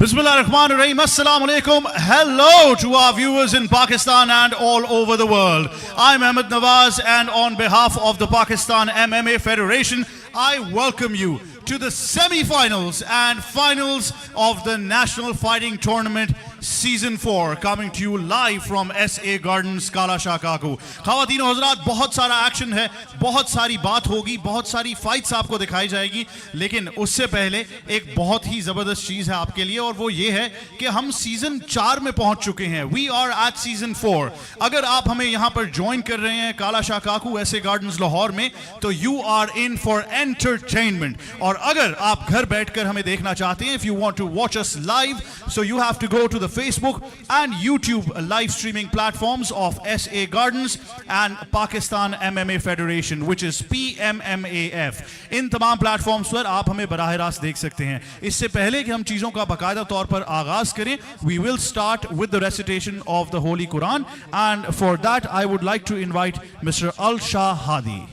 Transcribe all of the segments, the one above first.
Bismillahirrahmanirrahim. Assalamu alaikum. Hello to our viewers in Pakistan and all over the world. I'm Ahmed Nawaz, and on behalf of the Pakistan MMA Federation, I welcome you to the semi-finals and finals of the National Fighting Tournament Season 4, coming to you live from SA Gardens, Kala Shah Kaku. ख़वातीन और हज़रात, बहुत सारा action है, बहुत सारी बात होगी, बहुत सारी फाइट्स आपको दिखाई जाएगी, लेकिन उससे पहले एक बहुत ही ज़बरदस्त चीज़ है आपके लिए, और वो ये है कि हम सीज़न 4 में पहुंच चुके हैं. We are at Season 4. अगर आप हमें यहाँ पर ज्वाइन कर रहे हैं काला शाह काकू SA Gardens लाहौर में, तो you are in for entertainment. और अगर आप घर बैठकर हमें देखना चाहते हैं, if you want to watch us live, so you have to go to the Facebook and YouTube live streaming platforms of SA Gardens and Pakistan MMA Federation, which is PMMAF. इन तमाम प्लेटफॉर्म्स पर आप हमें बराह रास्त देख सकते हैं. इससे पहले कि हम चीज़ों का बाकायदा तौर पर आगाज़ करें, we will start with the recitation of the Holy Quran, and for that I would like to invite Mr. Al-Shah Hadi.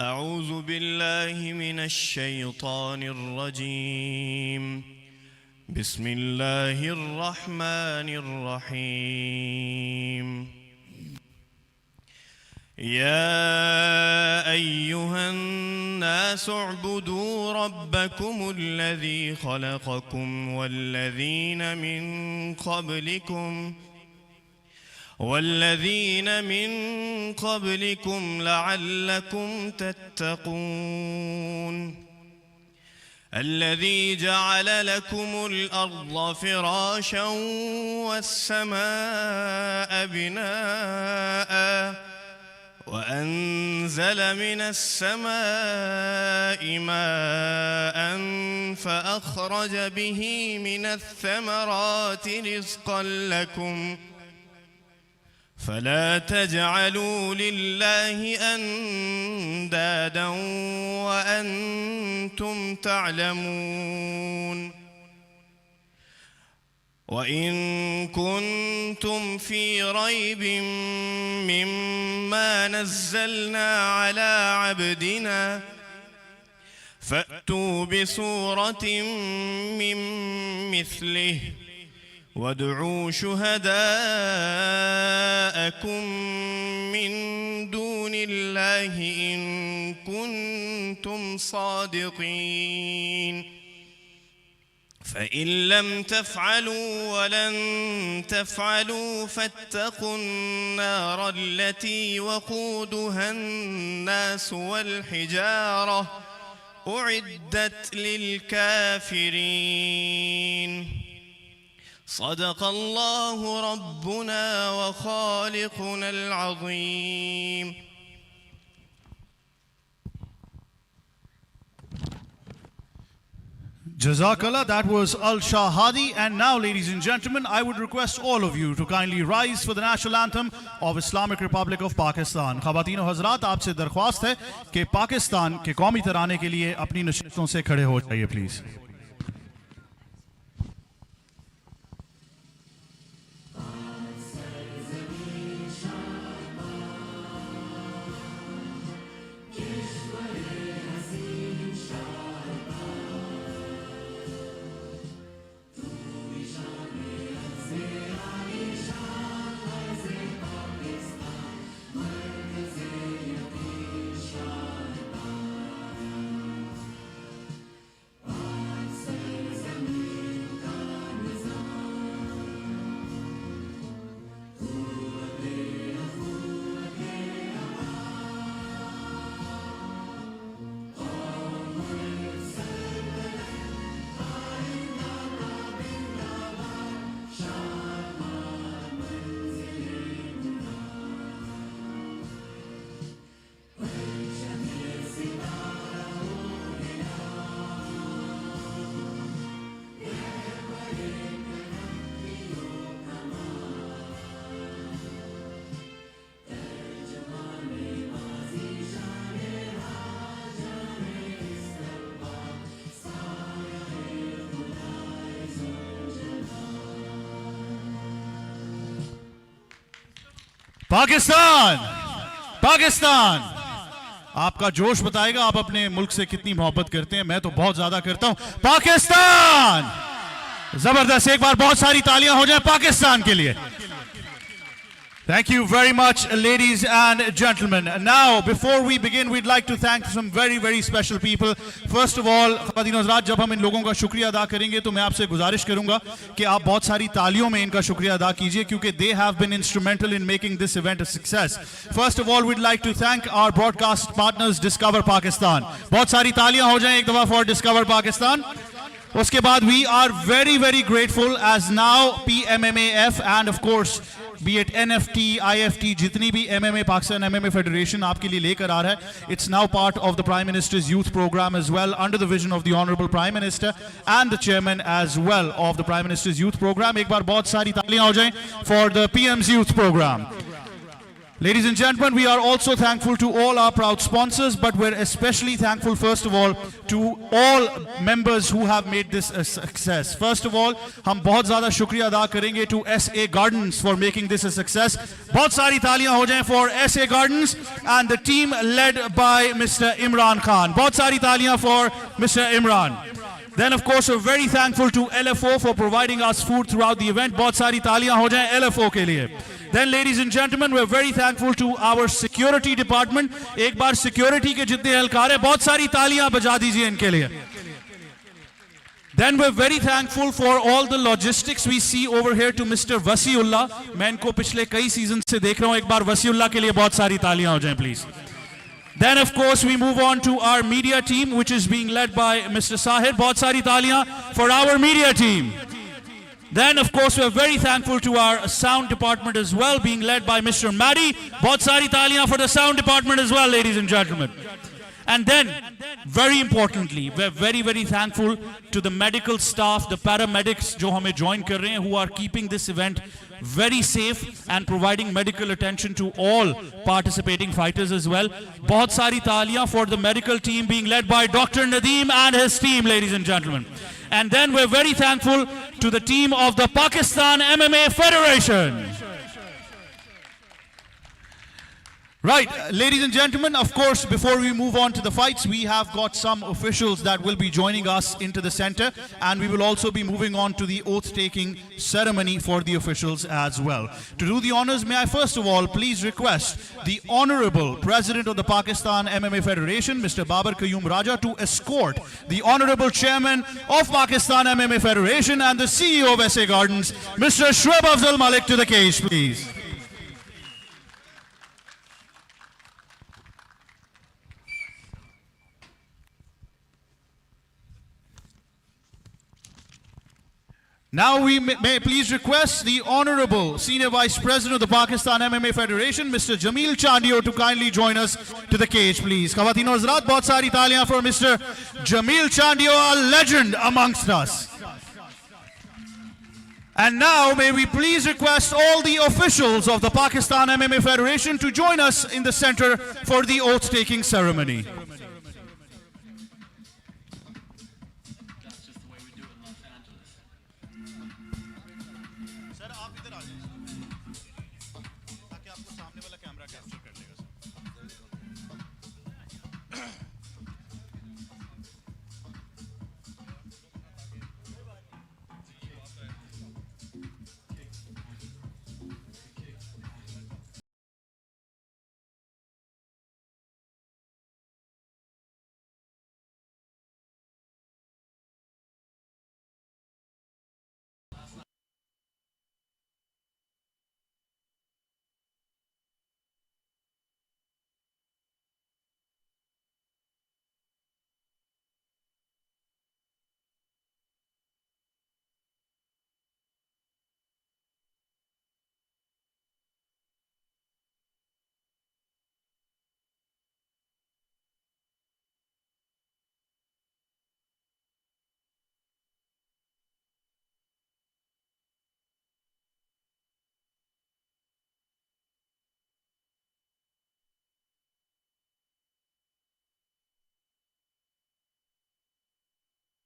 أعوذ بالله من الشيطان الرجيم. بسم الله الرحمن الرحيم. يا أيها الناس اعبدوا ربكم الذي خلقكم والذين من قبلكم لعلكم تتقون. الذي جعل لكم الأرض فراشا والسماء بناء وأنزل من السماء ماء فأخرج به من الثمرات رزقا لكم فلا تجعلوا لله أندادا وأنتم تعلمون. وإن كنتم في ريب مما نزلنا على عبدنا فأتوا بسورة من مثله وادعوا شهداءكم من دون الله إن كنتم صادقين. فإن لم تفعلوا ولن تفعلوا فاتقوا النار التي وقودها الناس والحجارة أعدت للكافرين. صدق الله ربنا وخالقنا العظيم. Jazakallah, that was Al-Shah Hadi. And now, ladies and gentlemen, I would request all of you to kindly rise for the national anthem of Islamic Republic of Pakistan. ख़वातीन और हज़रात, आपसे दरख्वास्त है कि पाकिस्तान के कौमी तराने के लिए अपनी नशिस्तों से खड़े हो जाइए प्लीज़. पाकिस्तान, पाकिस्तान, आपका जोश बताएगा आप अपने मुल्क से कितनी मोहब्बत करते हैं। मैं तो बहुत ज्यादा करता हूं। पाकिस्तान, जबरदस्त, एक बार बहुत सारी तालियां हो जाएं पाकिस्तान के लिए। Thank you very much, ladies and gentlemen. Now, before we begin, we'd like to thank some very, very special people. First of all, ख़वातीन और हज़रात, जब हम इन लोगों का शुक्रिया अदा करेंगे तो मैं आपसे गुजारिश करूंगा कि आप बहुत सारी तालियों में इनका शुक्रिया अदा कीजिए, क्योंकि they have been instrumental in making this event a success. First of all, we'd like to thank our broadcast partners, Discover Pakistan. बहुत सारी तालियां हो जाएं एक दफा for Discover Pakistan. उसके बाद we are very, very grateful as now PMMAF and of course be it NFT, IFT, जितनी भी MMA पाकिस्तान MMA Federation आपके लिए लेकर आ रहा है, it's now part of the Prime Minister's Youth Program as well, under the vision of the Honorable Prime Minister and the Chairman as well of the Prime Minister's Youth Program. एक बार बहुत सारी तालियां हो जाएं for the PM's Youth Program. Ladies and gentlemen, we are also thankful to all our proud sponsors, but we're especially thankful, first of all, to all members who have made this a success. First of all, हम बहुत ज़्यादा शुक्रिया अदा करेंगे to SA Gardens for making this a success. बहुत सारी तालियां हो जाएं for SA Gardens and the team led by Mr. Imran Khan. बहुत सारी तालियां for Mr. Imran. Then, of course, we're very thankful to LFO for providing us food throughout the event. बहुत सारी तालियां हो जाएं LFO के लिए. Then, ladies and gentlemen, we're very thankful to our security department. एक बार security के जितने एहलकार हैं, बहुत सारी तालियां बजा दीजिए इनके लिए. Then we're very thankful for all the logistics we see over here to Mr. Wasiullah. मैं इनको पिछले कई सीजन से देख रहा हूँ. एक बार Wasiullah के लिए बहुत सारी तालियां हो जाएं, please. Then, of course, we move on to our media team, which is being led by Mr. Sahir. बहुत सारी तालियां for our media team. Then, of course, we are very thankful to our sound department as well, being led by Mr. Mehdi. बहुत सारी तालियां for the sound department as well, ladies and gentlemen. And then, very importantly, we're very, very thankful to the medical staff, the paramedics जो हमें join कर रहे हैं, who are keeping this event very safe and providing medical attention to all participating fighters as well. बहुत सारी तालियां for the medical team being led by Dr. Nadeem and his team, ladies and gentlemen. And then we're very thankful to the team of the Pakistan MMA Federation. Right, ladies and gentlemen, of course, before we move on to the fights, we have got some officials that will be joining us into the center, and we will also be moving on to the oath-taking ceremony for the officials as well. To do the honors, may I first of all please request the Honorable President of the Pakistan MMA Federation, Mr. Babar Qayyum Raja, to escort the Honorable Chairman of Pakistan MMA Federation and the CEO of SA Gardens, Mr. Sherb Malik, to the cage, please. Now we may please request the Honorable Senior Vice President of the Pakistan MMA Federation, Mr. Jamil Chandio, to kindly join us to the cage, please. Khawateen aur Hazrat, bahut sari taaliyan for Mr. Jamil Chandio, a legend amongst us. And now may we please request all the officials of the Pakistan MMA Federation to join us in the center for the oath-taking ceremony.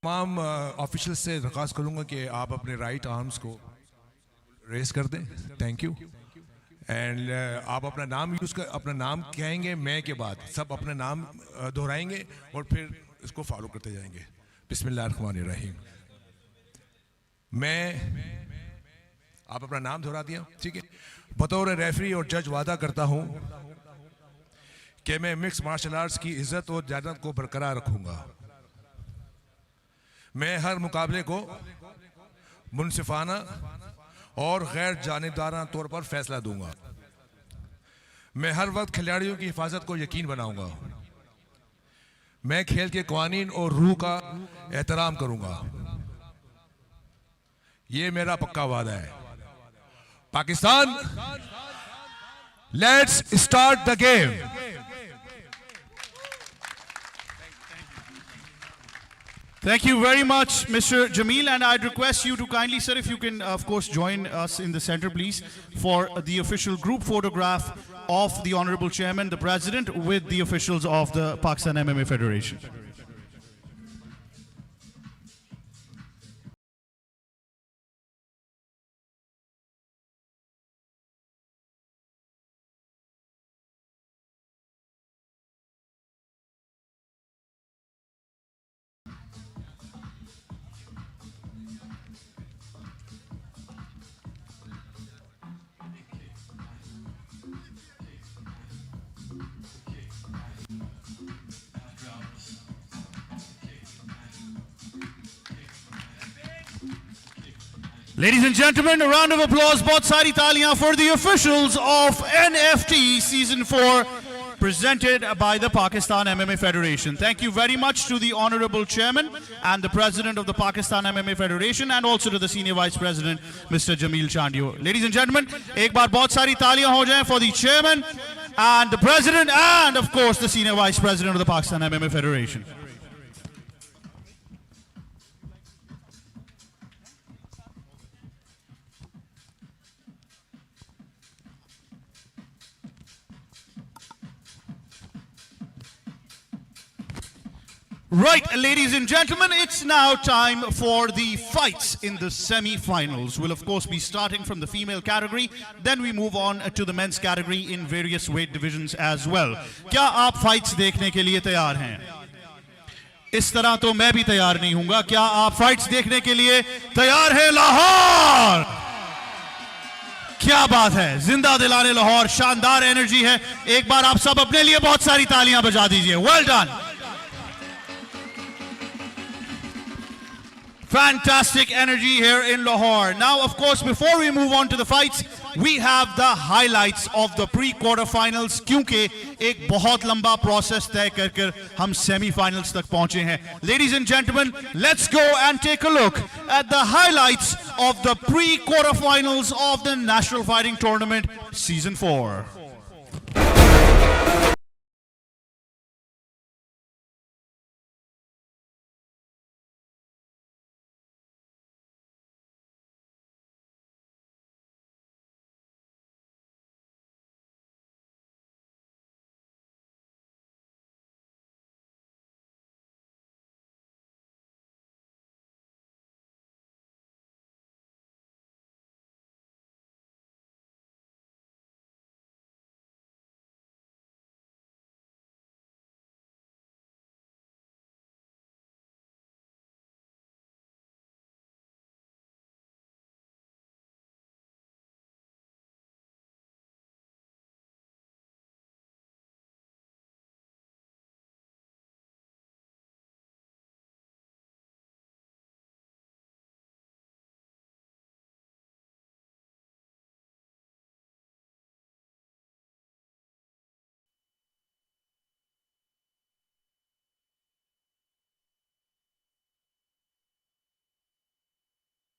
तमाम official से दरख्वास्त करूँगा कि आप अपने right arms को race कर दें. Thank you. एंड आप अपना नाम अपना नाम कहेंगे मैं के बाद सब अपना नाम दोहराएंगे और फिर इसको फॉलो करते जाएंगे। बिस्मिल्लाहिर्रहमानिर्रहीम। मैं, आप अपना नाम दोहरा दिया, ठीक है। बतौर रेफरी और जज वादा करता हूं कि मैं मिक्स मार्शल आर्ट्स की इज्जत और जानत को बरकरार रखूंगा। मैं हर मुकाबले को मुनसिफाना और गैर जानिबदाराना तौर पर फैसला दूंगा। मैं हर वक्त खिलाड़ियों की हिफाजत को यकीन बनाऊंगा। मैं खेल के कवानीन और रूह का एहतराम करूंगा। ये मेरा पक्का वादा है। Pakistan, let's start the game. Thank you very much, Mr. Jamil, and I'd request you to kindly, sir, if you can, of course, join us in the center, please, for the official group photograph of the Honorable Chairman, the President, with the officials of the Pakistan MMA Federation. Ladies and gentlemen, a round of applause, bahut sari taaliyan for the officials of NFT Season 4, presented by the Pakistan MMA Federation. Thank you very much to the Honorable Chairman and the President of the Pakistan MMA Federation, and also to the Senior Vice President, Mr. Jamil Chandio. Ladies and gentlemen, ek baar bahut sari taaliyan ho jaye for the Chairman and the President, and of course the Senior Vice President of the Pakistan MMA Federation. Right, ladies and gentlemen, it's now time for the fights in the semi-finals. We'll of course be starting from the female category, then we move on to the men's category in various weight divisions as well. क्या आप fights देखने के लिए तैयार हैं? इस तरह तो मैं भी तैयार नहीं हूँगा। क्या आप fights देखने के लिए तैयार हैं लाहौर? क्या बात है, जिंदा दिलाने लाहौर, शानदार एनर्जी है। एक बार आप सब अपने लिए बहुत सारी तालियां बजा दीजिए। Well done. Fantastic energy here in Lahore. Now, of course, before we move on to the fights, we have the highlights of the pre-quarterfinals. क्योंकि एक बहुत लंबा process तय कर हम semi-finals तक पहुंचे हैं. Ladies and gentlemen, let's go and take a look at the highlights of the pre-quarterfinals of the National Fighting Tournament Season 4.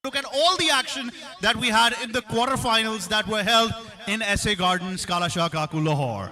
Look at all the action that we had in the quarterfinals that were held in SA Gardens, Kala Shah Kaku, Lahore.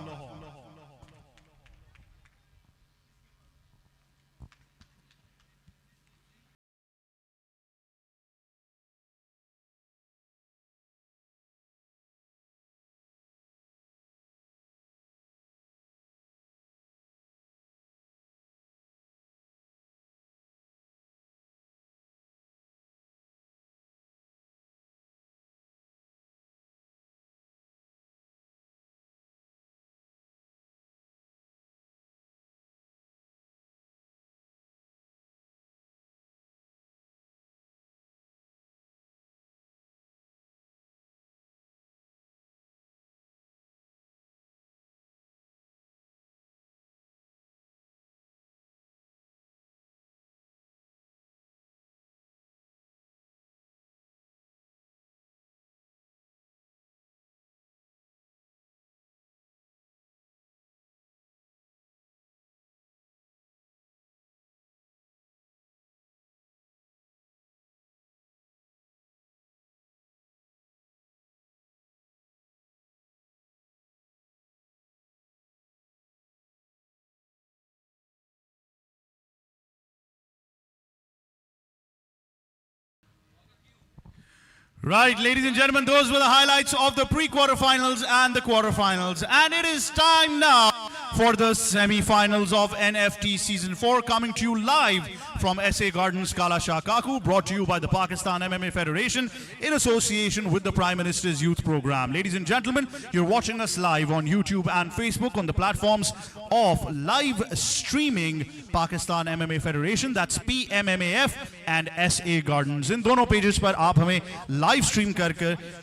Right, ladies and gentlemen, those were the highlights of the pre-quarterfinals and the quarterfinals. And it is time now for the semi-finals of NFT Season 4, coming to you live from SA Gardens, Kala Shah Kaku, brought to you by the Pakistan MMA Federation in association with the Prime Minister's Youth Program. Ladies and gentlemen, you're watching us live on YouTube and Facebook on the platforms of live streaming Pakistan MMA Federation, that's PMMAF and SA Gardens. In दोनों pages पर आप हमें live stream कर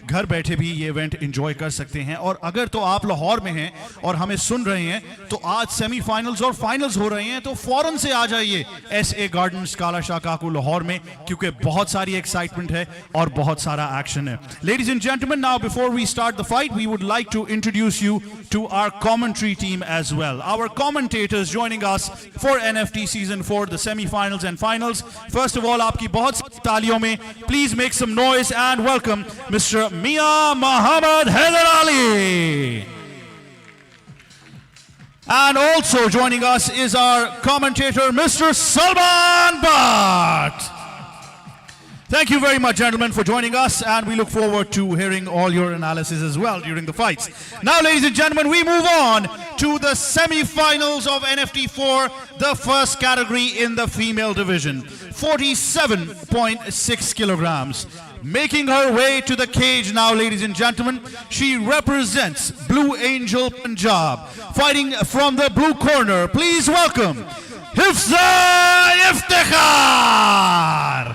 घर बैठे भी ये event enjoy कर सकते हैं। और अगर तो आप लाहौर में हैं और हमें सुन रहे हैं तो आज सेमीफाइनल्स और फाइनल्स हो रहे हैं, तो फौरन से आ जाइए SA गार्डन्स काला शाह काकू लाहौर में, क्योंकि बहुत सारी एक्साइटमेंट है और बहुत सारा एक्शन है। Ladies and gentlemen, now before we start the fight, we would like to introduce you to our commentary team as well. Our commentators joining us for NFT Season 4, the semi-finals and finals. First of all, आपकी बहुत सारी तालियों में please make some noise and welcome Mr. Mia Muhammad Haider Ali. And also joining us is our commentator, Mr. Salman Bhatt. Thank you very much, gentlemen, for joining us, and we look forward to hearing all your analysis as well during the fights. Now, ladies and gentlemen, we move on to the semi-finals of NFT4, the first category in the female division, 47.6 kilograms. Making her way to the cage now, ladies and gentlemen, she represents Blue Angel Punjab. Fighting from the blue corner, please welcome Hifza Iftikhar.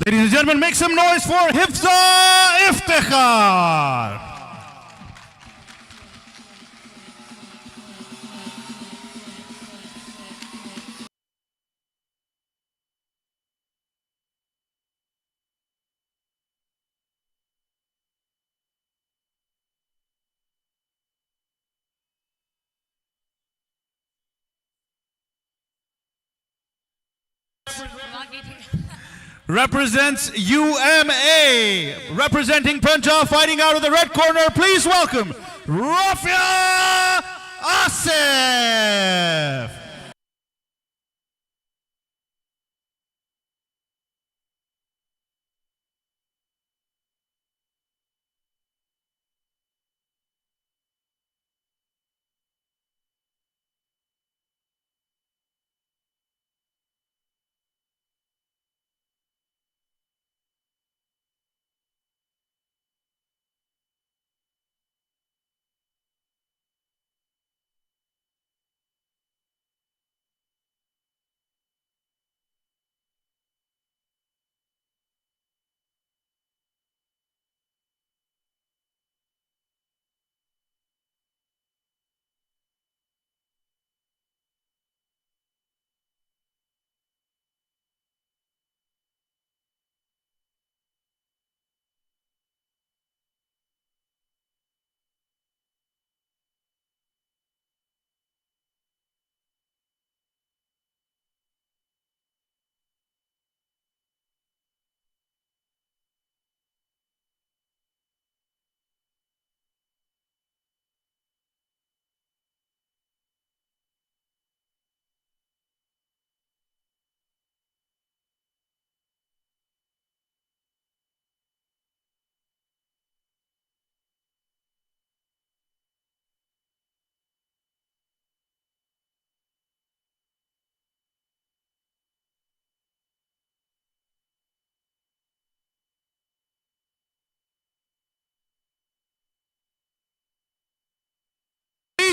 Ladies and gentlemen, make some noise for Hifza Iftikhar. Represents UMA, representing Punjab, fighting out of the red corner. Please welcome Rafia Asif.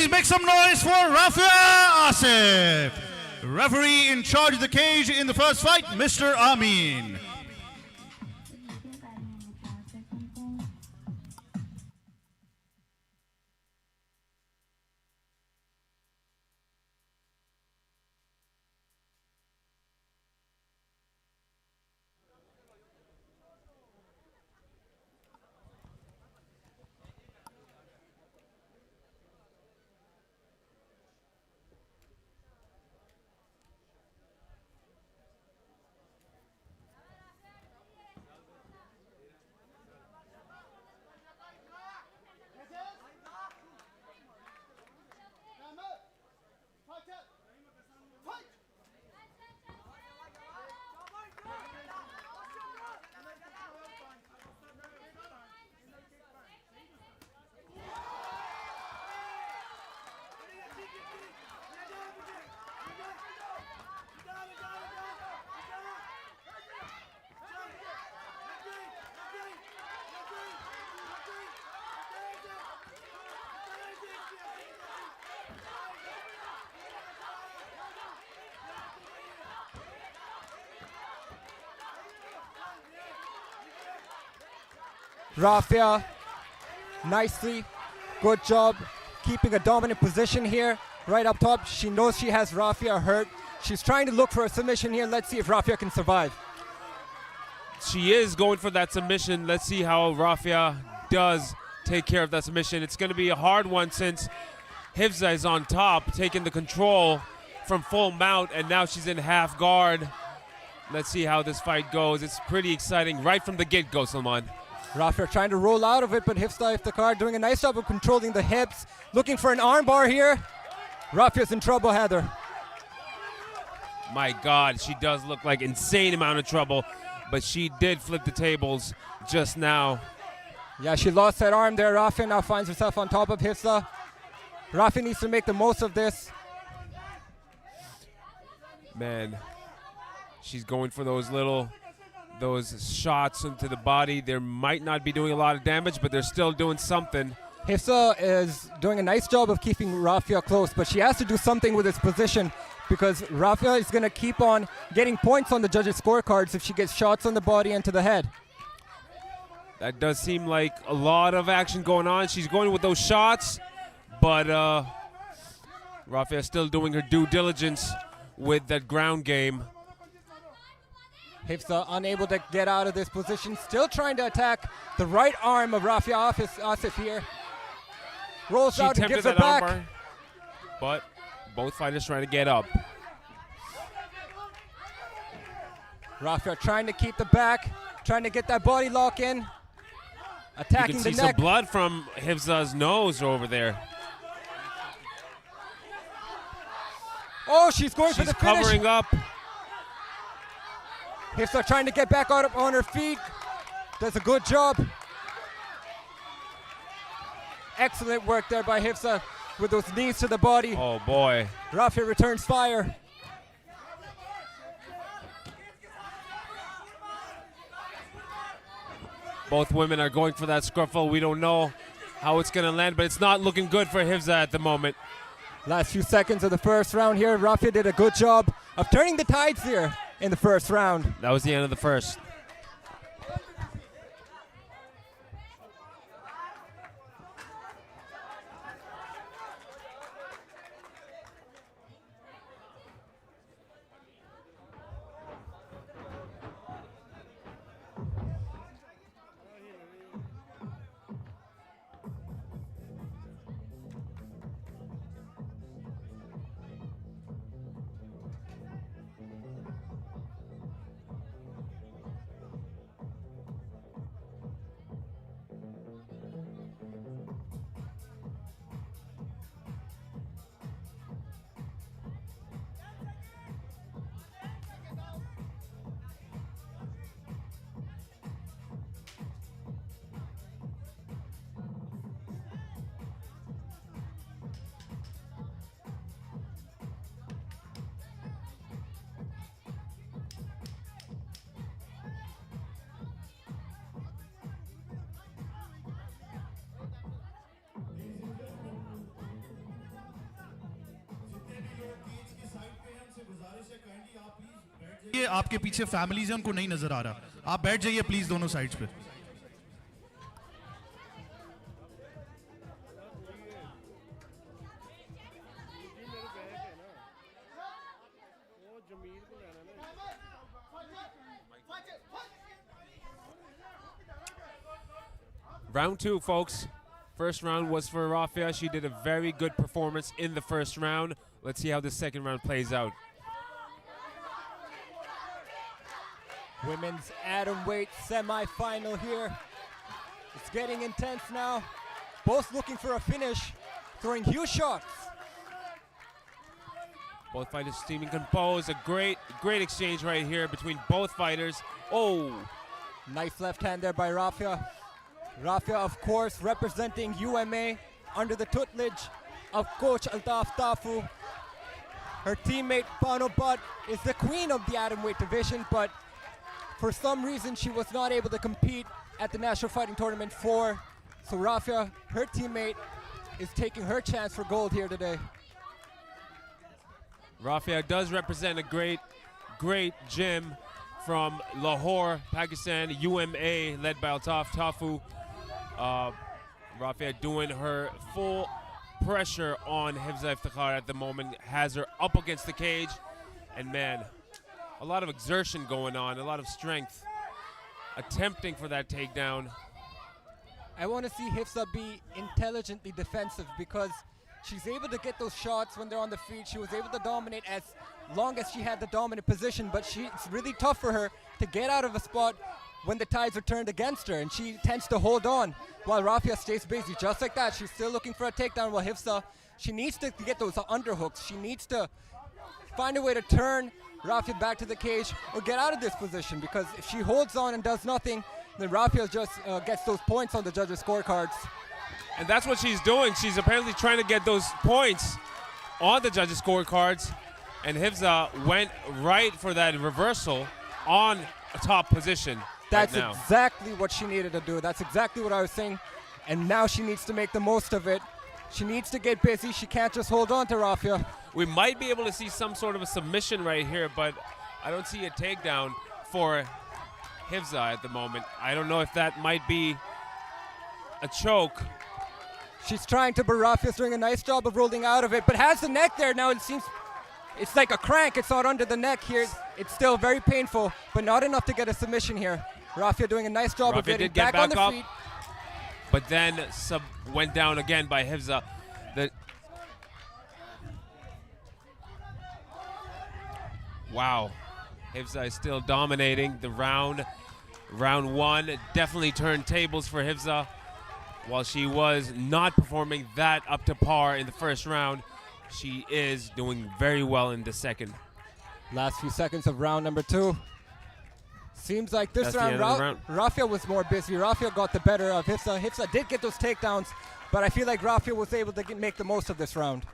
Please make some noise for Rafia Asif. Referee in charge of the cage in the first fight, Mr. Amin. Rafia, nicely, good job, keeping a dominant position here, right up top. She knows she has Rafia hurt. She's trying to look for a submission here. Let's see if Rafia can survive. She is going for that submission. Let's see how Rafia does take care of that submission. It's going to be a hard one since Hifza is on top, taking the control from full mount, and now she's in half guard. Let's see how this fight goes. It's pretty exciting right from the get-go, Salman. Rafia trying to roll out of it, but Hifza Iftikhar doing a nice job of controlling the hips. Looking for an armbar here. Rafia's in trouble, Heather. My God, she does look like insane amount of trouble, but she did flip the tables just now. Yeah, she lost that arm there. Rafia now finds herself on top of Hifza. Rafia needs to make the most of this. Man, she's going for those shots into the body. They might not be doing a lot of damage, but they're still doing something. Hifza is doing a nice job of keeping Rafia close, but she has to do something with his position because Rafia is going to keep on getting points on the judges' scorecards if she gets shots on the body and to the head. That does seem like a lot of action going on. She's going with those shots, but Rafia is still doing her due diligence with that ground game. Hifza unable to get out of this position, still trying to attack the right arm of Rafia Asif here. Rolls out and gives it back. Armbar, but both fighters trying to get up. Rafia trying to keep the back, trying to get that body lock in. Attacking the neck. You can see some blood from Hifza's nose over there. Oh, she's going for the finish. She's covering up. Hifza trying to get back out on her feet. Does a good job. Excellent work there by Hifza with those knees to the body. Oh boy. Rafia returns fire. Both women are going for that scruffle. We don't know how it's going to land, but it's not looking good for Hifza at the moment. Last few seconds of the first round here. Rafia did a good job of turning the tides here in the first round. That was the end of the first. ये आपके पीछे families हैं, उनको नहीं नजर आ रहा. आप बैठ जाइए प्लीज दोनों साइड्स पे. Round 2, folks. First round was for Rafia. She did a very good performance in the first round. Let's see how the second round plays out. Women's atomweight semi-final here. It's getting intense now. Both looking for a finish, throwing huge shots. Both fighters seeming composed. A great exchange right here between both fighters. Oh! Nice left hand there by Rafia. Rafia, of course, representing UMA under the tutelage of Coach Altaf Tafu. Her teammate Bano Butt is the queen of the atomweight division, but for some reason she was not able to compete at the National Fighting Tournament 4. So Rafia, her teammate, is taking her chance for gold here today. Rafia does represent a great gym from Lahore, Pakistan, UMA, led by Altaf Tafu. Rafia doing her full pressure on Hifza Iftikhar at the moment, has her up against the cage, and man, a lot of exertion going on, a lot of strength, attempting for that takedown. I want to see Hifza be intelligently defensive because she's able to get those shots when they're on the feet. She was able to dominate as long as she had the dominant position, but it's really tough for her to get out of a spot when the tides are turned against her, and she tends to hold on while Rafia stays busy. Just like that, she's still looking for a takedown, while Hifza, she needs to get those underhooks. She needs to find a way to turn Rafia back to the cage or get out of this position, because if she holds on and does nothing, then Rafia just gets those points on the judges' scorecards. And that's what she's doing. She's apparently trying to get those points on the judges' scorecards, and Hifza went right for that reversal on a top position. That's right now. exactly what she needed to do. That's exactly what I was saying. And now she needs to make the most of it. She needs to get busy. She can't just hold on to Rafia. We might be able to see some sort of a submission right here, but I don't see a takedown for Hifza at the moment. I don't know if that might be a choke. She's trying to, but Rafia's doing a nice job of rolling out of it, but has the neck there. Now it seems it's like a crank. It's not under the neck here. It's still very painful, but not enough to get a submission here. Rafia doing a nice job of getting back on the feet. But then went down again by Hifza. Wow, Hifza is still dominating the round. Round 1 definitely turned tables for Hifza. While she was not performing that up to par in the first round, she is doing very well in the second. Last few seconds of round number 2. Seems like this round, Rafia was more busy. Rafia got the better of Hifza. Hifza did get those takedowns, but I feel like Rafia was able to make the most of this round.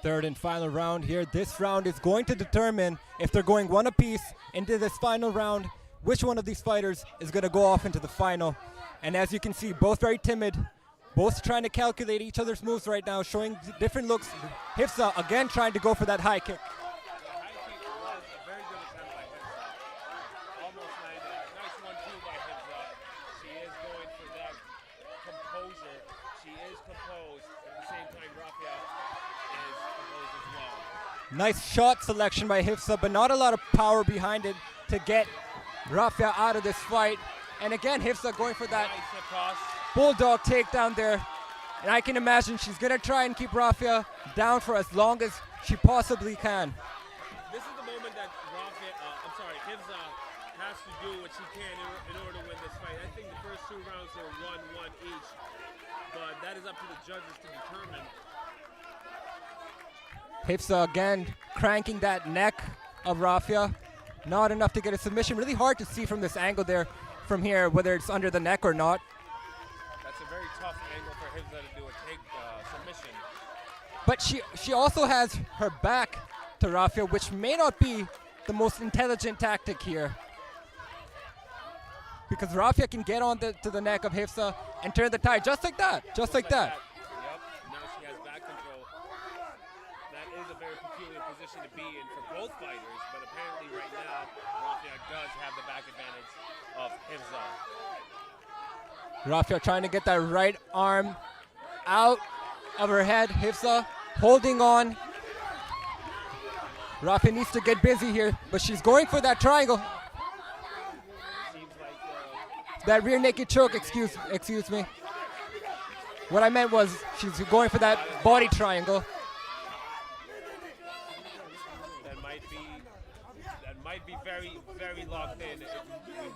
Third and final round here. This round is going to determine if they're going one apiece into this final round, which one of these fighters is going to go off into the final. And as you can see, both very timid, Both trying to calculate each other's moves right now, showing different looks. Hifza again trying to go for that high kick. The high kick was a very good attempt by Hifza. Almost landed. Nice 1-2 by Hifza. She is going for that composure. She is composed. At the same time, Rafia is composed as well. Nice shot selection by Hifza, but not a lot of power behind it to get Rafia out of this fight. And again, Hifza going for that Nice hip toss. bulldog takedown there. And I can imagine she's going to try and keep Rafia down for as long as she possibly can. This is the moment that Hifza has to do what she can in order to win this fight. I think the first 2 rounds are 1-1 each, but that is up to the judges to determine. Hifza again cranking that neck of Rafia. Not enough to get a submission. Really hard to see from this angle there, from here, whether it's under the neck or not. That's a very tough angle for Hifza to do a submission. But she also has her back to Rafia, which may not be the most intelligent tactic here. Because Rafia can get on to the neck of Hifza and turn the tide just like that, just like that. Yep, now she has back control. That is a very peculiar position to be in for both fighters, but apparently right now, Rafia does have the back advantage of Hifza. Rafia trying to get that right arm out of her head. Hifza holding on. Rafia needs to get busy here, but she's going for that triangle. Seems like That rear naked choke, excuse me. What I meant was she's going for that body triangle. that might be very, very locked in. We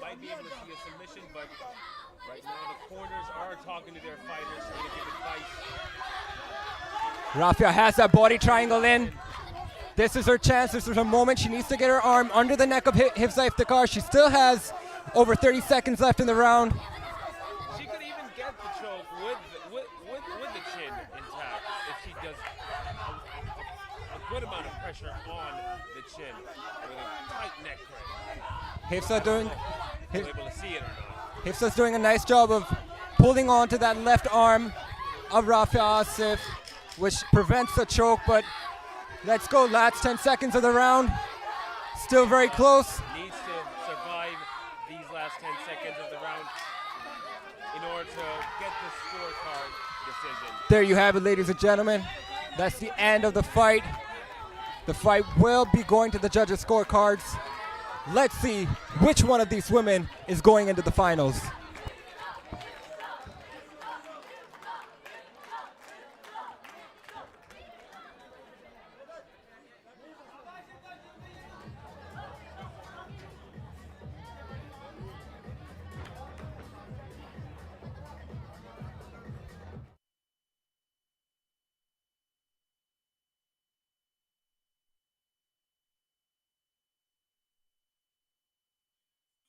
might be able to see a submission, but right now the corners are talking to their fighters, trying to give advice. Rafia has that body triangle in. This is her chance. This is her moment. She needs to get her arm under the neck of Hifza Iftikhar. She still has over 30 seconds left in the round. She could even get the choke with the chin intact if she does a good amount of pressure on the chin with a tight neck crank. Hifza doing, We're able to see it or not. Hifza's doing a nice job of pulling on to that left arm of Rafia Asif, which prevents the choke, but let's go. Last 10 seconds of the round. Still very close. Needs to survive these last 10 seconds of the round in order to get the scorecard decision. There you have it, ladies and gentlemen. That's the end of the fight. The fight will be going to the judges' scorecards. Let's see which one of these women is going into the finals.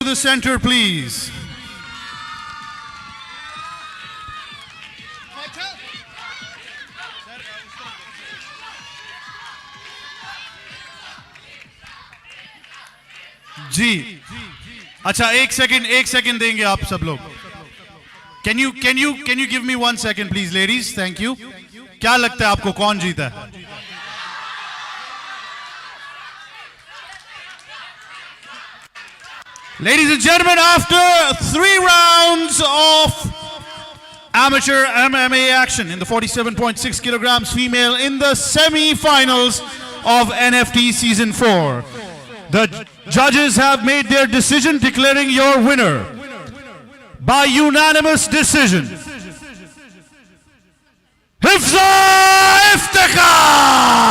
To the center, please. जी अच्छा एक second देंगे आप सब लोग. Can you give me 1 second please ladies? Thank you. क्या लगता है आपको कौन जीता है? Ladies and gentlemen, after 3 rounds of amateur MMA action in the 47.6 kilograms female in the semi-finals of NFT Season 4, the judges have made their decision declaring your winner by unanimous decision. Hifza Iftikhar!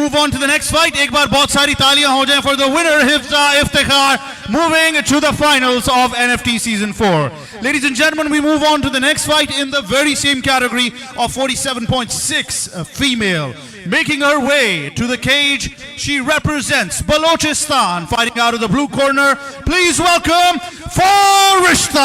move on to the next fight. एक बार बहुत सारी तालियां हो जाएं for the winner, Hifza Iftikhar, moving to the finals of NFT Season 4. Ladies and gentlemen, we move on to the next fight in the very same category of 47.6 female. Making her way to the cage, she represents Balochistan, fighting out of the blue corner. Please welcome Farishta.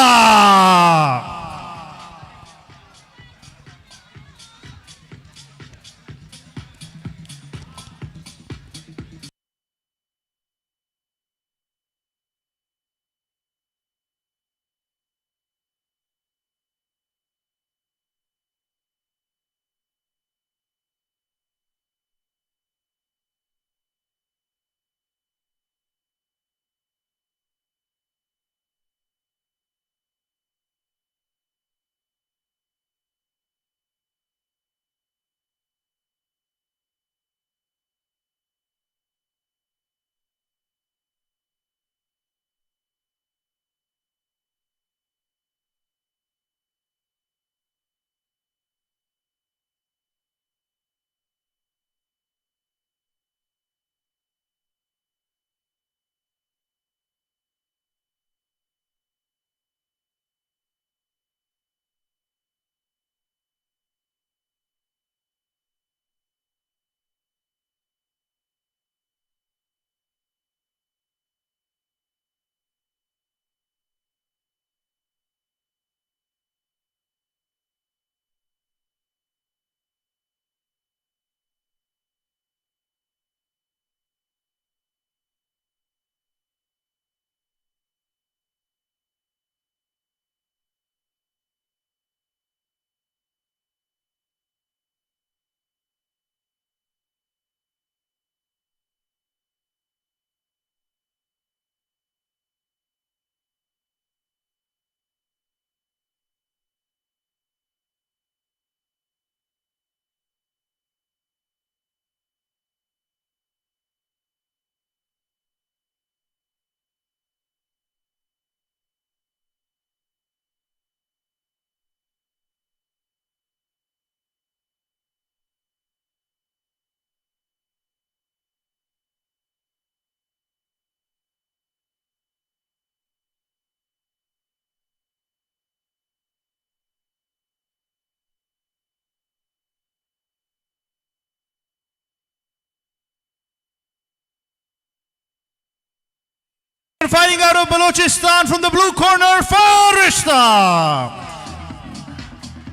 Fighting out of Balochistan from the blue corner, Farishta.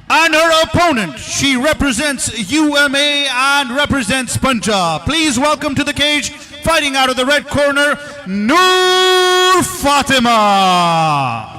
And her opponent, she represents UMA and represents Punjab. Please welcome to the cage, fighting out of the red corner, Noor Fatima.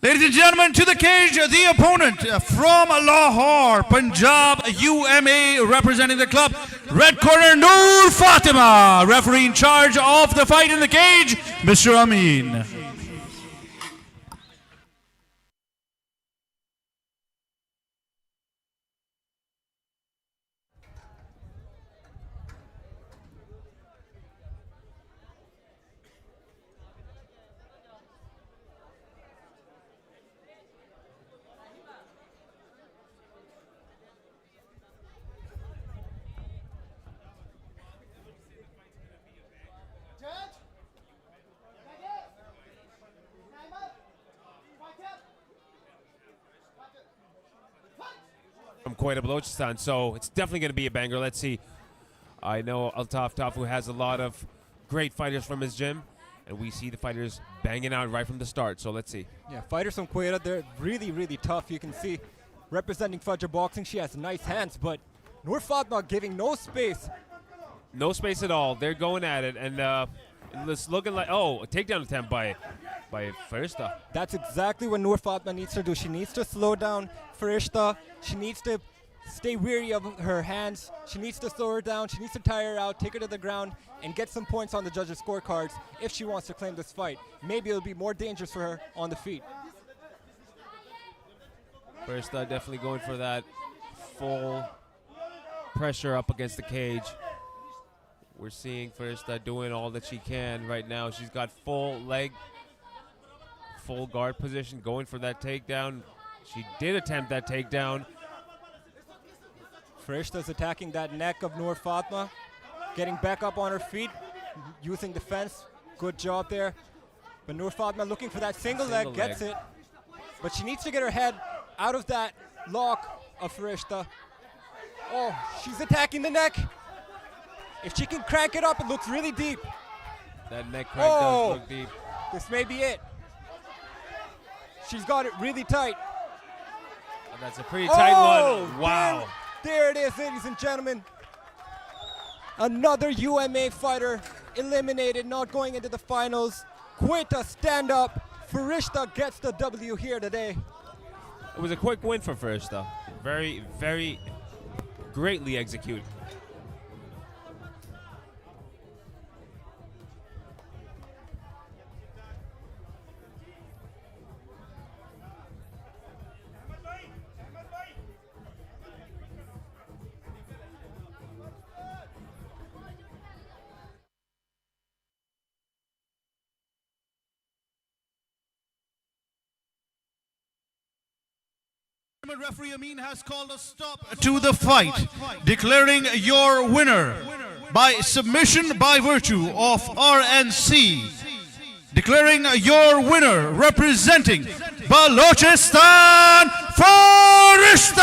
Ladies and gentlemen, to the cage, the opponent from Lahore, Punjab, UMA, representing the club, red corner, Noor Fatima. Referee in charge of the fight in the cage, Mr. Amin. Quetta Balochistan, so it's definitely going to be a banger. Let's see. I know Altaf Tafu has a lot of great fighters from his gym, and we see the fighters banging out right from the start, so let's see. Yeah, fighters from Quetta, they're really, really tough. You can see representing Fajr Boxing, she has nice hands, but Noor Fatma giving no space. No space at all. They're going at it, and it's looking like, a takedown attempt by Farishta. That's exactly what Noor Fatma needs to do. She needs to slow down Farishta. She needs to stay weary of her hands. She needs to slow her down. She needs to tire her out, take her to the ground, and get some points on the judges' scorecards if she wants to claim this fight. Maybe it'll be more dangerous for her on the feet. Farishta definitely going for that full pressure up against the cage. We're seeing Farishta doing all that she can right now. She's got full leg, full guard position, going for that takedown. She did attempt that takedown. Farishta's attacking that neck of Noor Fatma, getting back up on her feet, using defense. Good job there. But Noor Fatma looking for that single leg, gets it. But she needs to get her head out of that lock of Farishta. Oh, she's attacking the neck. If she can crank it up, it looks really deep. That neck crank does look deep. This may be it. She's got it really tight. And that's a pretty tight one. Wow. There it is, ladies and gentlemen. Another UMA fighter eliminated, not going into the finals. Quetta stand up. Farishta gets the W here today. It was a quick win for Farishta. Very, very greatly executed. Referee Amin has called a stop to the fight, declaring your winner by submission by virtue of RNC. Declaring your winner, representing Balochistan, Farishta.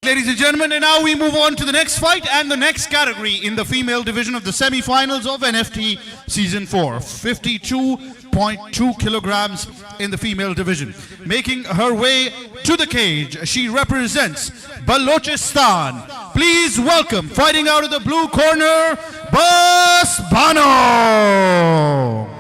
Ladies and gentlemen, and now we move on to the next fight and the next category in the female division of the semi-finals of NFT Season 4. 52.2 kilograms in the female division. Making her way to the cage, she represents Balochistan. Please welcome, fighting out of the blue corner, Basbano.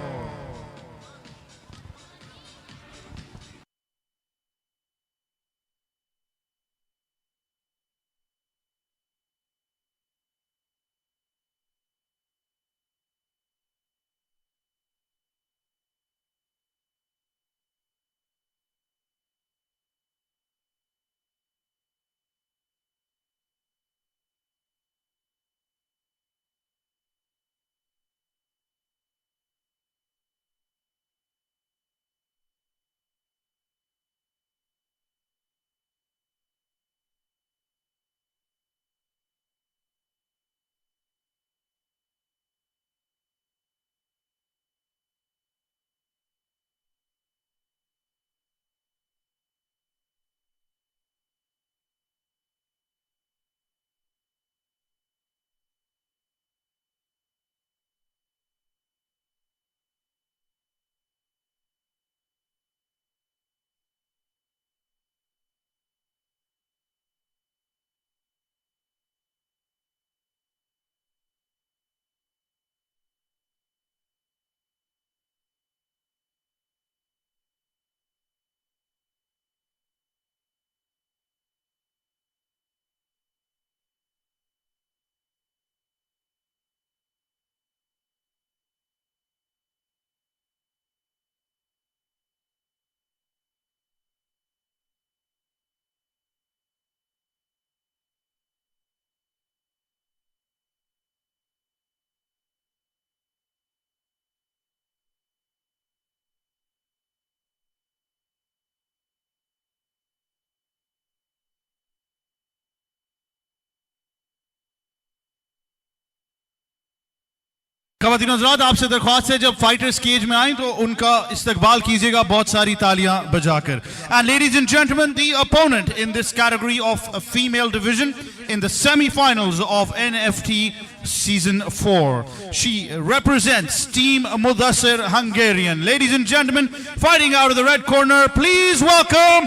ख़वातीन हज़रात, आपसे दरख्वास्त है जब fighters cage में आएं तो उनका इस्तकबाल कीजिएगा बहुत सारी तालियां बजाकर. And ladies and gentlemen, the opponent in this category of a female division in the semi-finals of NFT Season 4. She represents Team Mudassir Hungarian. Ladies and gentlemen, fighting out of the red corner, please welcome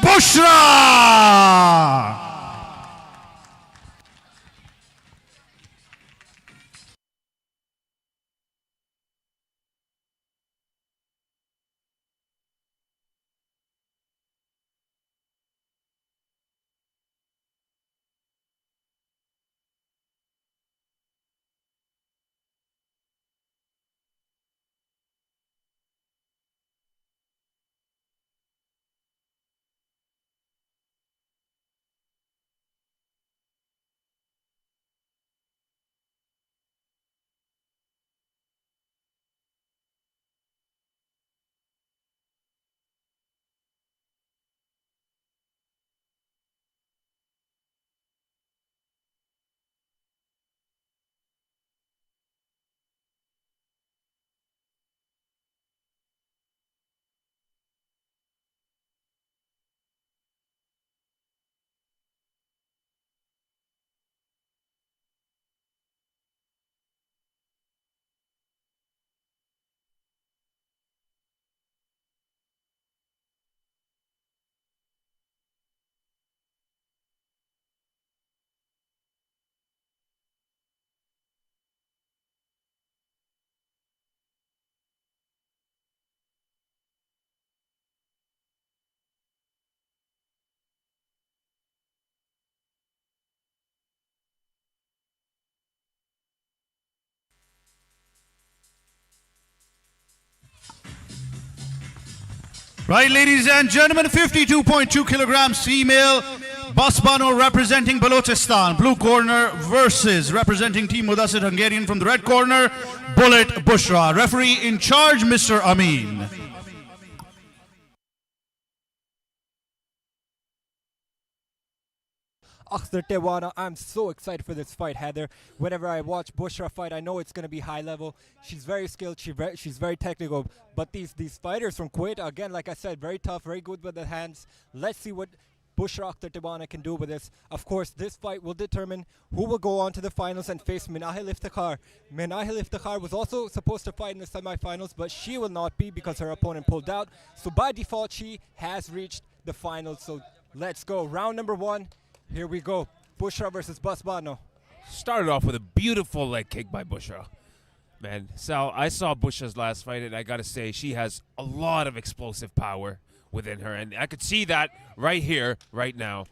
Bushra! Right, ladies and gentlemen, 52.2 kilograms female, Basbano representing Balochistan, blue corner, versus representing Team Mudassir Hungarian from the red corner, Bullet Bushra. Referee in charge, Mr. Amin. Akhtar Tewana, I'm so excited for this fight, Heather. Whenever I watch Bushra fight, I know it's going to be high level. She's very skilled, she's very technical. But these fighters from Kuwait, again, like I said, very tough, very good with the hands. Let's see what Bushra Akhtar Tewana can do with this. Of course, this fight will determine who will go on to the finals and face Minahil Iftikhar. Minahil Iftikhar was also supposed to fight in the semifinals, but she will not be because her opponent pulled out. So by default, she has reached the finals. So let's go. Round number 1. Here we go. Bushra versus Basbano. Started off with a beautiful leg kick by Bushra. Man, Sal, I saw Bushra's last fight, and I got to say, she has a lot of explosive power within her. And I could see that right here, right now.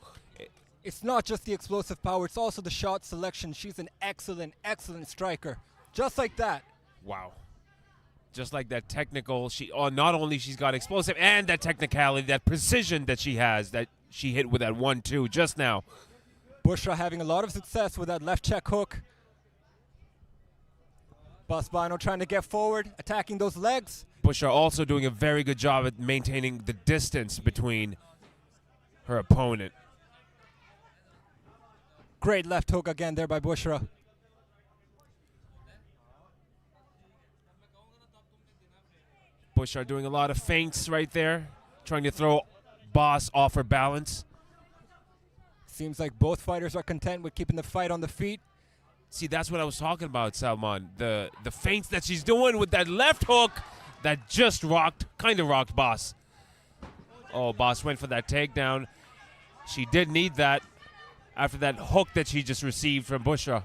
It's not just the explosive power, it's also the shot selection. She's an excellent, excellent striker. Just like that. Wow. Just like that technical, not only she's got explosive and that technicality, that precision that she has, that she hit with that 1-2 just now. Bushra having a lot of success with that left check hook. Basbano trying to get forward, attacking those legs. Bushra also doing a very good job at maintaining the distance between her opponent. Great left hook again there by Bushra. Bushra doing a lot of feints right there, trying to throw Boss off her balance. Seems like both fighters are content with keeping the fight on the feet. See, that's what I was talking about, Salman. The feints that she's doing with that left hook that just kind of rocked Boss. Oh, Boss went for that takedown. She did need that after that hook that she just received from Bushra.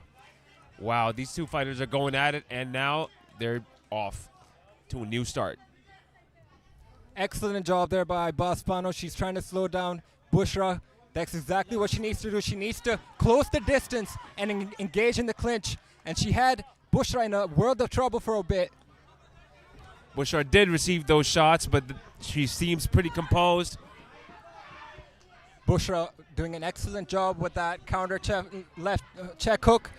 Wow, these two fighters are going at it, and now they're off to a new start. Excellent job there by Basbano. She's trying to slow down Bushra. That's exactly what she needs to do. She needs to close the distance and engage in the clinch. And she had Bushra in a world of trouble for a bit. Bushra did receive those shots, but she seems pretty composed. Bushra doing an excellent job with that counter left check hook.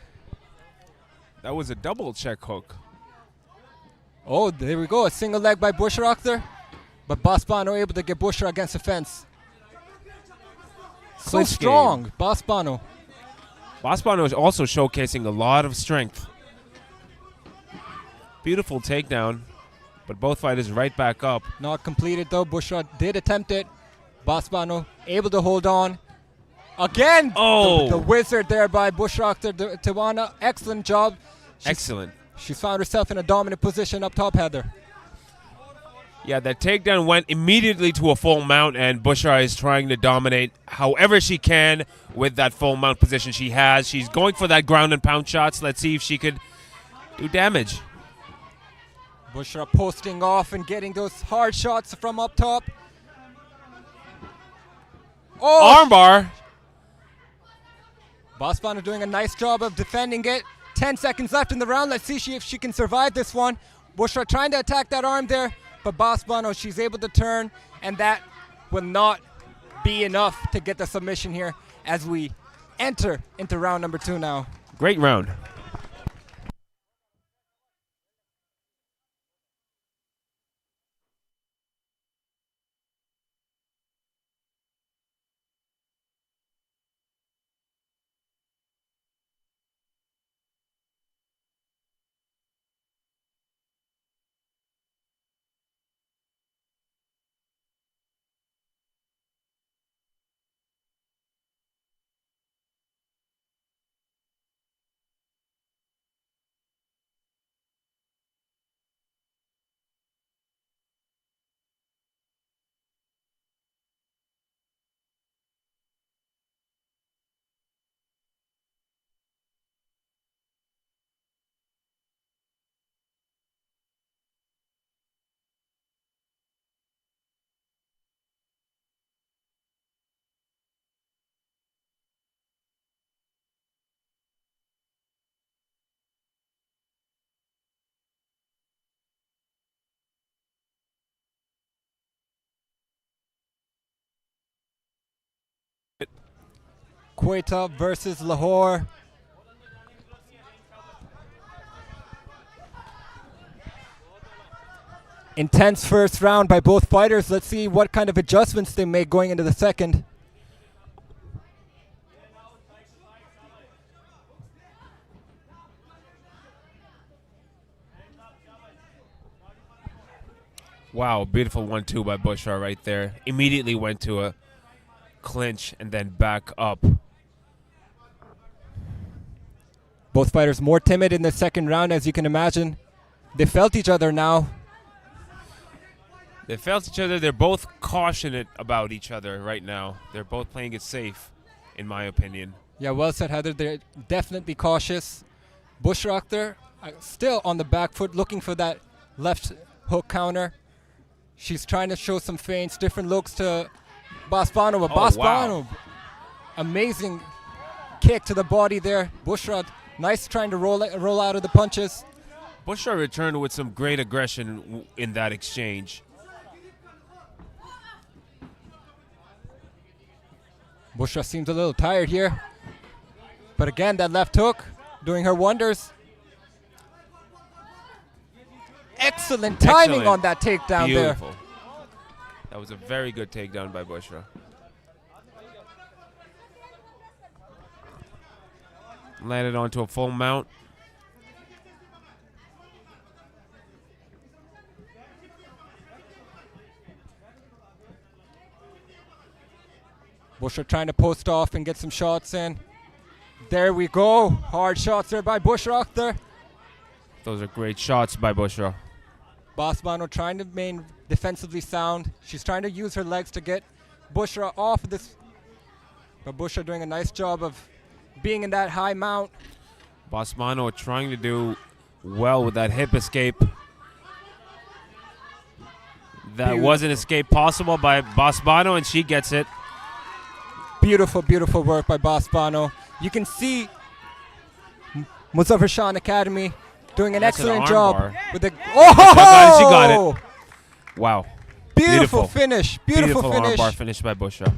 That was a double check hook. Oh, there we go. A single leg by Bushra Akhtar. But Basbano able to get Bushra against the fence. So strong, Basbano. Basbano is also showcasing a lot of strength Beautiful takedown, but both fighters right back up. Not completed though. Bushra did attempt it. Basbano able to hold on. Again, Oh. the wizard there by Bushra Tawana. Excellent job. Excellent. She's found herself in a dominant position up top, Heather. Yeah, that takedown went immediately to a full mount, and Bushra is trying to dominate however she can with that full mount position she has. She's going for that ground and pound shots. Let's see if she could do damage. Bushra posting off and getting those hard shots from up top. Oh! Armbar. Basbano doing a nice job of defending it. 10 seconds left in the round. Let's see if she can survive this one. Bushra trying to attack that arm there, but Basbano, she's able to turn, and that will not be enough to get the submission here as we enter into round number 2 now. Great round. Quetta versus Lahore. Intense first round by both fighters. Let's see what kind of adjustments they make going into the second. Wow, beautiful 1-2 by Bushra right there. Immediately went to a clinch and then back up. Both fighters more timid in the second round, as you can imagine. They felt each other now. They felt each other. They're both cautionate about each other right now. They're both playing it safe, in my opinion. Yeah, well said, Heather. They're definitely cautious. Bushra Akhtar still on the back foot, looking for that left hook counter. She's trying to show some feints, different looks to Basbano. But Basbano, amazing kick to the body there. Bushra, nice trying to roll out of the punches. Bushra returned with some great aggression in that exchange. Bushra seems a little tired here. But again, that left hook doing her wonders. Excellent timing Excellent. on that takedown there. Beautiful. That was a very good takedown by Bushra. Landed onto a full mount. Bushra trying to post off and get some shots in. There we go. Hard shots there by Bushra Akhtar. Those are great shots by Bushra. Basbano trying to remain defensively sound. She's trying to use her legs to get Bushra off of this. But Bushra doing a nice job of being in that high mount. Basbano trying to do well with that hip escape. That was an escape possible by Basbano, and she gets it. Beautiful, beautiful work by Basbano. You can see Muzaffar Shan Academy doing an excellent job with the. Oh! She got it. Wow. Beautiful finish. Beautiful finish. Armbar finish by Bushra.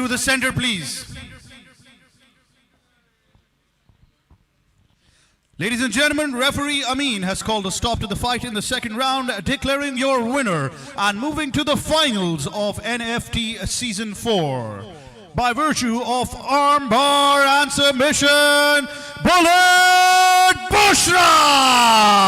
to the center, please. Ladies and gentlemen, referee Amin has called a stop to the fight in the second round, declaring your winner and moving to the finals of NFT Season 4. By virtue of armbar and submission, Bullet Bushra!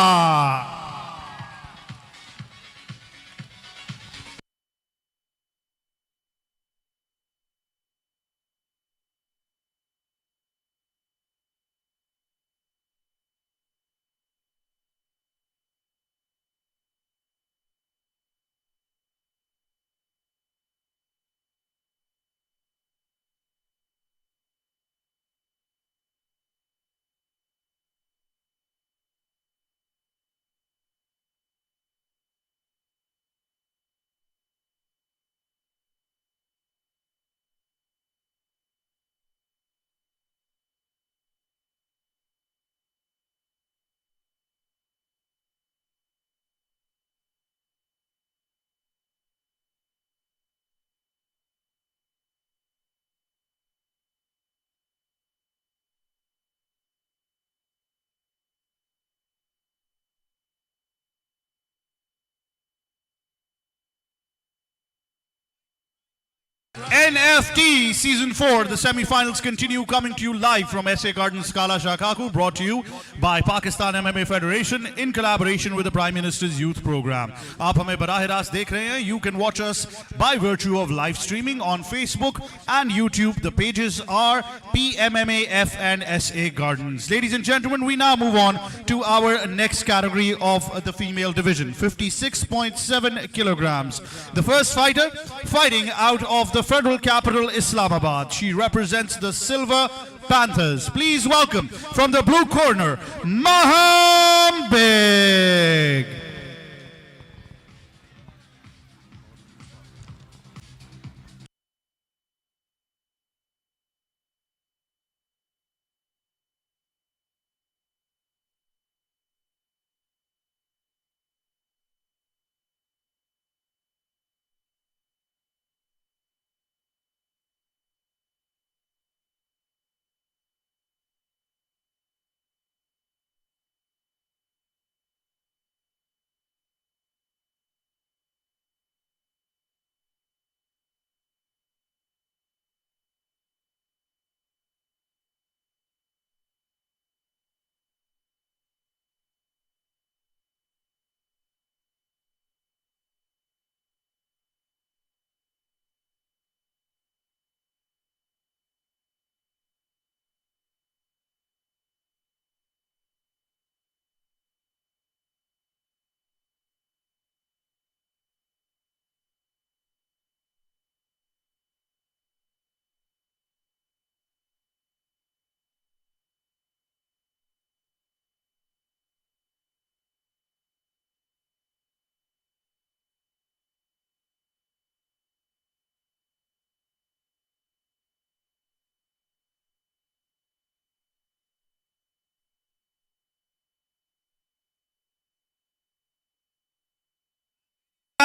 NFT Season 4, the semi-finals continue, coming to you live from SA Gardens, Kala Shakaku, brought to you by Pakistan MMA Federation in collaboration with the Prime Minister's Youth Program. Aap hame barah rast dekh rahe hain. You can watch us by virtue of live streaming on Facebook and YouTube. The pages are PMMAF and SA Gardens. Ladies and gentlemen, we now move on to our next category of the female division, 56.7 kilograms. The first fighter fighting out of the Federal Capital, Islamabad. She represents the Silver Panthers. Please welcome from the blue corner, Maham Beg.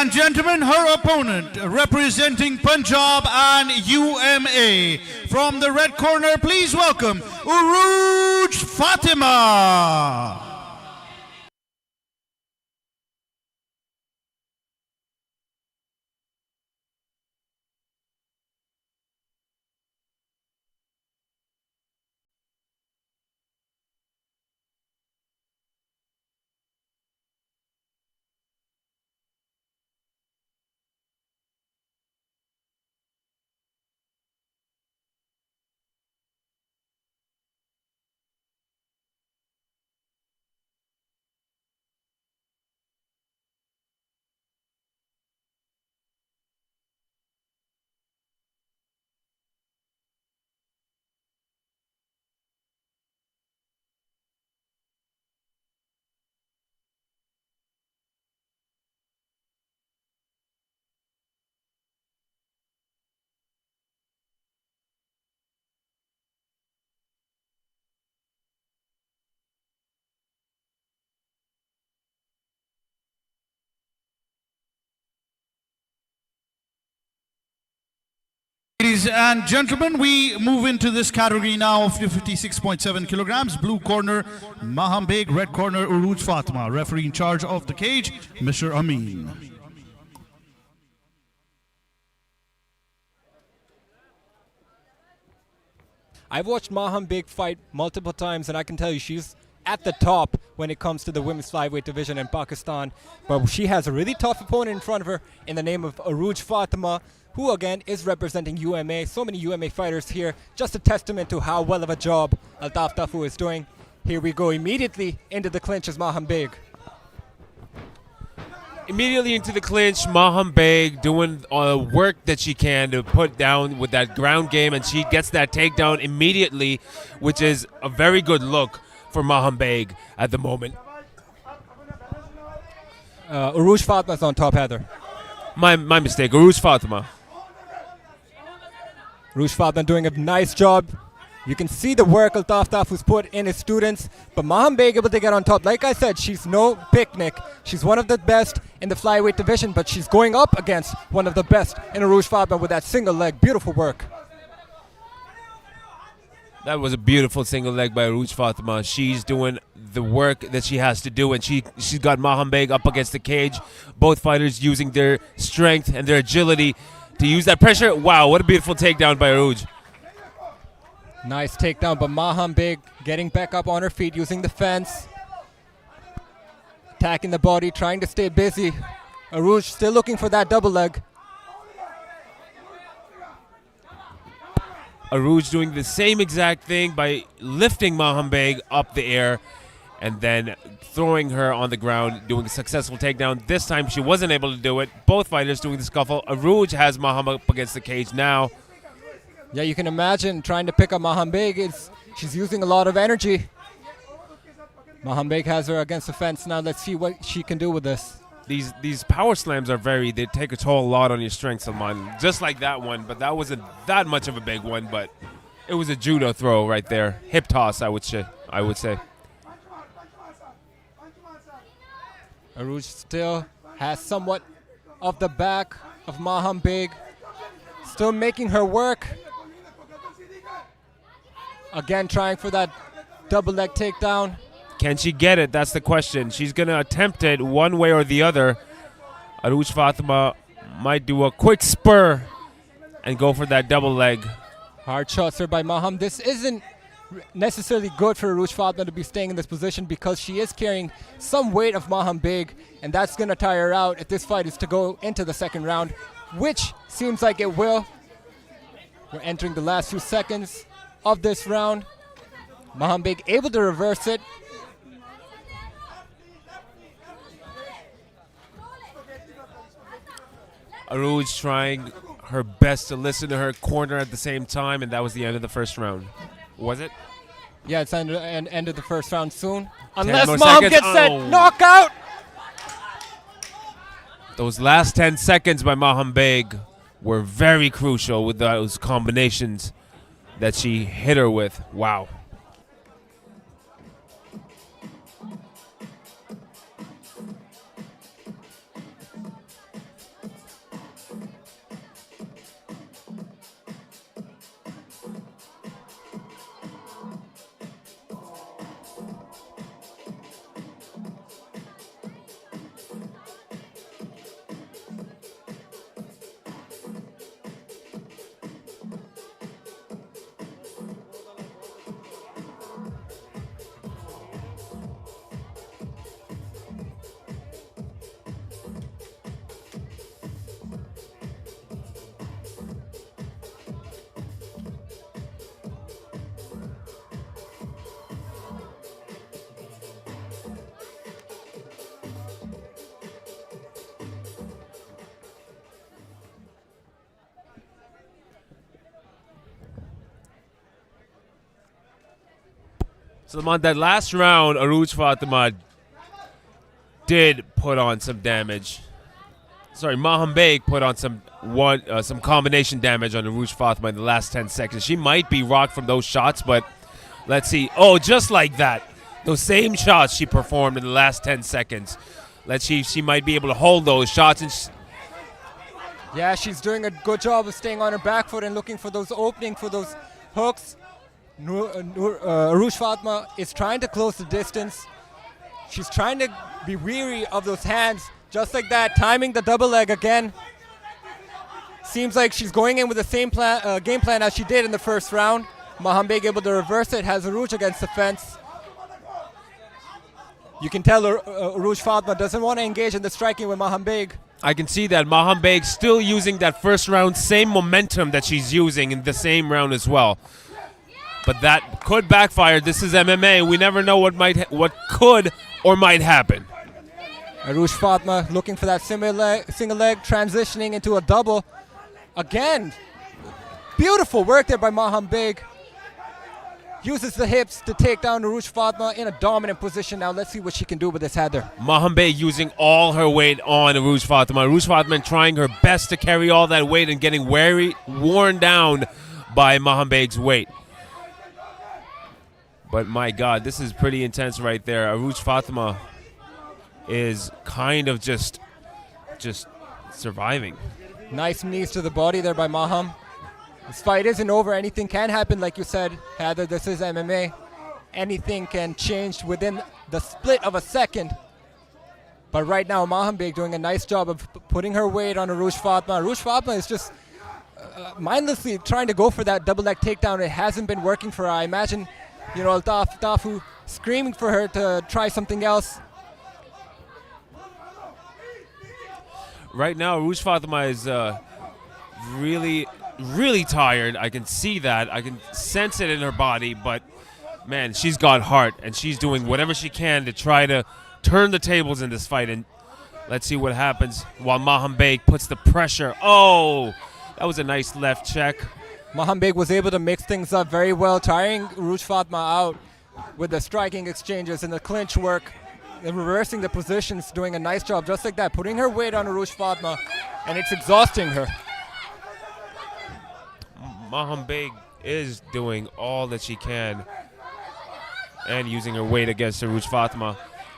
And gentlemen, her opponent representing Punjab and UMA. From the red corner, please welcome Urooj Fatima. Ladies and gentlemen, we move into this category now of 56.7 kilograms. Blue corner, Maham Beg. Red corner, Urooj Fatima. Referee in charge of the cage, Mr. Amin. I've watched Maham Beg fight multiple times, and I can tell you she's at the top when it comes to the women's flyweight division in Pakistan. But she has a really tough opponent in front of her in the name of Urooj Fatima, who again is representing UMA. So many UMA fighters here. Just a testament to how well of a job Altaf Tafu is doing. Here we go immediately into the clinch as Maham Beg. Immediately into the clinch, Maham Beg doing work that she can to put down with that ground game, and she gets that takedown immediately, which is a very good look for Maham Beg at the moment. Urooj Fatima's on top, Heather. My mistake, Urooj Fatima. Urooj Fatima doing a nice job. You can see the work Altaf Tafu's put in his students, but Maham Beg able to get on top. Like I said, she's no picnic. She's one of the best in the flyweight division, but she's going up against one of the best in Urooj Fatima with that single leg. Beautiful work. That was a beautiful single leg by Urooj Fatima. She's doing the work that she has to do, and she's got Maham Beg up against the cage. Both fighters using their strength and their agility to use that pressure. Wow, what a beautiful takedown by Urooj. Nice takedown, but Maham Beg getting back up on her feet, using the fence. Attacking the body, trying to stay busy. Urooj still looking for that double leg. Urooj doing the same exact thing by lifting Maham Beg up the air and then throwing her on the ground, doing a successful takedown. This time she wasn't able to do it. Both fighters doing the scuffle. Urooj has Maham up against the cage now. Yeah, you can imagine trying to pick up Maham Beg. She's using a lot of energy. Maham Beg has her against the fence. Now let's see what she can do with this. These power slams are they take a toll a lot on your strength, Salman. Just like that one, but that wasn't that much of a big one, but it was a judo throw right there. Hip toss, I would say. Urooj still has somewhat of the back of Maham Beg. Still making her work. Again, trying for that double leg takedown. Can she get it? That's the question. She's going to attempt it one way or the other. Urooj Fatima might do a quick spur and go for that double leg. Hard shots here by Maham. This isn't necessarily good for Urooj Fatima to be staying in this position because she is carrying some weight of Maham Beg, and that's going to tire her out if this fight is to go into the second round, which seems like it will. We're entering the last few seconds of this round. Maham Beg able to reverse it. Urooj trying her best to listen to her corner at the same time, and that was the end of the first round. Was it? Yeah, it's end of the first round soon. 10 Unless more Maham seconds. gets that Oh. knockout. Those last 10 seconds by Maham Beg were very crucial with those combinations that she hit her with. Wow. So on that last round, Urooj Fatima did put on some damage. Sorry, Maham Beg put on some combination damage on Urooj Fatima in the last 10 seconds. She might be rocked from those shots, but let's see. Oh, just like that. Those same shots she performed in the last 10 seconds. Let's see if she might be able to hold those shots. And Yeah, she's doing a good job of staying on her back foot and looking for those openings, for those hooks. Urooj Fatma is trying to close the distance. She's trying to be weary of those hands. Just like that, timing the double leg again. Seems like she's going in with the same game plan as she did in the first round. Maham Beg able to reverse it, has Urooj against the fence. You can tell Urooj Fatma doesn't want to engage in the striking with Maham Beg. I can see that Maham Beg still using that first round same momentum that she's using in the same round as well. But that could backfire. This is MMA. We never know what could or might happen. Urooj Fatma looking for that single leg, transitioning into a double. Again, beautiful work there by Maham Beg. Uses the hips to take down Urooj Fatma in a dominant position. Now let's see what she can do with this header. Maham Beg using all her weight on Urooj Fatma. Urooj Fatma trying her best to carry all that weight and getting worn down by Maham Beg's weight. But my God, this is pretty intense right there. Urooj Fatma is kind of just surviving. Nice knees to the body there by Maham. This fight isn't over. Anything can happen, like you said, Heather. This is MMA. Anything can change within the split of a second. But right now, Maham Beg doing a nice job of putting her weight on Urooj Fatma. Urooj Fatma is just mindlessly trying to go for that double leg takedown. It hasn't been working for her. I imagine, Tafu screaming for her to try something else. Right now, Urooj Fatma is really tired. I can see that. I can sense it in her body. But, man, she's got heart, and she's doing whatever she can to try to turn the tables in this fight. And let's see what happens while Maham Beg puts the pressure. Oh, that was a nice left check. Maham Beg was able to mix things up very well, tiring Urooj Fatma out with the striking exchanges and the clinch work, and reversing the positions, doing a nice job just like that, putting her weight on Urooj Fatma, and it's exhausting her. Maham Beg is doing all that she can and using her weight against Urooj Fatma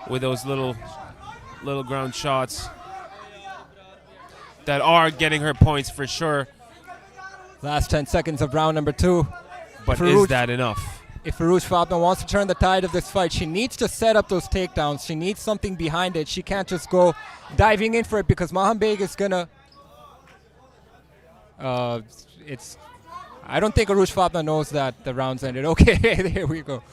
with those little ground shots that are getting her points for sure. Last 10 seconds of round number 2. But is that enough? If Urooj Fatma wants to turn the tide of this fight, she needs to set up those takedowns. She needs something behind it. She can't just go diving in for it, because Maham Beg is gonna. I don't think Urooj Fatma knows that the round's ended. Okay, there we go.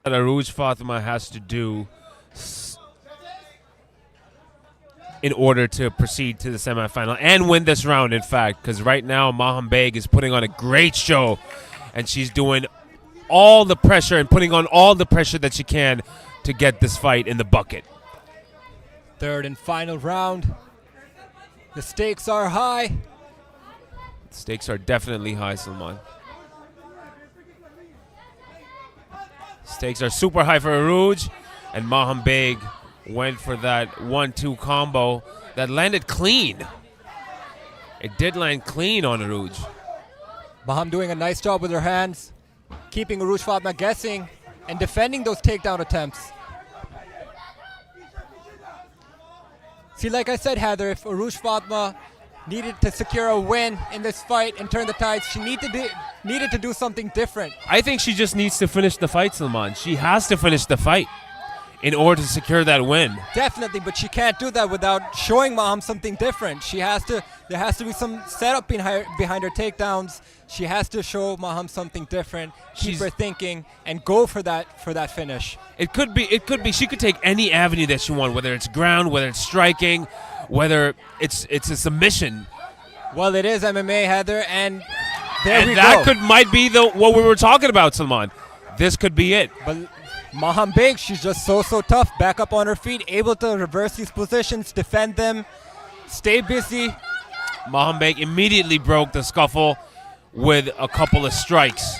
That Urooj Fatma has to do in order to proceed to the semifinal and win this round, in fact, because right now Maham Beg is putting on a great show, and she's doing all the pressure and putting on all the pressure that she can to get this fight in the bucket. Third and final round. The stakes are high. Stakes are definitely high, Salman. Stakes are super high for Urooj, and Maham Beg went for that 1-2 combo that landed clean. It did land clean on Urooj. Maham doing a nice job with her hands, keeping Urooj Fatma guessing and defending those takedown attempts. See, like I said, Heather, if Urooj Fatma needed to secure a win in this fight and turn the tides, she needed to do something different. I think she just needs to finish the fight, Salman. She has to finish the fight. in order to secure that win. Definitely, but she can't do that without showing Maham something different. There has to be some setup behind her takedowns. She has to show Maham something different, keep her thinking, and go for that finish. It could be. She could take any avenue that she wants, whether it's ground, whether it's striking, whether it's a submission. Well, it is MMA, Heather, and there we that go. might be what we were talking about, Salman. This could be it. But Maham Beg, she's just so tough, back up on her feet, able to reverse these positions, defend them, stay busy. Maham Beg immediately broke the scuffle with a couple of strikes.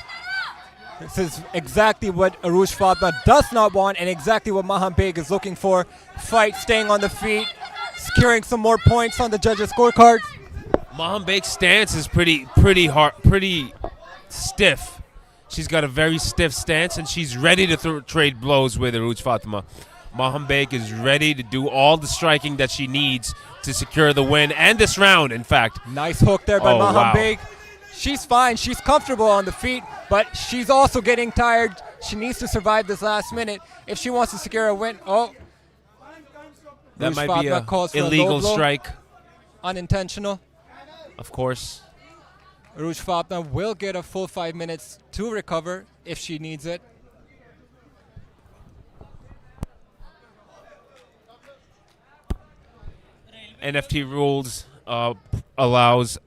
This is exactly what Urooj Fatma does not want and exactly what Maham Beg is looking for. Fight, staying on the feet, securing some more points on the judges' scorecards. Maham Beg's stance is pretty hard, pretty stiff. She's got a very stiff stance, and she's ready to trade blows with Urooj Fatma. Maham Beg is ready to do all the striking that she needs to secure the win and this round, in fact. Nice hook there by Maham wow. Beg. She's fine. She's comfortable on the feet, but she's also getting tired. She needs to survive this last minute if she wants to secure a win. Oh, that Urooj might Fatma be an calls for illegal a low blow. strike. Unintentional. Of course. Urooj Fatma will get a full 5 minutes to recover if she needs it. NFT rules allows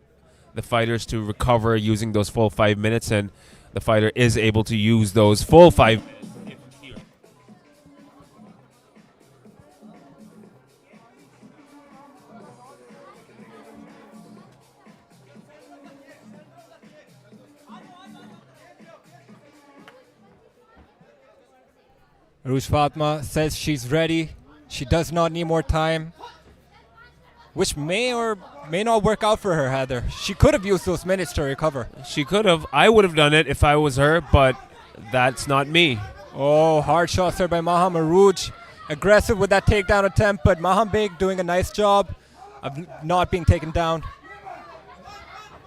the fighters to recover using those full 5 minutes, and the fighter is able to use those full 5 minutes. Urooj Fatma says she's ready. She does not need more time, which may or may not work out for her, Heather. She could have used those minutes to recover. She could have. I would have done it if I was her, but that's not me. Oh, hard shots there by Maham. Urooj aggressive with that takedown attempt, but Maham Beg doing a nice job of not being taken down.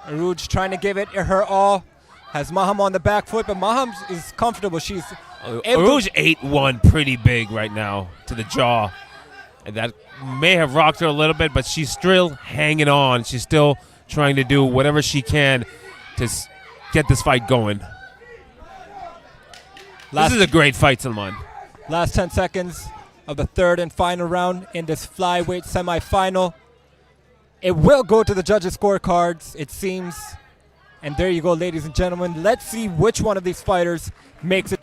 Urooj trying to give it her all. Has Maham on the back foot, but Maham is comfortable. She's Urooj 8-1 pretty big right now to the jaw. And that may have rocked her a little bit, but she's still hanging on. She's still trying to do whatever she can to get this fight going. This is a great fight, Salman. Last 10 seconds of the third and final round in this flyweight semifinal. It will go to the judges' scorecards, it seems. And there you go, ladies and gentlemen. Let's see which one of these fighters makes it.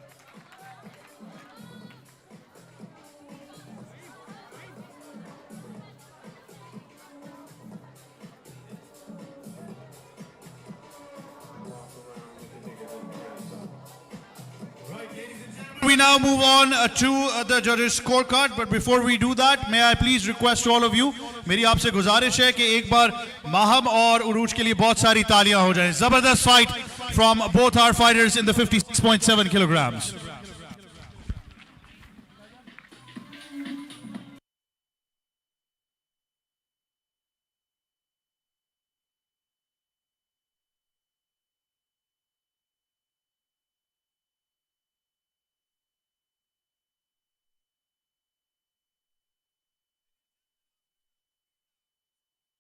We now move on to the judges scorecard, but before we do that, may I please request all of you, मेरी आपसे गुजारिश है कि एक बार माहम और उरूज के लिए बहुत सारी तालियां हो जाएं. जबरदस्त fight from both our fighters in the 56.7 kilograms.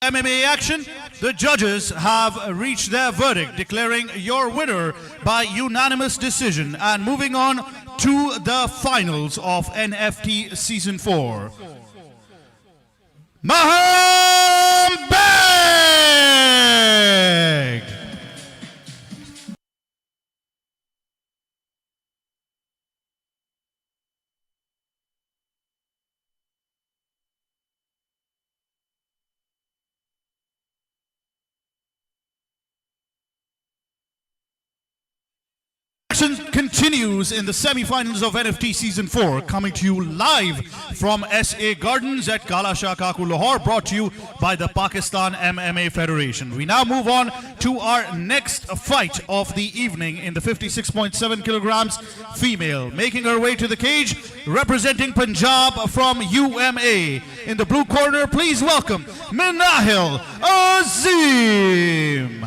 MMA action. The judges have reached their verdict, declaring your winner by unanimous decision. And moving on to the finals of NFT Season 4. Maham Beg! Continues in the semi-finals of NFT Season 4, coming to you live from SA Gardens at Kala Shah Kaku, Lahore, brought to you by the Pakistan MMA Federation. We now move on to our next fight of the evening in the 56.7 kilograms female. Making her way to the cage, representing Punjab from UMA. In the blue corner, please welcome Minahil Azim.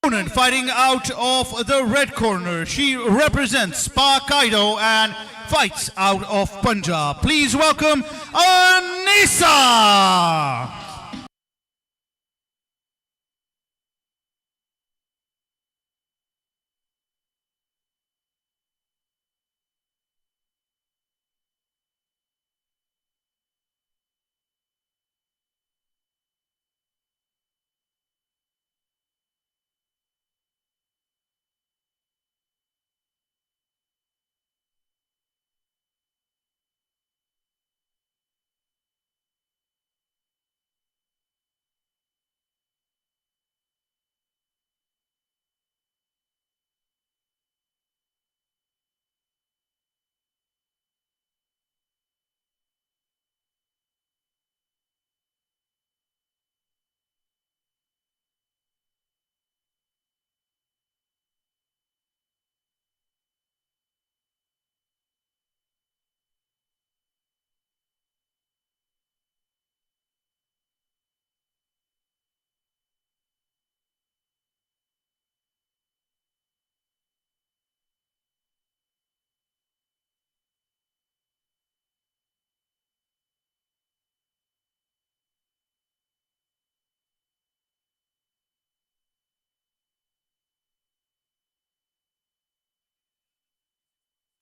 Opponent fighting out of the red corner. She represents Kaido and fights out of Punjab. Please welcome Anisa.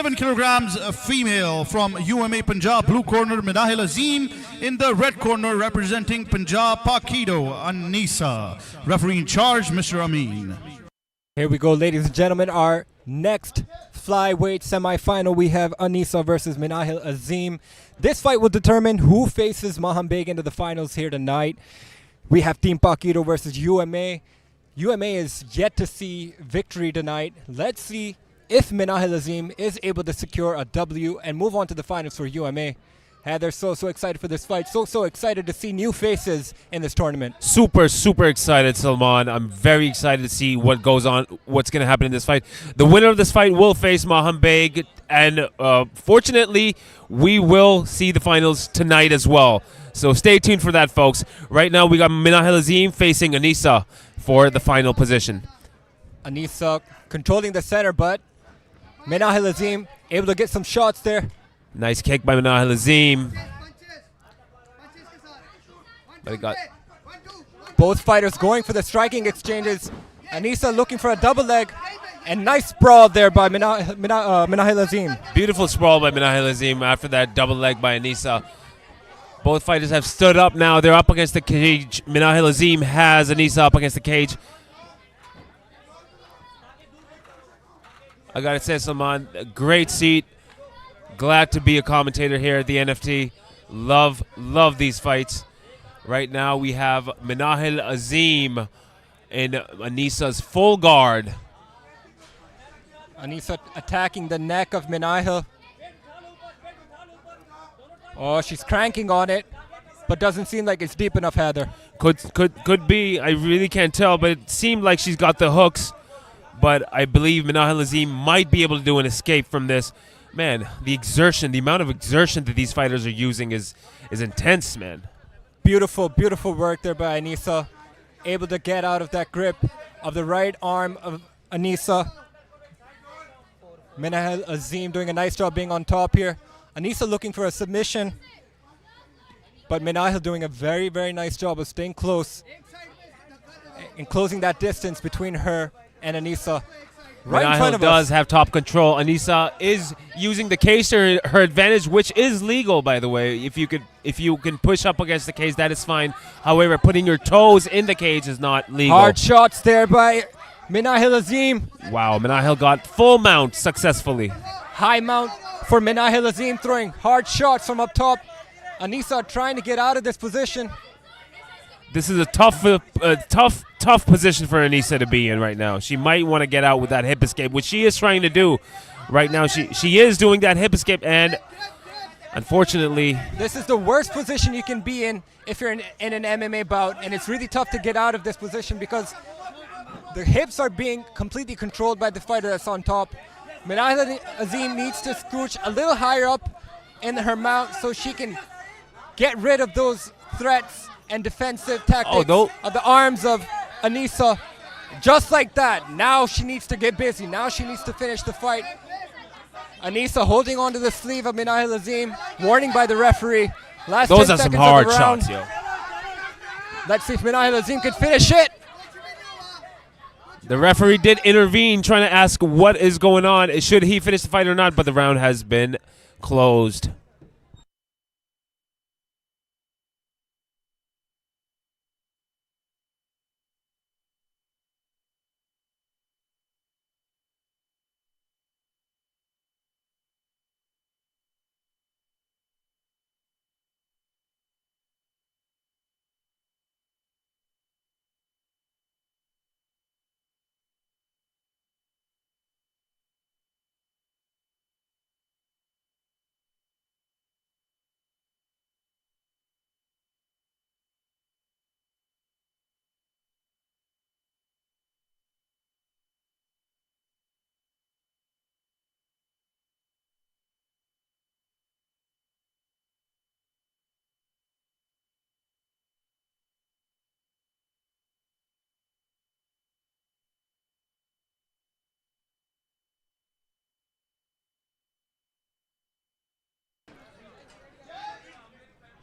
7 kilograms female from UMA Punjab, blue corner Minahil Azim. In the red corner representing Punjab, Pakido Anisa. Referee in charge, Mr. Amin. Here we go, ladies and gentlemen. Our next flyweight semi-final, we have Anisa versus Minahil Azim. This fight will determine who faces Maham into the finals here tonight. We have Team Pakido versus UMA. UMA is yet to see victory tonight. Let's see if Minahil Azim is able to secure a W and move on to the finals for UMA. They're so excited for this fight. So excited to see new faces in this tournament. Super excited, Salman. I'm very excited to see what goes on, what's going to happen in this fight. The winner of this fight will face Maham Beg, and fortunately, we will see the finals tonight as well. So stay tuned for that, folks. Right now, we got Minahil Azim facing Anisa for the final position. Anisa controlling the center, but Minahil Azim able to get some shots there. Nice kick by Minahil Azim. But he got both fighters going for the striking exchanges. Anisa looking for a double leg. And nice sprawl there by Minahil Azim. Beautiful sprawl by Minahil Azim after that double leg by Anisa. Both fighters have stood up now. They're up against the cage. Minahil Azim has Anisa up against the cage. I gotta say, Salman, a great seat. Glad to be a commentator here at the NFT. Love these fights. Right now we have Minahil Azim in Anisa's full guard. Anisa attacking the neck of Minahil. Oh, she's cranking on it, but doesn't seem like it's deep enough, Heather. Could be. I really can't tell, but it seemed like she's got the hooks. But I believe Minahil Azim might be able to do an escape from this. Man, the amount of exertion that these fighters are using is intense, man. Beautiful work there by Anisa. Able to get out of that grip of the right arm of Anisa. Minahil Azim doing a nice job being on top here. Anisa looking for a submission. But Minahil doing a very nice job of staying close and closing that distance between her and Anisa. Right in front of does us. have top control. Anisa is using the cage to her advantage, which is legal, by the way. If you can push up against the cage, that is fine. However, putting your toes in the cage is not legal. Hard shots there by Minahil Azim. Wow, Minahil got full mount successfully. High mount for Minahil Azim, throwing hard shots from up top. Anisa trying to get out of this position. This is a tough position for Anisa to be in right now. She might want to get out with that hip escape, which she is trying to do right now. She is doing that hip escape, and unfortunately, this is the worst position you can be in if you're in an MMA bout, and it's really tough to get out of this position because the hips are being completely controlled by the fighter that's on top. Minahil Azim needs to scooch a little higher up in her mount so she can get rid of those threats and defensive tactics of the arms of Anisa. Just like that. Now she needs to get busy. Now she needs to finish the fight. Anisa holding onto the sleeve of Minahil Azim. Warning by the referee. Last Those 10 are some seconds hard of the round. shots, yo. Let's see if Minahil Azim can finish it. The referee did intervene, trying to ask what is going on. Should he finish the fight or not? But the round has been closed.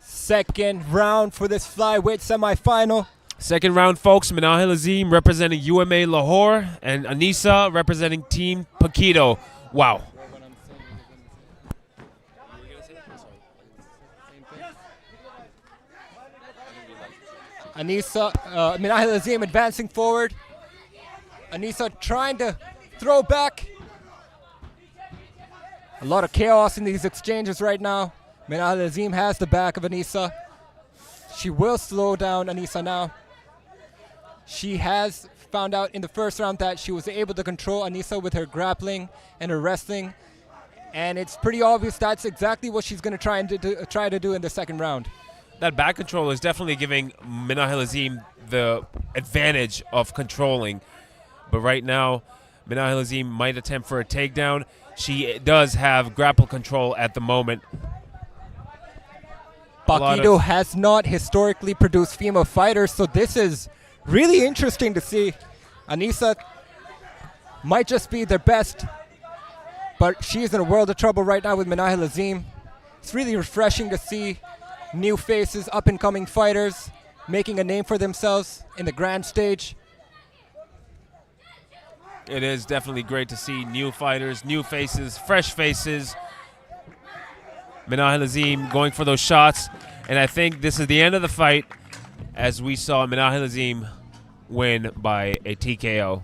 Second round for this flyweight semifinal. Second round, folks. Minahil Azim representing UMA Lahore and Anisa representing Team Paquito. Wow. Anisa, Minahil Azim advancing forward. Anisa trying to throw back. A lot of chaos in these exchanges right now. Minahil Azim has the back of Anisa. She will slow down Anisa now. She has found out in the first round that she was able to control Anisa with her grappling and her wrestling. And it's pretty obvious that's exactly what she's going to try to do in the second round. That back control is definitely giving Minahil Azim the advantage of controlling. But right now, Minahil Azim might attempt for a takedown. She does have grapple control at the moment. Paquito has not historically produced female fighters, so this is really interesting to see. Anisa might just be their best, but she's in a world of trouble right now with Minahil Azim. It's really refreshing to see new faces, up-and-coming fighters making a name for themselves in the grand stage. It is definitely great to see new fighters, new faces, fresh faces. Minahil Azim going for those shots. And I think this is the end of the fight as we saw Minahil Azim win by a TKO.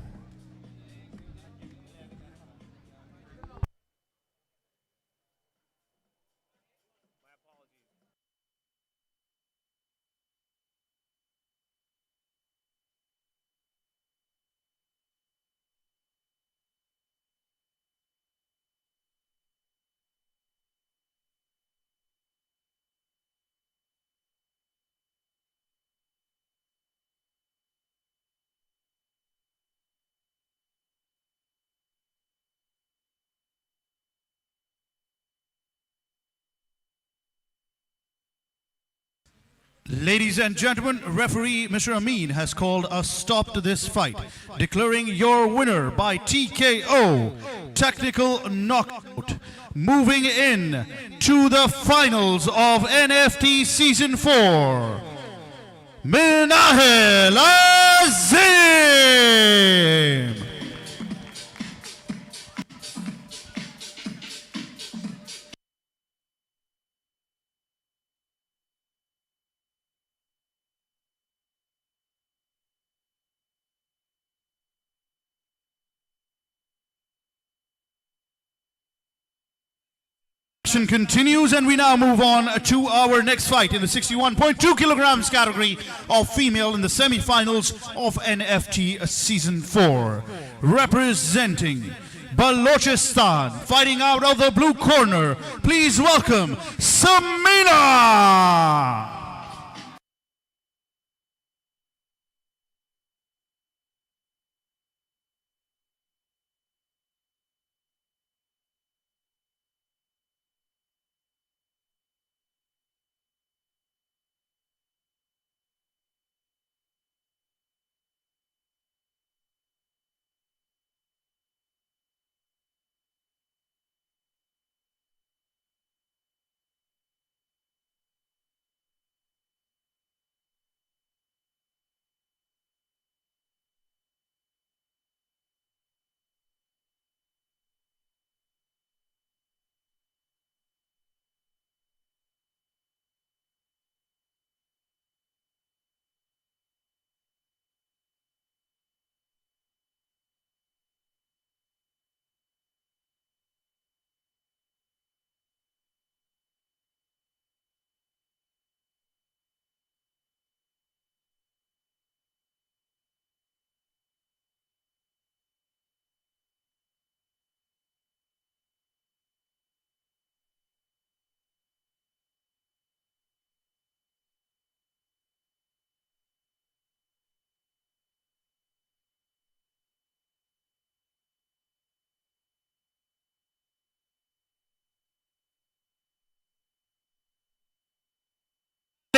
Ladies and gentlemen, referee Mr. Amin has called a stop to this fight, declaring your winner by TKO, technical knockout. Moving in to the finals of NFT Season 4, Minahil Azim. Continues, and we now move on to our next fight in the 61.2 kilograms category of female in the semi-finals of NFT Season 4. Representing Balochistan, fighting out of the blue corner, please welcome Samina.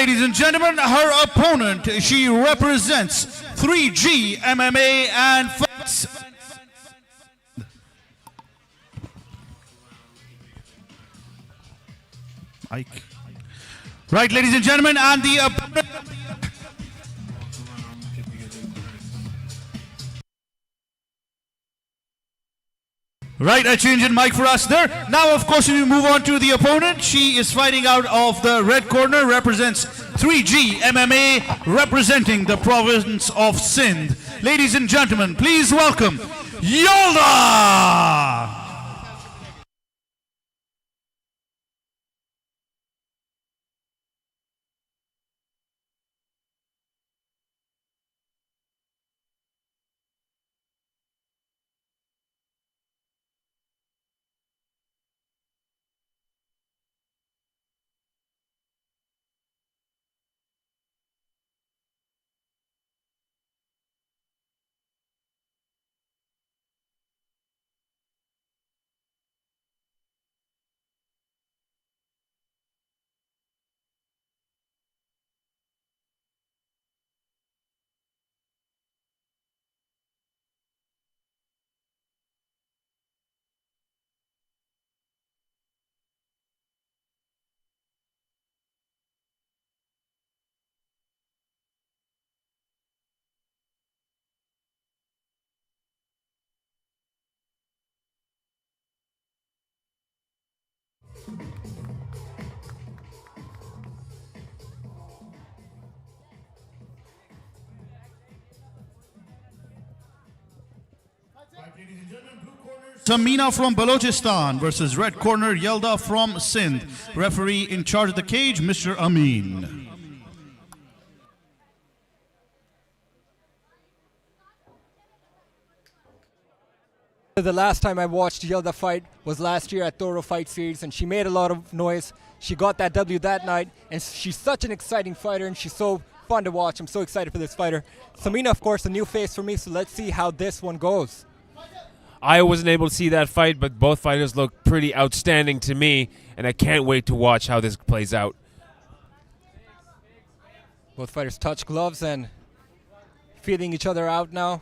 ladies and gentlemen, her opponent, she represents 3G MMA and fights. Mike. Right, ladies and gentlemen, and the opponent. Right, a change in mic for us there. Now, of course, we move on to the opponent. She is fighting out of the red corner, represents 3G MMA, representing the province of Sindh. Ladies and gentlemen, please welcome Yela! Samina from Balochistan versus red corner Yelda from Sindh. Referee in charge of the cage, Mr. Amin. The last time I watched Yelda fight was last year at Toro Fight Series, and she made a lot of noise. She got that W that night, and she's such an exciting fighter, and she's so fun to watch. I'm so excited for this fighter. Samina, of course, a new face for me, so let's see how this one goes. I wasn't able to see that fight, but both fighters look pretty outstanding to me, and I can't wait to watch how this plays out. Both fighters touch gloves and feeling each other out now.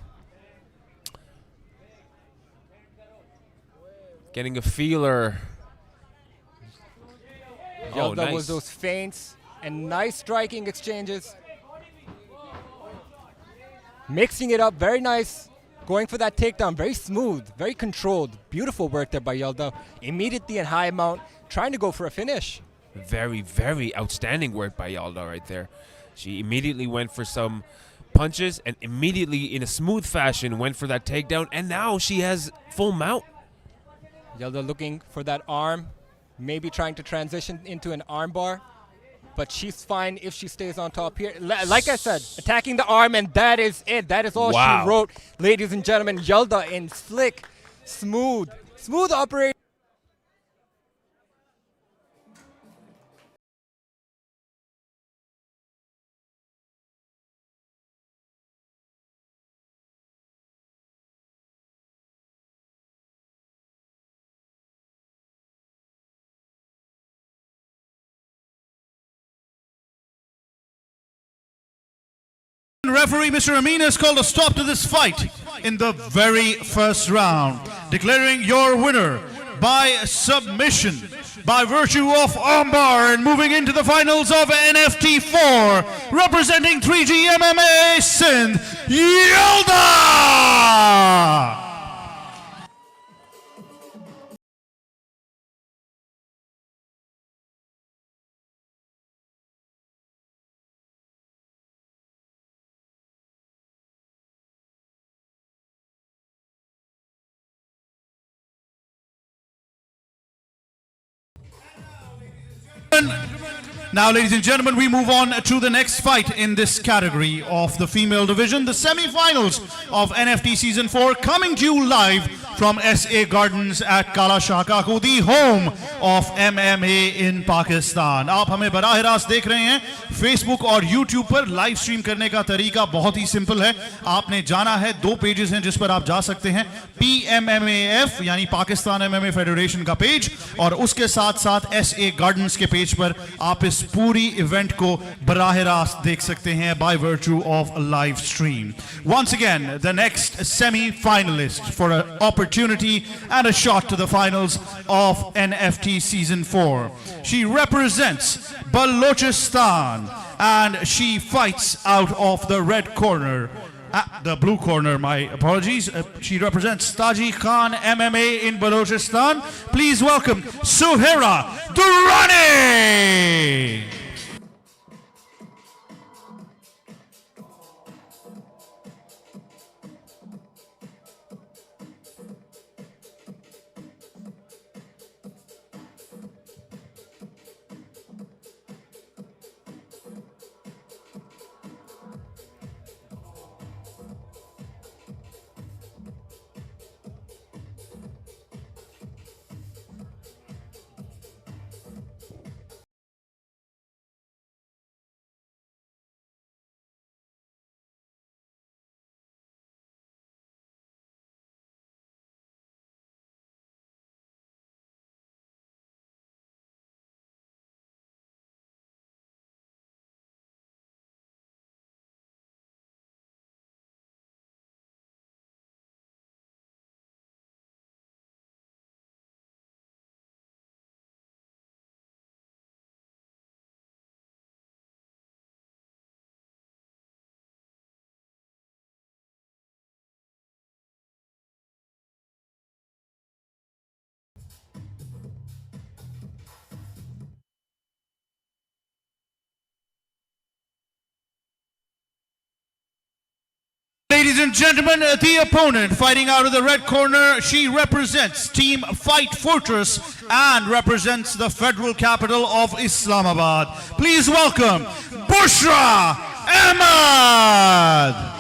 Getting a feeler. Oh, Yelda nice. was those feints and nice striking exchanges. Mixing it up, very nice. Going for that takedown, very smooth, very controlled. Beautiful work there by Yelda. Immediately in high mount, trying to go for a finish. Very, very outstanding work by Yelda right there. She immediately went for some punches and immediately in a smooth fashion went for that takedown, and now she has full mount. Yelda looking for that arm, maybe trying to transition into an arm bar, but she's fine if she stays on top here. Like I said, attacking the arm, and that is it. That is all Wow. she wrote. Ladies and gentlemen, Yelda in slick, smooth operation. Referee Mr. Amin has called a stop to this fight in the very first round, declaring your winner by submission by virtue of armbar and moving into the finals of NFT 4, representing 3G MMA Sindh, Yelda! Now, ladies and gentlemen, we move on to the next fight in this category of the female division, the semi-finals of NFT Season 4, coming to you live from SA Gardens at Kala Shahkaku, the home of MMA in Pakistan. आप हमें बराह रास्त देख रहे हैं Facebook और YouTube पर. Live stream करने का तरीका बहुत ही सिंपल है. आपने जाना है, 2 पेजेस हैं जिस पर आप जा सकते हैं. PMMAF यानी पाकिस्तान MMA फेडरेशन का पेज, और उसके साथ साथ SA Gardens के पेज पर आप इस पूरी इवेंट को बराह रास्त देख सकते हैं by virtue of a live stream. Once again, the next semi-finalist for an opportunity and a shot to the finals of NFT Season 4. She represents Balochistan and she fights out of the red corner. The blue corner, my apologies. She represents Taji Khan MMA in Balochistan. Please welcome Suhaira Durrani. Ladies and gentlemen, the opponent fighting out of the red corner, she represents Team Fight Fortress and represents the federal capital of Islamabad. Please welcome Bushra Ahmad.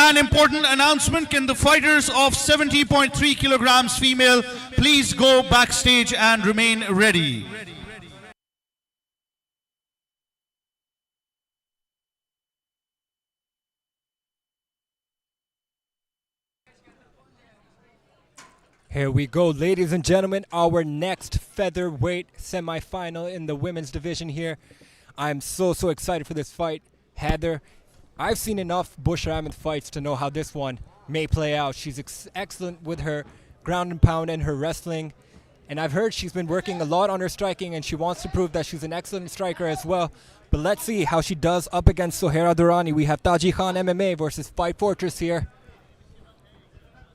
An important announcement: can the fighters of 70.3 kilograms female please go backstage and remain ready? Here we go, ladies and gentlemen, our next featherweight semi-final in the women's division here. I'm so excited for this fight. Heather, I've seen enough Bushra Ahmed fights to know how this one may play out. She's excellent with her ground and pound and her wrestling. And I've heard she's been working a lot on her striking, and she wants to prove that she's an excellent striker as well. But let's see how she does up against Suhaira Durrani. We have Taji Khan MMA versus Fight Fortress here.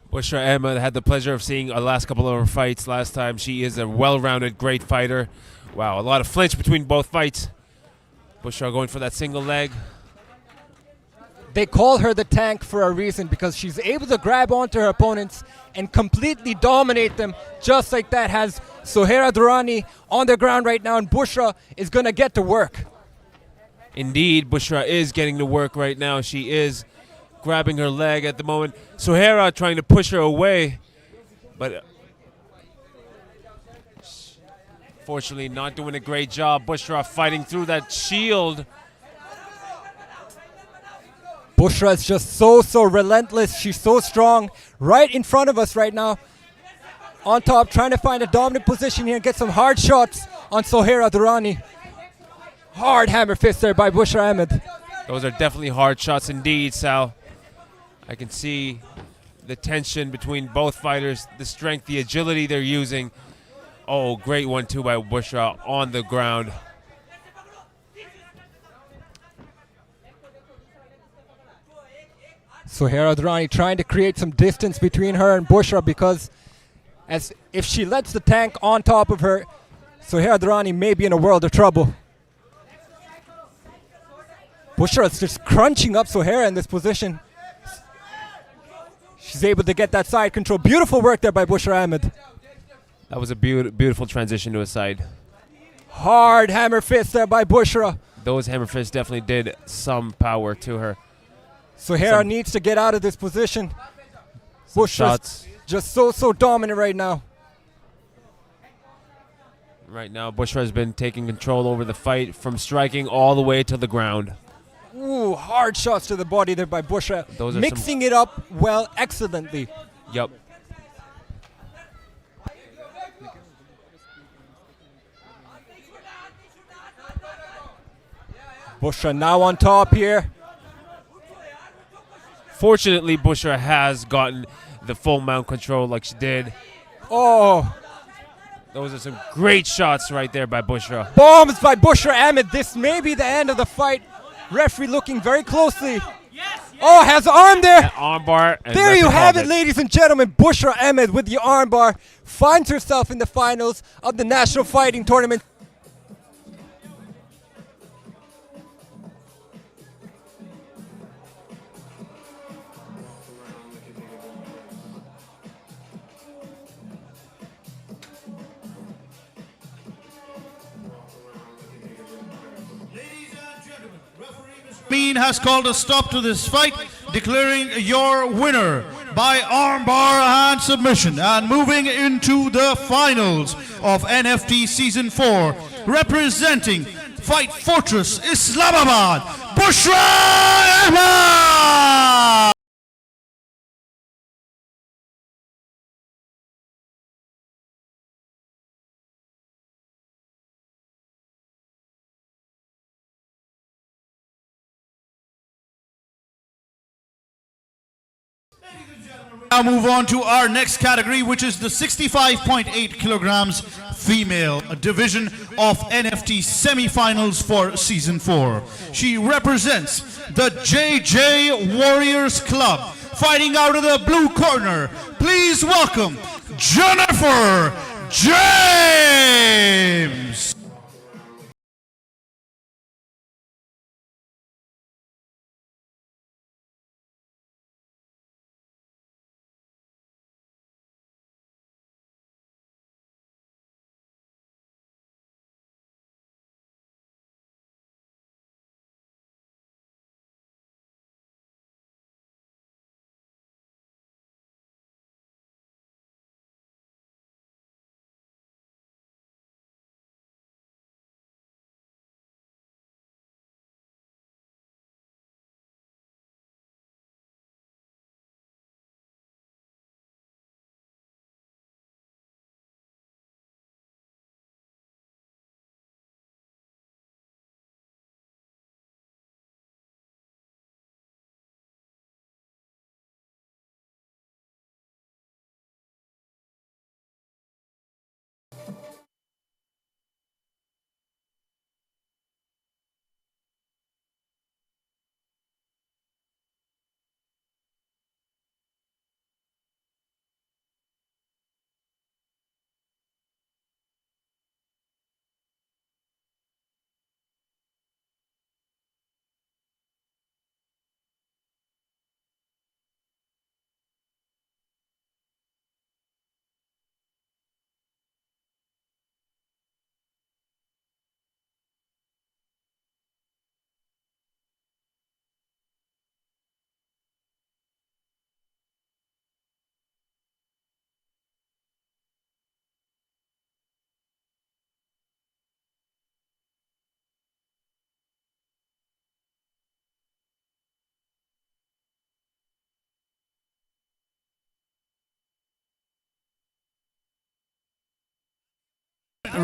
Bushra Ahmed, had the pleasure of seeing the last couple of her fights last time. She is a well-rounded, great fighter. Wow, a lot of flinch between both fights. Bushra going for that single leg. They call her the tank for a reason, because she's able to grab onto her opponents and completely dominate them just like that. Has Suhaira Durrani on the ground right now, and Bushra is going to get to work. Indeed, Bushra is getting to work right now. She is grabbing her leg at the moment. Suhaira trying to push her away, but fortunately not doing a great job. Bushra fighting through that shield. Bushra is just so relentless. She's so strong. Right in front of us right now. On top, trying to find a dominant position here and get some hard shots on Suhaira Durrani. Hard hammer fist there by Bushra Ahmed. Those are definitely hard shots indeed, Sal. I can see the tension between both fighters, the strength, the agility they're using. Oh, great 1-2 by Bushra on the ground. Suhaira Durrani trying to create some distance between her and Bushra, because as if she lets the tank on top of her, Suhaira Durrani may be in a world of trouble. Bushra is just crunching up Suhaira in this position. She's able to get that side control. Beautiful work there by Bushra Ahmed. That was a beautiful transition to a side. Hard hammer fist there by Bushra. Those hammer fists definitely did some power to her. Suhaira needs to get out of this position. Bushra's Shots. just so dominant right now. Right now, Bushra has been taking control over the fight from striking all the way to the ground. Ooh, hard shots to the body there by Bushra. Those are mixing it up well, excellently. Yep. Bushra now on top here. Fortunately, Bushra has gotten the full mount control like she did. Oh, Those are some great shots right there by Bushra. bombs by Bushra Ahmed. This may be the end of the fight. Referee looking very closely. Oh, has arm there. Armbar. There you have it, ladies and gentlemen. Bushra Ahmed with the armbar finds herself in the finals of the National Fighting Tournament. Mean has called a stop to this fight, declaring your winner by armbar and submission, and moving into the finals of NFT Season 4, representing Fight Fortress Islamabad, Bushra Ahmed! Now move on to our next category, which is the 65.8 kilograms female division of NFT semifinals for season 4. She represents the JJ Warriors Club. Fighting out of the blue corner, please welcome Jennifer James.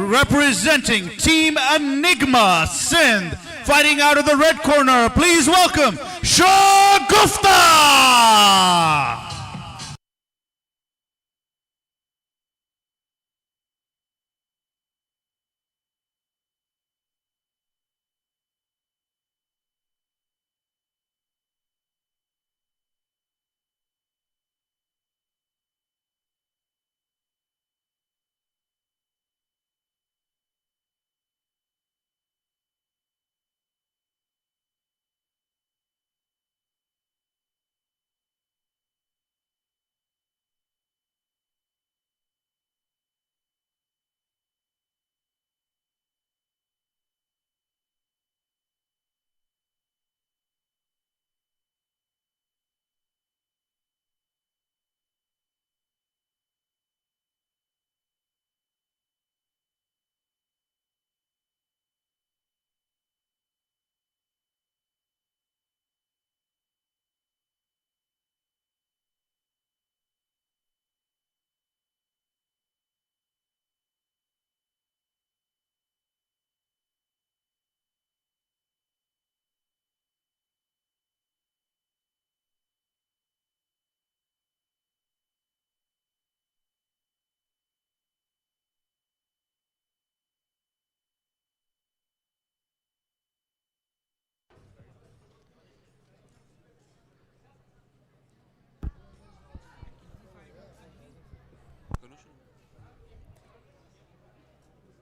representing Team Enigma Sindh, fighting out of the red corner, please welcome Shagufta!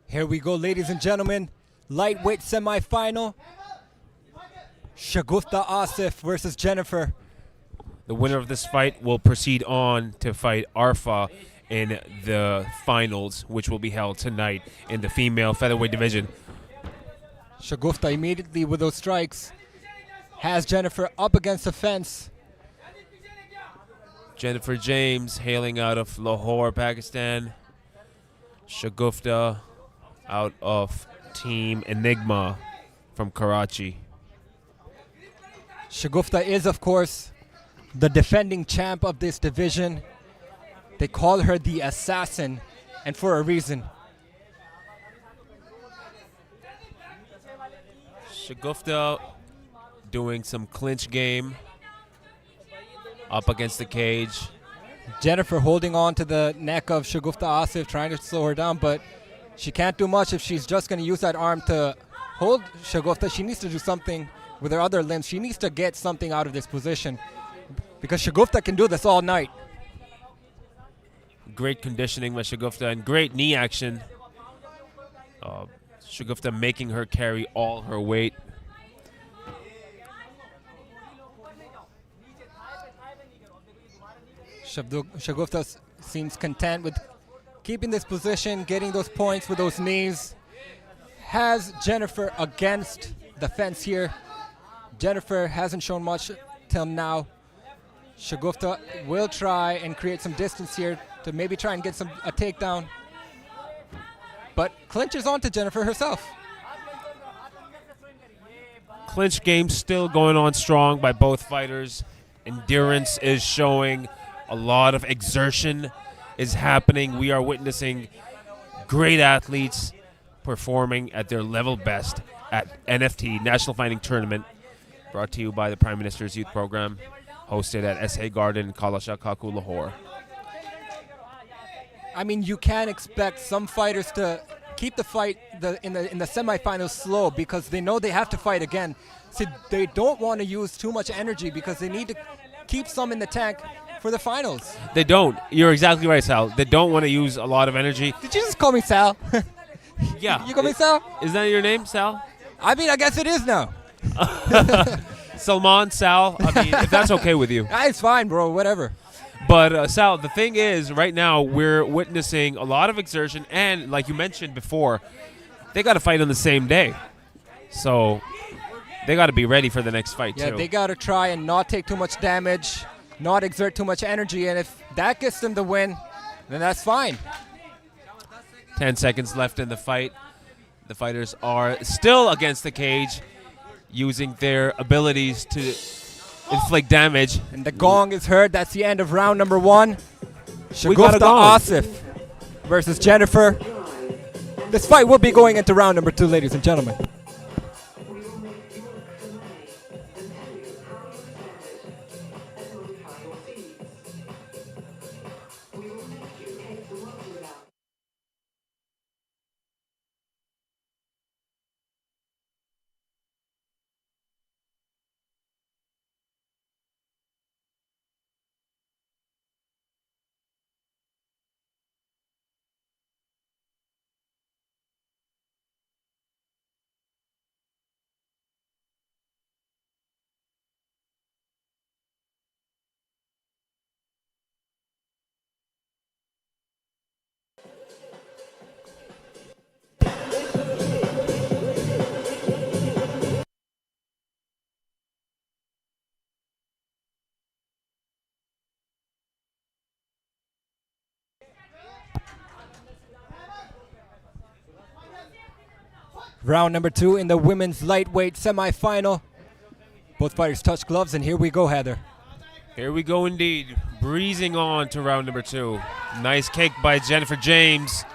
Here we go, ladies and gentlemen. Lightweight semifinal. Shagufta Asif versus Jennifer. The winner of this fight will proceed on to fight Arfa in the finals, which will be held tonight in the female featherweight division. Shagufta immediately with those strikes has Jennifer up against the fence. Jennifer James hailing out of Lahore, Pakistan. Shagufta out of Team Enigma from Karachi. Shagufta is, of course, the defending champ of this division. They call her the assassin, and for a reason. Shagufta doing some clinch game up against the cage. Jennifer holding on to the neck of Shagufta Asif, trying to slow her down, but she can't do much if she's just going to use that arm to hold Shagufta. She needs to do something with her other limbs. She needs to get something out of this position because Shagufta can do this all night. Great conditioning by Shagufta and great knee action. Shagufta making her carry all her weight. Shagufta seems content with keeping this position, getting those points with those knees. Has Jennifer against the fence here. Jennifer hasn't shown much till now. Shagufta will try and create some distance here to maybe try and get a takedown. But clinches onto Jennifer herself. Clinch game still going on strong by both fighters. Endurance is showing. A lot of exertion is happening. We are witnessing great athletes performing at their level best at NFT, National Fighting Tournament, brought to you by the Prime Minister's Youth Program, hosted at SA Garden, Kalasha Kaku, Lahore. I mean, you can expect some fighters to keep the fight in the semifinals slow because they know they have to fight again. So they don't want to use too much energy because they need to keep some in the tank for the finals. They don't. You're exactly right, Sal. They don't want to use a lot of energy. Did you just call me Sal? Yeah. You call me Sal? Is that your name, Sal? I mean, I guess it is now. Salman, Sal, I mean, if that's okay with you. It's fine, bro, whatever. But, Sal, the thing is, right now, we're witnessing a lot of exertion, and like you mentioned before, they got to fight on the same day. So they got to be ready for the next fight, too. Yeah, they got to try and not take too much damage, not exert too much energy, and if that gets them the win, then that's fine. 10 seconds left in the fight. The fighters are still against the cage, using their abilities to inflict damage. And the gong is heard. That's the end of round number one. We got a Shagufta gong. Asif versus Jennifer. This fight will be going into round number 2, ladies and gentlemen. Round number 2 in the women's lightweight semifinal. Both fighters touch gloves, and here we go, Heather. Here we go indeed. Breezing on to round number 2. Nice kick by Jennifer James.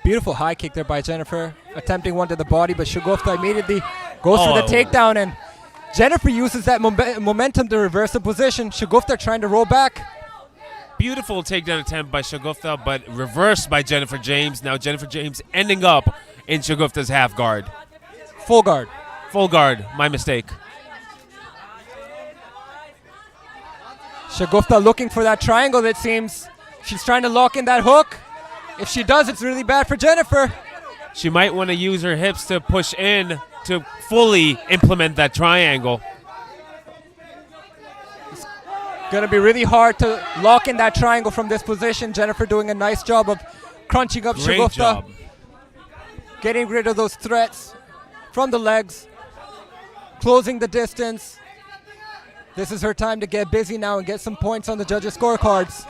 Beautiful high kick there by Jennifer. Attempting one to the body, but Shagufta immediately goes for the takedown, and Jennifer uses that momentum to reverse the position. Shagufta trying to roll back. Beautiful takedown attempt by Shagufta, but reversed by Jennifer James. Now Jennifer James ending up in Shagufta's half guard. Full guard. Full guard, my mistake. Shagufta looking for that triangle, it seems. She's trying to lock in that hook. If she does, it's really bad for Jennifer. She might want to use her hips to push in to fully implement that triangle. Going to be really hard to lock in that triangle from this position. Jennifer doing a nice job of crunching up Great Shagufta. job. Getting rid of those threats from the legs. Closing the distance. This is her time to get busy now and get some points on the judges' scorecards.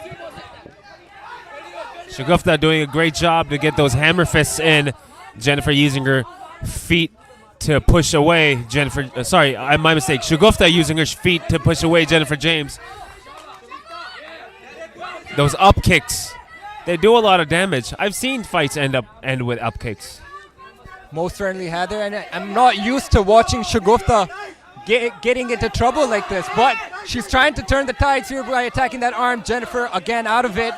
Shagufta doing a great job to get those hammer fists in. Jennifer using her feet to push away Jennifer. My mistake. Shagufta using her feet to push away Jennifer James. Those up kicks, they do a lot of damage. I've seen fights end with up kicks. Most certainly, Heather, and I'm not used to watching Shagufta getting into trouble like this, but she's trying to turn the tides here by attacking that arm. Jennifer again out of it.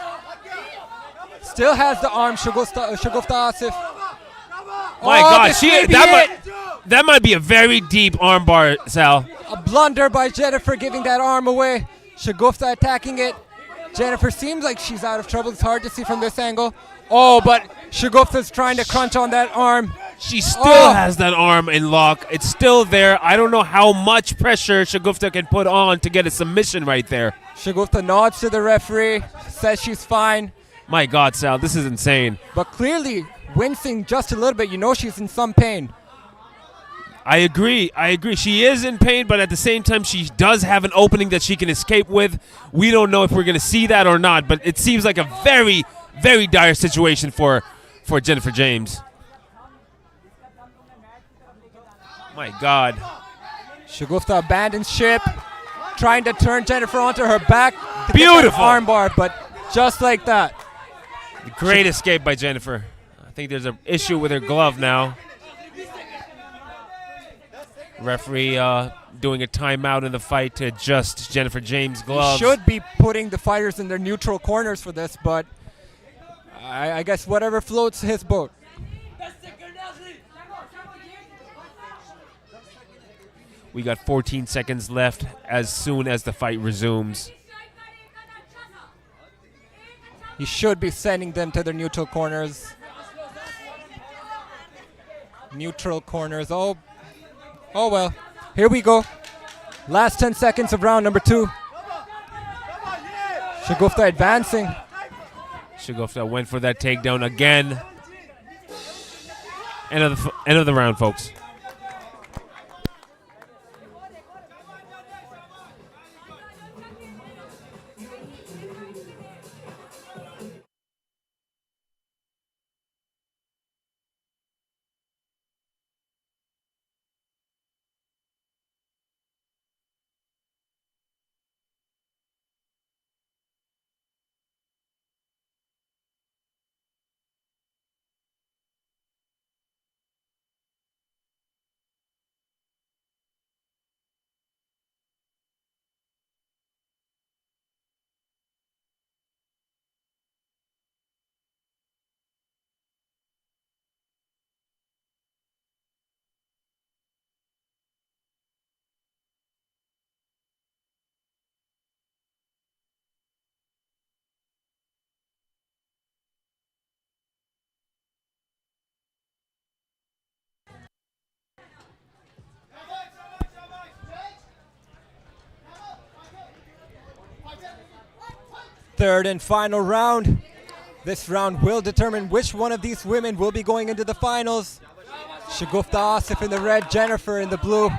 Still has the arm, Shagufta Asif. My God, that might be a very deep armbar, Sal. A blunder by Jennifer, giving that arm away. Shagufta attacking it. Jennifer seems like she's out of trouble. It's hard to see from this angle. Oh, but Shagufta's trying to crunch on that arm. She still has that arm in lock. It's still there. I don't know how much pressure Shagufta can put on to get a submission right there. Shagufta nods to the referee, says she's fine. My God, Sal, this is insane. But clearly wincing just a little bit. You know she's in some pain. I agree. She is in pain, but at the same time, she does have an opening that she can escape with. We don't know if we're going to see that or not, but it seems like a very, very dire situation for Jennifer James. My God. Shagufta abandons ship, trying to turn Jennifer onto her back. Beautiful armbar, but just like that. Great escape by Jennifer. I think there's an issue with her glove now. Referee doing a timeout in the fight to adjust Jennifer James' gloves. Should be putting the fighters in their neutral corners for this, but I guess whatever floats his boat. We got 14 seconds left as soon as the fight resumes. He should be sending them to their neutral corners. Neutral corners. Oh well. Here we go. Last 10 seconds of round number 2. Shagufta advancing. Shagufta went for that takedown again. End of the round, folks. Third and final round. This round will determine which one of these women will be going into the finals. Shagufta Asif in the red, Jennifer in the blue.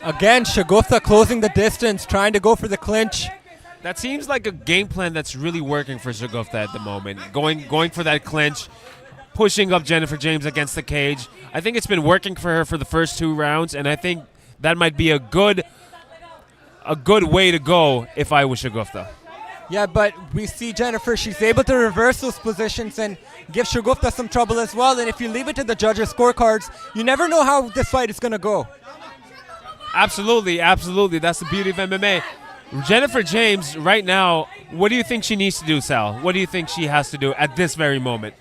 Again, Shagufta closing the distance, trying to go for the clinch. That seems like a game plan that's really working for Shagufta at the moment. Going for that clinch, pushing up Jennifer James against the cage. I think it's been working for her for the first 2 rounds, and I think that might be a good way to go if I was Shagufta. Yeah, but we see Jennifer, she's able to reverse those positions and give Shagufta some trouble as well. And if you leave it to the judges' scorecards, you never know how this fight is going to go. Absolutely, absolutely. That's the beauty of MMA. Jennifer James, right now, what do you think she needs to do, Sal? What do you think she has to do at this very moment?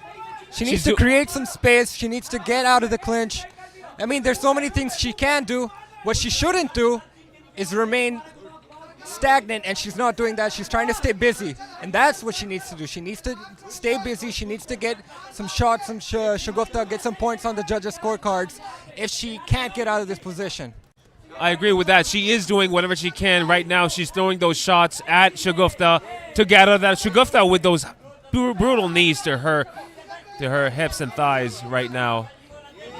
She needs to create some space. She needs to get out of the clinch. I mean, there's so many things she can do. What she shouldn't do is remain stagnant, and she's not doing that. She's trying to stay busy, and that's what she needs to do. She needs to stay busy. She needs to get some shots, some Shagufta, get some points on the judges' scorecards if she can't get out of this position. I agree with that. She is doing whatever she can right now. She's throwing those shots at Shagufta to get out of that. Shagufta with those brutal knees to her hips and thighs right now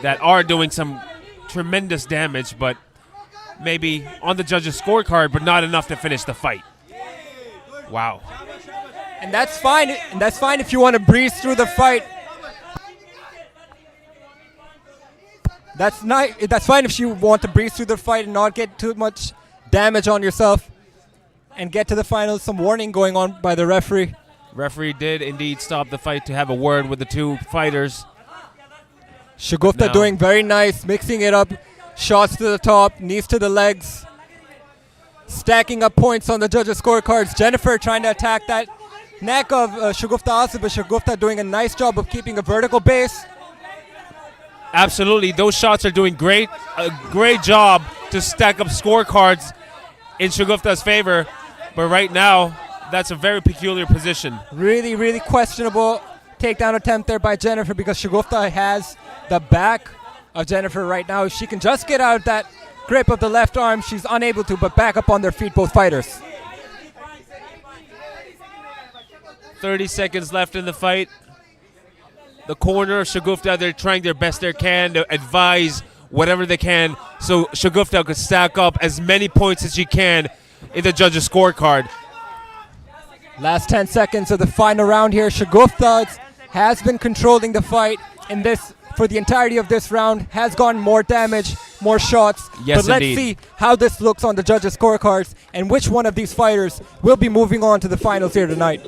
that are doing some tremendous damage, but maybe on the judges' scorecard, but not enough to finish the fight. Wow. And that's fine. And that's fine if you want to breeze through the fight. That's fine if you want to breeze through the fight and not get too much damage on yourself and get to the final. Some warning going on by the referee. Referee did indeed stop the fight to have a word with the 2 fighters. Shagufta doing very nice, mixing it up. Shots to the top, knees to the legs. Stacking up points on the judges' scorecards. Jennifer trying to attack that neck of Shagufta Asif, but Shagufta doing a nice job of keeping a vertical base. Absolutely, those shots are doing great. A great job to stack up scorecards in Shagufta's favor. But right now, that's a very peculiar position. Really, really questionable takedown attempt there by Jennifer, because Shagufta has the back of Jennifer right now. If she can just get out of that grip of the left arm, she's unable to, but back up on their feet, both fighters. 30 seconds left in the fight. The corner of Shagufta, they're trying their best they can to advise whatever they can so Shagufta could stack up as many points as she can in the judges' scorecard. Last 10 seconds of the final round here. Shagufta has been controlling the fight in this for the entirety of this round, has gotten more damage, more shots. Yes, but let's indeed. see how this looks on the judges' scorecards and which one of these fighters will be moving on to the finals here tonight.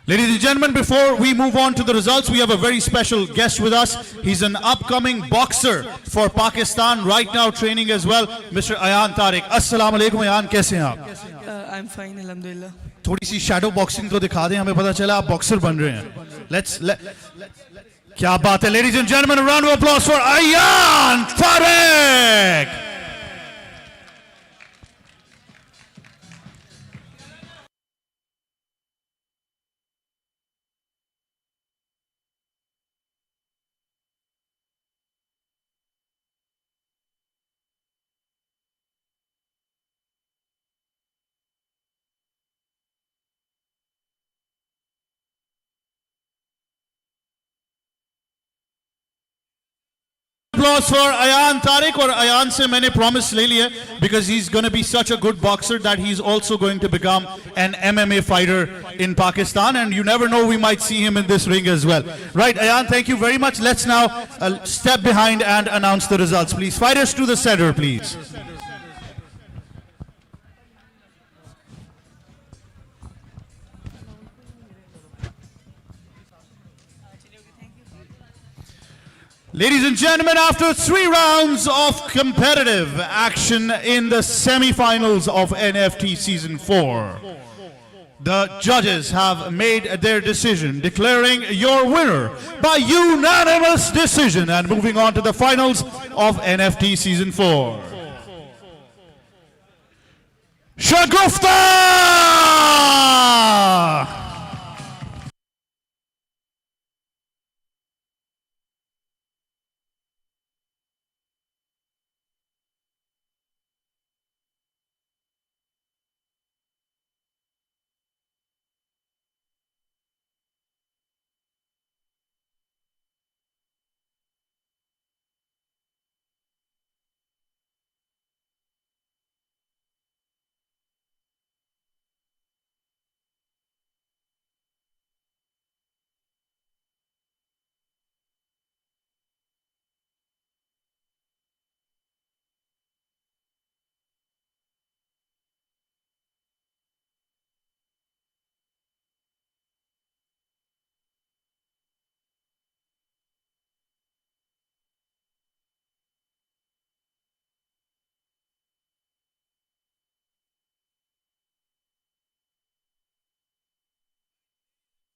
Ladies and gentlemen, before we move on to the results, we have a very special guest with us. He's an upcoming boxer for Pakistan, right now training as well, Mr. Ayan Tariq. Assalamu alaikum, Ayan, kaise hain aap? I'm fine, alhamdulillah. थोड़ी सी shadow boxing तो दिखा दें, हमें पता चला आप boxer बन रहे हैं. क्या बात है, ladies and gentlemen, a round of applause for Ayan Tariq. Applause for Ayan Tariq. और Ayan से मैंने promise ले लिया because he's going to be such a good boxer that he's also going to become an MMA fighter in Pakistan, and you never know, we might see him in this ring as well. Right, Ayan, thank you very much. Let's now step behind and announce the results, please. Fighters to the center, please. Ladies and gentlemen, after 3 rounds of competitive action in the semi-finals of NFT Season 4, the judges have made their decision, declaring your winner by unanimous decision and moving on to the finals of NFT Season 4. Shagufta!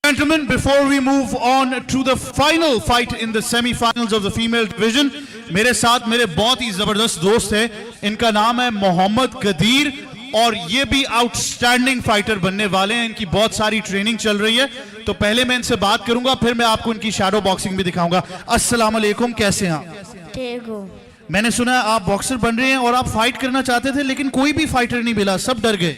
Gentlemen, before we move on to the final fight in the semi-finals of the female division, मेरे साथ मेरे बहुत ही जबरदस्त दोस्त हैं. इनका नाम है मोहम्मद कदीर और ये भी आउटस्टैंडिंग फाइटर बनने वाले हैं. इनकी बहुत सारी ट्रेनिंग चल रही है. तो पहले मैं इनसे बात करूंगा, फिर मैं आपको इनकी शैडो बॉक्सिंग भी दिखाऊंगा. अस्सलाम वालेकुम, कैसे हैं आप? ठीक हो. मैंने सुना है आप बॉक्सर बन रहे हैं और आप फाइट करना चाहते थे, लेकिन कोई भी फाइटर नहीं मिला, सब डर गए.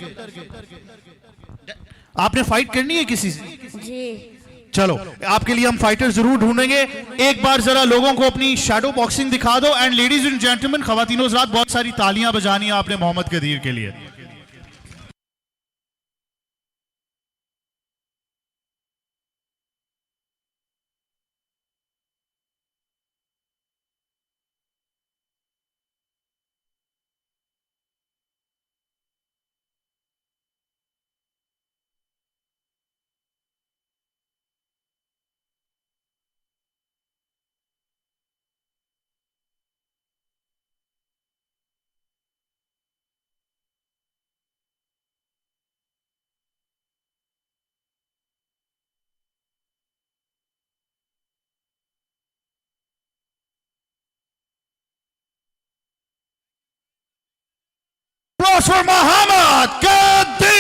आपने फाइट करनी है किसी से? जी. चलो, आपके लिए हम फाइटर जरूर ढूंढेंगे. एक बार जरा लोगों को अपनी शैडो बॉक्सिंग दिखा दो. एंड लेडीज एंड जेंटलमैन, खवातीनो हज़रात, बहुत सारी तालियां बजानी है आपने मोहम्मद कदीर के लिए. Applause for Muhammad Kadir.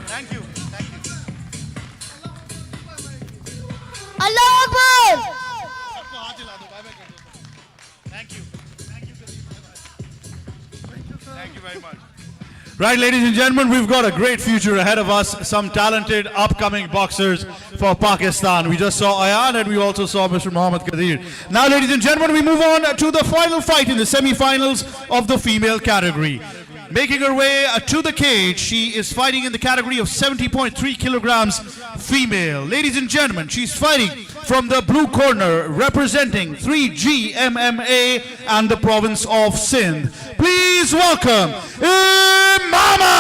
Thank you. Allah Akbar. Thank you. Very much. Right, ladies and gentlemen, we've got a great future ahead of us. Some talented upcoming boxers for Pakistan. We just saw Ayan and we also saw Mr. Muhammad Kadir. Now, ladies and gentlemen, we move on to the final fight in the semi-finals of the female category. Making her way to the cage, she is fighting in the category of 70.3 kilograms female. Ladies and gentlemen, she's fighting from the blue corner, representing 3G MMA and the province of Sindh. Please welcome Imama!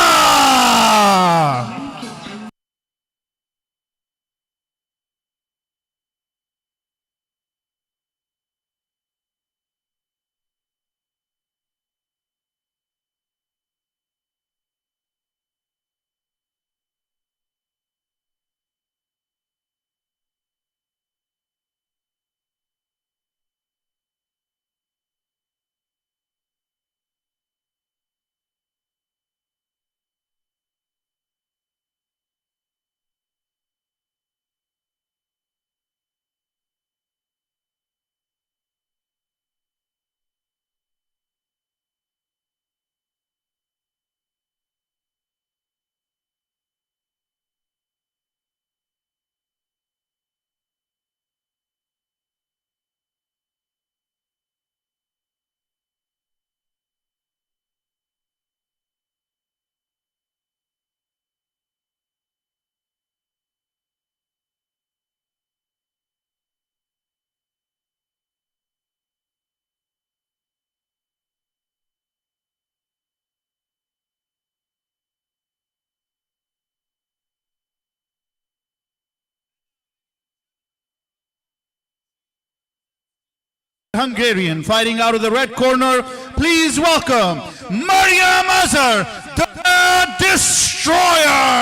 Hungarian. Fighting out of the red corner, please welcome Mariam Azhar, the Destroyer.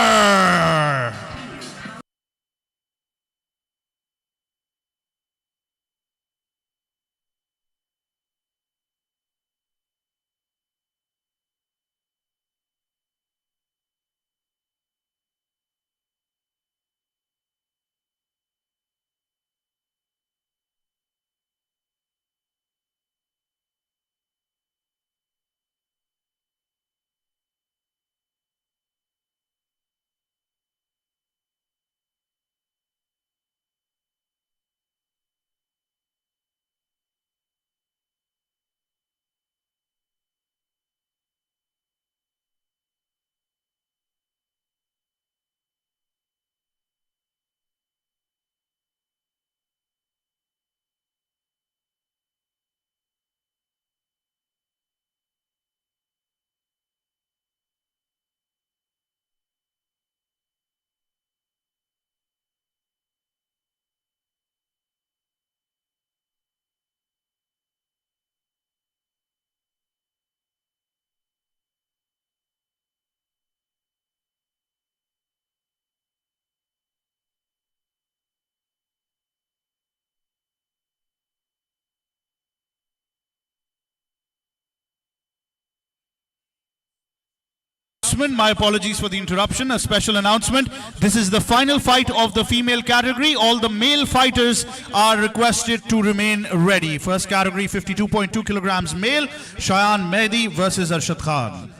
My apologies for the interruption. A special announcement. This is the final fight of the female category. All the male fighters are requested to remain ready. First category, 52.2 kilograms male, Cheyan Mehdi versus Arshad Khan.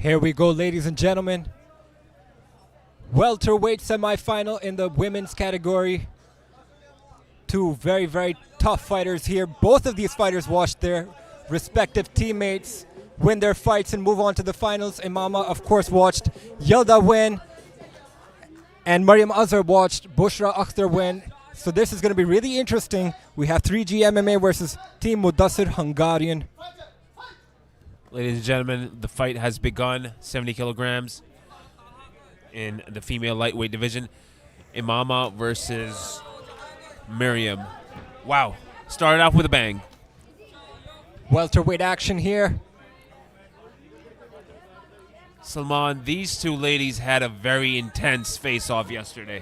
Here we go, ladies and gentlemen. Welterweight semi-final in the women's category. Two very, very tough fighters here. Both of these fighters watched their respective teammates win their fights and move on to the finals. Imama, of course, watched Yela win, and Mariam Azhar watched Bushra Akhtar win. So this is going to be really interesting. We have 3G MMA versus Team Mudassir Hungarian. Ladies and gentlemen, the fight has begun. 70 kilograms in the female lightweight division. Imama versus Mariam. Wow. Started off with a bang. Welterweight action here. Salman, these two ladies had a very intense face-off yesterday.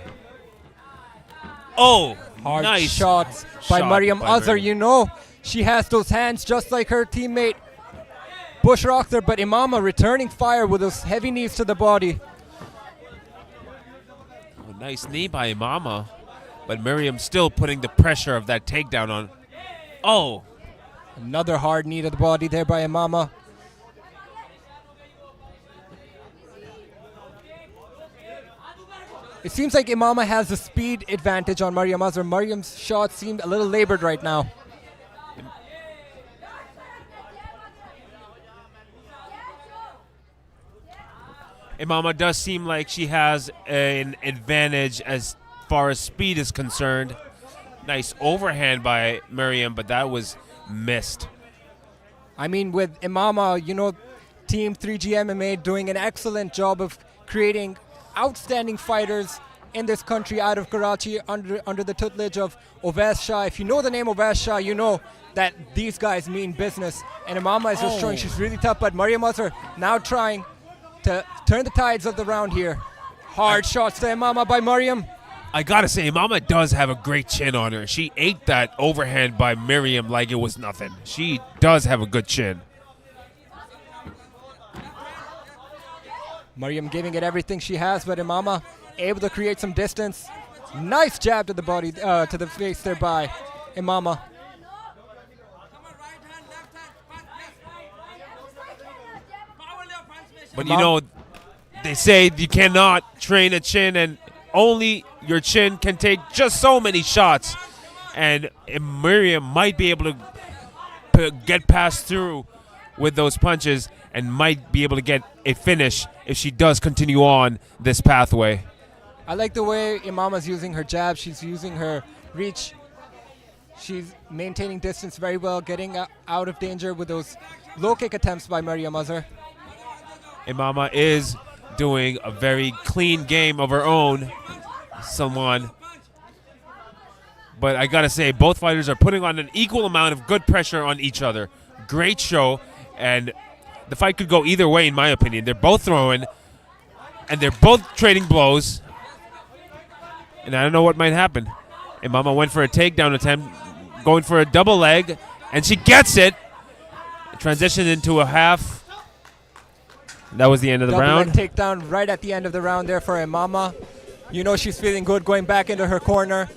Oh, Hard nice shots by shot Mariam by Azhar. Mariam. You know, she has those hands just like her teammate Bushra Akhtar, but Imama returning fire with those heavy knees to the body. Oh, nice knee by Imama, but Mariam still putting the pressure of that takedown on. Oh. Another hard knee to the body there by Imama. It seems like Imama has a speed advantage on Mariam Azhar. Mariam's shots seem a little labored right now. Imama does seem like she has an advantage as far as speed is concerned. Nice overhand by Mariam, but that was missed. I mean, with Imama, you know, Team 3G MMA doing an excellent job of creating outstanding fighters in this country out of Karachi under the tutelage of Urooj Shah. If you know the name Urooj Shah, you know that these guys mean business. And Imama is just showing she's really tough, but Mariam Azhar now trying to turn the tides of the round here. Hard shots to Imama by Mariam. I gotta say, Imama does have a great chin on her. She ate that overhand by Mariam like it was nothing. She does have a good chin. Mariam giving it everything she has, but Imama able to create some distance. Nice jab to the body, to the face there by Imama. But you know, they say you cannot train a chin, and only your chin can take just so many shots. And Mariam might be able to get past through with those punches and might be able to get a finish if she does continue on this pathway. I like the way Imama's using her jab. She's using her reach. She's maintaining distance very well, getting out of danger with those low kick attempts by Mariam Azhar. Imama is doing a very clean game of her own, Salman. But I got to say, both fighters are putting on an equal amount of good pressure on each other. Great show. And the fight could go either way, in my opinion. They're both throwing, and they're both trading blows. And I don't know what might happen. Imama went for a takedown attempt, going for a double leg, and she gets it. Transitioned into a half. That was the end of the round. Double leg takedown right at the end of the round there for Imama. You know she's feeling good going back into her corner.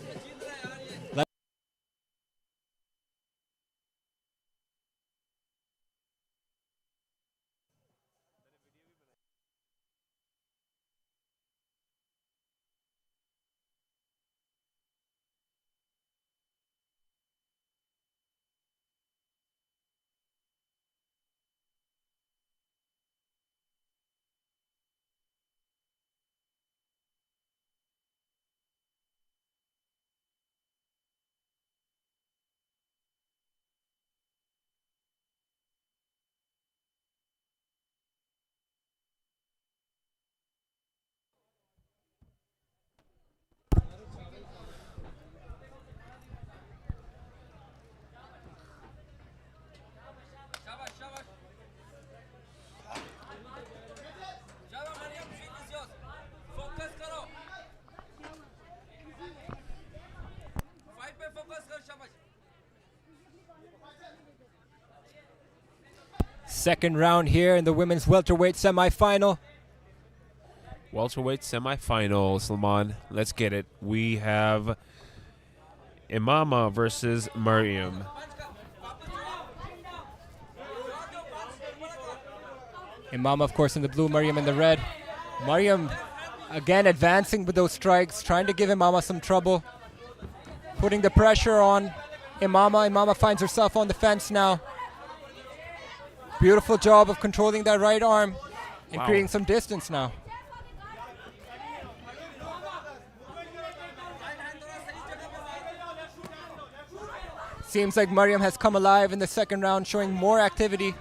Second round here in the women's welterweight semifinal. Welterweight semifinal, Salman. Let's get it. We have Imama versus Mariam. Imama, of course, in the blue, Mariam in the red. Mariam, again, advancing with those strikes, trying to give Imama some trouble. Putting the pressure on Imama. Imama finds herself on the fence now. Beautiful job of controlling that right arm and creating some distance now. Seems like Mariam has come alive in the second round, showing more activity.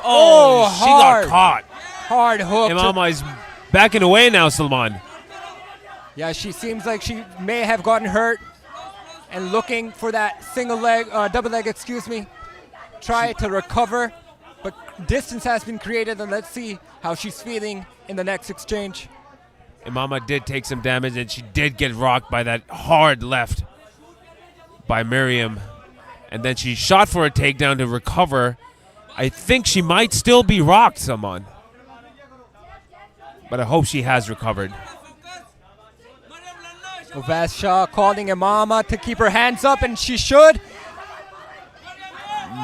Oh, she hard. got caught. Hard hook. Imama is backing away now, Salman. Yeah, she seems like she may have gotten hurt and looking for that double leg, excuse me. Try to recover, but distance has been created, and let's see how she's feeling in the next exchange. Imama did take some damage, and she did get rocked by that hard left by Mariam. And then she shot for a takedown to recover. I think she might still be rocked, Salman. But I hope she has recovered. Ovaz Shah calling Imama to keep her hands up, and she should.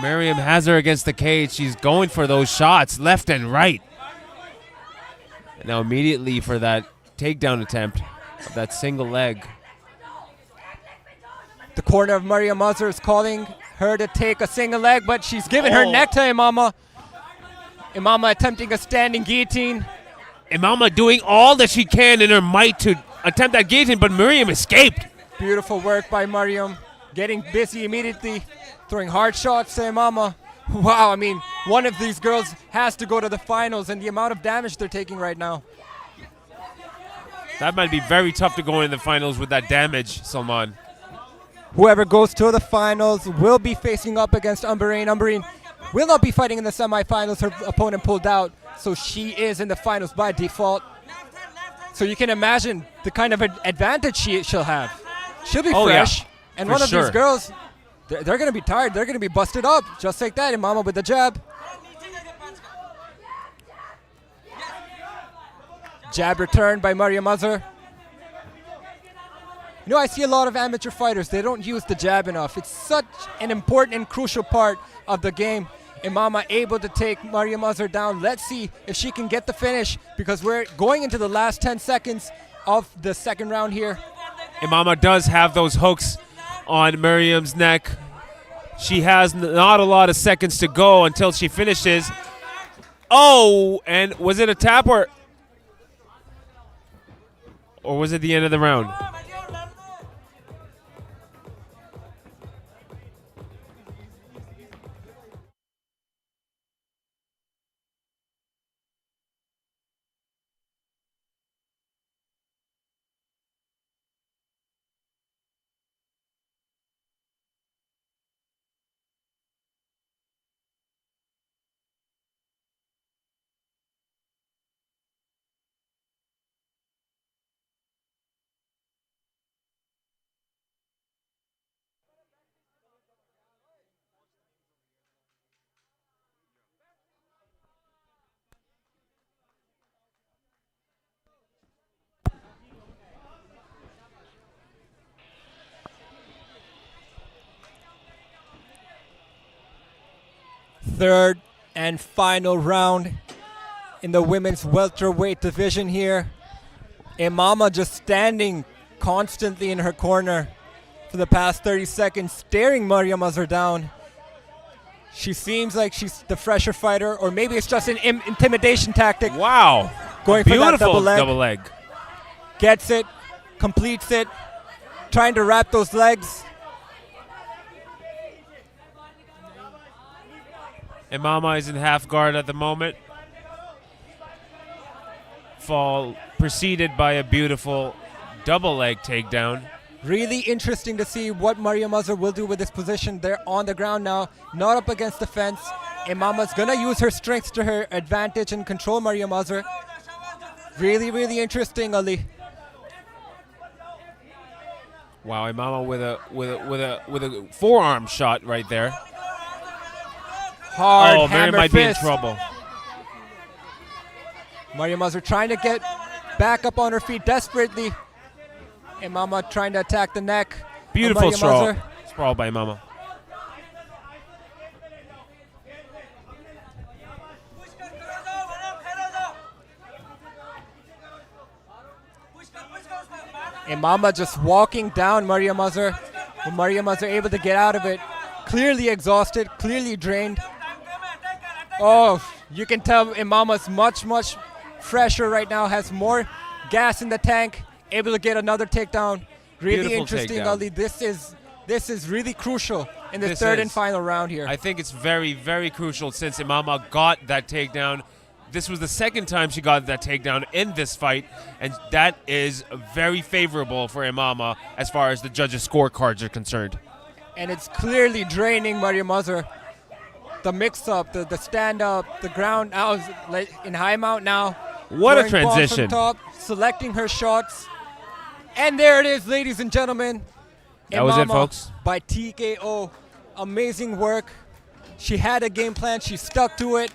Mariam has her against the cage. She's going for those shots left and right. And now immediately for that takedown attempt of that single leg. The corner of Mariam Azhar is calling her to take a single leg, but she's giving her neck to Imama. Imama attempting a standing guillotine. Imama doing all that she can in her might to attempt that guillotine, but Mariam escaped. Beautiful work by Mariam. Getting busy immediately, throwing hard shots to Imama. Wow, I mean, one of these girls has to go to the finals, and the amount of damage they're taking right now. That might be very tough to go in the finals with that damage, Salman. Whoever goes to the finals will be facing up against Umbarine. Umbarine will not be fighting in the semifinals. Her opponent pulled out, so she is in the finals by default. So you can imagine the kind of advantage she'll have. She'll be fresh. Yeah, and one of these girls, they're going to be tired. They're going to be busted up, just like that. Imama with the jab. Jab returned by Mariam Azhar. You know, I see a lot of amateur fighters, they don't use the jab enough. It's such an important and crucial part of the game. Imama able to take Mariam Azhar down. Let's see if she can get the finish, because we're going into the last 10 seconds of the second round here. Imama does have those hooks on Mariam's neck. She has not a lot of seconds to go until she finishes. Oh, and was it a tap or was it the end of the round? third and final round in the women's welterweight division here. Imama just standing constantly in her corner for the past 30 seconds, staring Mariam Azhar down. She seems like she's the fresher fighter, or maybe it's just an intimidation tactic. Wow. Going for that Beautiful double leg. Gets it, completes it, trying to wrap those legs. Imama is in half guard at the moment. Fall preceded by a beautiful double leg takedown. Really interesting to see what Mariam Azhar will do with this position. They're on the ground now, not up against the fence. Imama's gonna use her strengths to her advantage and control Mariam Azhar. Really, really interesting, Ali. Wow, Imama with a forearm shot right there. Hard Mariam hammer might fist. be in trouble. Mariam Azhar trying to get back up on her feet desperately. Imama trying to attack the neck. Beautiful Mariam Azhar. sprawl by Imama. Imama just walking down Mariam Azhar. Mariam Azhar able to get out of it. Clearly exhausted, clearly drained. Oh, you can tell Imama's much fresher right now, has more gas in the tank, able to get another takedown. Really Beautiful interesting, takedown. Ali. This is really crucial in the third and final round here. I think it's very, very crucial since Imama got that takedown. This was the second time she got that takedown in this fight, and that is very favorable for Imama as far as the judges' scorecards are concerned. And it's clearly draining Mariam Azhar. The mix-up, the stand-up, the ground out like in high mount now. What a Throwing balls transition. From top, selecting her shots. And there it is, ladies and gentlemen. That was it, Imama folks. By TKO. Amazing work. She had a game plan. She stuck to it.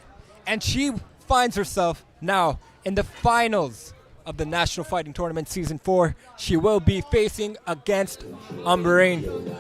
And she finds herself now in the finals of the National Fighting Tournament Season 4. She will be facing against Bahrain.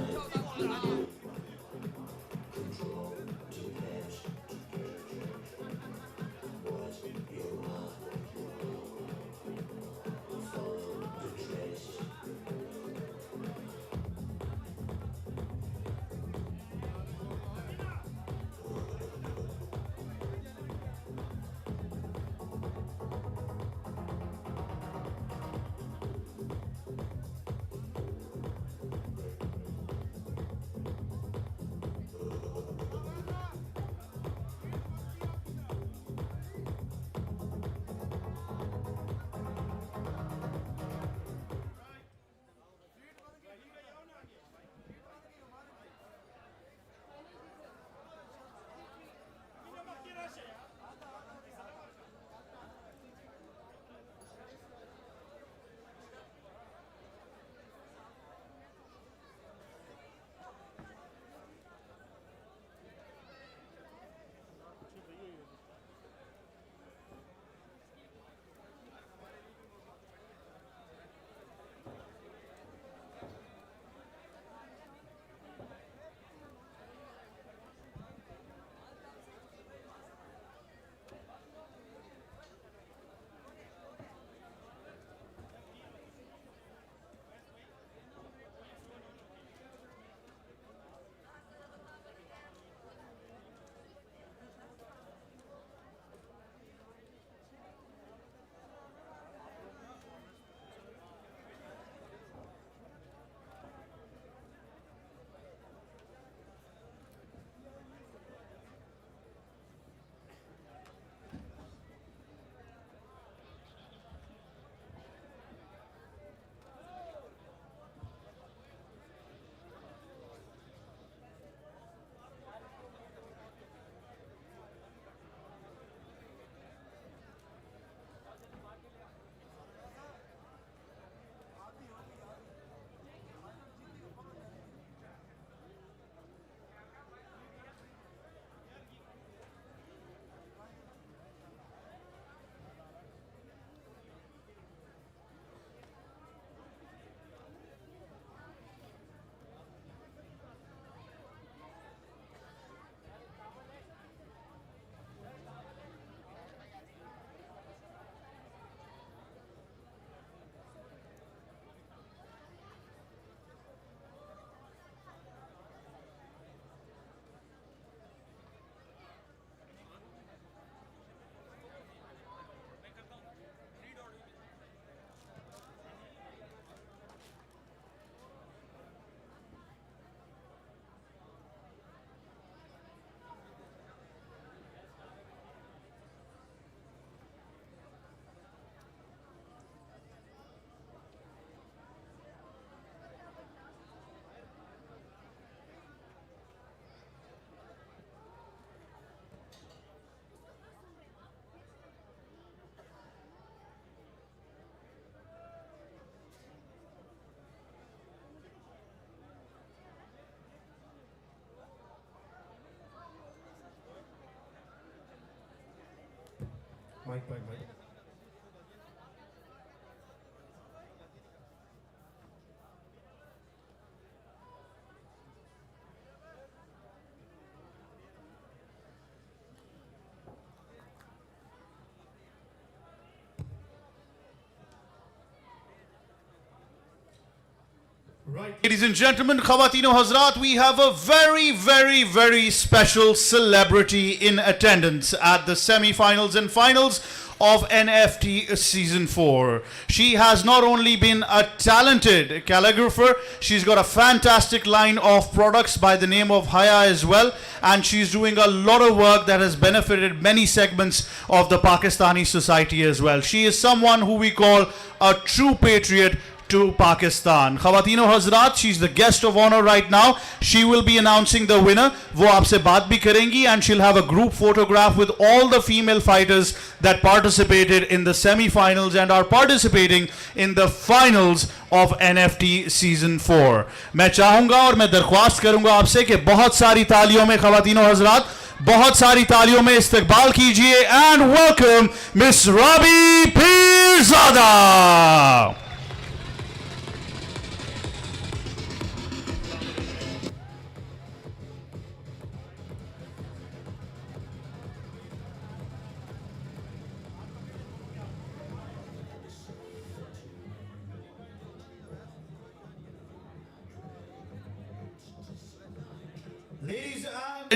Ladies and gentlemen, Khawatino Hazrat, we have a very, very, very special celebrity in attendance at the semi-finals and finals of NFT Season 4. She has not only been a talented calligrapher, she's got a fantastic line of products by the name of Haya as well, and she's doing a lot of work that has benefited many segments of the Pakistani society as well. She is someone who we call a true patriot to Pakistan. Khawatino Hazrat, she's the guest of honor right now. She will be announcing the winner. वो आपसे बात भी करेंगी and she'll have a group photograph with all the female fighters that participated in the semi-finals and are participating in the finals of NFT Season 4. मैं चाहूँगा और मैं दरख्वास्त करूँगा आपसे कि बहुत सारी तालियों में ख़वातीनो हज़रात बहुत सारी तालियों में इस्तकबाल कीजिए and welcome Miss Rabi Pirzada.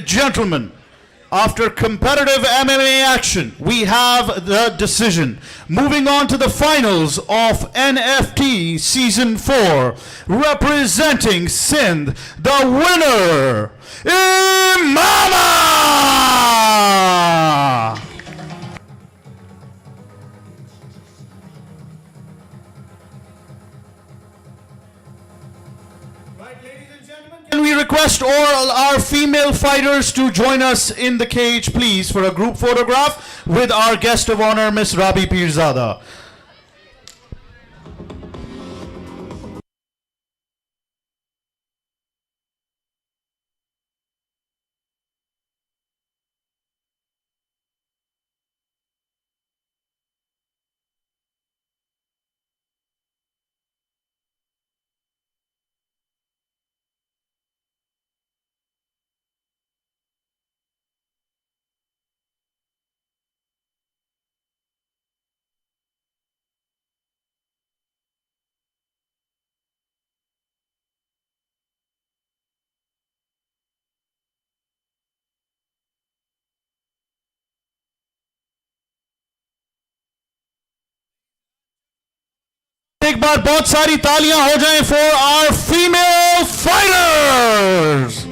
Gentlemen, after competitive MMA action, we have the decision. Moving on to the finals of NFT Season 4, representing Sindh, the winner, Imama! Can we request all our female fighters to join us in the cage, please, for a group photograph with our guest of honor, Miss Rabi Pirzada. एक बार बहुत सारी तालियां हो जाएं for our female fighters.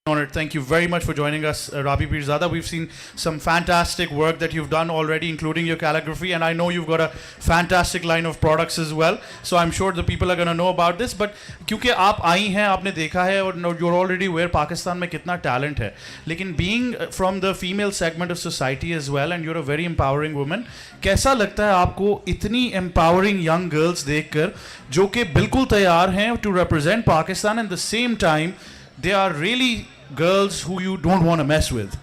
Honored. Thank you very much for joining us, Rabi Pirzada. We've seen some fantastic work that you've done already, including your calligraphy, and I know you've got a fantastic line of products as well. So I'm sure the people are going to know about this. But क्योंकि आप आई हैं, आपने देखा है और you're already aware Pakistan में कितना talent है. लेकिन being from the female segment of society as well, and you're a very empowering woman, कैसा लगता है आपको इतनी empowering young girls देखकर जो कि बिल्कुल तैयार हैं to represent Pakistan and at the same time they are really girls who you don't want to mess with?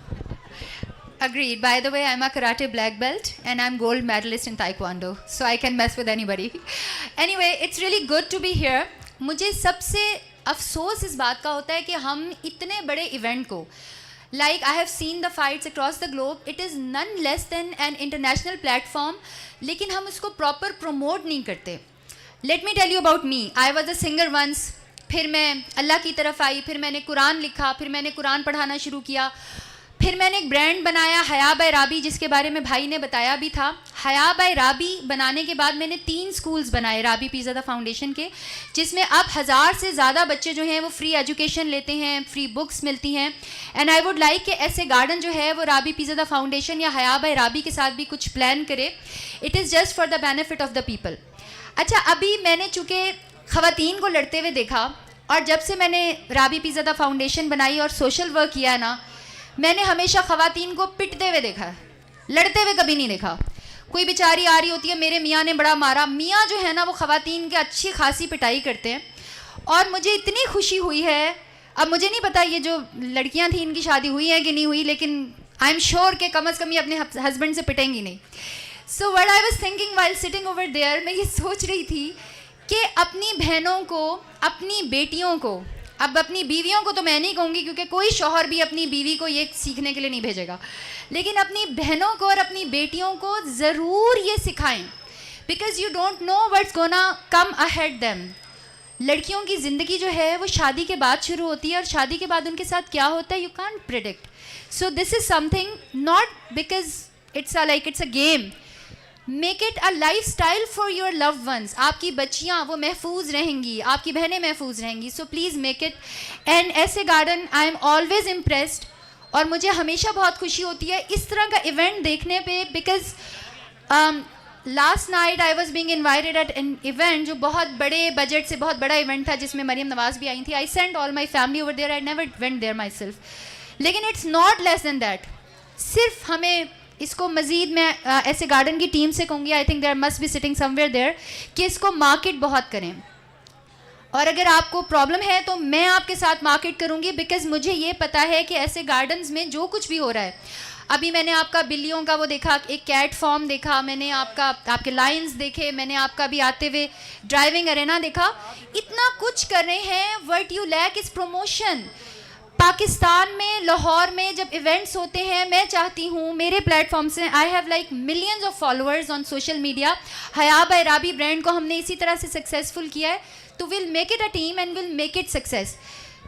Agreed. By the way, I'm a karate black belt and I'm gold medalist in taekwondo, so I can mess with anybody. Anyway, it's really good to be here. मुझे सबसे अफसोस इस बात का होता है कि हम इतने बड़े इवेंट को, like I have seen the fights across the globe, it is none less than an international platform, लेकिन हम उसको proper promote नहीं करते. Let me tell you about me. I was a singer once. फिर मैं अल्लाह की तरफ आई, फिर मैंने कुरान लिखा, फिर मैंने कुरान पढ़ाना शुरू किया, फिर मैंने एक ब्रांड बनाया हया बाय राबी, जिसके बारे में भाई ने बताया भी था। हया बाय राबी बनाने के बाद मैंने 3 स्कूल्स बनाए राबी पीज़ादा फाउंडेशन के, जिसमें अब 1000 से ज़्यादा बच्चे जो हैं वो फ्री एजुकेशन लेते हैं, फ्री बुक्स मिलती हैं। एंड आई वुड लाइक कि ऐसे गार्डन जो है वो राबी पीज़ादा फाउंडेशन या हया बाय राबी के साथ भी कुछ प्लान करे। It is just for the benefit of the people. अच्छा, अभी मैंने चूँकि ख़वातीन को लड़ते हुए देखा, और जब से मैंने राबी पीज़ादा फाउंडेशन बनाई और सोशल वर्क किया ना, मैंने हमेशा ख़वातीन को पिटते हुए देखा है, लड़ते हुए कभी नहीं देखा। कोई बेचारी आ रही होती है, मेरे मियाँ ने बड़ा मारा। मियाँ जो है ना वो ख़वातीन की अच्छी खासी पिटाई करते हैं, और मुझे इतनी खुशी हुई है। अब मुझे नहीं पता ये जो लड़कियाँ थी इनकी शादी हुई है कि नहीं हुई, लेकिन आई एम श्योर कि कम अज़ कम ये अपने हस्बैंड से पिटेंगी नहीं। So what I was thinking while sitting over there, मैं ये सोच रही थी कि अपनी बहनों को, अपनी बेटियों को, अब अपनी बीवियों को तो मैं नहीं कहूँगी क्योंकि कोई शौहर भी अपनी बीवी को ये सीखने के लिए नहीं भेजेगा, लेकिन अपनी बहनों को और अपनी बेटियों को ज़रूर ये सिखाएं, because you don't know what's gonna come ahead them. लड़कियों की ज़िंदगी जो है वो शादी के बाद शुरू होती है, और शादी के बाद उनके साथ क्या होता है you can't predict. So this is something not because it's a game, make it a life style for your loved ones. आपकी बच्चियाँ वो महफूज रहेंगी, आपकी बहनें महफूज रहेंगी। So please make it. And ऐसे garden I am always impressed, और मुझे हमेशा बहुत खुशी होती है इस तरह का इवेंट देखने पे, because last night I was being invited at an event जो बहुत बड़े बजट से बहुत बड़ा इवेंट था, जिसमें मरियम नवाज भी आई थी। I send all my family over there, I never went there myself, लेकिन it's not less than that. सिर्फ हमें इसको मज़ीद मैं ऐसे गार्डन की टीम से कहूँगी, I think there must be sitting somewhere there, कि इसको मार्केट बहुत करें। और अगर आपको प्रॉब्लम है तो मैं आपके साथ मार्केट करूँगी, बिकॉज़ मुझे ये पता है कि ऐसे गार्डन्स में जो कुछ भी हो रहा है, अभी मैंने आपका बिल्लियों का वो देखा, एक कैट फॉर्म देखा, मैंने आपके लायंस देखे, मैंने आपका भी आते हुए ड्राइविंग अरेना देखा, इतना कुछ कर रहे हैं। What you lack is promotion. Pakistan में लाहौर में जब इवेंट्स होते हैं, मैं चाहती हूँ मेरे प्लेटफॉर्म से, I have like millions of followers on social media. हया बाय राबी ब्रांड को हमने इसी तरह से सक्सेसफुल किया है, तो will make it a team and will make it success.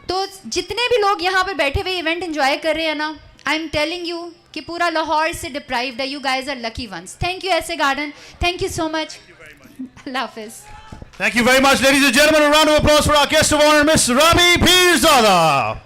तो जितने भी लोग यहाँ पे बैठे हुए इवेंट एंजॉय कर रहे हैं ना, आई एम टेलिंग यू कि पूरा लाहौर से डिप्राइव्ड है। You guys are lucky ones. Thank you ऐसे garden, thank you so much. अल्लाह हाफिज़। Thank you very much, ladies and gentlemen. A round of applause for our guest of honor, Miss Rabi Pirzada.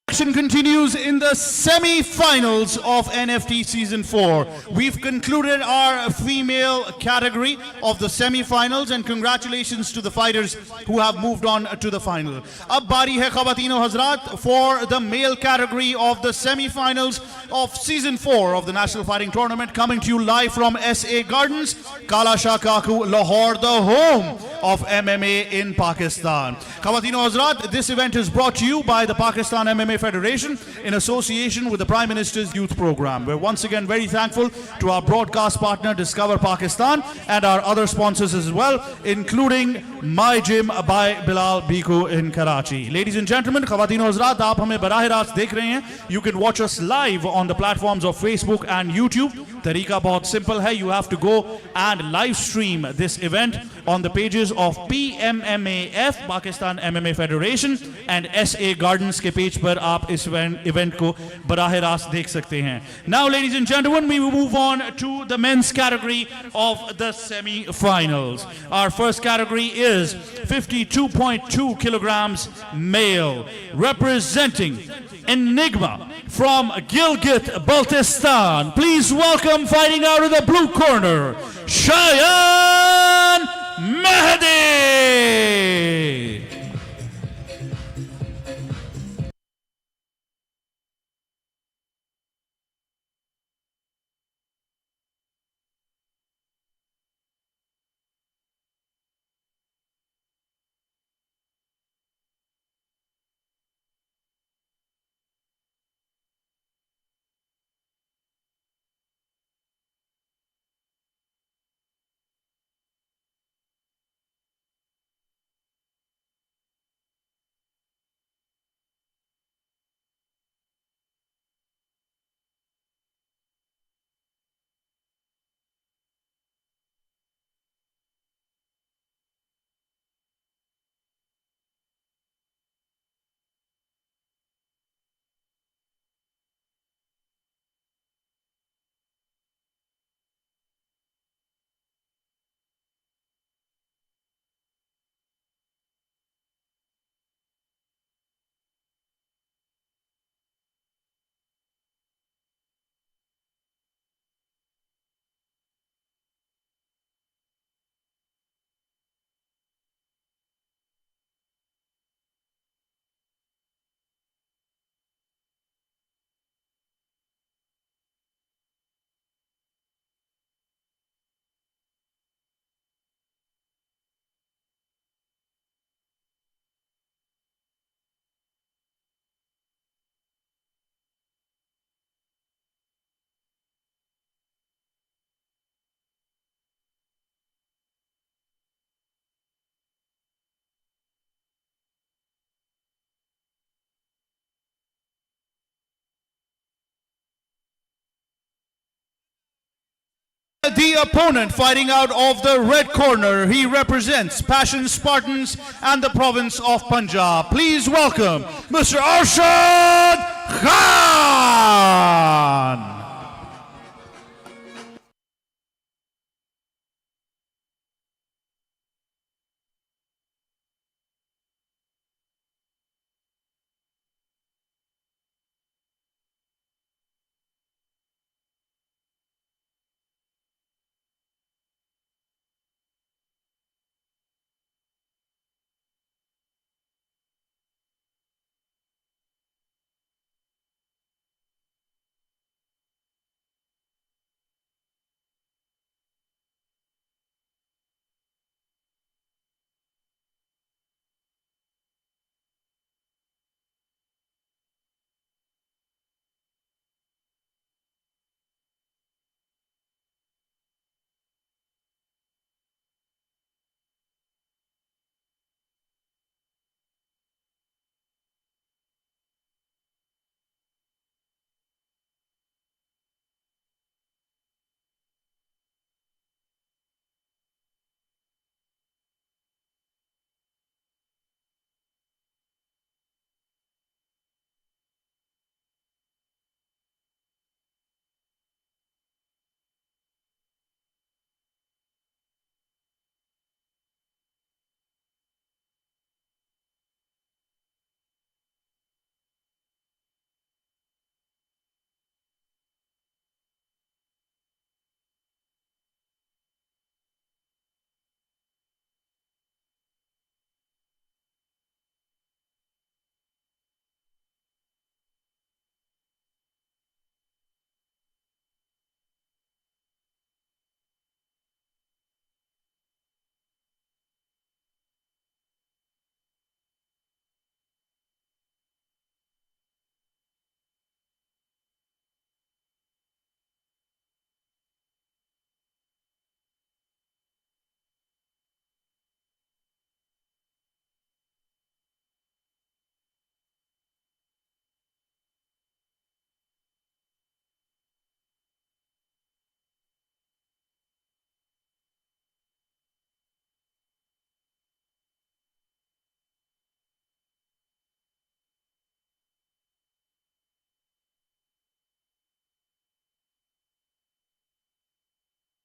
Action continues in the semi-finals of NFT Season 4. We've concluded our female category of the semi-finals, and congratulations to the fighters who have moved on to the final. Ab bari hai Khawatino Hazrat for the male category of the semi-finals of Season 4 of the National Fighting Tournament, coming to you live from SA Gardens, Kala Shah Kaku, Lahore, the home of MMA in Pakistan. Khawatino Hazrat, this event is brought to you by the Pakistan MMA Federation in association with the Prime Minister's Youth Program. We're once again very thankful to our broadcast partner Discover Pakistan and our other sponsors as well, including My Gym by Bilal Biko in Karachi. Ladies and gentlemen, Khawatino Hazrat, aap hame barah rast dekh rahe hain. You can watch us live on the platforms of Facebook and YouTube. Tariqa bahut simple hai. You have to go and live stream this event on the pages of PMMAF, Pakistan MMA Federation, and SA Gardens के page पर आप इस event को बराह रास्त देख सकते हैं. Now, ladies and gentlemen, we will move on to the men's category of the semi-finals. Our first category is 52.2 kilograms male, representing Enigma from Gilgit-Baltistan. Please welcome, fighting out of the blue corner, Cheyan Mehdi. the opponent fighting out of the red corner, he represents Passion Spartans and the province of Punjab. Please welcome Mr. Arshad Khan.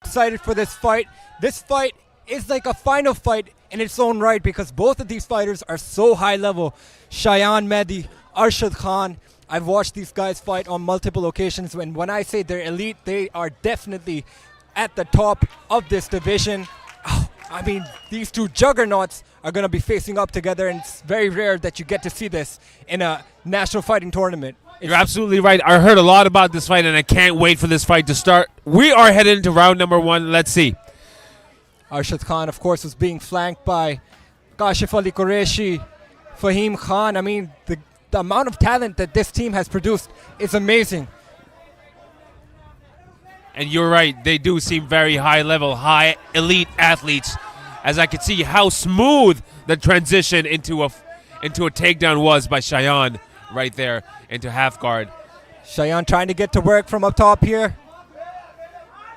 Excited for this fight. This fight is like a final fight in its own right because both of these fighters are so high level. Cheyan, Mehdi, Arshad Khan. I've watched these guys fight on multiple occasions, and when I say they're elite, they are definitely at the top of this division. I mean, these two juggernauts are going to be facing up together, and it's very rare that you get to see this in a national fighting tournament. You're absolutely right. I heard a lot about this fight, and I can't wait for this fight to start. We are headed into round number one. Let's see. Arshad Khan, of course, was being flanked by Kashif Ali Qureshi, Fahim Khan. I mean, the amount of talent that this team has produced is amazing. And you're right. They do seem very high level, high elite athletes. As I could see how smooth the transition into a takedown was by Cheyan right there into half guard. Cheyan trying to get to work from up top here.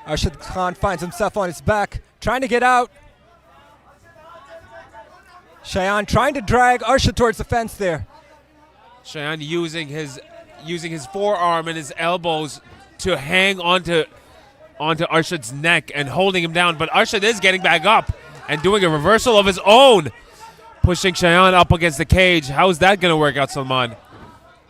Arshad Khan finds himself on his back, trying to get out. Cheyan trying to drag Arshad towards the fence there. Cheyan using his forearm and his elbows to hang onto Arshad's neck and holding him down. But Arshad is getting back up and doing a reversal of his own, pushing Cheyan up against the cage. How's that going to work out, Salman?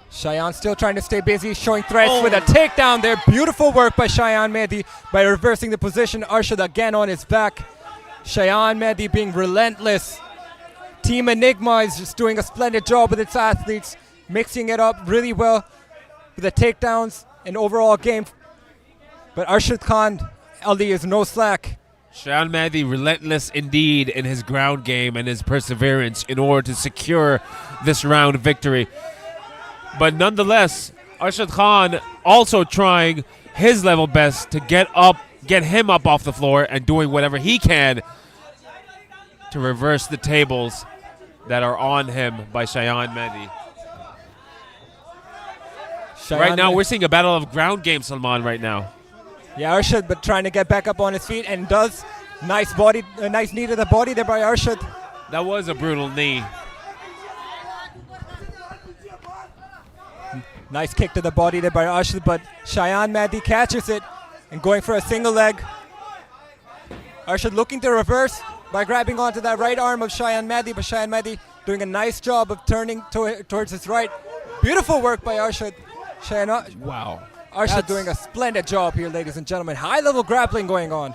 Cheyan still trying to stay busy, showing threats with a takedown there. Beautiful work by Cheyan Mehdi by reversing the position. Arshad again on his back. Cheyan Mehdi being relentless. Team Enigma is just doing a splendid job with its athletes, mixing it up really well with the takedowns and overall game. But Arshad Khan Ali is no slack. Cheyan Mehdi relentless indeed in his ground game and his perseverance in order to secure this round victory. But nonetheless, Arshad Khan also trying his level best to get him up off the floor and doing whatever he can to reverse the tables that are on him by Cheyan Mehdi. Right now, we're seeing a battle of ground game, Salman, right now. Yeah, Arshad, but trying to get back up on his feet and does. Nice body, nice knee to the body there by Arshad. That was a brutal knee. Nice kick to the body there by Arshad, but Cheyan Mehdi catches it and going for a single leg. Arshad looking to reverse by grabbing onto that right arm of Cheyan Mehdi, but Cheyan Mehdi doing a nice job of turning towards his right. Beautiful work by Arshad. Wow. Arshad doing a splendid job here, ladies and gentlemen. High-level grappling going on.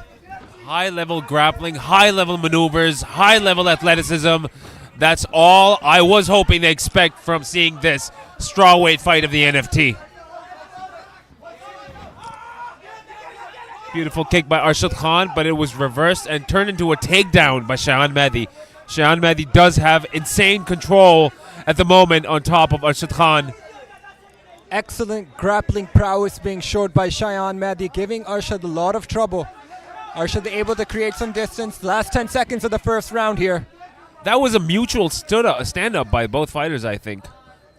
High-level grappling, high-level maneuvers, high-level athleticism. That's all I was hoping to expect from seeing this strawweight fight of the NFT. Beautiful kick by Arshad Khan, but it was reversed and turned into a takedown by Cheyan Mehdi. Cheyan Mehdi does have insane control at the moment on top of Arshad Khan. Excellent grappling prowess being showed by Cheyan Mehdi, giving Arshad a lot of trouble. Arshad able to create some distance. Last 10 seconds of the first round here. That was a mutual stand-up by both fighters, I think.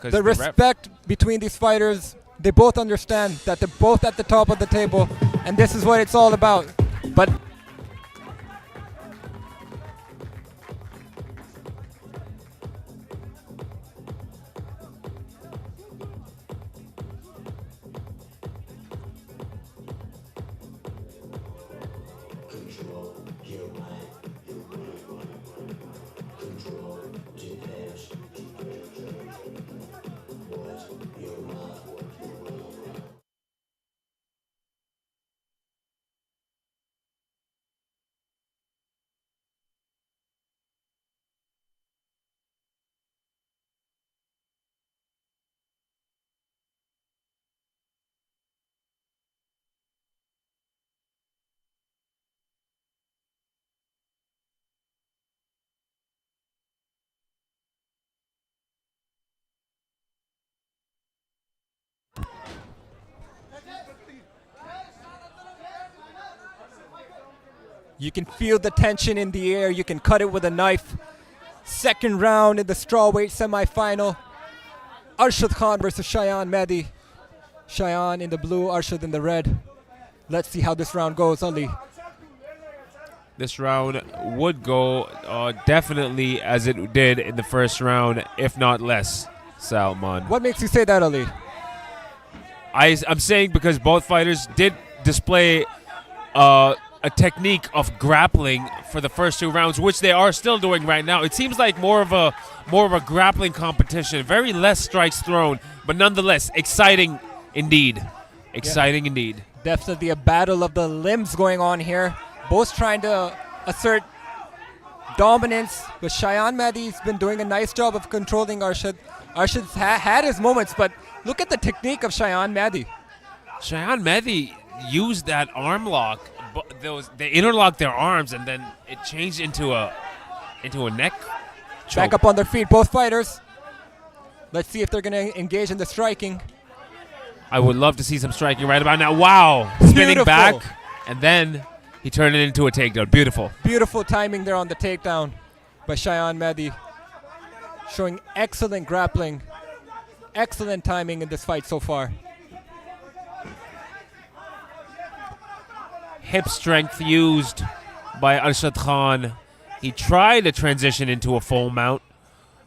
The respect between these fighters, they both understand that they're both at the top of the table, and this is what it's all about. But you can feel the tension in the air. You can cut it with a knife. Second round in the strawweight semifinal. Arshad Khan versus Cheyan Mehdi. Cheyan in the blue, Arshad in the red. Let's see how this round goes, Ali. This round would go definitely as it did in the first round, if not less, Salman. What makes you say that, Ali? I'm saying because both fighters did display a technique of grappling for the first two rounds, which they are still doing right now. It seems like more of a grappling competition. Very less strikes thrown, but nonetheless exciting indeed. Exciting indeed. Definitely a battle of the limbs going on here. Both trying to assert dominance, but Cheyan Mehdi's been doing a nice job of controlling Arshad. Arshad's had his moments, but look at the technique of Cheyan Mehdi. Cheyan Mehdi used that arm lock. They interlocked their arms, and then it changed into a neck choke. Back up on their feet, both fighters. Let's see if they're going to engage in the striking. I would love to see some striking right about now. Wow. Spinning Beautiful. back, and then he turned it into a takedown. Beautiful. Beautiful timing there on the takedown by Cheyan Mehdi. Showing excellent grappling. Excellent timing in this fight so far. Hip strength used by Arshad Khan. He tried to transition into a full mount,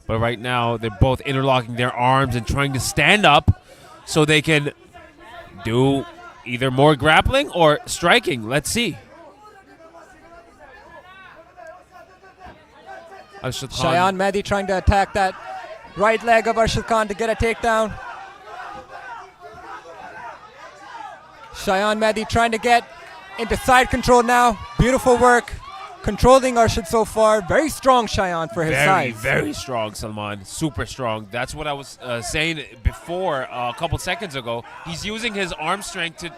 but right now they're both interlocking their arms and trying to stand up so they can do either more grappling or striking. Let's see. Arshad Khan. Cheyan Mehdi trying to attack that right leg of Arshad Khan to get a takedown. Cheyan Mehdi trying to get into side control now. Beautiful work. Controlling Arshad so far. Very strong Cheyan for his size. Very strong, Salman. Super strong. That's what I was saying before a couple seconds ago. He's using his arm strength to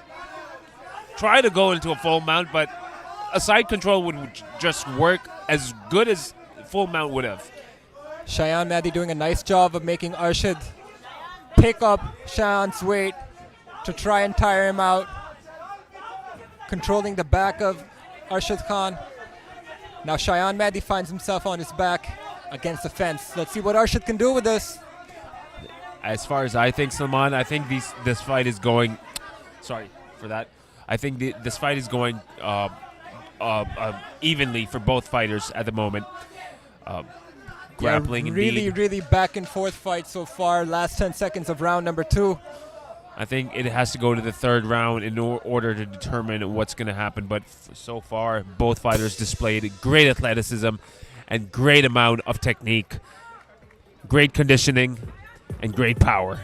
try to go into a full mount, but a side control would just work as good as full mount would have. Cheyan Mehdi doing a nice job of making Arshad pick up Cheyan's weight to try and tire him out. Controlling the back of Arshad Khan. Now Cheyan Mehdi finds himself on his back against the fence. Let's see what Arshad can do with this. As far as I think, Salman, I think this fight is going. Sorry for that. I think this fight is going evenly for both fighters at the moment. Grappling really, indeed. really back and forth fight so far. Last 10 seconds of round number 2. I think it has to go to the third round in order to determine what's going to happen. But so far, both fighters displayed great athleticism and great amount of technique, great conditioning, and great power.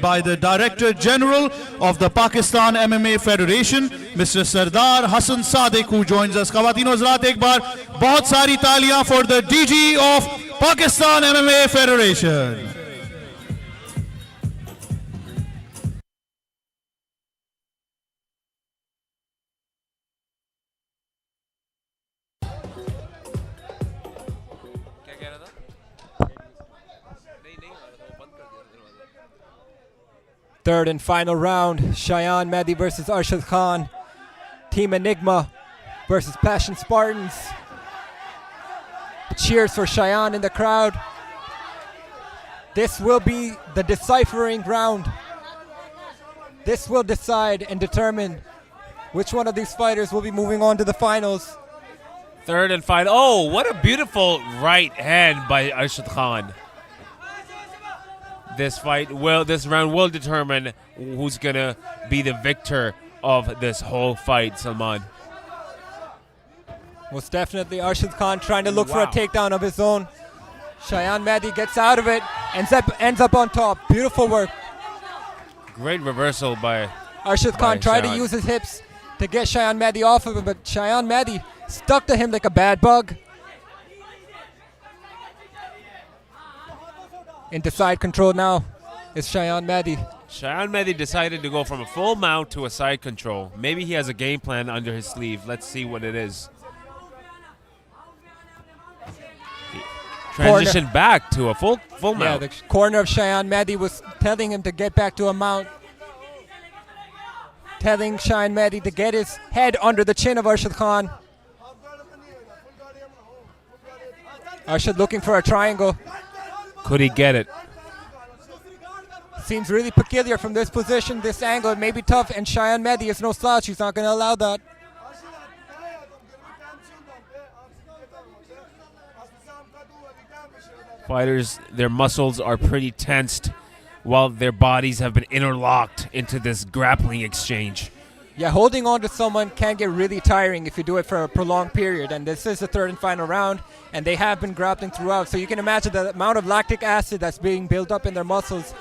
By the Director General of the Pakistan MMA Federation, Mr. Sardar Hassan Sadiq, who joins us. Khawateen o Hazrat, ek baar bahut sari taaliyan for the DG of Pakistan MMA Federation. Third and final round, Cheyan Mehdi versus Arshad Khan. Team Enigma versus Passion Spartans. Cheers for Cheyan in the crowd. This will be the deciphering round. This will decide and determine which one of these fighters will be moving on to the finals. Third and final. Oh, what a beautiful right hand by Arshad Khan. This round will determine who's gonna be the victor of this whole fight, Salman. Most definitely Arshad Khan trying to look for a takedown of his own. Cheyan Mehdi gets out of it, ends up on top. Beautiful work. Great reversal by Arshad Khan tried to Cheyan. use his hips to get Cheyan Mehdi off of him, but Cheyan Mehdi stuck to him like a bad bug. Into side control now is Cheyan Mehdi. Cheyan Mehdi decided to go from a full mount to a side control. Maybe he has a game plan under his sleeve. Let's see what it is. Transition back to a full mount. Yeah, the corner of Cheyan Mehdi was telling him to get back to a mount. Telling Cheyan Mehdi to get his head under the chin of Arshad Khan. Arshad looking for a triangle. Could he get it? Seems really peculiar from this position, this angle. It may be tough, and Cheyan Mehdi is no slouch. He's not going to allow that. Fighters, their muscles are pretty tensed while their bodies have been interlocked into this grappling exchange. Yeah, holding on to someone can get really tiring if you do it for a prolonged period, and this is the third and final round, and they have been grappling throughout, so you can imagine the amount of lactic acid that's being built up in their muscles.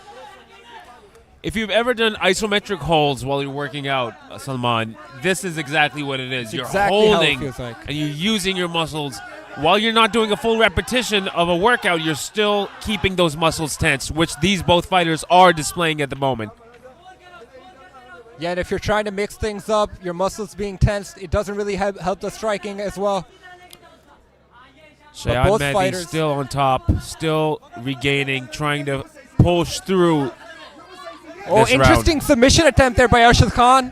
If you've ever done isometric holds while you're working out, Salman, this is exactly what it is. It's You're exactly how it holding feels like. and you're using your muscles. While you're not doing a full repetition of a workout, you're still keeping those muscles tense, which these both fighters are displaying at the moment. Yeah, and if you're trying to mix things up, your muscles being tensed, it doesn't really help the striking as well. Cheyan both Mehdi fighters still on top, still regaining, trying to push through. Oh, this interesting round. submission attempt there by Arshad Khan.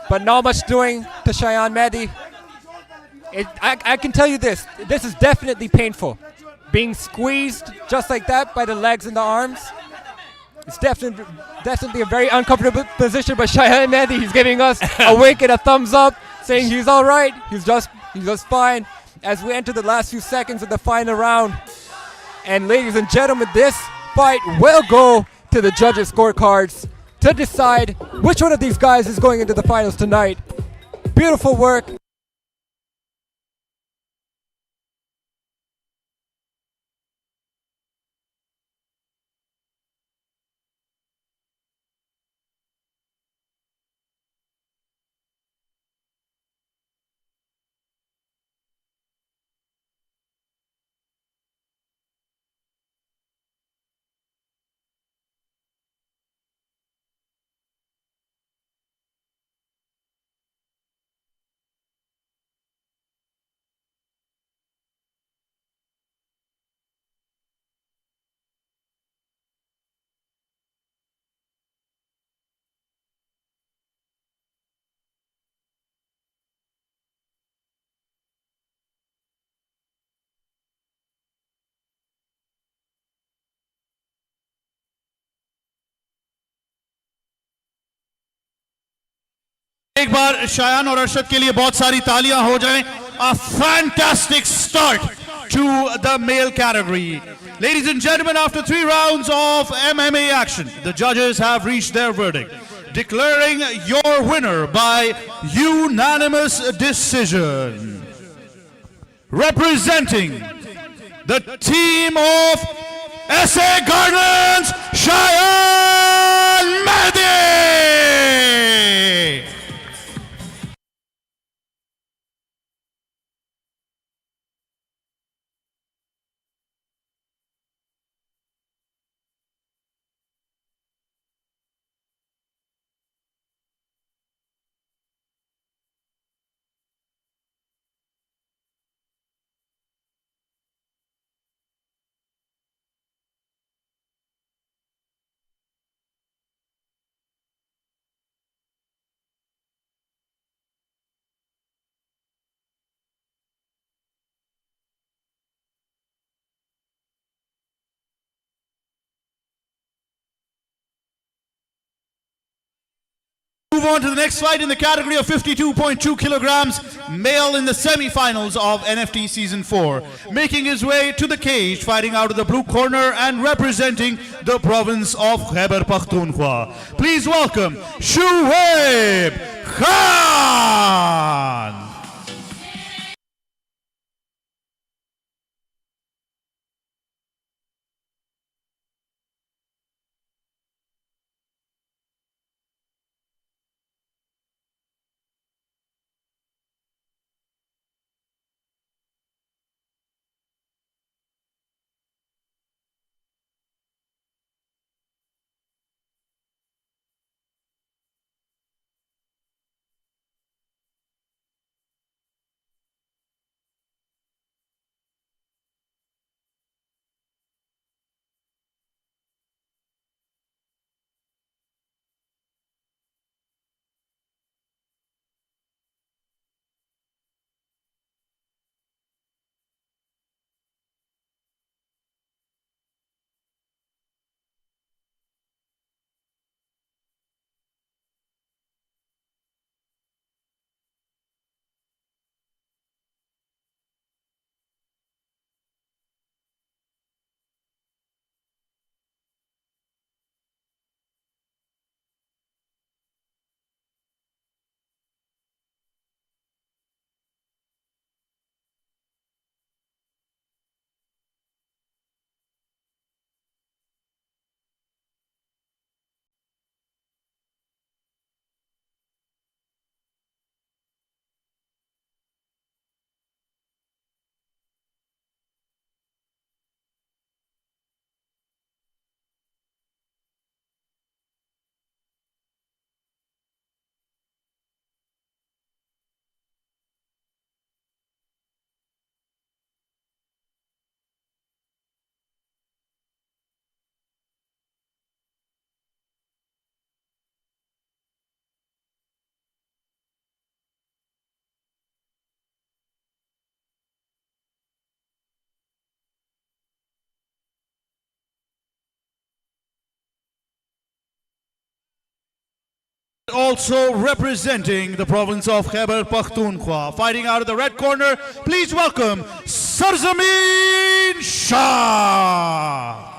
But not much doing to Cheyan Mehdi. I can tell you this is definitely painful. Being squeezed just like that by the legs and the arms. It's definitely a very uncomfortable position, but Cheyan Mehdi, he's giving us a wink and a thumbs up, saying he's all right, he's just fine. As we enter the last few seconds of the final round. And ladies and gentlemen, this fight will go to the judges' scorecards to decide which one of these guys is going into the finals tonight. Beautiful work. एक बार शायान और अरशद के लिए बहुत सारी तालियां हो जाएं. A fantastic start to the male category. Ladies and gentlemen, after 3 rounds of MMA action, the judges have reached their verdict, declaring your winner by unanimous decision. Representing the team of SA Gardens, Shayan Mehdi! Move on to the next fight in the category of 52.2 kilograms, male in the semi-finals of NFT Season 4. Making his way to the cage, fighting out of the blue corner and representing the province of Khyber Pakhtunkhwa. Please welcome Shuaib Khan! Also representing the province of Khyber Pakhtunkhwa, fighting out of the red corner, please welcome Sarzamin Shah.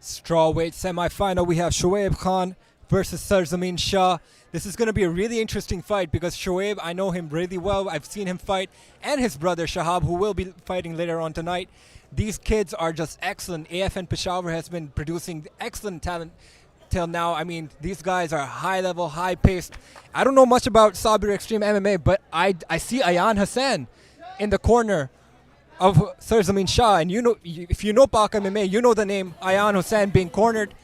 Strawweight semi-final, we have Shoaib Khan versus Sarzamin Shah. This is going to be a really interesting fight because Shoaib, I know him really well. I've seen him fight, and his brother Shahab, who will be fighting later on tonight. These kids are just excellent. AFN Peshawar has been producing excellent talent till now. I mean, these guys are high level, high paced. I don't know much about Sabir Extreme MMA, but I see Ayan Hassan in the corner of Sarzamin Shah, and you know, if you know Pak MMA, you know the name Ayan Hussain being cornered.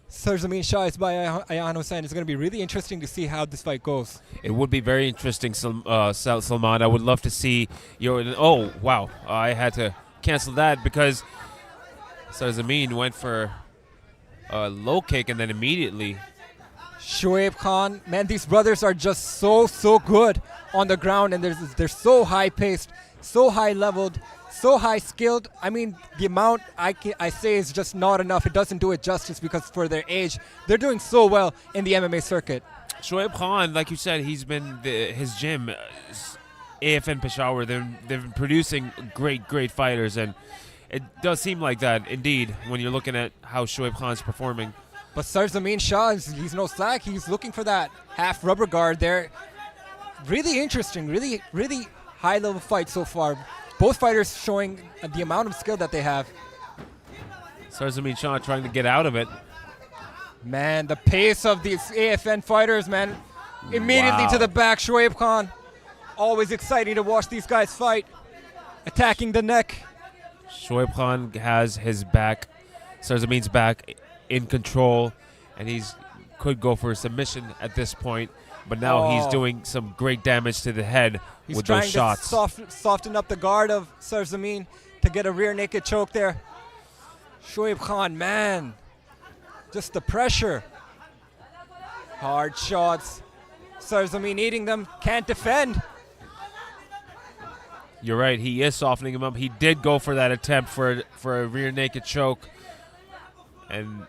Sarzamin Shah is by Ayan Hussain. It's going to be really interesting to see how this fight goes. It would be very interesting, Salman. I would love to see your. Oh wow! I had to cancel that because Sarzamin went for a low kick and then immediately. Shoaib Khan, man, these brothers are just so good on the ground, and they're so high paced, so high leveled, so high skilled. I mean, the amount I say is just not enough. It doesn't do it justice because for their age, they're doing so well in the MMA circuit. Shoaib Khan, like you said, he's been his gym, AFN Peshawar. They've been producing great fighters, and it does seem like that indeed when you're looking at how Shoaib Khan's performing. But Sarzamin Shah, he's no slack. He's looking for that half rubber guard there. Really interesting, really high level fight so far. Both fighters showing the amount of skill that they have. Sarzamin Shah trying to get out of it. Man, the pace of these AFN fighters, man. Immediately Wow. to the back, Shoaib Khan. Always exciting to watch these guys fight. Attacking the neck. Shoaib Khan has his back, Sarzamin's back in control, and he's could go for a submission at this point, but now he's doing some great damage to the head He's with trying those shots. to soften up the guard of Sarzamin to get a rear naked choke there. Shoaib Khan, man. Just the pressure. Hard shots. Sarzamin eating them. Can't defend. You're right, he is softening him up. He did go for that attempt for a rear naked choke, and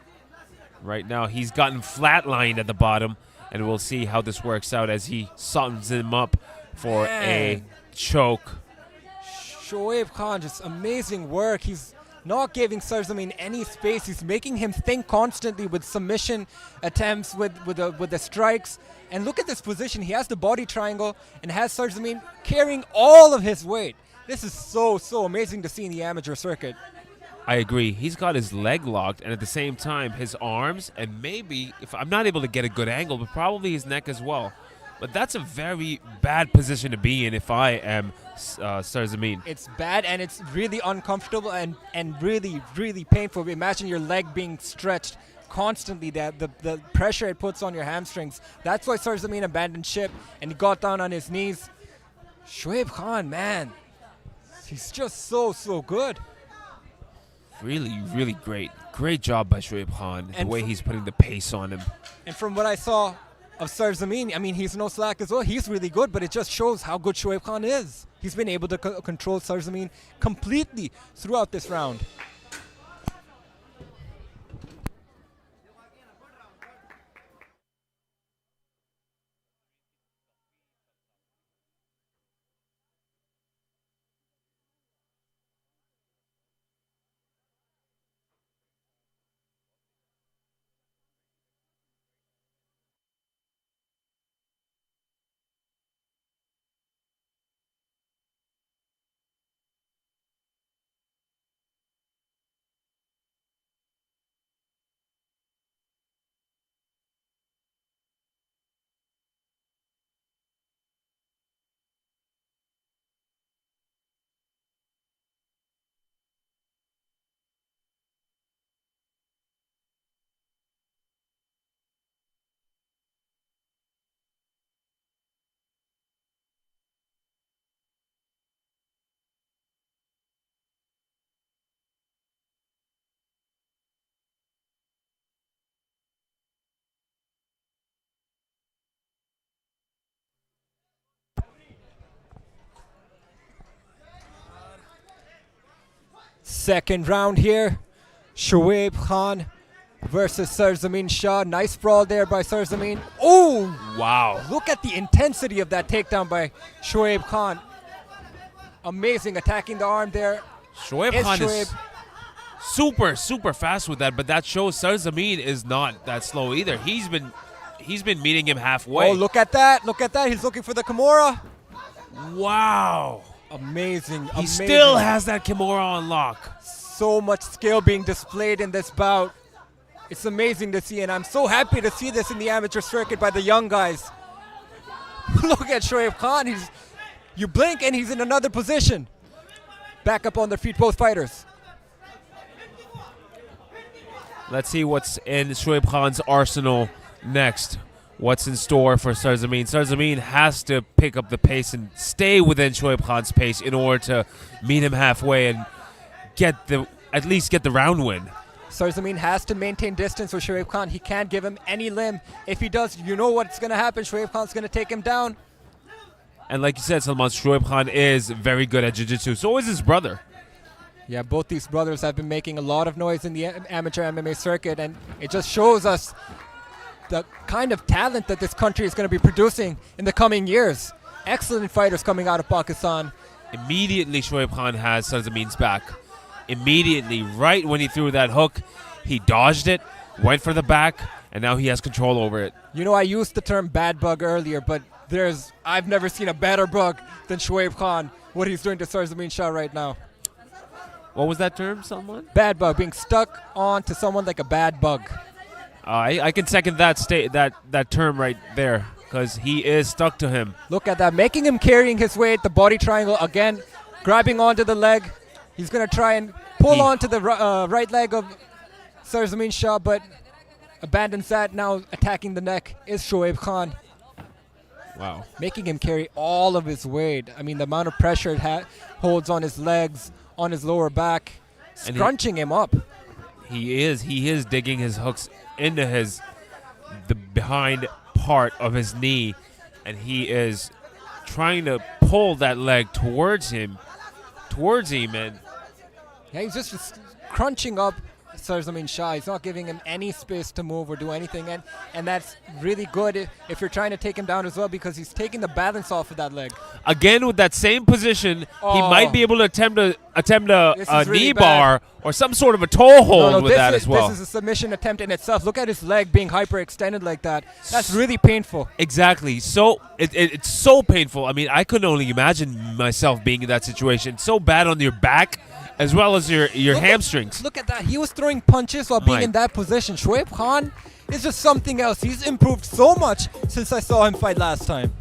right now he's gotten flatlined at the bottom, and we'll see how this works out as he softens him up for a choke. Shoaib Khan, just amazing work. He's not giving Sarzamin any space. He's making him think constantly with submission attempts, with the strikes. And look at this position. He has the body triangle and has Sarzamin carrying all of his weight. This is so amazing to see in the amateur circuit. I agree. He's got his leg locked, and at the same time, his arms, and maybe, if I'm not able to get a good angle, but probably his neck as well. But that's a very bad position to be in if I am Sarzamin. It's bad, and it's really uncomfortable and really painful. Imagine your leg being stretched constantly, the pressure it puts on your hamstrings. That's why Sarzamin abandoned ship, and he got down on his knees. Shoaib Khan, man, he's just so good. Really great job by Shoaib Khan, the And way he's putting the pace on him. And from what I saw of Sarzamin, I mean, he's no slack as well. He's really good, but it just shows how good Shoaib Khan is. He's been able to control Sarzamin completely throughout this round. Second round here. Shoaib Khan versus Sarzamin Shah. Nice brawl there by Sarzamin. Oh! Wow. Look at the intensity of that takedown by Shoaib Khan. Amazing, attacking the arm there. Shoaib Is Khan is Shoaib. super fast with that, but that shows Sarzamin is not that slow either. He's been meeting him halfway. Oh, look at that. Look at that. He's looking for the Kimura. Wow. Amazing. He still has that Kimura on lock. So much skill being displayed in this bout. It's amazing to see, and I'm so happy to see this in the amateur circuit by the young guys. Look at Shoaib Khan. You blink and he's in another position. Back up on their feet, both fighters. Let's see what's in Shoaib Khan's arsenal next. What's in store for Sarzamin? Sarzamin has to pick up the pace and stay within Shoaib Khan's pace in order to meet him halfway and at least get the round win. Sarzamin has to maintain distance with Shoaib Khan. He can't give him any limb. If he does, you know what's going to happen. Shoaib Khan's going to take him down. And like you said, Salman, Shoaib Khan is very good at jiu-jitsu. So is his brother. Yeah, both these brothers have been making a lot of noise in the amateur MMA circuit, and it just shows us the kind of talent that this country is going to be producing in the coming years. Excellent fighters coming out of Pakistan. Immediately, Shoaib Khan has Sarzamin's back. Immediately, right when he threw that hook, he dodged it, went for the back, and now he has control over it. You know, I used the term bad bug earlier, but I've never seen a better bug than Shoaib Khan, what he's doing to Sarzamin Shah right now. What was that term, Salman? Bad bug, being stuck on to someone like a bad bug. I can second that term right there, because he is stuck to him. Look at that, making him carrying his weight, the body triangle again, grabbing onto the leg. He's going to try and pull onto the right leg of Sarzamin Shah, but abandons that. Now attacking the neck is Shoaib Khan. Wow. Making him carry all of his weight. I mean, the amount of pressure it holds on his legs, on his lower back, scrunching him up. He is digging his hooks into the behind part of his knee, and he is trying to pull that leg towards him, and yeah, he's just crunching up Sarzamin Shah. He's not giving him any space to move or do anything, and that's really good if you're trying to take him down as well, because he's taking the balance off of that leg. Again, with that same position, he might be able to attempt a really knee bad. bar or some sort of a toe hold with that as well. This is a submission attempt in itself. Look at his leg being hyperextended like that. That's really painful. Exactly. So it's so painful. I mean, I couldn't only imagine myself being in that situation. So bad on your back as well as your hamstrings. Look at that. He was throwing punches while being in that position. Shoaib Khan is just something else. He's improved so much since I saw him fight last time.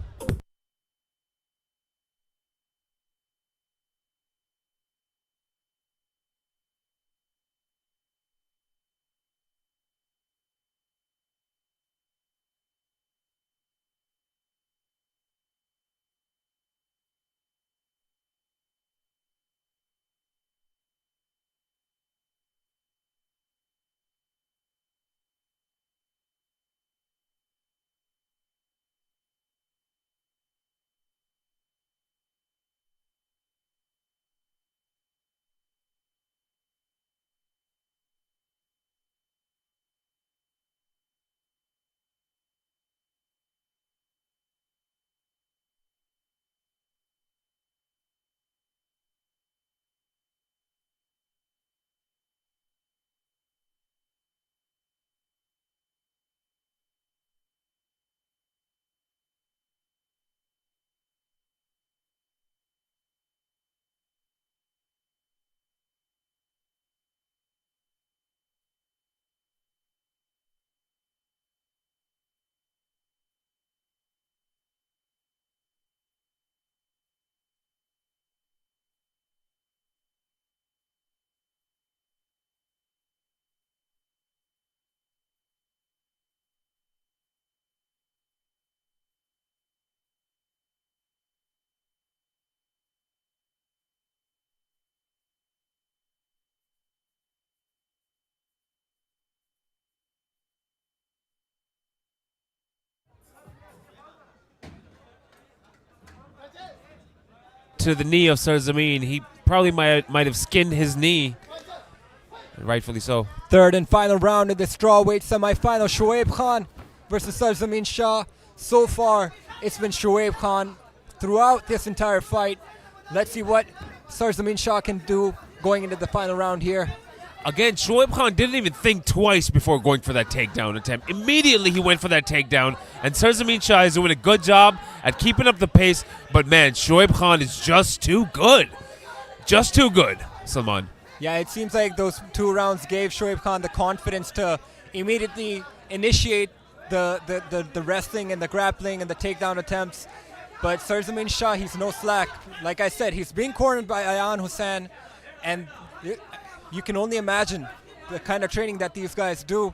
To the knee of Sarzamin, he probably might have skinned his knee, rightfully so. Third and final round of the strawweight semifinal. Shoaib Khan versus Sarzamin Shah. So far, it's been Shoaib Khan throughout this entire fight. Let's see what Sarzamin Shah can do going into the final round here. Again, Shoaib Khan didn't even think twice before going for that takedown attempt. Immediately he went for that takedown, and Sarzamin Shah is doing a good job at keeping up the pace, but man, Shoaib Khan is just too good. Just too good, Salman. Yeah, it seems like those 2 rounds gave Shoaib Khan the confidence to immediately initiate the wrestling and the grappling and the takedown attempts. But Sarzamin Shah, he's no slack. Like I said, he's being cornered by Ayan Hussain, and you can only imagine the kind of training that these guys do.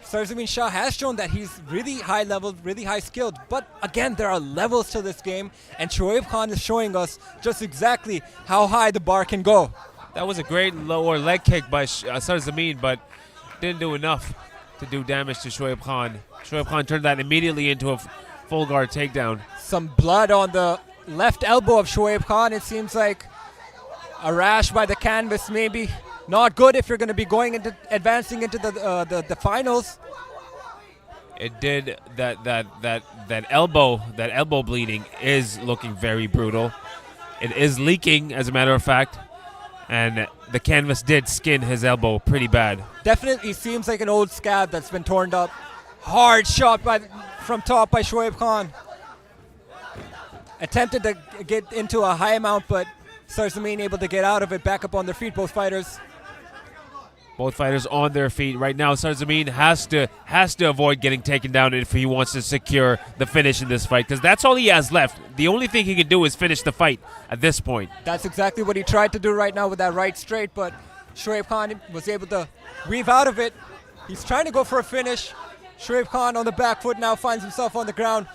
Sarzamin Shah has shown that he's really high level, really high skilled, but again, there are levels to this game, and Shoaib Khan is showing us just exactly how high the bar can go. That was a great lower leg kick by Sarzamin, but didn't do enough to do damage to Shoaib Khan. Shoaib Khan turned that immediately into a full guard takedown. Some blood on the left elbow of Shoaib Khan. It seems like a rash by the canvas, maybe. Not good if you're going to be advancing into the finals. It did that elbow bleeding is looking very brutal. It is leaking, as a matter of fact, and the canvas did skin his elbow pretty bad. Definitely seems like an old scab that's been torn up. Hard shot from top by Shoaib Khan. Attempted to get into a high amount, but Sarzamin able to get out of it. Back up on their feet, both fighters. Both fighters on their feet right now. Sarzamin has to avoid getting taken down if he wants to secure the finish in this fight, because that's all he has left. The only thing he can do is finish the fight at this point. That's exactly what he tried to do right now with that right straight, but Shoaib Khan was able to weave out of it. He's trying to go for a finish. Shoaib Khan on the back foot now finds himself on the ground.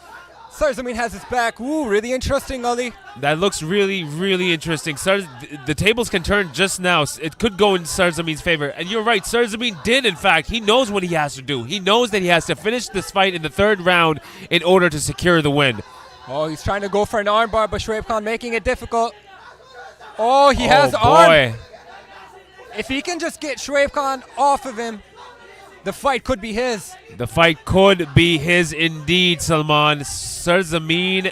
Sarzamin has his back. Ooh, really interesting, Ali. That looks really, really interesting. The tables can turn just now. It could go in Sarzamin's favor. And you're right, Sarzamin did, in fact. He knows what he has to do. He knows that he has to finish this fight in the 3rd round in order to secure the win. Oh, he's trying to go for an armbar, but Shoaib Khan making it difficult. Oh, he has arm. If he can just get Shoaib Khan off of him, the fight could be his. The fight could be his indeed, Salman. Sarzamin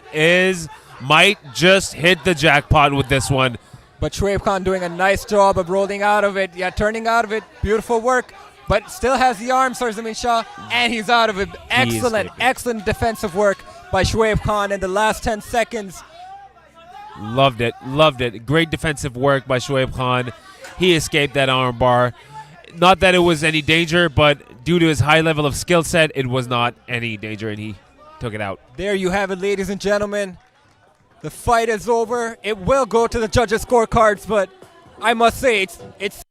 might just hit the jackpot with this one. But Shoaib Khan doing a nice job of rolling out of it. Yeah, turning out of it. Beautiful work. But still has the arm, Sarzamin Shah. And he's out of it. Excellent defensive work by Shoaib Khan in the last 10 seconds. Loved it. Great defensive work by Shoaib Khan. He escaped that armbar. Not that it was any danger, but due to his high level of skill set, it was not any danger, and he took it out. There you have it, ladies and gentlemen. The fight is over. It will go to the judges' scorecards, but I must say it's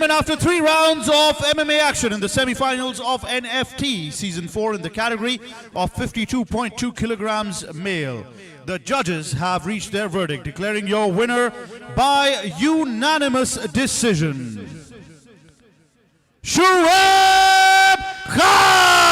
And after 3 rounds of MMA action in the semifinals of NFT Season 4 in the category of 52.2 kilograms male, the judges have reached their verdict, declaring your winner by unanimous decision, Shoaib Khan!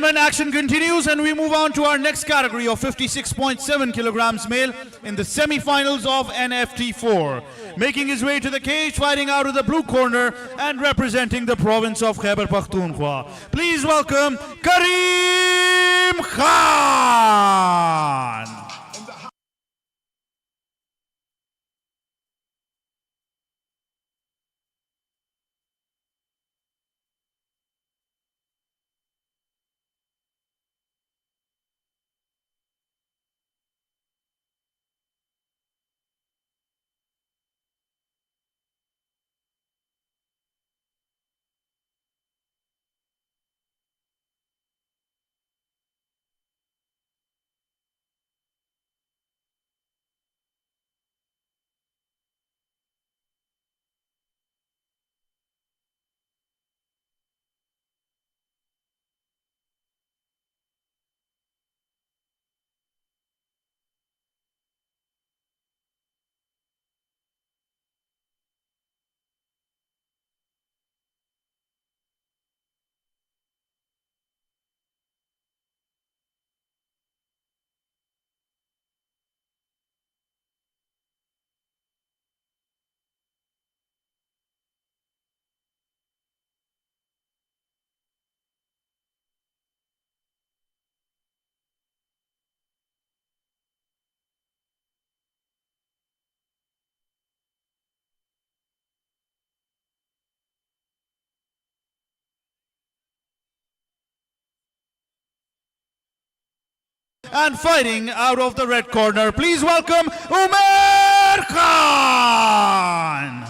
gentlemen, action continues and we move on to our next category of 56.7 kilograms male in the semi-finals of NFT4. Making his way to the cage, fighting out of the blue corner and representing the province of Khyber Pakhtunkhwa. Please welcome Karim Khan. And fighting out of the red corner, please welcome Umair Khan.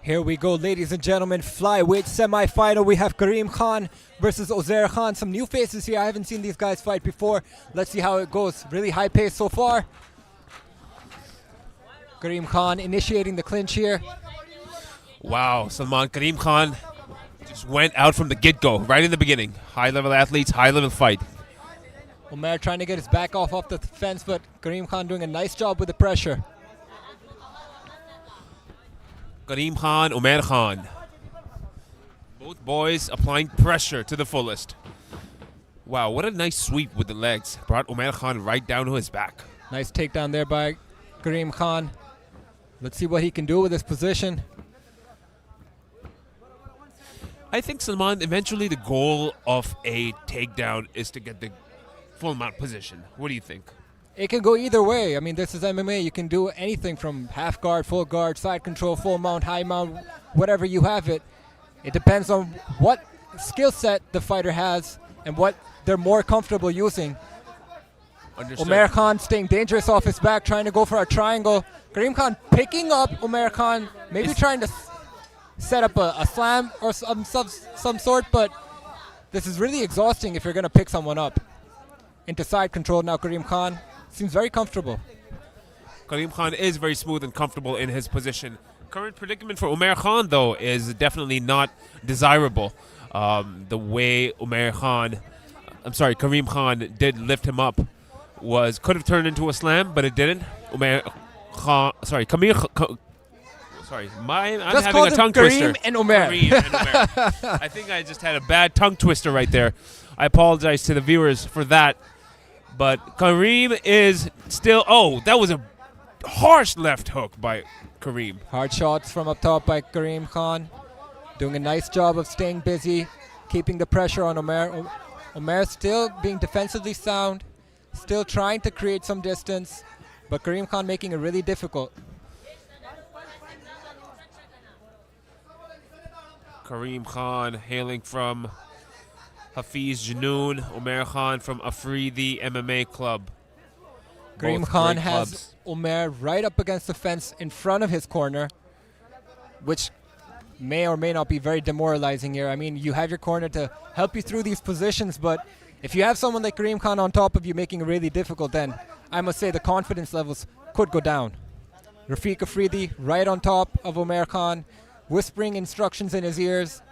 Here we go, ladies and gentlemen, flyweight semi-final. We have Karim Khan versus Uzair Khan. Some new faces here. I haven't seen these guys fight before. Let's see how it goes. Really high pace so far. Karim Khan initiating the clinch here. Wow, Salman, Karim Khan just went out from the get-go, right in the beginning. High-level athletes, high-level fight. Umair trying to get his back off the fence, but Karim Khan doing a nice job with the pressure. Karim Khan, Umair Khan. Both boys applying pressure to the fullest. Wow, what a nice sweep with the legs. Brought Umair Khan right down to his back. Nice takedown there by Karim Khan. Let's see what he can do with his position. I think, Salman, eventually the goal of a takedown is to get the full mount position. What do you think? It can go either way. I mean, this is MMA. You can do anything from half guard, full guard, side control, full mount, high mount, whatever you have it. It depends on what skill set the fighter has and what they're more comfortable using. Understood. Umair Khan staying dangerous off his back, trying to go for a triangle. Karim Khan picking up Umair Khan, maybe trying to set up a slam or some sort, but this is really exhausting if you're going to pick someone up. Into side control now, Karim Khan seems very comfortable. Karim Khan is very smooth and comfortable in his position. Current predicament for Umair Khan, though, is definitely not desirable. The way Umair Khan I'm sorry, Karim Khan did lift him up, could have turned into a slam, but it didn't. Kamir Khan, I'm Just having call a them tongue Karim twister. and Umair. Karim and Umair. I think I just had a bad tongue twister right there. I apologize to the viewers for that. But Karim is still, that was a harsh left hook by Karim. Hard shots from up top by Karim Khan. Doing a nice job of staying busy, keeping the pressure on Umair. Umair still being defensively sound, still trying to create some distance, but Karim Khan making it really difficult. Karim Khan hailing from Hafiz Junoon, Umair Khan from Afridi MMA Club. Karim Both Khan great has clubs. Umair right up against the fence in front of his corner, which may or may not be very demoralizing here. I mean, you have your corner to help you through these positions, but if you have someone like Karim Khan on top of you making it really difficult, then I must say the confidence levels could go down. Rafiq Afridi right on top of Umair Khan, whispering instructions in his ears.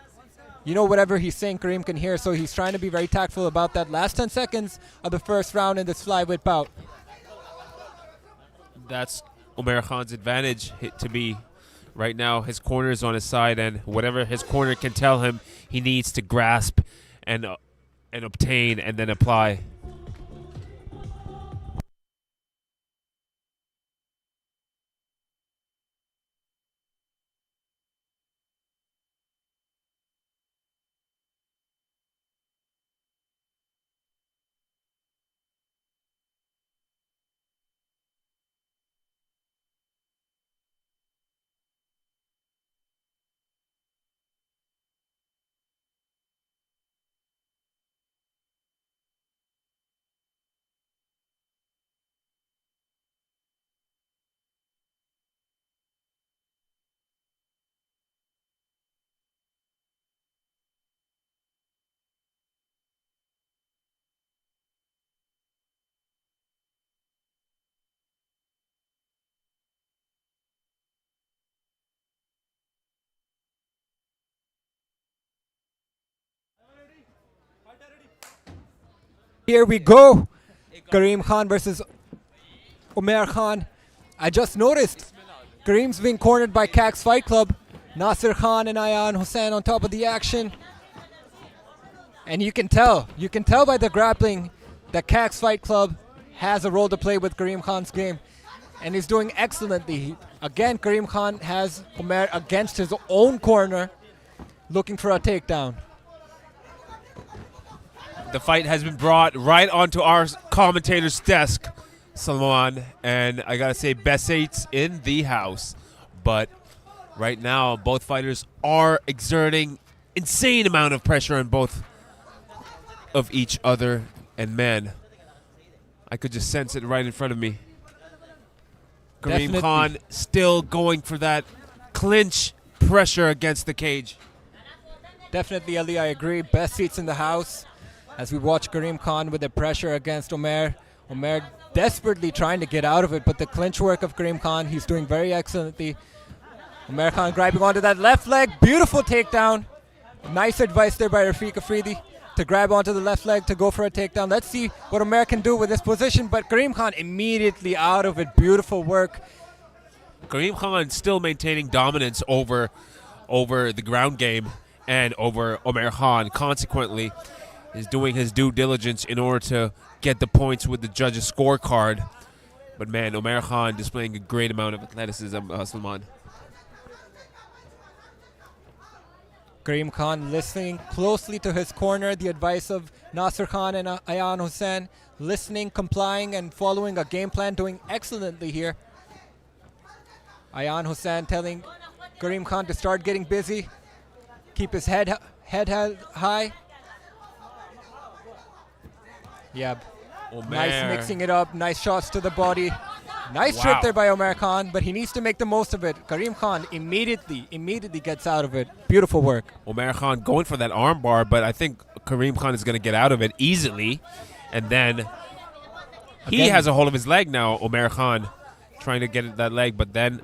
You know, whatever he's saying, Karim can hear, so he's trying to be very tactful about that. Last 10 seconds of the first round in this flyweight bout. That's Umair Khan's advantage to be right now. His corner is on his side, and whatever his corner can tell him, he needs to grasp and obtain and then apply. Here we go. Karim Khan versus Umair Khan. I just noticed Karim's being cornered by Cax Fight Club. Nasir Khan and Ayan Hussain on top of the action. And you can tell by the grappling that Cax Fight Club has a role to play with Karim Khan's game. And he's doing excellently. Again, Karim Khan has Umair against his own corner, looking for a takedown. The fight has been brought right onto our commentator's desk, Salman, and I gotta say, best seats in the house. But right now, both fighters are exerting insane amount of pressure on both of each other, and man, I could just sense it right in front of me. Karim Definitely. Khan still going for that clinch pressure against the cage. Definitely, Ali, I agree. Best seats in the house. As we watch Karim Khan with the pressure against Umair. Umair desperately trying to get out of it, but the clinch work of Karim Khan, he's doing very excellently. Umair Khan grabbing onto that left leg. Beautiful takedown. Nice advice there by Rafiq Afridi to grab onto the left leg to go for a takedown. Let's see what Umair can do with this position, but Karim Khan immediately out of it. Beautiful work. Karim Khan still maintaining dominance over the ground game and over Umair Khan. Consequently, is doing his due diligence in order to get the points with the judges' scorecard. But man, Umair Khan displaying a great amount of athleticism, Salman. Karim Khan listening closely to his corner, the advice of Nasir Khan and Ayan Hussain, listening, complying, and following a game plan, doing excellently here. Ayan Hussain telling Karim Khan to start getting busy, keep his head held high. Yeah, nice mixing it up, nice shots to the body. Nice trip there by Umair Khan, but he needs to make the most of it. Karim Khan immediately gets out of it. Beautiful work. Umair Khan going for that arm bar, but I think Karim Khan is going to get out of it easily. And then he has a hold of his leg now, Umair Khan, trying to get that leg. But then,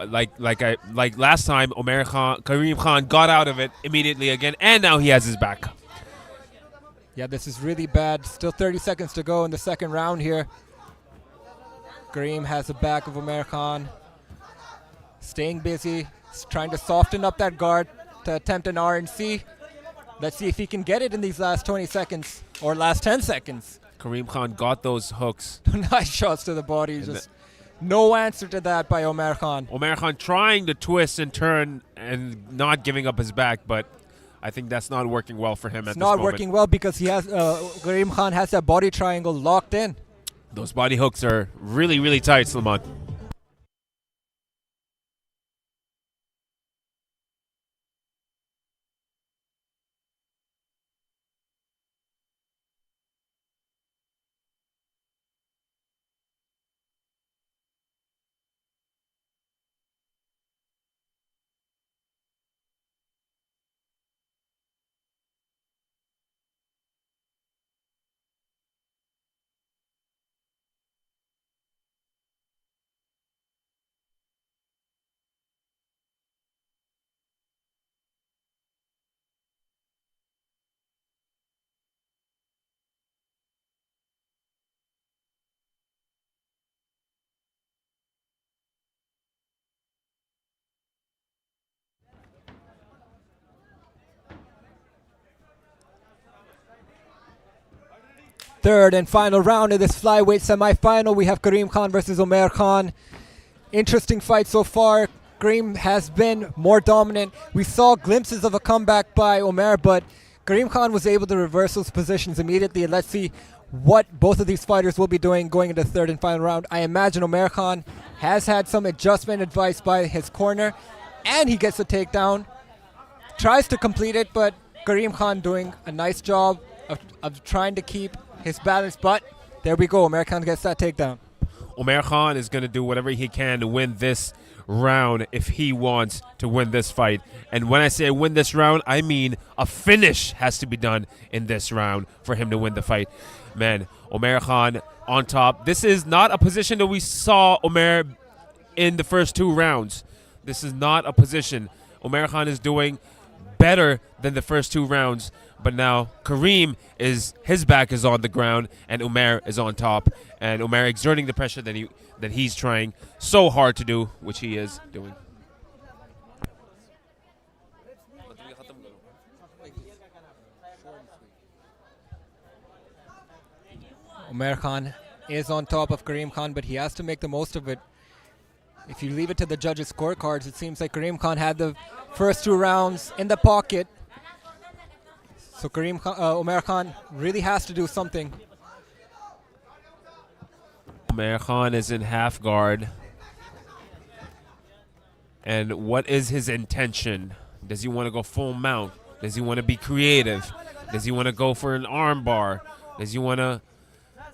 like last time, Karim Khan got out of it immediately again, and now he has his back. Yeah, this is really bad. Still 30 seconds to go in the second round here. Karim has the back of Umair Khan. Staying busy, trying to soften up that guard to attempt an RNC. Let's see if he can get it in these last 20 seconds or last 10 seconds. Karim Khan got those hooks. Nice shots to the body. Just no answer to that by Umair Khan. Umair Khan trying to twist and turn and not giving up his back, but I think that's not working well for him at It's this not moment. working well because he has Karim Khan has that body triangle locked in. Those body hooks are really, really tight, Salman. Third and final round of this flyweight semifinal. We have Karim Khan versus Umair Khan. Interesting fight so far. Karim has been more dominant. We saw glimpses of a comeback by Umair, but Karim Khan was able to reverse those positions immediately. And let's see what both of these fighters will be doing going into the third and final round. I imagine Umair Khan has had some adjustment advice by his corner, and he gets a takedown. Tries to complete it, but Karim Khan doing a nice job of trying to keep his balance, but there we go. Umair Khan gets that takedown. Umair Khan is going to do whatever he can to win this round if he wants to win this fight. And when I say win this round, I mean a finish has to be done in this round for him to win the fight. Man, Umair Khan on top. This is not a position that we saw Umair in the first two rounds. This is not a position. Umair Khan is doing better than the first two rounds. But now Karim his back is on the ground and Umair is on top, and Umair exerting the pressure that he's trying so hard to do, which he is doing. Umair Khan is on top of Karim Khan, but he has to make the most of it. If you leave it to the judges' scorecards, it seems like Karim Khan had the first two rounds in the pocket. So Umair Khan really has to do something. Umair Khan is in half guard. And what is his intention? Does he want to go full mount? Does he want to be creative? Does he want to go for an arm bar? Does he want to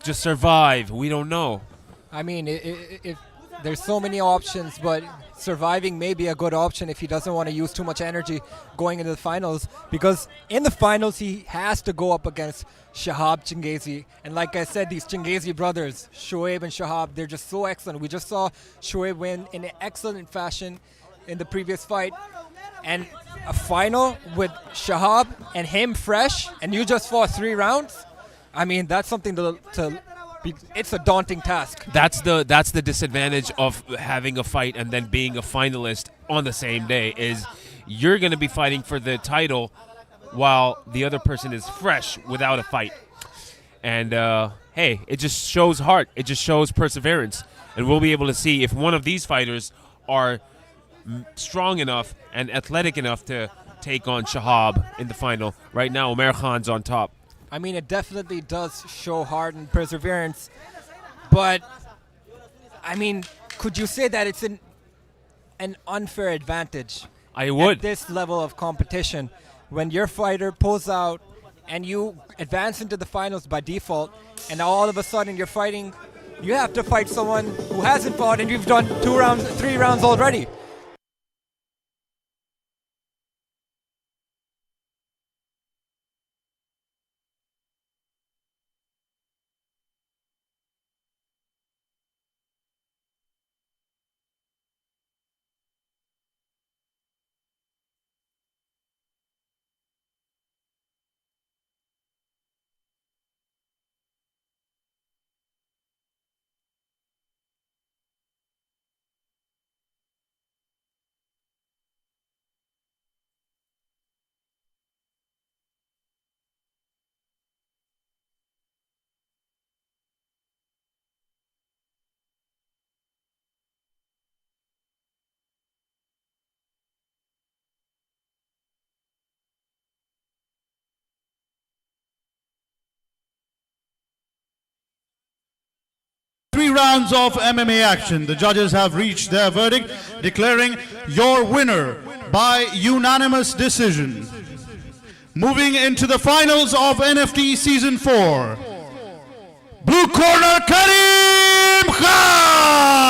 just survive? We don't know. I mean, if there's so many options, but surviving may be a good option if he doesn't want to use too much energy going into the finals, because in the finals he has to go up against Shahab Chingezi. And like I said, these Chingezi brothers, Shoaib and Shahab, they're just so excellent. We just saw Shoaib win in an excellent fashion in the previous fight. And a final with Shahab and him fresh, and you just fought 3 rounds? I mean, that's something it's a daunting task. That's the disadvantage of having a fight and then being a finalist on the same day, is you're going to be fighting for the title while the other person is fresh without a fight. And hey, it just shows heart. It just shows perseverance. And we'll be able to see if one of these fighters are strong enough and athletic enough to take on Shahab in the final. Right now, Umair Khan's on top. I mean, it definitely does show heart and perseverance, but I mean, could you say that it's an unfair advantage? I would. At this level of competition, when your fighter pulls out and you advance into the finals by default, and now all of a sudden you have to fight someone who hasn't fought, and you've done 3 rounds already. 3 rounds of MMA action. The judges have reached their verdict, declaring your winner by unanimous decision. Moving into the finals of NFT Season 4. Blue corner, Karim Khan.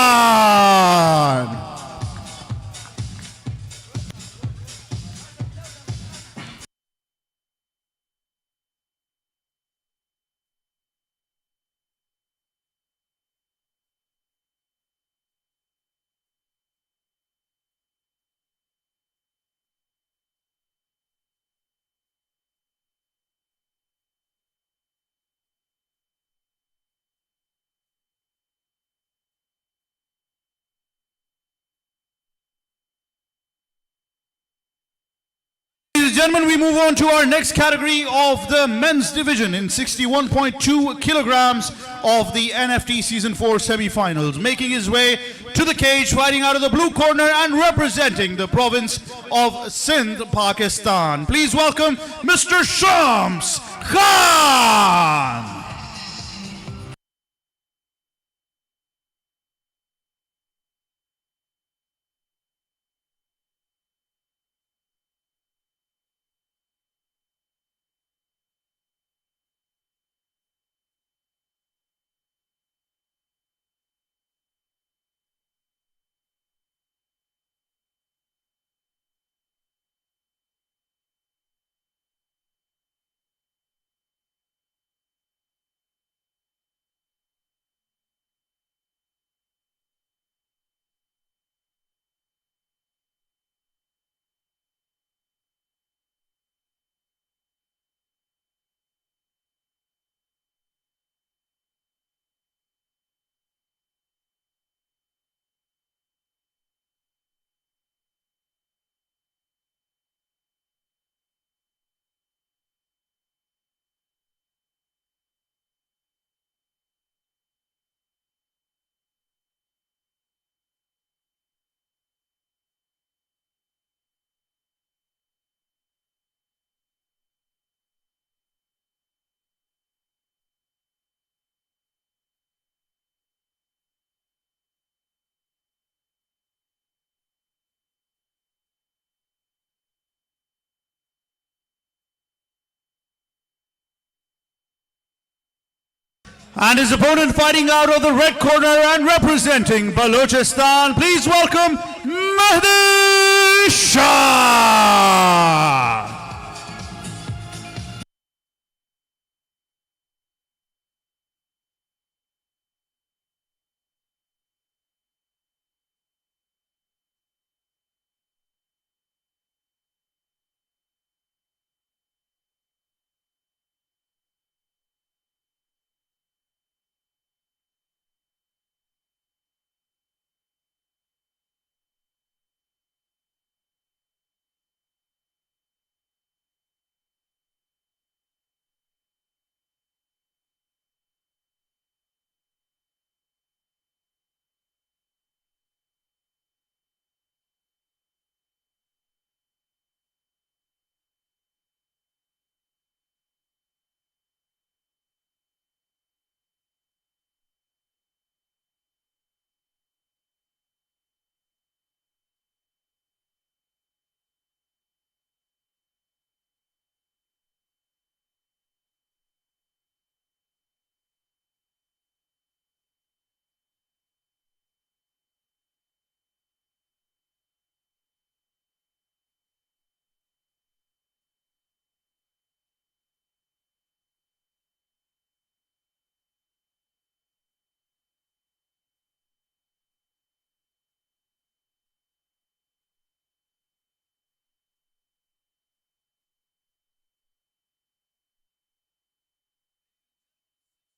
Ladies and gentlemen, we move on to our next category of the men's division in 61.2 kilograms of the NFT Season 4 semi-finals. Making his way to the cage, fighting out of the blue corner and representing the province of Sindh, Pakistan. Please welcome Mr. Shams Khan. And his opponent fighting out of the red corner and representing Balochistan, please welcome Mehdi Shah.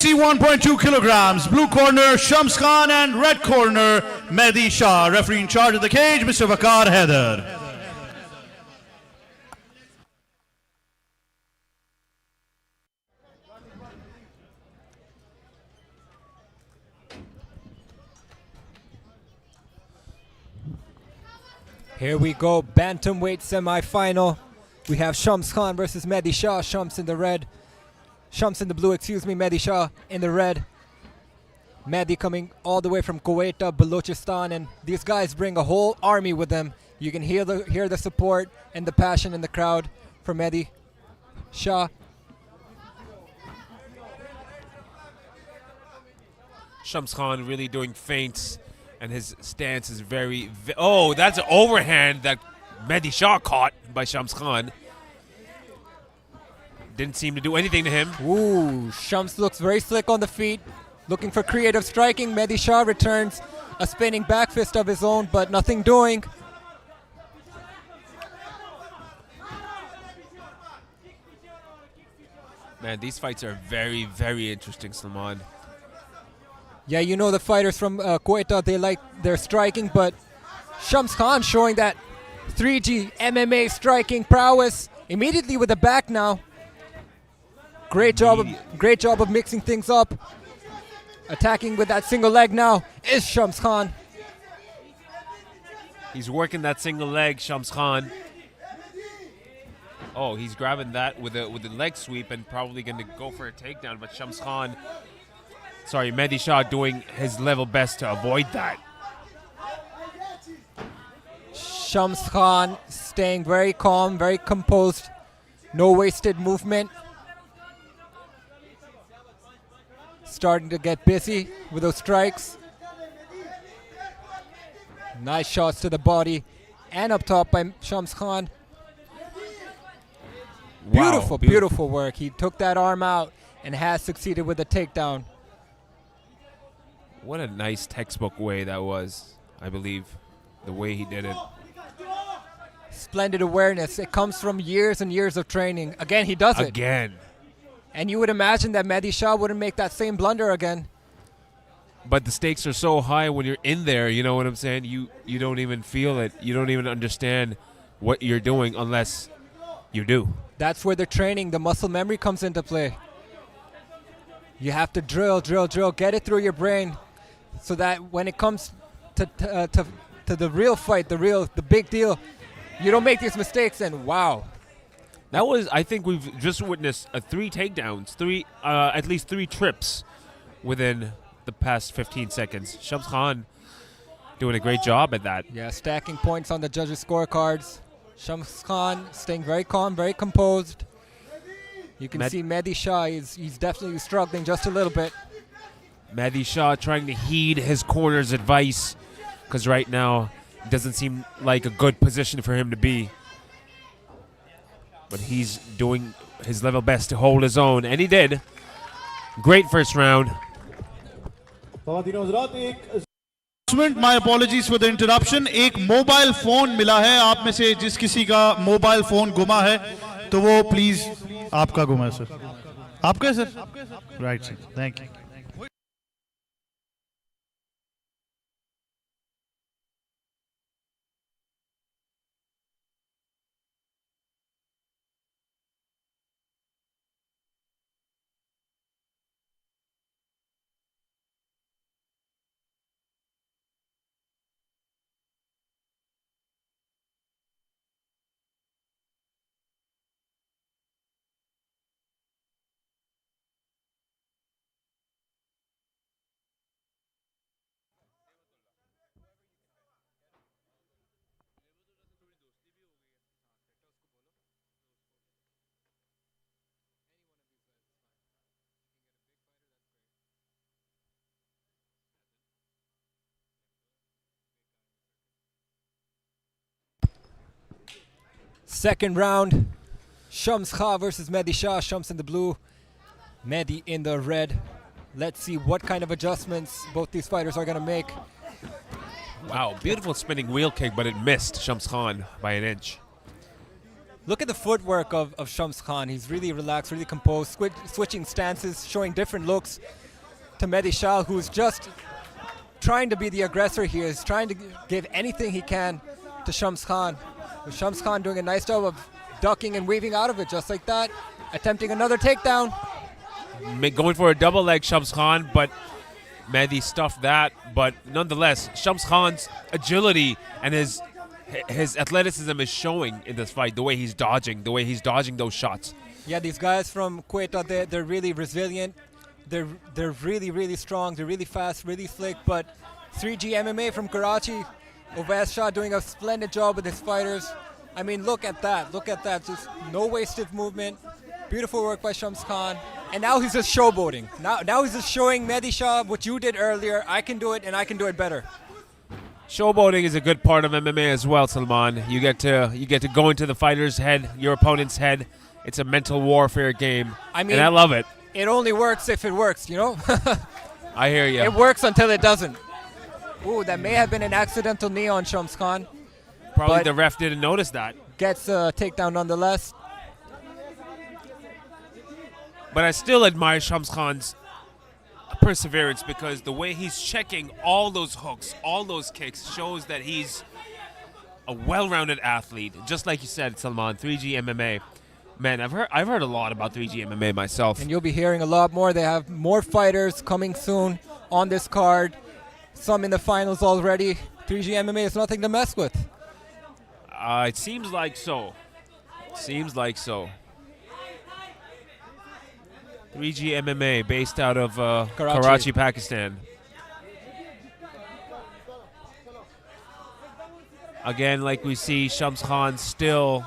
.2 kilograms, blue corner Shams Khan and red corner Mehdi Shah. Referee in charge of the cage, Mr. Vakar Haider. Here we go, bantamweight semi-final. We have Shams Khan versus Mehdi Shah. Shams in the red. Shams in the blue, excuse me, Mehdi Shah in the red. Mehdi coming all the way from Kuwait, Balochistan, and these guys bring a whole army with them. You can hear the support and the passion in the crowd for Mehdi Shah. Shams Khan really doing feints, and his stance is oh, that's an overhand that Mehdi Shah caught by Shams Khan. Didn't seem to do anything to him. Ooh, Shams looks very slick on the feet, looking for creative striking. Mehdi Shah returns a spinning back fist of his own, but nothing doing. Man, these fights are very, very interesting, Salman. Yeah, you know the fighters from Kuwait, they like their striking, but Shams Khan showing that 3G MMA striking prowess immediately with the back now. Great job of mixing things up. Attacking with that single leg now is Shams Khan. He's working that single leg, Shams Khan. Oh, he's grabbing that with a leg sweep and probably going to go for a takedown. But Shams Khan, Mehdi Shah doing his level best to avoid that. Shams Khan staying very calm, very composed. No wasted movement. Starting to get busy with those strikes. Nice shots to the body and up top by Shams Khan. Beautiful, beautiful work. He took that arm out and has succeeded with a takedown. What a nice textbook way that was, I believe, the way he did it. Splendid awareness. It comes from years and years of training. Again, he does it. Again. And you would imagine that Mehdi Shah wouldn't make that same blunder again. But the stakes are so high when you're in there, you know what I'm saying? You don't even feel it. You don't even understand what you're doing unless you do. That's where the training, the muscle memory comes into play. You have to drill, get it through your brain so that when it comes to the real fight, the big deal, you don't make these mistakes. And wow. That was, I think we've just witnessed 3 takedowns, at least 3 trips within the past 15 seconds. Shams Khan doing a great job at that. Yeah, stacking points on the judges' scorecards. Shams Khan staying very calm, very composed. You can see Mehdi Shah, he's definitely struggling just a little bit. Mehdi Shah trying to heed his corner's advice because right now it doesn't seem like a good position for him to be. But he's doing his level best to hold his own, and he did. Great first round. My apologies for the interruption. एक mobile phone मिला है आप में से जिस किसी का mobile phone गुमा है तो वो प्लीज आपका गुमा है सर. आपका है sir? Right sir, thank you. Second round, Shams Khan versus Mehdi Shah. Shams in the blue, Mehdi in the red. Let's see what kind of adjustments both these fighters are going to make. Wow, beautiful spinning wheel kick, but it missed Shams Khan by an inch. Look at the footwork of Shams Khan. He's really relaxed, really composed, switching stances, showing different looks to Mehdi Shah, who's just trying to be the aggressor here. He's trying to give anything he can to Shams Khan. With Shams Khan doing a nice job of ducking and weaving out of it just like that. Attempting another takedown. Going for a double leg, Shams Khan, but Mehdi stuffed that. But nonetheless, Shams Khan's agility and his athleticism is showing in this fight. The way he's dodging those shots. Yeah, these guys from Kuwait, they're really resilient. They're really strong. They're really fast, really slick. But 3G MMA from Karachi, Ubaid Shah doing a splendid job with his fighters. I mean, look at that. Look at that. Just no wasted movement. Beautiful work by Shams Khan. And now he's just showboating. Now he's just showing Mehdi Shah what you did earlier. I can do it, and I can do it better. Showboating is a good part of MMA as well, Salman. You get to go into the fighter's head, your opponent's head. It's a mental warfare game. I mean, and I love it. It only works if it works, you know? I hear you. It works until it doesn't. Ooh, that may have been an accidental knee on Shams Khan. Probably but the ref didn't notice that. Gets a takedown nonetheless. But I still admire Shams Khan's perseverance because the way he's checking all those hooks, all those kicks, shows that he's a well-rounded athlete. Just like you said, Salman, 3G MMA. Man, I've heard a lot about 3G MMA myself. And you'll be hearing a lot more. They have more fighters coming soon on this card. Some in the finals already. 3G MMA is nothing to mess with. It seems like so. Seems like so. 3G MMA based out of Karachi, Pakistan. Again, like we see, Shams Khan still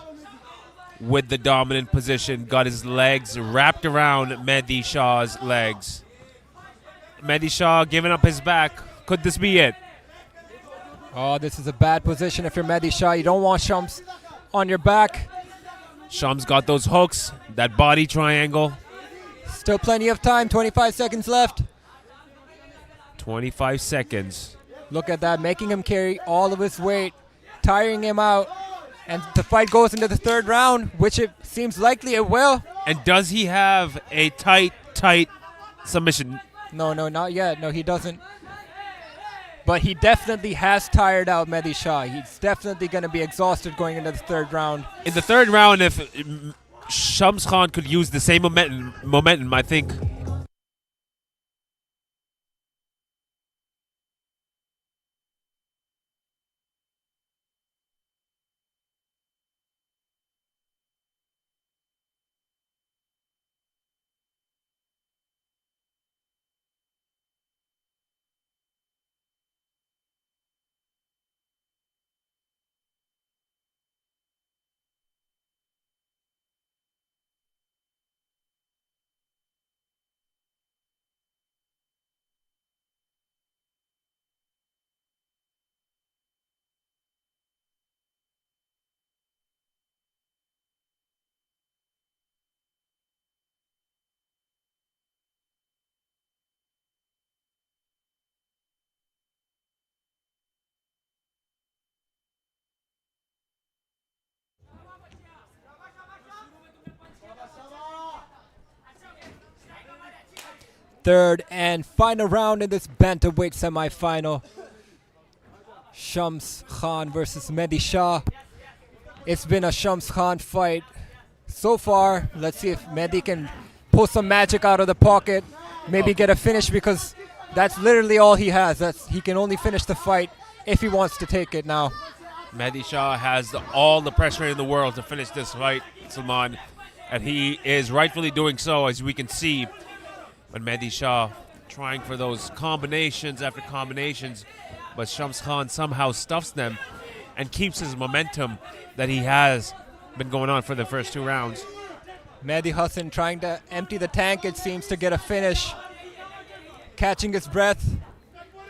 with the dominant position, got his legs wrapped around Mehdi Shah's legs. Mehdi Shah giving up his back. Could this be it? Oh, this is a bad position if you're Mehdi Shah. You don't want Shams on your back. Shams got those hooks, that body triangle. Still plenty of time, 25 seconds left. 25 seconds. Look at that, making him carry all of his weight, tiring him out. And the fight goes into the third round, which it seems likely it will. And does he have a tight submission? No, not yet. No, he doesn't. But he definitely has tired out Mehdi Shah. He's definitely going to be exhausted going into the third round. In the third round, if Shams Khan could use the same momentum, I think. Third and final round in this bantamweight semifinal. Shams Khan versus Mehdi Shah. It's been a Shams Khan fight so far. Let's see if Mehdi can pull some magic out of the pocket. Maybe get a finish, because that's literally all he has. He can only finish the fight if he wants to take it now. Mehdi Shah has all the pressure in the world to finish this fight, Salman. And he is rightfully doing so, as we can see. But Mehdi Shah trying for those combinations after combinations, but Shams Khan somehow stuffs them and keeps his momentum that he has been going on for the first two rounds. Mehdi Hassan trying to empty the tank, it seems, to get a finish. Catching his breath,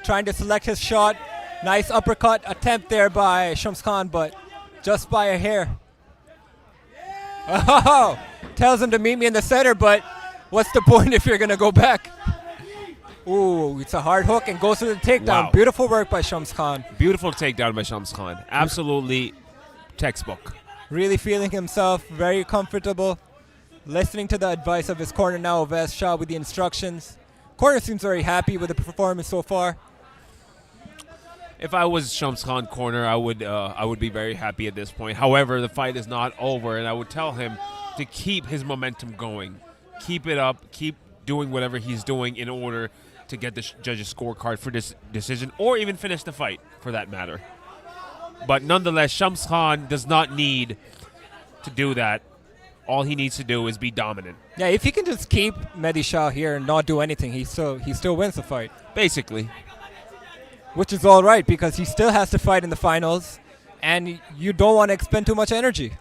trying to select his shot. Nice uppercut attempt there by Shams Khan, but just by a hair. Oh, tells him to meet me in the center, but what's the point if you're going to go back? Ooh, it's a hard hook and goes to the takedown. Wow. Beautiful work by Shams Khan. Beautiful takedown by Shams Khan. Absolutely textbook. Really feeling himself, very comfortable. Listening to the advice of his corner now, Ubaid Shah, with the instructions. Corner seems very happy with the performance so far. If I was Shams Khan corner, I would be very happy at this point. However, the fight is not over, and I would tell him to keep his momentum going. Keep it up. Keep doing whatever he's doing in order to get the judge's scorecard for this decision, or even finish the fight, for that matter. But nonetheless, Shams Khan does not need to do that. All he needs to do is be dominant. Yeah, if he can just keep Mehdi Shah here and not do anything, he still wins the fight. Basically. Which is all right because he still has to fight in the finals, and you don't want to expend too much energy.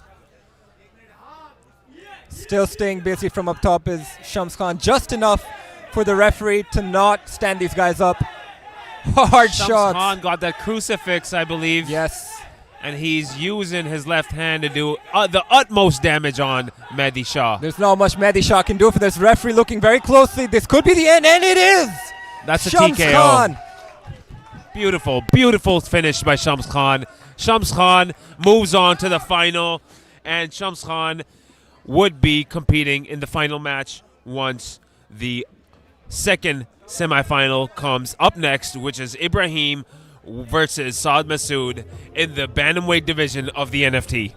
Still staying busy from up top is Shams Khan, just enough for the referee to not stand these guys up. Hard Shams shots. Khan got that crucifix, I believe. Yes. And he's using his left hand to do the utmost damage on Mehdi Shah. There's not much Mehdi Shah can do for this. Referee looking very closely. This could be the end, and it is. That's a Shams TKO. Khan. Beautiful, beautiful finish by Shams Khan. Shams Khan moves on to the final, and Shams Khan would be competing in the final match once the second semifinal comes up next, which is Ebrahim versus Saad Masood in the bantamweight division of the NFT.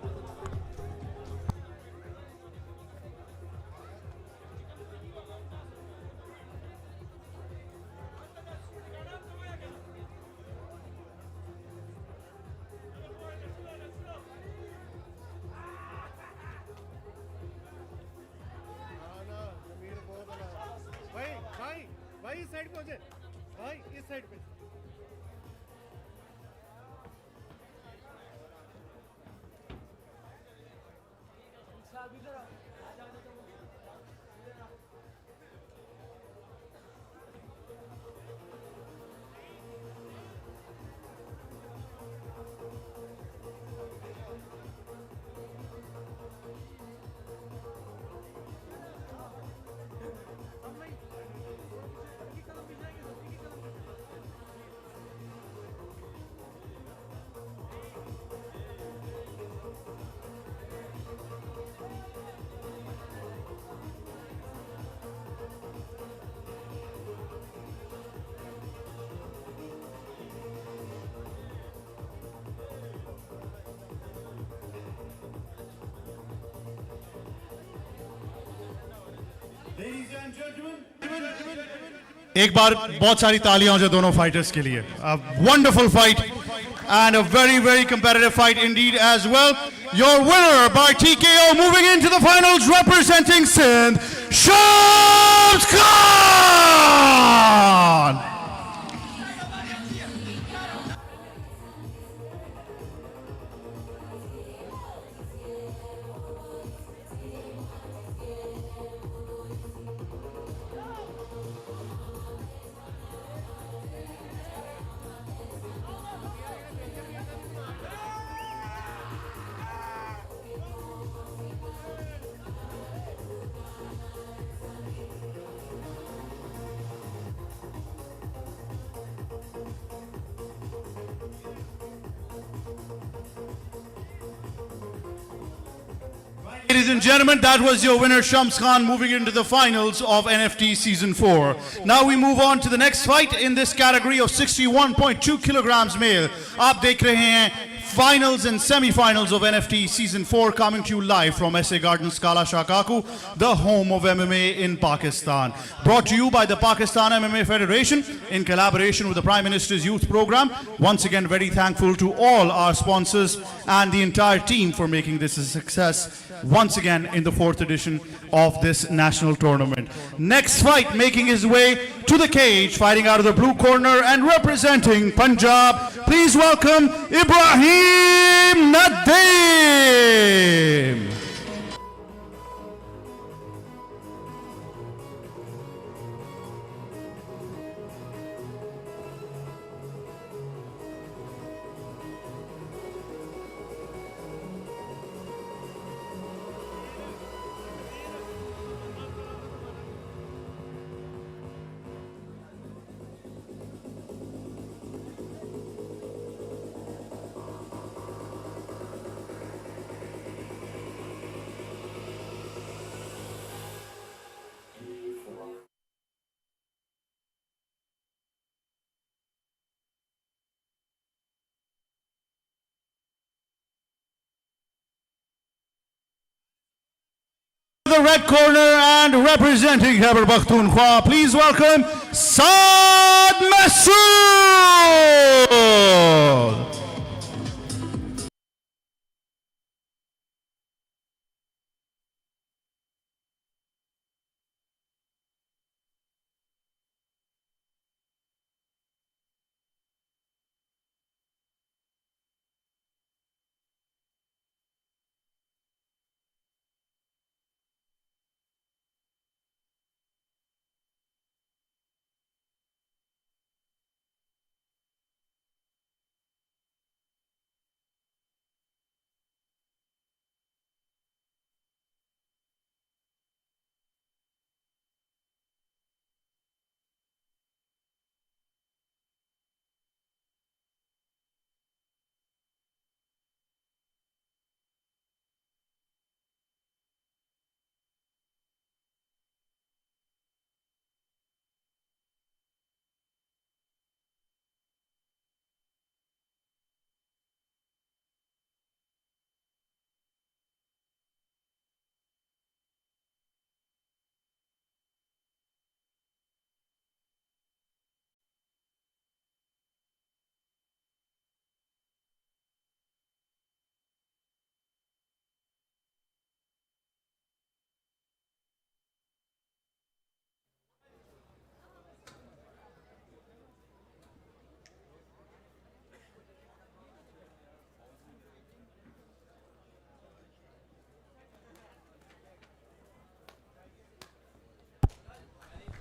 एक बार बहुत सारी तालियां हो जाए दोनों fighters के लिए. A wonderful fight and a very, very competitive fight indeed as well. Your winner by TKO, moving into the finals, representing Sindh, Shams Khan! Ladies and gentlemen, that was your winner, Shams Khan, moving into the finals of NFT Season 4. Now we move on to the next fight in this category of 61.2 kilograms male. Aap dekh rahe hain finals and semi-finals of NFT Season 4 coming to you live from SA Gardens, Kala Shah Kaku, the home of MMA in Pakistan. Brought to you by the Pakistan MMA Federation in collaboration with the Prime Minister's Youth Program. Once again, very thankful to all our sponsors and the entire team for making this a success once again in the 4th edition of this national tournament. Next fight, making his way to the cage, fighting out of the blue corner and representing Punjab, please welcome Ebrahim Nadeem. The red corner and representing Khyber Pakhtunkhwa, please welcome Saad Masood.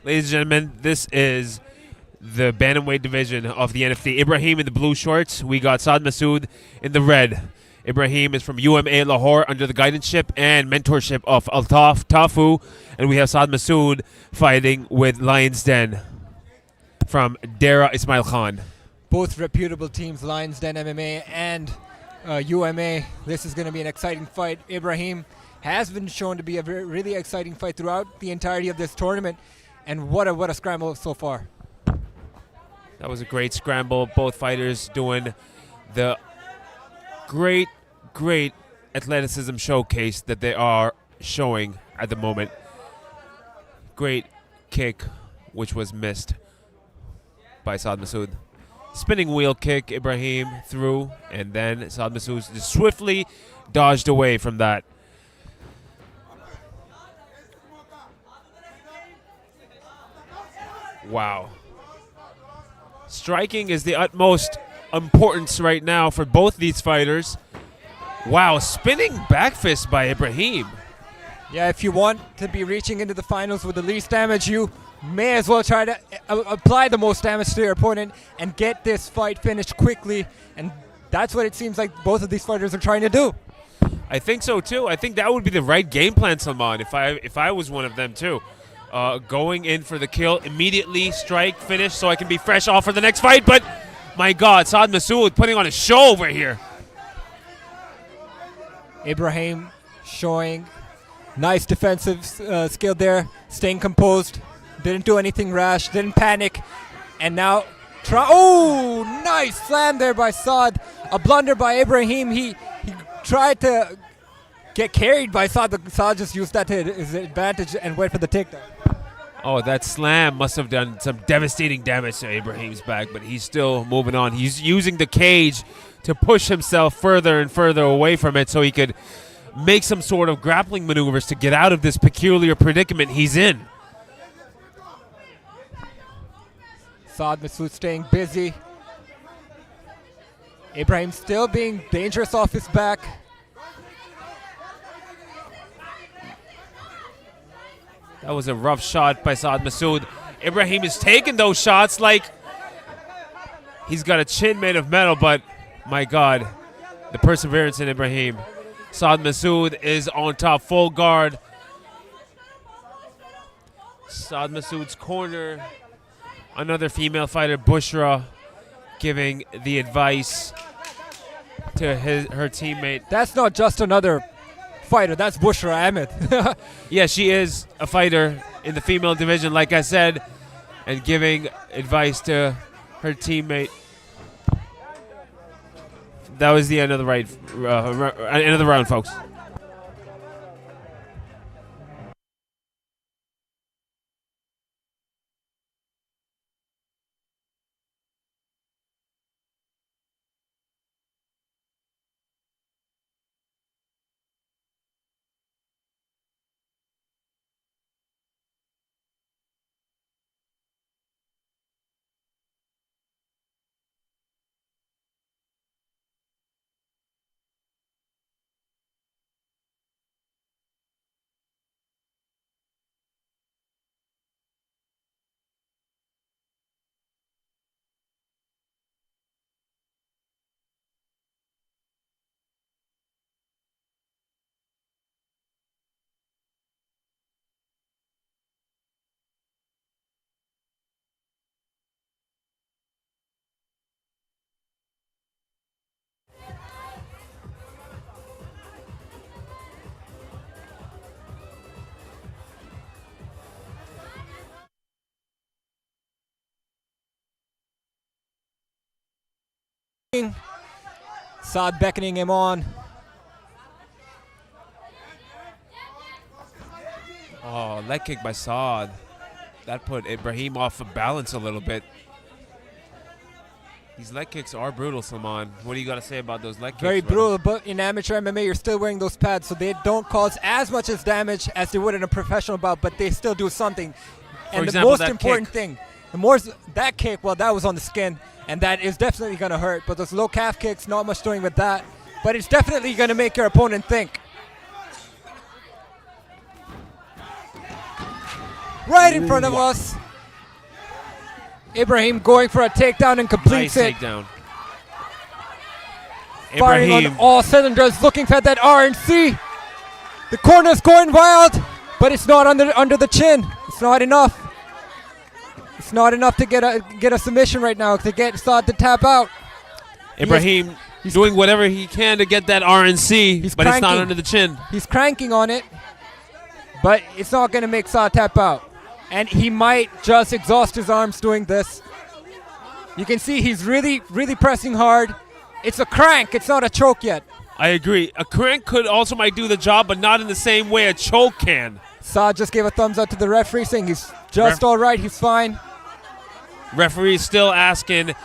Ladies and gentlemen, this is the bantamweight division of the NFT. Ebrahim in the blue shorts. We got Saad Masood in the red. Ebrahim is from UMA Lahore under the guidance-ship and mentorship of Altaf Tafu. And we have Saad Masood fighting with Lions Den from Dera Ismail Khan. Both reputable teams, Lions Den MMA and UMA. This is going to be an exciting fight. Ebrahim has been shown to be a really exciting fight throughout the entirety of this tournament. And what a scramble so far. That was a great scramble. Both fighters doing the great athleticism showcase that they are showing at the moment. Great kick, which was missed by Saad Masood. Spinning wheel kick, Ebrahim through, and then Saad Masood just swiftly dodged away from that. Wow. Striking is the utmost importance right now for both these fighters. Wow, spinning back fist by Ebrahim. Yeah, if you want to be reaching into the finals with the least damage, you may as well try to apply the most damage to your opponent and get this fight finished quickly. And that's what it seems like both of these fighters are trying to do. I think so too. I think that would be the right game plan, Salman, if I was one of them too. Going in for the kill, immediately strike, finish, so I can be fresh off for the next fight. But my God, Saad Masood putting on a show over here. Ebrahim showing nice defensive skill there, staying composed, didn't do anything rash, didn't panic, and now nice slam there by Saad. A blunder by Ebrahim. He tried to get carried by Saad, but Saad just used that to his advantage and went for the takedown. Oh, that slam must have done some devastating damage to Ebrahim's back, but he's still moving on. He's using the cage to push himself further and further away from it so he could make some sort of grappling maneuvers to get out of this peculiar predicament he's in. Saad Masood staying busy. Ebrahim still being dangerous off his back. That was a rough shot by Saad Masood. Ebrahim is taking those shots like he's got a chin made of metal, but my God, the perseverance in Ebrahim. Saad Masood is on top, full guard. Saad Masood's corner. Another female fighter, Bushra, giving the advice to her teammate. That's not just another fighter, that's Bushra Ahmed. Yeah, she is a fighter in the female division, like I said, and giving advice to her teammate. That was the end of the end of the round, folks. Saad beckoning him on. Oh, leg kick by Saad. That put Ebrahim off of balance a little bit. These leg kicks are brutal, Salman. What do you got to say about those leg kicks? Very brother? brutal, but in amateur MMA, you're still wearing those pads, so they don't cause as much as damage as they would in a professional bout, but they still do something. And example, the most that important kick. thing, that kick, well, that was on the skin, and that is definitely going to hurt. But those low calf kicks, not much doing with that. But it's definitely going to make your opponent think. right in front of us. Ebrahim going for a takedown and completes Nice it. takedown. Firing on Ebrahim. all cylinders, looking for that RNC. The corner's going wild, but it's not under the chin. It's not enough. It's not enough to get a submission right now to get Saad to tap out. Ebrahim doing whatever he can to get that RNC, but it's not cranking. under the chin. He's cranking on it, but it's not going to make Saad tap out. And he might just exhaust his arms doing this. You can see he's really, really pressing hard. It's a crank. It's not a choke yet. I agree. A crank could also might do the job, but not in the same way a choke can. Saad just gave a thumbs up to the referee saying he's just all right. He's fine. Referee still asking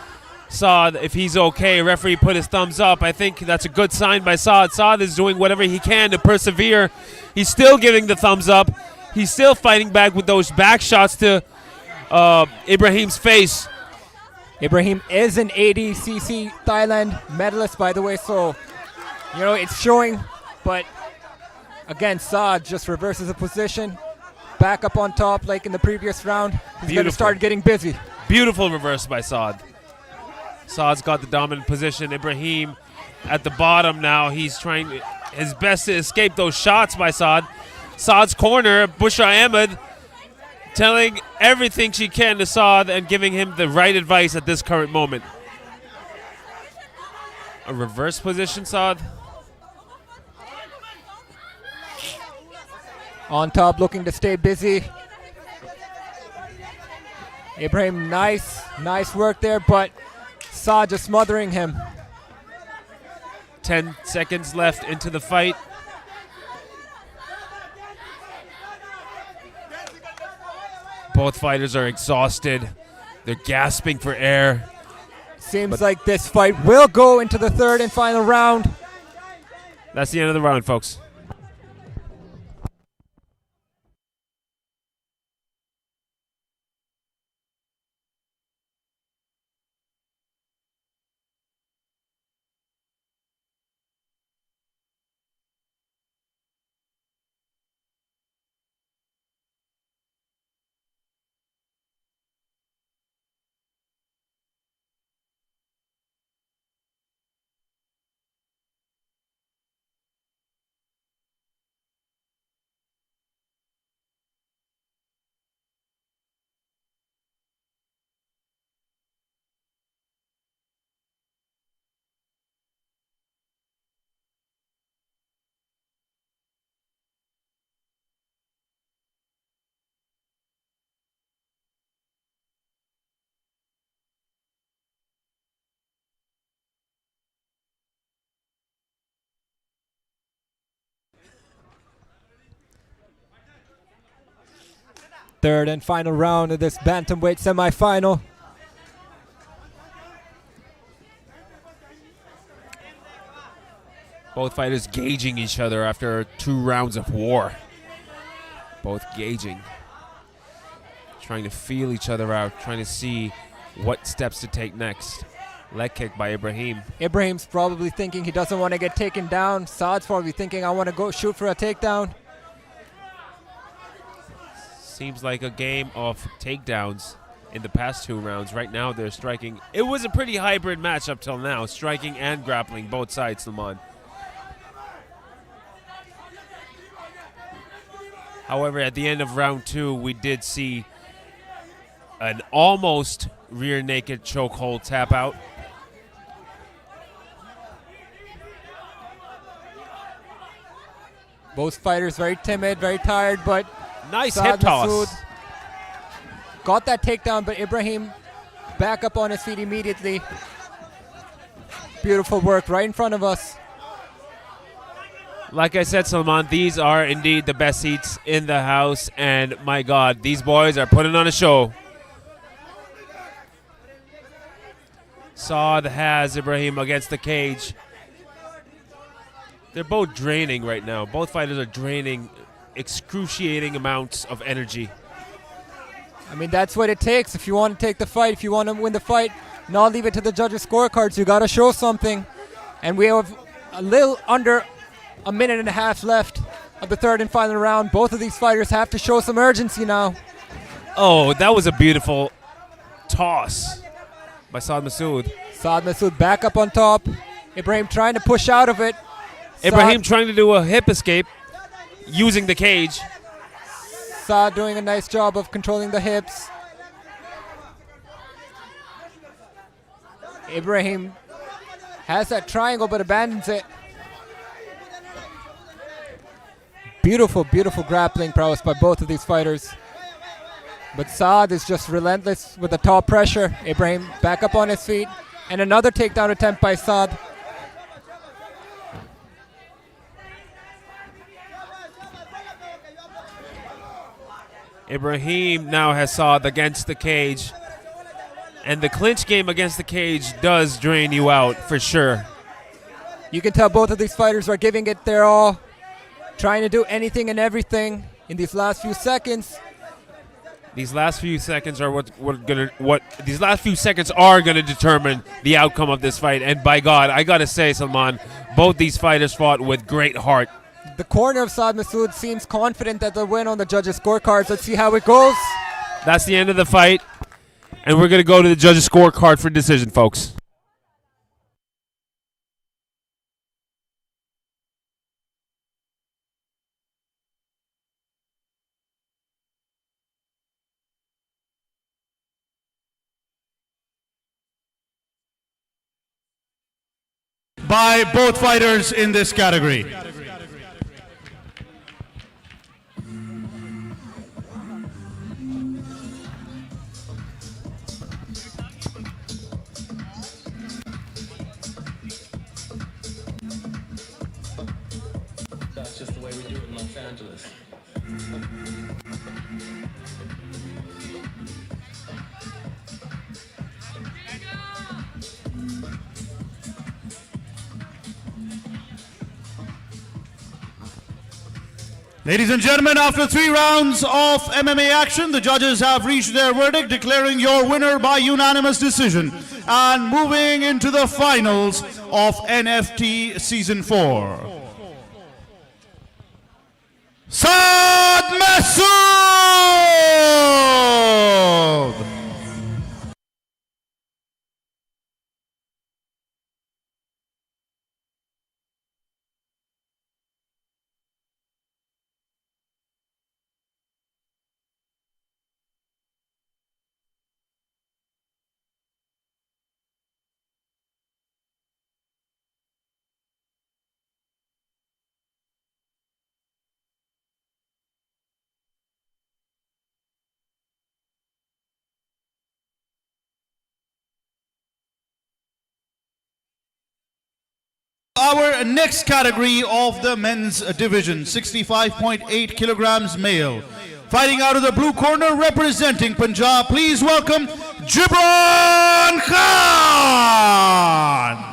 Saad if he's okay. Referee put his thumbs up. I think that's a good sign by Saad. Saad is doing whatever he can to persevere. He's still giving the thumbs up. He's still fighting back with those back shots to Ebrahim's face. Ebrahim is an ADCC Thailand medalist, by the way, so, you know, it's showing. But, again, Saad just reverses the position. Back up on top like in the previous round. He's going to start getting busy. Beautiful reverse by Saad. Saad's got the dominant position. Ebrahim at the bottom now. He's trying his best to escape those shots by Saad. Saad's corner, Bushra Ahmed, telling everything she can to Saad and giving him the right advice at this current moment. A reverse position, Saad. On top, looking to stay busy. Ebrahim, nice work there, but Saad just smothering him. 10 seconds left into the fight. Both fighters are exhausted. They're gasping for air. Seems like this fight will go into the third and final round. That's the end of the round, folks. Third and final round of this bantamweight semifinal. Both fighters gauging each other after 2 rounds of war. Both gauging. Trying to feel each other out, trying to see what steps to take next. Leg kick by Ebrahim. Ebrahim's probably thinking he doesn't want to get taken down. Saad's probably thinking, I want to go shoot for a takedown. Seems like a game of takedowns in the past 2 rounds. Right now they're striking. It was a pretty hybrid match up till now. Striking and grappling, both sides, Salman. However, at the end of round 2, we did see an almost rear naked chokehold tap out. Both fighters very timid, very tired, but Nice Saad hip toss. Masood got that takedown, but Ebrahim back up on his feet immediately. Beautiful work right in front of us. Like I said, Salman, these are indeed the best seats in the house, and my God, these boys are putting on a show. Saad has Ebrahim against the cage. They're both draining right now. Both fighters are draining excruciating amounts of energy. I mean, that's what it takes. If you want to take the fight, if you want to win the fight, not leave it to the judges' scorecards. You got to show something. And we have a little under a minute and a half left of the third and final round. Both of these fighters have to show some urgency now. Oh, that was a beautiful toss by Saad Masood. Saad Masood back up on top. Ibrahim trying to push out of it. Ebrahim trying to do a hip escape using the cage. Saad doing a nice job of controlling the hips. Ibrahim has that triangle but abandons it. Beautiful, beautiful grappling prowess by both of these fighters. But Saad is just relentless with the top pressure. Ibrahim back up on his feet. And another takedown attempt by Saad. Ebrahim now has Saad against the cage. And the clinch game against the cage does drain you out for sure. You can tell both of these fighters are giving it their all, trying to do anything and everything in these last few seconds. These last few seconds are these last few seconds are gonna determine the outcome of this fight. And by God, I gotta say, Salman, both these fighters fought with great heart. The corner of Saad Masood seems confident that they'll win on the judges' scorecards. Let's see how it goes. That's the end of the fight. And we're gonna go to the judges' scorecard for decision, folks. By both fighters in this category. That's just the way we do it in Los Angeles. Ladies and gentlemen, after 3 rounds of MMA action, the judges have reached their verdict, declaring your winner by unanimous decision. And moving into the finals of NFT Season 4. Saad Masood! Our next category of the men's division, 65.8 kilograms male. Fighting out of the blue corner, representing Punjab, please welcome Jabran Khan.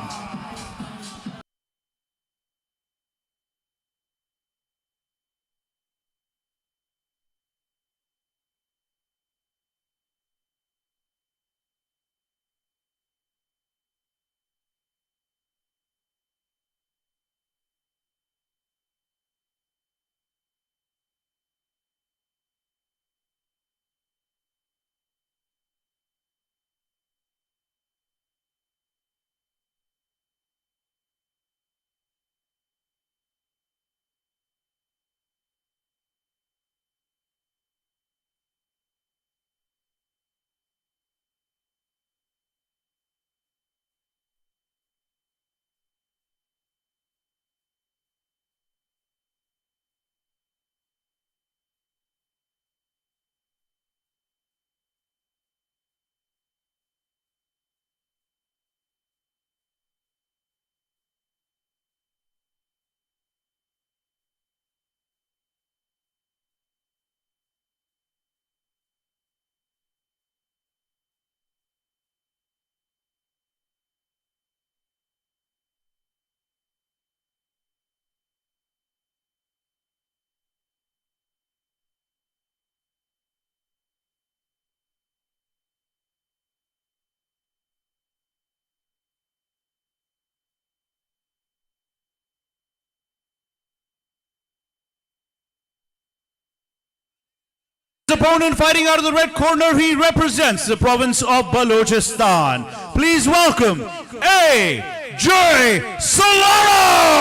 opponent fighting out of the red corner, he represents the province of Balochistan. Please welcome AJ Solaro!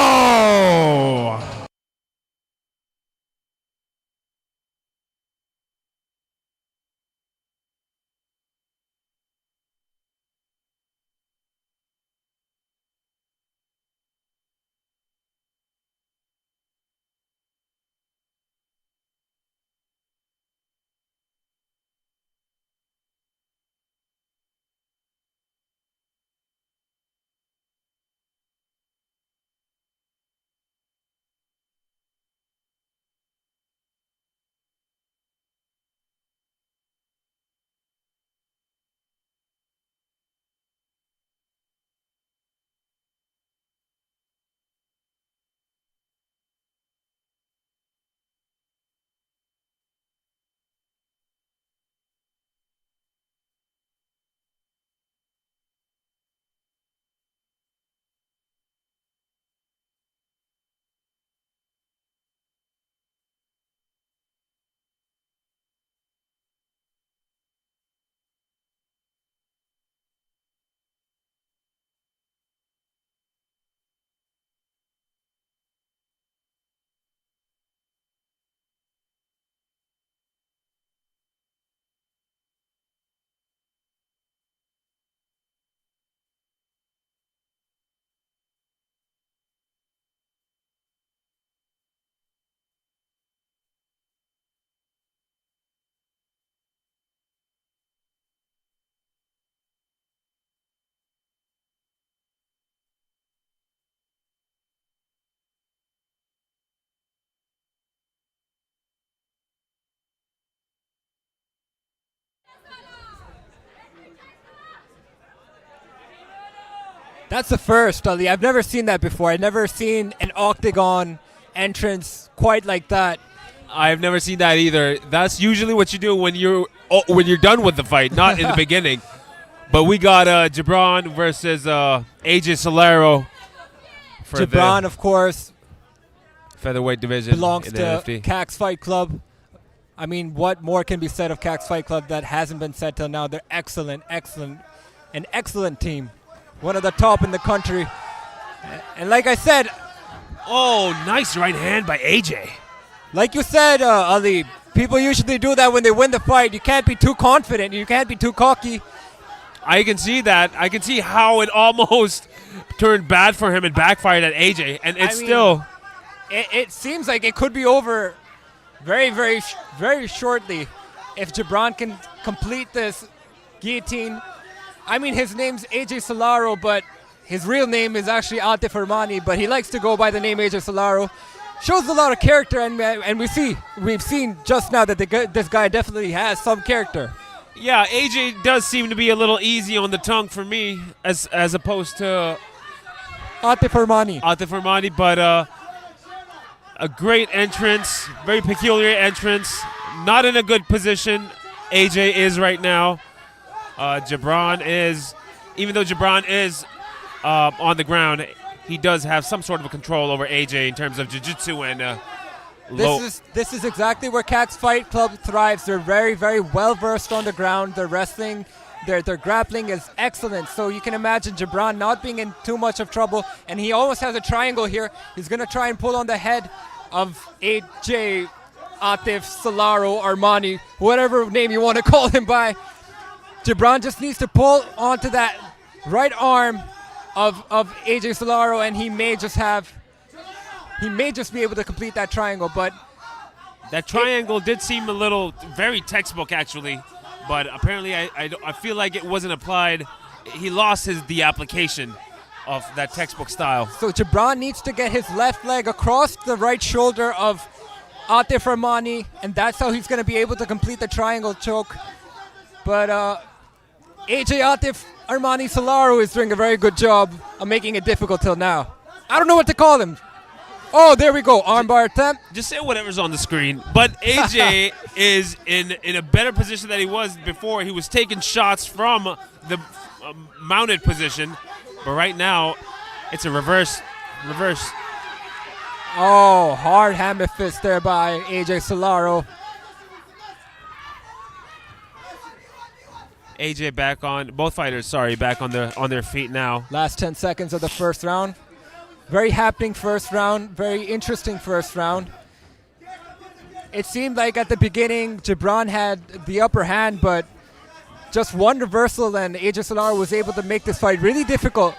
That's the first, Ali. I've never seen that before. I've never seen an octagon entrance quite like that. I've never seen that either. That's usually what you do when you're done with the fight, not in the beginning. But we got Jabran versus AJ Solaro. For Jabran, of course, featherweight division belongs in to NFT. Cax Fight Club. I mean, what more can be said of Cax Fight Club that hasn't been said till now? They're excellent, an excellent team. One of the top in the country. And like I said, Oh, nice right hand by AJ. like you said, Ali, people usually do that when they win the fight. You can't be too confident. You can't be too cocky. I can see that. I can see how it almost turned bad for him and backfired at AJ. And it's still... It seems like it could be over very, very, very shortly if Jabran can complete this guillotine. I mean, his name's AJ Solaro, but his real name is actually Atif Armani, but he likes to go by the name AJ Solaro. Shows a lot of character, and we've seen just now that this guy definitely has some character. Yeah, AJ does seem to be a little easy on the tongue for me as opposed to Atif Armani, but a great entrance, very peculiar entrance. Not in a good position, AJ is right now. Jabran is, even though Jabran is on the ground, he does have some sort of a control over AJ in terms of jiu-jitsu and This is exactly where Cax Fight Club thrives. They're very, very well versed on the ground. Their wrestling, their grappling is excellent. So you can imagine Jabran not being in too much of trouble, and he almost has a triangle here. He's gonna try and pull on the head of AJ, Atif, Solaro, Armani, whatever name you want to call him by. Jabran just needs to pull onto that right arm of AJ Solaro, and he may just be able to complete that triangle. But that triangle did seem a little very textbook actually, but apparently I feel like it wasn't applied. He lost the application of that textbook style. So Jabran needs to get his left leg across the right shoulder of Atif Armani, and that's how he's going to be able to complete the triangle choke. But AJ Atif Armani Solaro is doing a very good job of making it difficult till now. I don't know what to call him. Oh, there we go. Armbar attempt. Just say whatever's on the screen. But AJ is in a better position than he was before. He was taking shots from the mounted position. But right now, it's a reverse. Oh, hard hammer fist there by AJ Solaro. AJ back on, both fighters, sorry, back on their feet now. Last 10 seconds of the first round. Very happening first round, very interesting first round. It seemed like at the beginning Jabran had the upper hand, but just one reversal and AJ Solar was able to make this fight really difficult.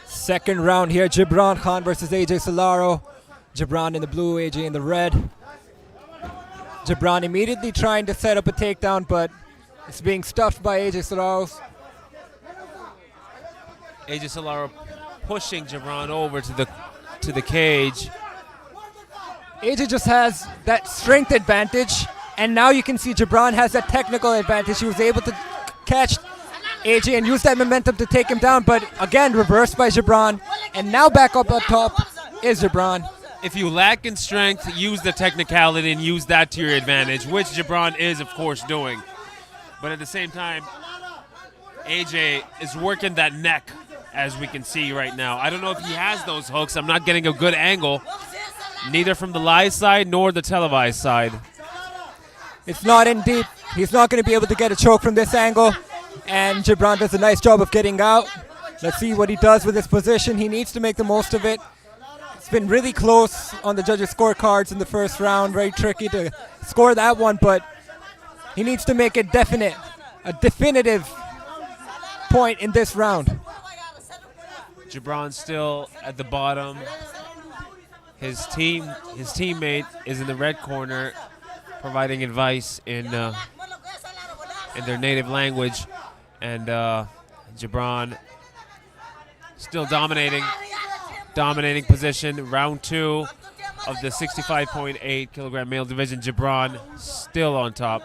Second round here, Jabran Khan versus AJ Solaro. Jabran in the blue, AJ in the red. Jabran immediately trying to set up a takedown, but it's being stuffed by AJ Solaro. AJ Solaro pushing Jabran over to the cage. AJ just has that strength advantage, and now you can see Jabran has that technical advantage. He was able to catch AJ and use that momentum to take him down, but again reversed by Jabran, and now back up top is Jabran. If you lack in strength, use the technicality and use that to your advantage, which Jabran is, of course, doing. But at the same time, AJ is working that neck, as we can see right now. I don't know if he has those hooks. I'm not getting a good angle, neither from the live side nor the televised side. It's not in deep. He's not going to be able to get a choke from this angle, and Jabran does a nice job of getting out. Let's see what he does with his position. He needs to make the most of it. It's been really close on the judges' scorecards in the first round. Very tricky to score that one, but he needs to make it definite, a definitive point in this round. Jabran still at the bottom. His teammate is in the red corner, providing advice in their native language, and Jabran still dominating position. Round 2 of the 65.8 kilogram male division. Jabran still on top.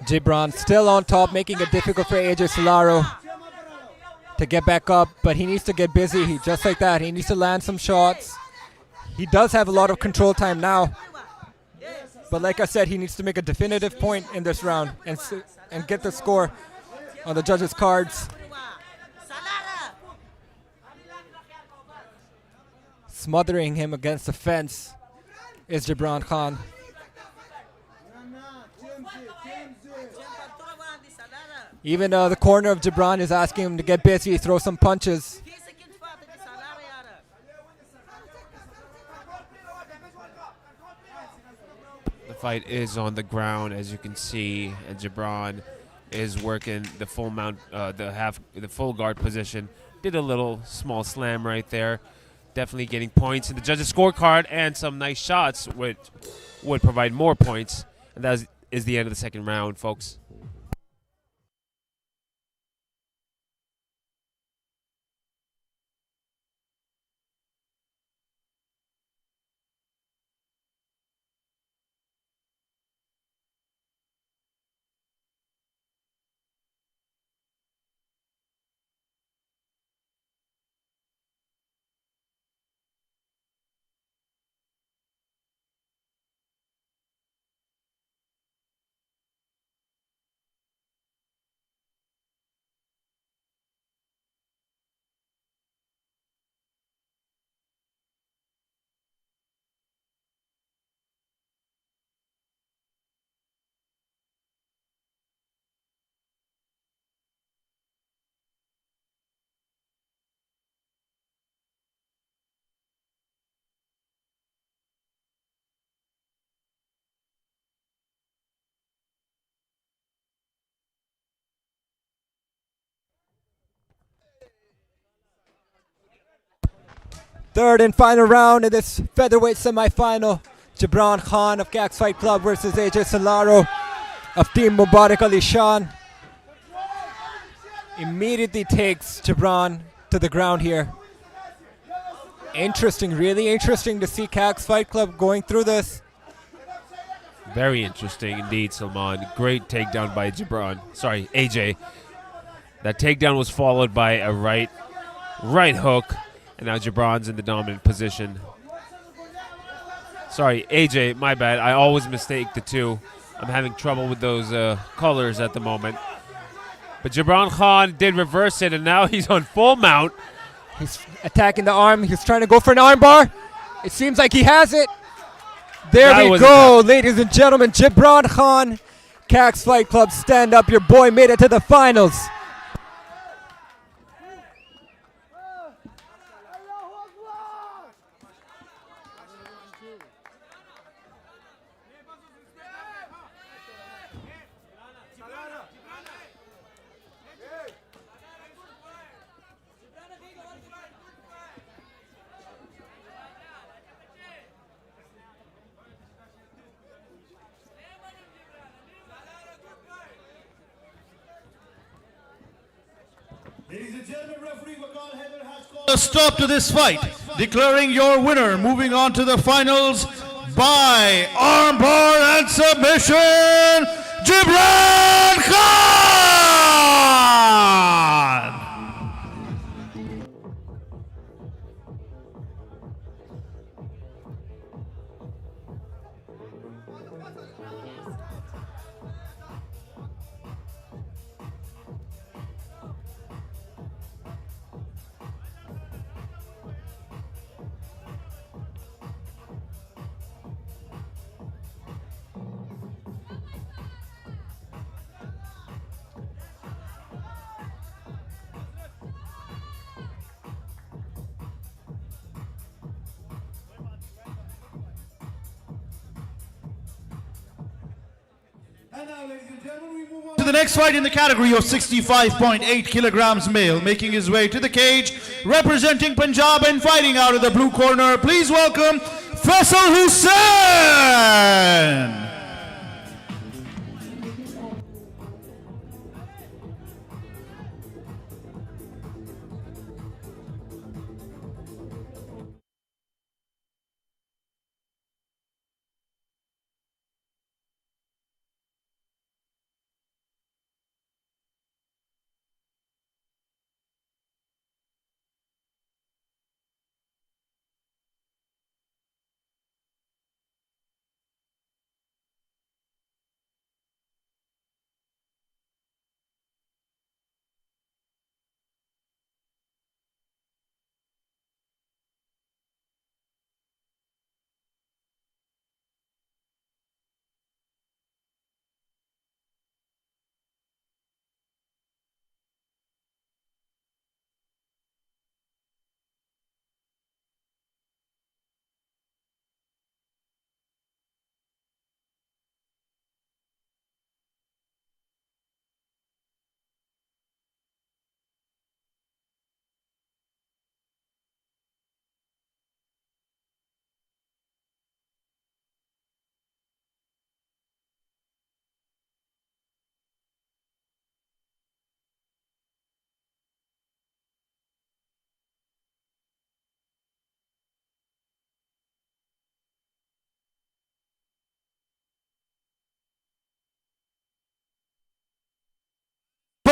Jabran still on top, making it difficult for AJ Solaro to get back up, but he needs to get busy. Just like that, he needs to land some shots. He does have a lot of control time now, but like I said, he needs to make a definitive point in this round and get the score on the judges' cards. Smothering him against the fence is Jabran Khan. Even the corner of Jabran is asking him to get busy, throw some punches. The fight is on the ground, as you can see, and Jabran is working the full mount, the full guard position. Did a little small slam right there. Definitely getting points in the judges' scorecard, and some nice shots which would provide more points. And that is the end of the second round, folks. Third and final round in this featherweight semi-final. Jabran Khan of Gax Fight Club versus AJ Solaro of Team Mubarak Ali Shan. Immediately takes Jabran to the ground here. Interesting, really interesting to see Gax Fight Club going through this. Very interesting indeed, Salman. Great takedown by Jabran. Sorry, AJ. That takedown was followed by a right hook, and now Jabran's in the dominant position. Sorry, AJ, my bad. I always mistake the two. I'm having trouble with those colors at the moment. But Jabran Khan did reverse it, and now he's on full mount. He's attacking the arm. He's trying to go for an arm bar. It seems like he has it. There we go, ladies and gentlemen. Jabran Khan, Gax Fight Club, stand up. Your boy made it to the finals. Ladies and gentlemen, referee Wakal Heather has called a stop to this fight, declaring your winner, moving on to the finals by armbar and submission, Jabran Khan! And now, ladies and gentlemen, we move on to the next fight in the category of 65.8 kilograms male, making his way to the cage, representing Punjab and fighting out of the blue corner. Please welcome Faisal Hussain.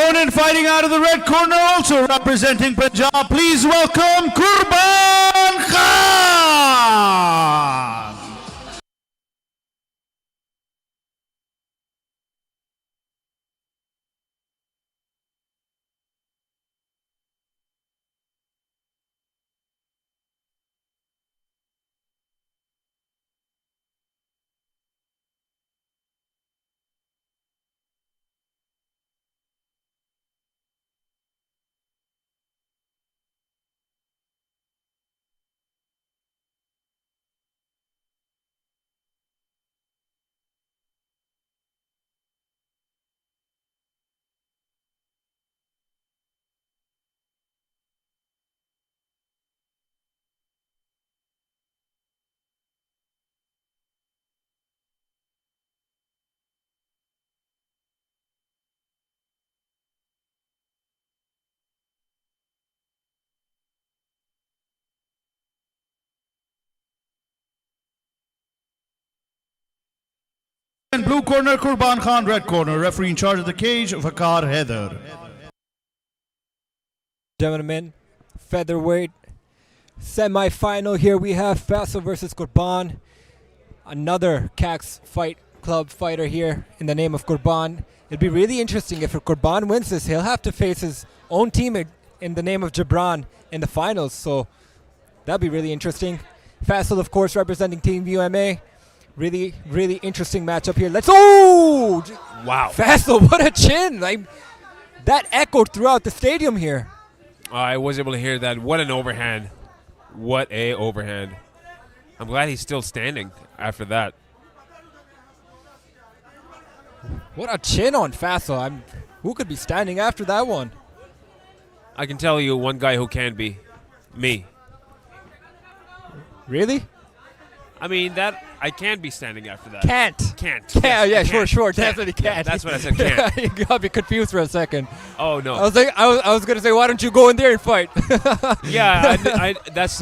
Opponent fighting out of the red corner, also representing Punjab. Please welcome Kurban Khan. And blue corner, Kurban Khan. Red corner, referee in charge of the cage, Vakar Haider. Gentlemen, featherweight semi-final here. We have Faisal versus Kurban. Another CAX Fight Club fighter here in the name of Kurban. It'd be really interesting if Kurban wins this. He'll have to face his own teammate in the name of Jabran in the finals. So that'd be really interesting. Faisal, of course, representing Team UMA. Really, really interesting matchup here. Wow. Faisal, what a chin. That echoed throughout the stadium here. I was able to hear that. What an overhand. What a overhand. I'm glad he's still standing after that. What a chin on Faisal. Who could be standing after that one? I can tell you one guy who can be. Me. Really? I mean, that I can be standing after that. Can't. Yes, Yeah, can't. sure, definitely can't. Yeah, that's what I said, can't. You got me confused for a second. Oh, no. I was gonna say, why don't you go in there and fight? Yeah, that's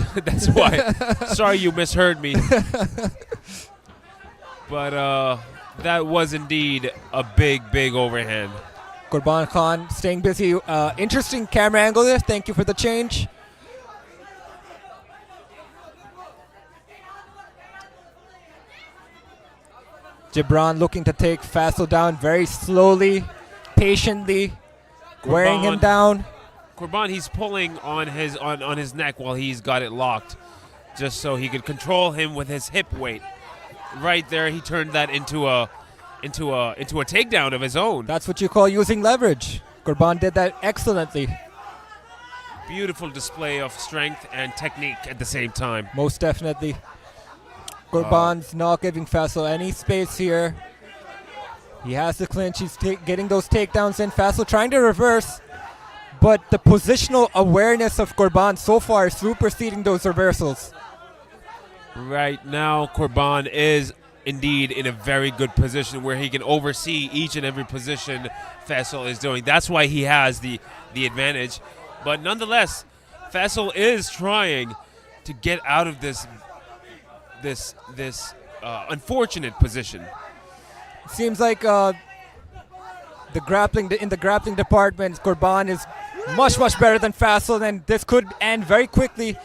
why. Sorry you misheard me. But that was indeed a big overhand. Kurban Khan staying busy. Interesting camera angle there. Thank you for the change. Jabran looking to take Faisal down very slowly, patiently, wearing him down. Kurban, he's pulling on his neck while he's got it locked, just so he could control him with his hip weight. Right there, he turned that into a takedown of his own. That's what you call using leverage. Kurban did that excellently. Beautiful display of strength and technique at the same time. Most definitely. Kurban's not giving Faisal any space here. He has the clinch. He's getting those takedowns in. Faisal trying to reverse, but the positional awareness of Kurban so far is superseding those reversals. Right now, Kurban is indeed in a very good position where he can oversee each and every position Faisal is doing. That's why he has the advantage. But nonetheless, Faisal is trying to get out of this unfortunate position. It seems like in the grappling department, Kurban is much better than Faisal, and this could end very quickly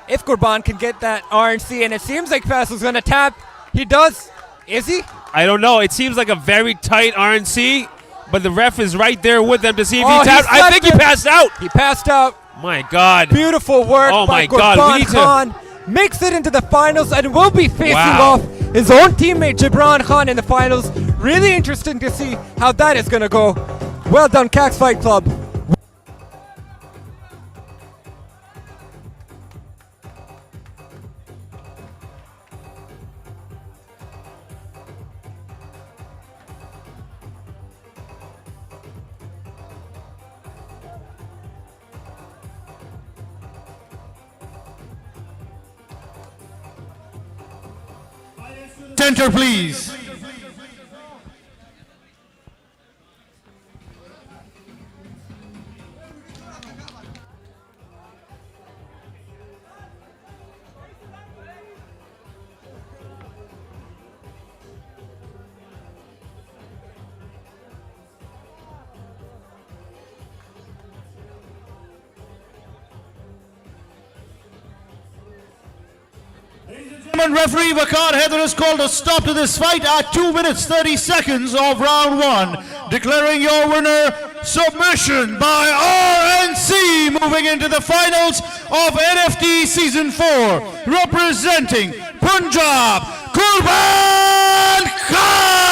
if Kurban can get that RNC. And it seems like Faisal's going to tap. He does. Is he? I don't know. It seems like a very tight RNC, but the ref is right there with them to see if he tapped. I think he passed out. He passed out. My God. Beautiful work by Kurban Khan. Makes it into the finals and will be facing off his own teammate Jabran Khan in the finals. Really interesting to see how that is going to go. Well done, CAX Fight Club. Center, please. Referee Vakar Haider has called a stop to this fight at 2 minutes 30 seconds of round 1, declaring your winner submission by RNC, moving into the finals of NFT Season 4, representing Punjab, Kurban Khan.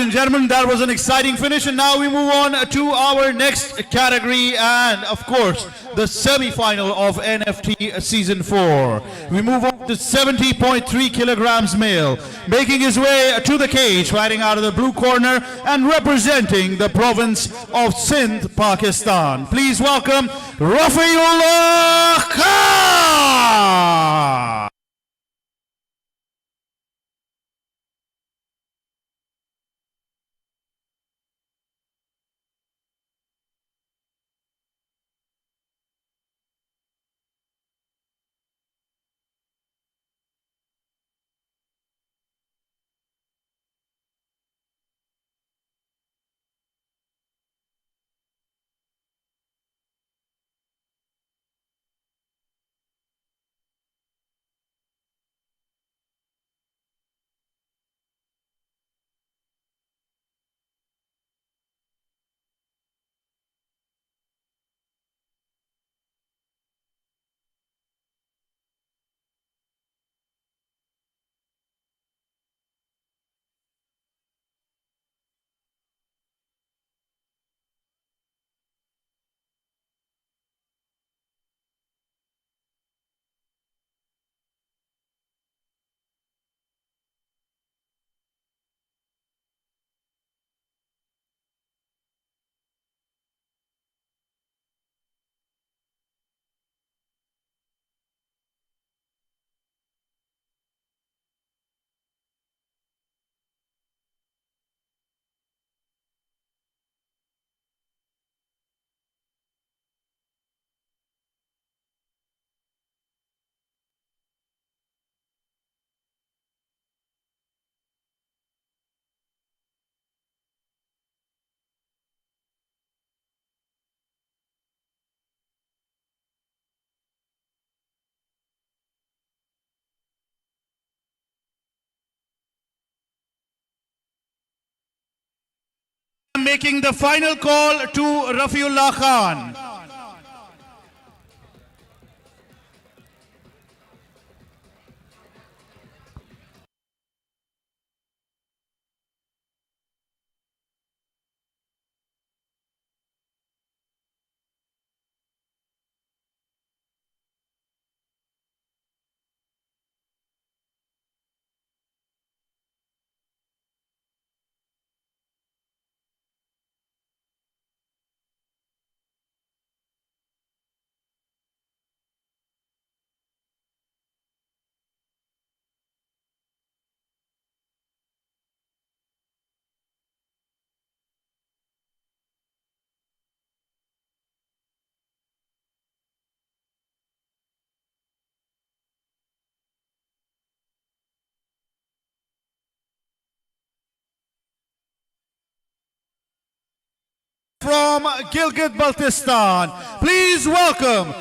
and gentlemen, that was an exciting finish, and now we move on to our next category, and of course, the semi-final of NFT Season 4. We move on to 70.3 kilograms male, making his way to the cage, fighting out of the blue corner and representing the province of Sindh, Pakistan. Please welcome Rafiullah Khan. Making the final call to Rafiullah Khan. From Gilgit-Baltistan, please welcome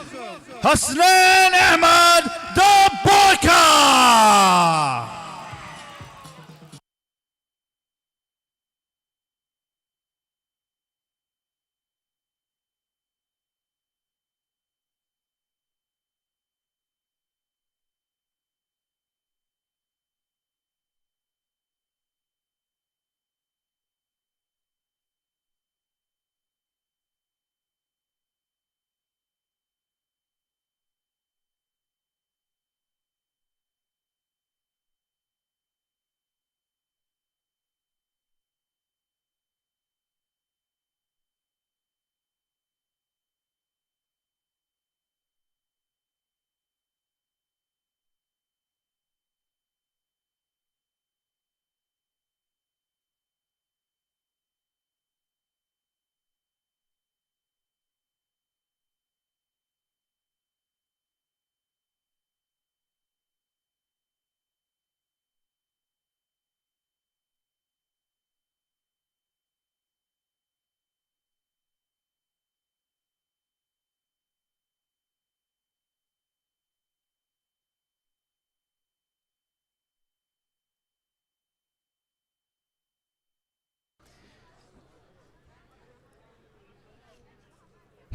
Hassan Ahmad the Boyka.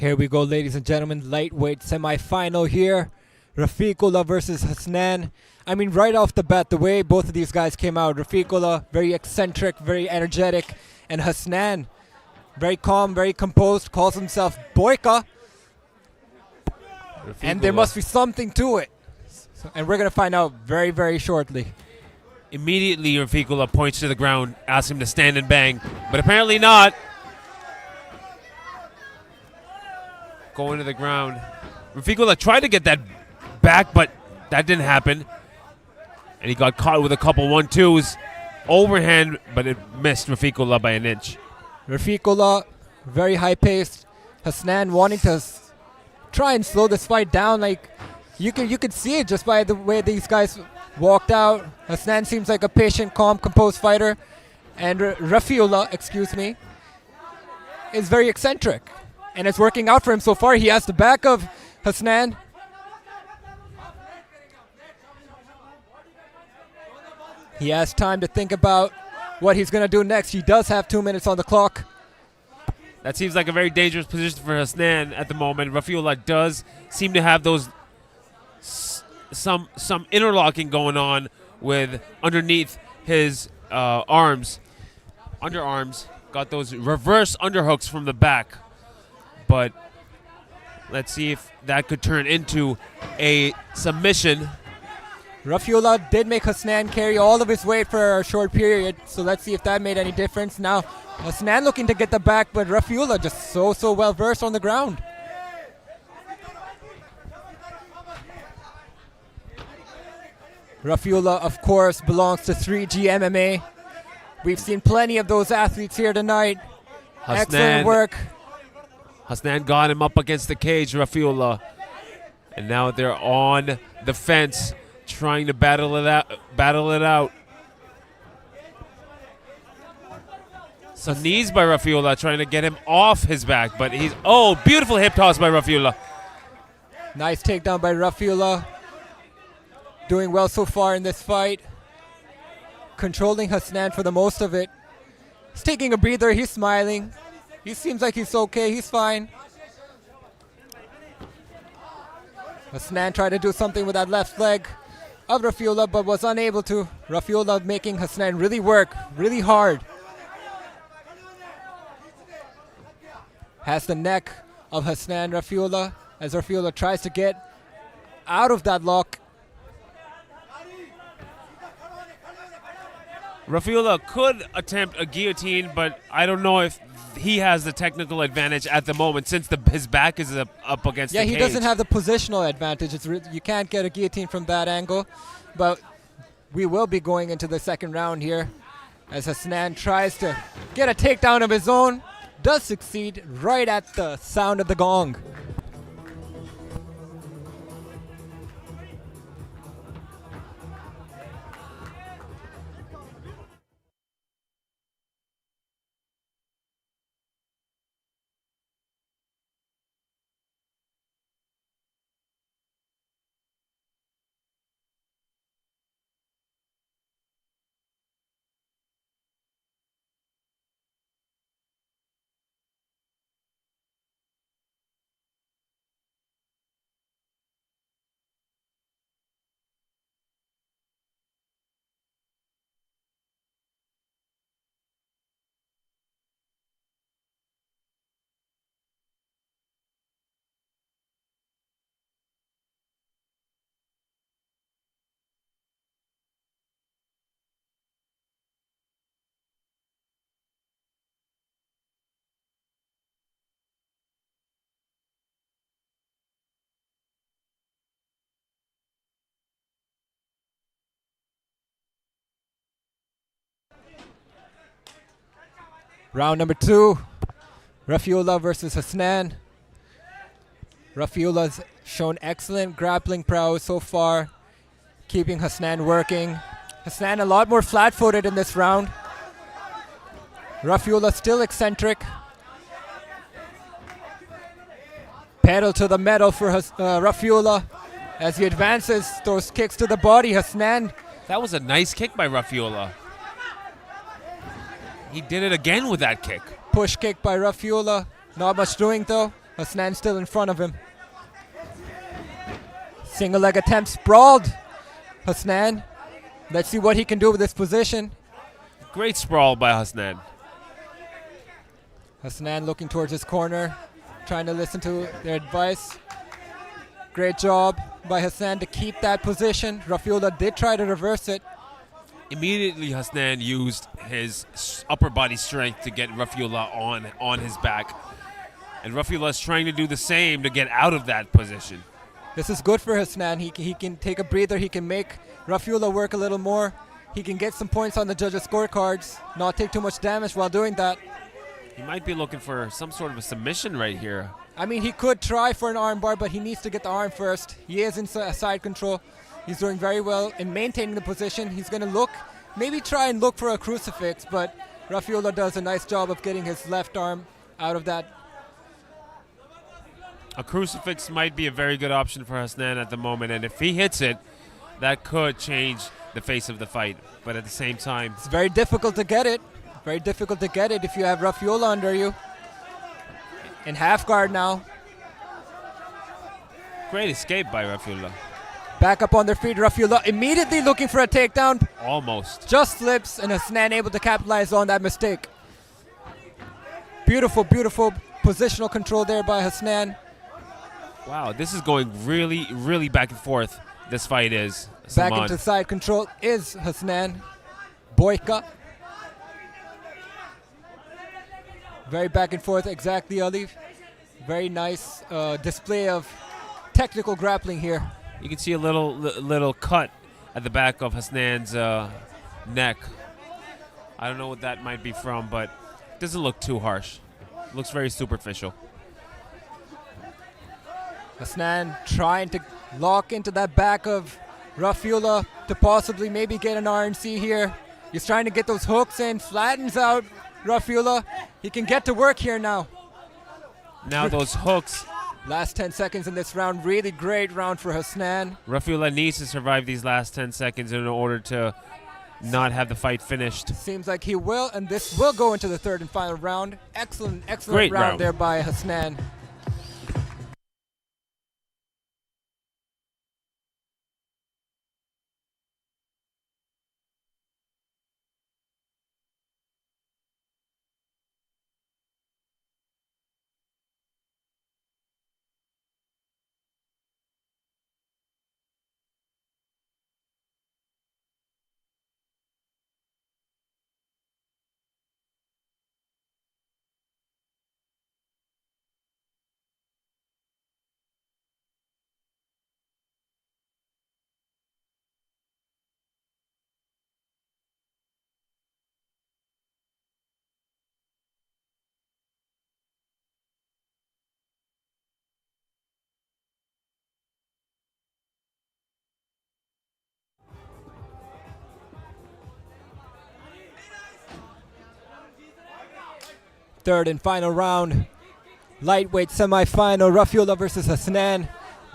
Here we go, ladies and gentlemen. Lightweight semi-final here. Rafiqullah versus Hassan. I mean, right off the bat, the way both of these guys came out, Rafiqullah, very eccentric, very energetic, and Hassan, very calm, very composed, calls himself Boyka. And there must be something to it. And we're going to find out very, very shortly. Immediately, Rafiqullah points to the ground, asks him to stand and bang, but apparently not. Going to the ground. Rafiqullah tried to get that back, but that didn't happen. And he got caught with a couple 1-2s. Overhand, but it missed Rafiqullah by an inch. Rafiqullah, very high-paced. Hassan wanting to try and slow this fight down. Like you could see it just by the way these guys walked out. Hassan seems like a patient, calm, composed fighter. And Rafiqullah, excuse me, is very eccentric. And it's working out for him so far. He has the back of Hassan. He has time to think about what he's going to do next. He does have 2 minutes on the clock. That seems like a very dangerous position for Hassan at the moment. Rafiqullah does seem to have those some interlocking going on with underneath his underarms. Got those reverse underhooks from the back. But let's see if that could turn into a submission. Rafiqullah did make Hassan carry all of his weight for a short period, so let's see if that made any difference. Now, Hassan looking to get the back, but Rafiqullah just so well versed on the ground. Rafiqullah, of course, belongs to 3G MMA. We've seen plenty of those athletes here tonight. Excellent work. Hassan got him up against the cage, Rafiqullah. And now they're on the fence, trying to battle it out. Some knees by Rafiqullah, trying to get him off his back, but beautiful hip toss by Rafiqullah. Nice takedown by Rafiqullah. Doing well so far in this fight. Controlling Hassan for the most of it. He's taking a breather, he's smiling. He seems like he's okay, he's fine. Hassan tried to do something with that left leg of Rafiqullah, but was unable to. Rafiqullah making Hassan really work, really hard. Has the neck of Hassan Rafiqullah as Rafiqullah tries to get out of that lock. Rafiqullah could attempt a guillotine, but I don't know if he has the technical advantage at the moment since his back is up against the cage. Yeah, he doesn't have the positional advantage. You can't get a guillotine from that angle. But we will be going into the second round here as Hassan tries to get a takedown of his own. Does succeed right at the sound of the gong. Round number 2, Rafiqullah versus Hassan. Rafiqullah's shown excellent grappling prowess so far, keeping Hassan working. Hassan a lot more flat-footed in this round. Rafiqullah still eccentric. Pedal to the metal for Rafiqullah as he advances, throws kicks to the body. Hassan. That was a nice kick by Rafiqullah. He did it again with that kick. Push kick by Rafiqullah. Not much doing though. Hassan still in front of him. Single leg attempt sprawled. Hassan. Let's see what he can do with this position. Great sprawl by Hassan. Hassan looking towards his corner, trying to listen to their advice. Great job by Hassan to keep that position. Rafiullah did try to reverse it. Immediately, Hassan used his upper body strength to get Rafiullah on his back. And Rafiullah is trying to do the same to get out of that position. This is good for Hassan. He can take a breather. He can make Rafiullah work a little more. He can get some points on the judges' scorecards, not take too much damage while doing that. He might be looking for some sort of a submission right here. I mean, he could try for an arm bar, but he needs to get the arm first. He is in side control. He's doing very well in maintaining the position. He's going to maybe try and look for a crucifix, but Rafiullah does a nice job of getting his left arm out of that. A crucifix might be a very good option for Hassan at the moment, and if he hits it, that could change the face of the fight. But at the same time, it's very difficult to get it. Very difficult to get it if you have Rafiullah under you. In half guard now. Great escape by Rafiullah. Back up on their feet, Rafiullah immediately looking for a takedown. Almost. Just slips, and Hassan able to capitalize on that mistake. Beautiful, beautiful positional control there by Hassan. Wow, this is going really, really back and forth. This fight is. Back Salman. into side control is Hassan. Boyka. Very back and forth, exactly, Ali. Very nice display of technical grappling here. You can see a little cut at the back of Hassan's neck. I don't know what that might be from, but it doesn't look too harsh. It looks very superficial. Hassan trying to lock into that back of Rafiullah to possibly maybe get an RNC here. He's trying to get those hooks in, flattens out Rafiullah. He can get to work here now. Now those hooks. Last 10 seconds in this round. Really great round for Hassan. Rafiullah needs to survive these last 10 seconds in order to not have the fight finished. Seems like he will, and this will go into the third and final round. Excellent Great round there by Hassan. Third and final round. Lightweight semifinal. Rafiullah versus Hassan.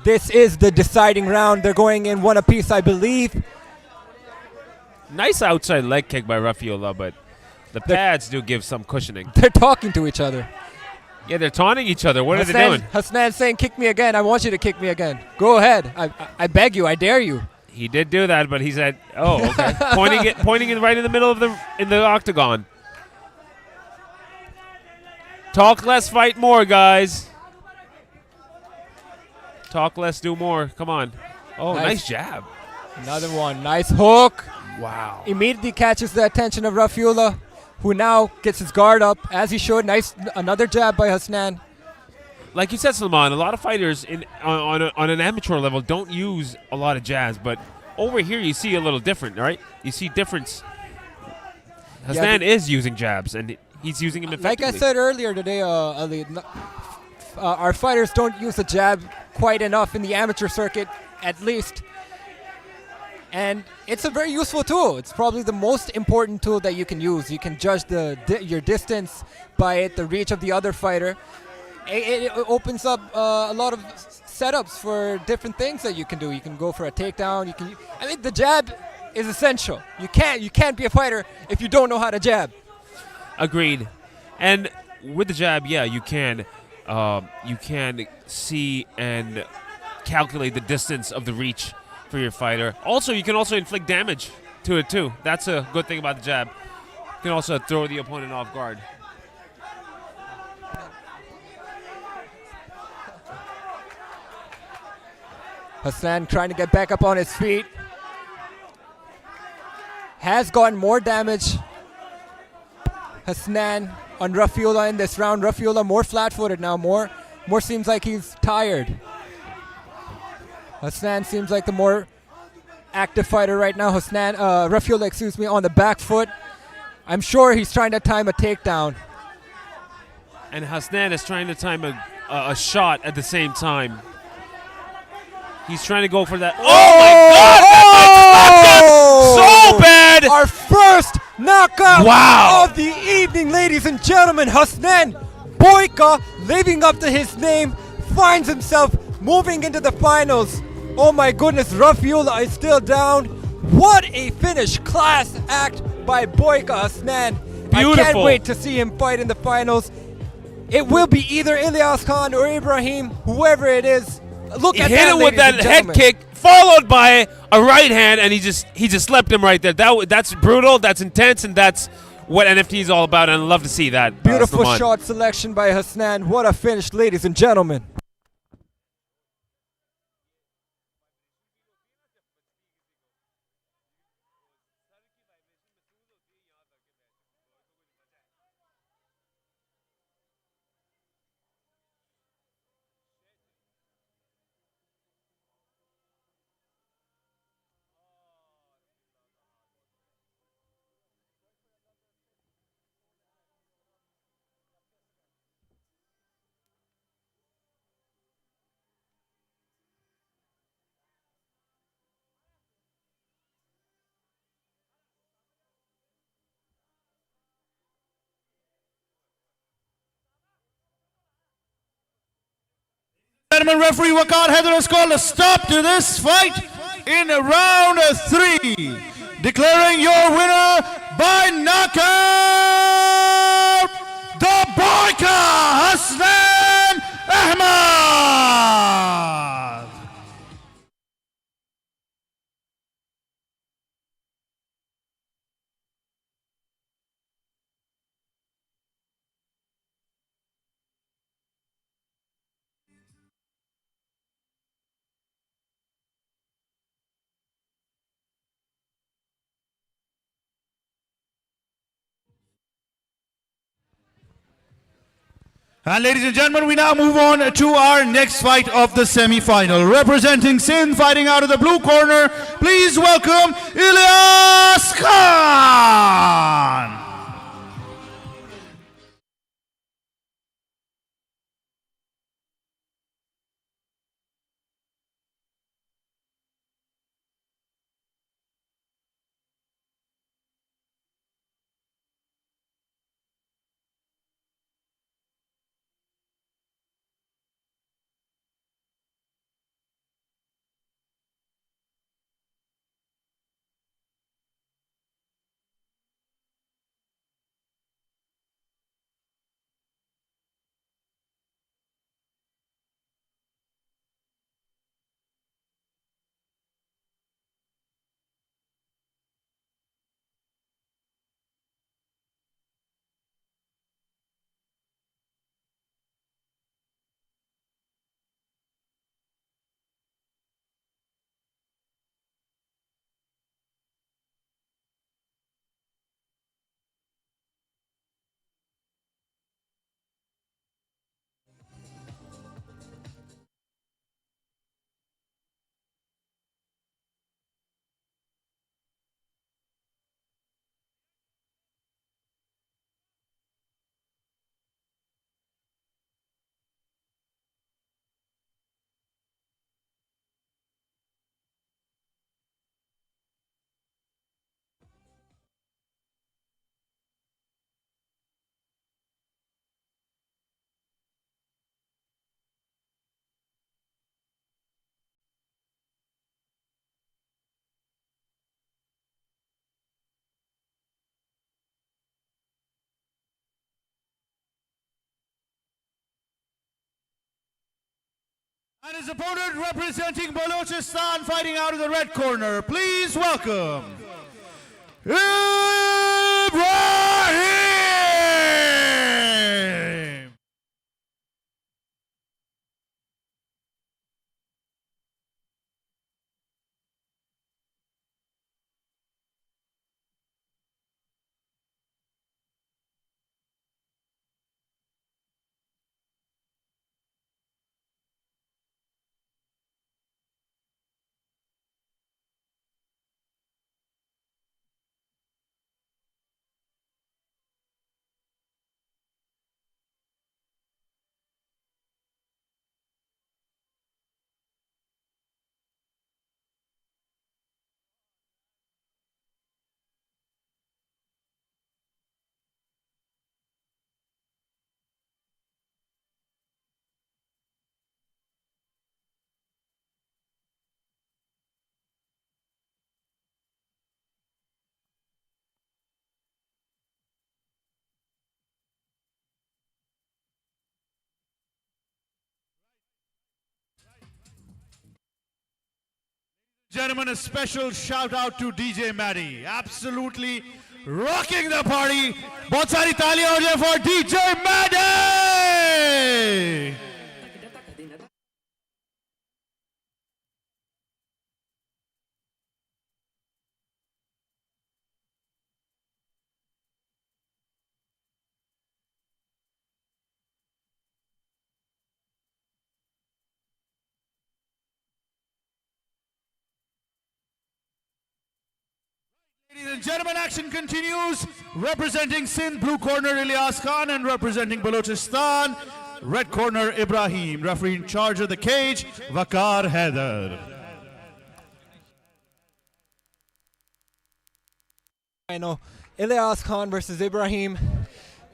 This is the deciding round. They're going in one apiece, I believe. Nice outside leg kick by Rafiullah, but the pads do give some cushioning. They're talking to each other. Yeah, they're taunting each other. What are they doing? Hassan's saying, kick me again. I want you to kick me again. Go ahead. I beg you. I dare you. He did do that, but he said, "Oh, okay." pointing it right in the middle of the octagon. Talk less, fight more, guys. Talk less, do more. Come on. Oh, nice jab. Another one. Nice hook. Wow. Immediately catches the attention of Rafiullah, who now gets his guard up, as he should. Nice. Another jab by Hassan. Like you said, Salman, a lot of fighters on an amateur level don't use a lot of jabs, but over here you see a little different, right? You see difference. Hassan is using jabs, and he's using them effectively. Like I said earlier today, Ali, our fighters don't use the jab quite enough in the amateur circuit, at least. And it's a very useful tool. It's probably the most important tool that you can use. You can judge your distance by it, the reach of the other fighter. It opens up a lot of setups for different things that you can do. You can go for a takedown. The jab is essential. You can't be a fighter if you don't know how to jab. Agreed. And with the jab, yeah, you can see and calculate the distance of the reach for your fighter. Also, you can also inflict damage to it too. That's a good thing about the jab. You can also throw the opponent off guard. Hassan trying to get back up on his feet. Has gotten more damage. Hassan on Rafia in this round. Rafia more flat-footed now. More seems like he's tired. Hassan seems like the more active fighter right now. Rafia, excuse me, on the back foot. I'm sure he's trying to time a takedown. And Hassan is trying to time a shot at the same time. He's trying to go for that. Oh my God! So bad! Our first knockout Wow. of the evening, ladies and gentlemen. Hassan Boyka, living up to his name, finds himself moving into the finals. Oh my goodness, Rafia is still down. What a finish. Class act by Boyka Hassan. I can't Beautiful. wait to see him fight in the finals. It will be either Ilyas Khan or Ebrahim, whoever it is. Look He at hit that, him with ladies that and head gentlemen. kick, followed by a right hand, and he just slept him right there. That's brutal, that's intense, and that's what NFT is all about, and I love to see that. Beautiful Salman. shot selection by Hassan. What a finish, ladies and gentlemen. Gentlemen, referee Waqar Haider has called a stop to this fight in round 3, declaring your winner by knockout, the Boyka Hassan Ahmad. And ladies and gentlemen, we now move on to our next fight of the semi-final. Representing Sindh, fighting out of the blue corner, please welcome Ilyas Khan. And his opponent representing Balochistan fighting out of the red corner. Please welcome Ebrahim. Gentlemen, a special shout out to DJ Mehdi. Absolutely rocking the party. बहुत सारी तालियां हो जाए for DJ Mehdi. Ladies and gentlemen, action continues. Representing Sindh, blue corner Ilyas Khan, and representing Balochistan, red corner Ebrahim. Referee in charge of the cage, Vakar Haider. I know. Ilyas Khan versus Ebrahim.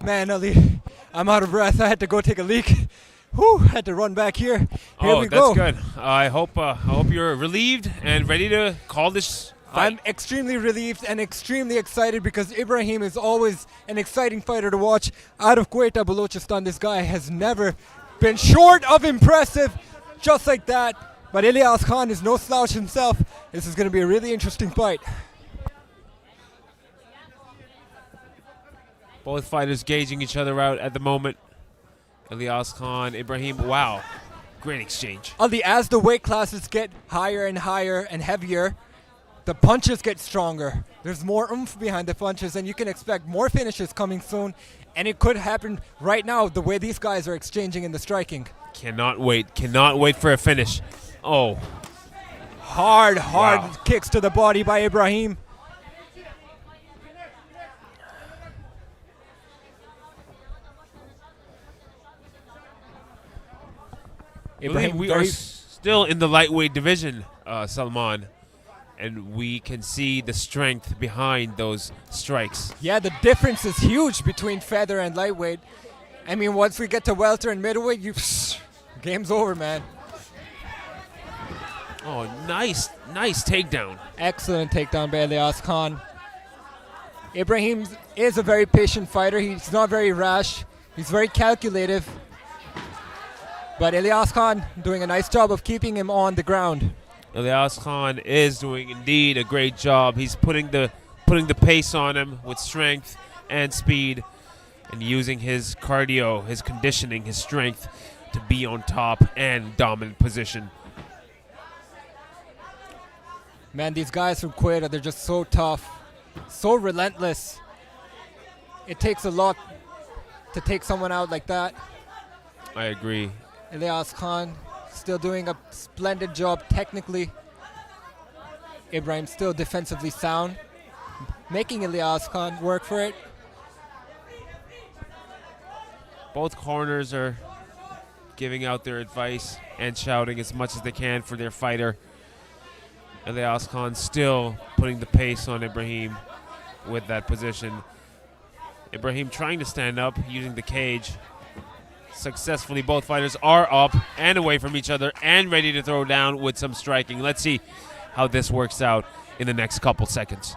Man, Ali, I'm out of breath. I had to go take a leak. Whew, had to run back here. Here we go. That's good. I hope you're relieved and ready to call this fight. I'm extremely relieved and extremely excited because Ebrahim is always an exciting fighter to watch. Out of Quetta, Balochistan, this guy has never been short of impressive, just like that. But Ilyas Khan is no slouch himself. This is going to be a really interesting fight. Both fighters gauging each other out at the moment. Ilyas Khan, Ebrahim, wow. Great exchange. Ali, as the weight classes get higher and higher and heavier, the punches get stronger. There's more oomph behind the punches, and you can expect more finishes coming soon. And it could happen right now, the way these guys are exchanging in the striking. Cannot wait for a finish. Oh. Hard Wow. kicks to the body by Ebrahim. We are still in the lightweight division, Salman, and we can see the strength behind those strikes. Yeah, the difference is huge between feather and lightweight. I mean, once we get to welter and middleweight, game's over, man. Oh, nice takedown. Excellent takedown by Ilyas Khan. Ebrahim is a very patient fighter. He's not very rash. He's very calculative. But Ilyas Khan doing a nice job of keeping him on the ground. Ilyas Khan is doing indeed a great job. He's putting the pace on him with strength and speed, and using his cardio, his conditioning, his strength to be on top and dominant position. Man, these guys from Quetta, they're just so tough, so relentless. It takes a lot to take someone out like that. I agree. Ilyas Khan still doing a splendid job technically. Ebrahim still defensively sound, making Ilyas Khan work for it. Both corners are giving out their advice and shouting as much as they can for their fighter. Ilyas Khan still putting the pace on Ebrahim with that position. Ebrahim trying to stand up using the cage. Successfully, both fighters are up and away from each other and ready to throw down with some striking. Let's see how this works out in the next couple seconds.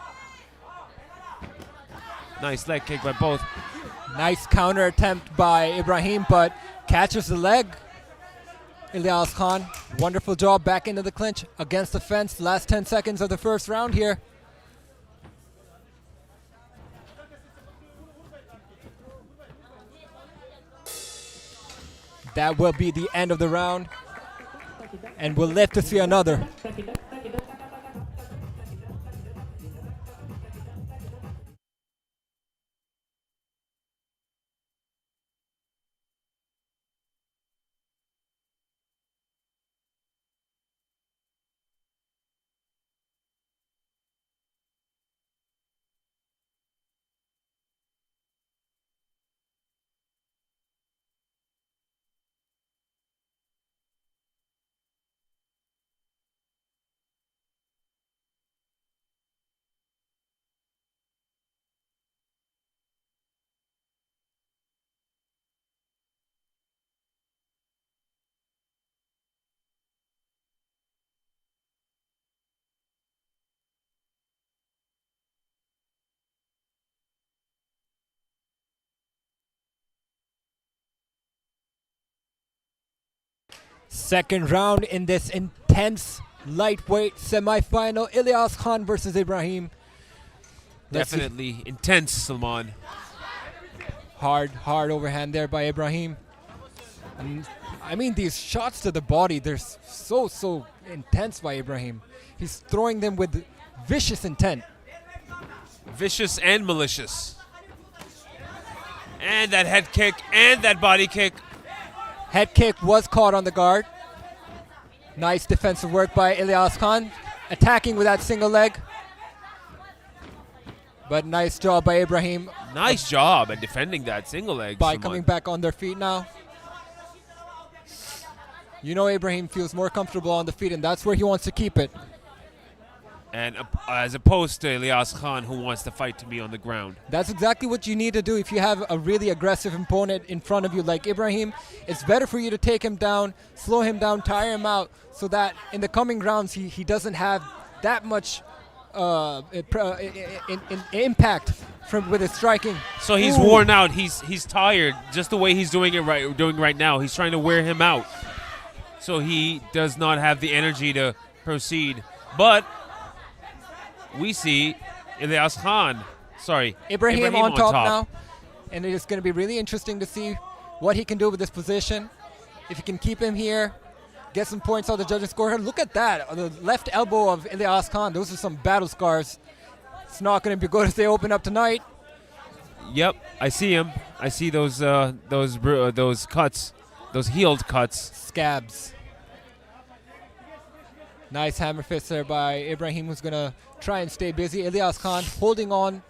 Nice leg kick by both. Nice counter attempt by Ebrahim, but catches the leg. Ilyas Khan, wonderful job back into the clinch against the fence. Last 10 seconds of the first round here. That will be the end of the round. And we'll live to see another. Second round in this intense lightweight semi-final. Ilyas Khan versus Ebrahim. Let's see. Definitely intense, Salman. Hard overhand there by Ebrahim. And I mean, these shots to the body, they're so intense by Ebrahim. He's throwing them with vicious intent. Vicious and malicious. And that head kick and that body kick. Head kick was caught on the guard. Nice defensive work by Ilyas Khan. Attacking with that single leg. But nice job by Ebrahim. Nice job at defending that single leg. By Salman. coming back on their feet now. You know Ebrahim feels more comfortable on the feet, and that's where he wants to keep it. And as opposed to Ilyas Khan, who wants to fight to be on the ground. That's exactly what you need to do if you have a really aggressive opponent in front of you like Ebrahim. It's better for you to take him down, slow him down, tire him out, so that in the coming rounds he doesn't have that much impact with his striking. So he's worn out. He's tired. Just the way he's doing right now. He's trying to wear him out. So he does not have the energy to proceed. But we see Ilyas Khan. Ebrahim on top now. And it is going to be really interesting to see what he can do with this position. If he can keep him here, get some points on the judges' scorecard. Look at that. The left elbow of Ilyas Khan. Those are some battle scars. It's not going to be good if they open up tonight. Yep, I see him. I see those cuts, those healed cuts. Scabs. Nice hammer fist there by Ebrahim, who's going to try and stay busy. Ilyas Khan holding on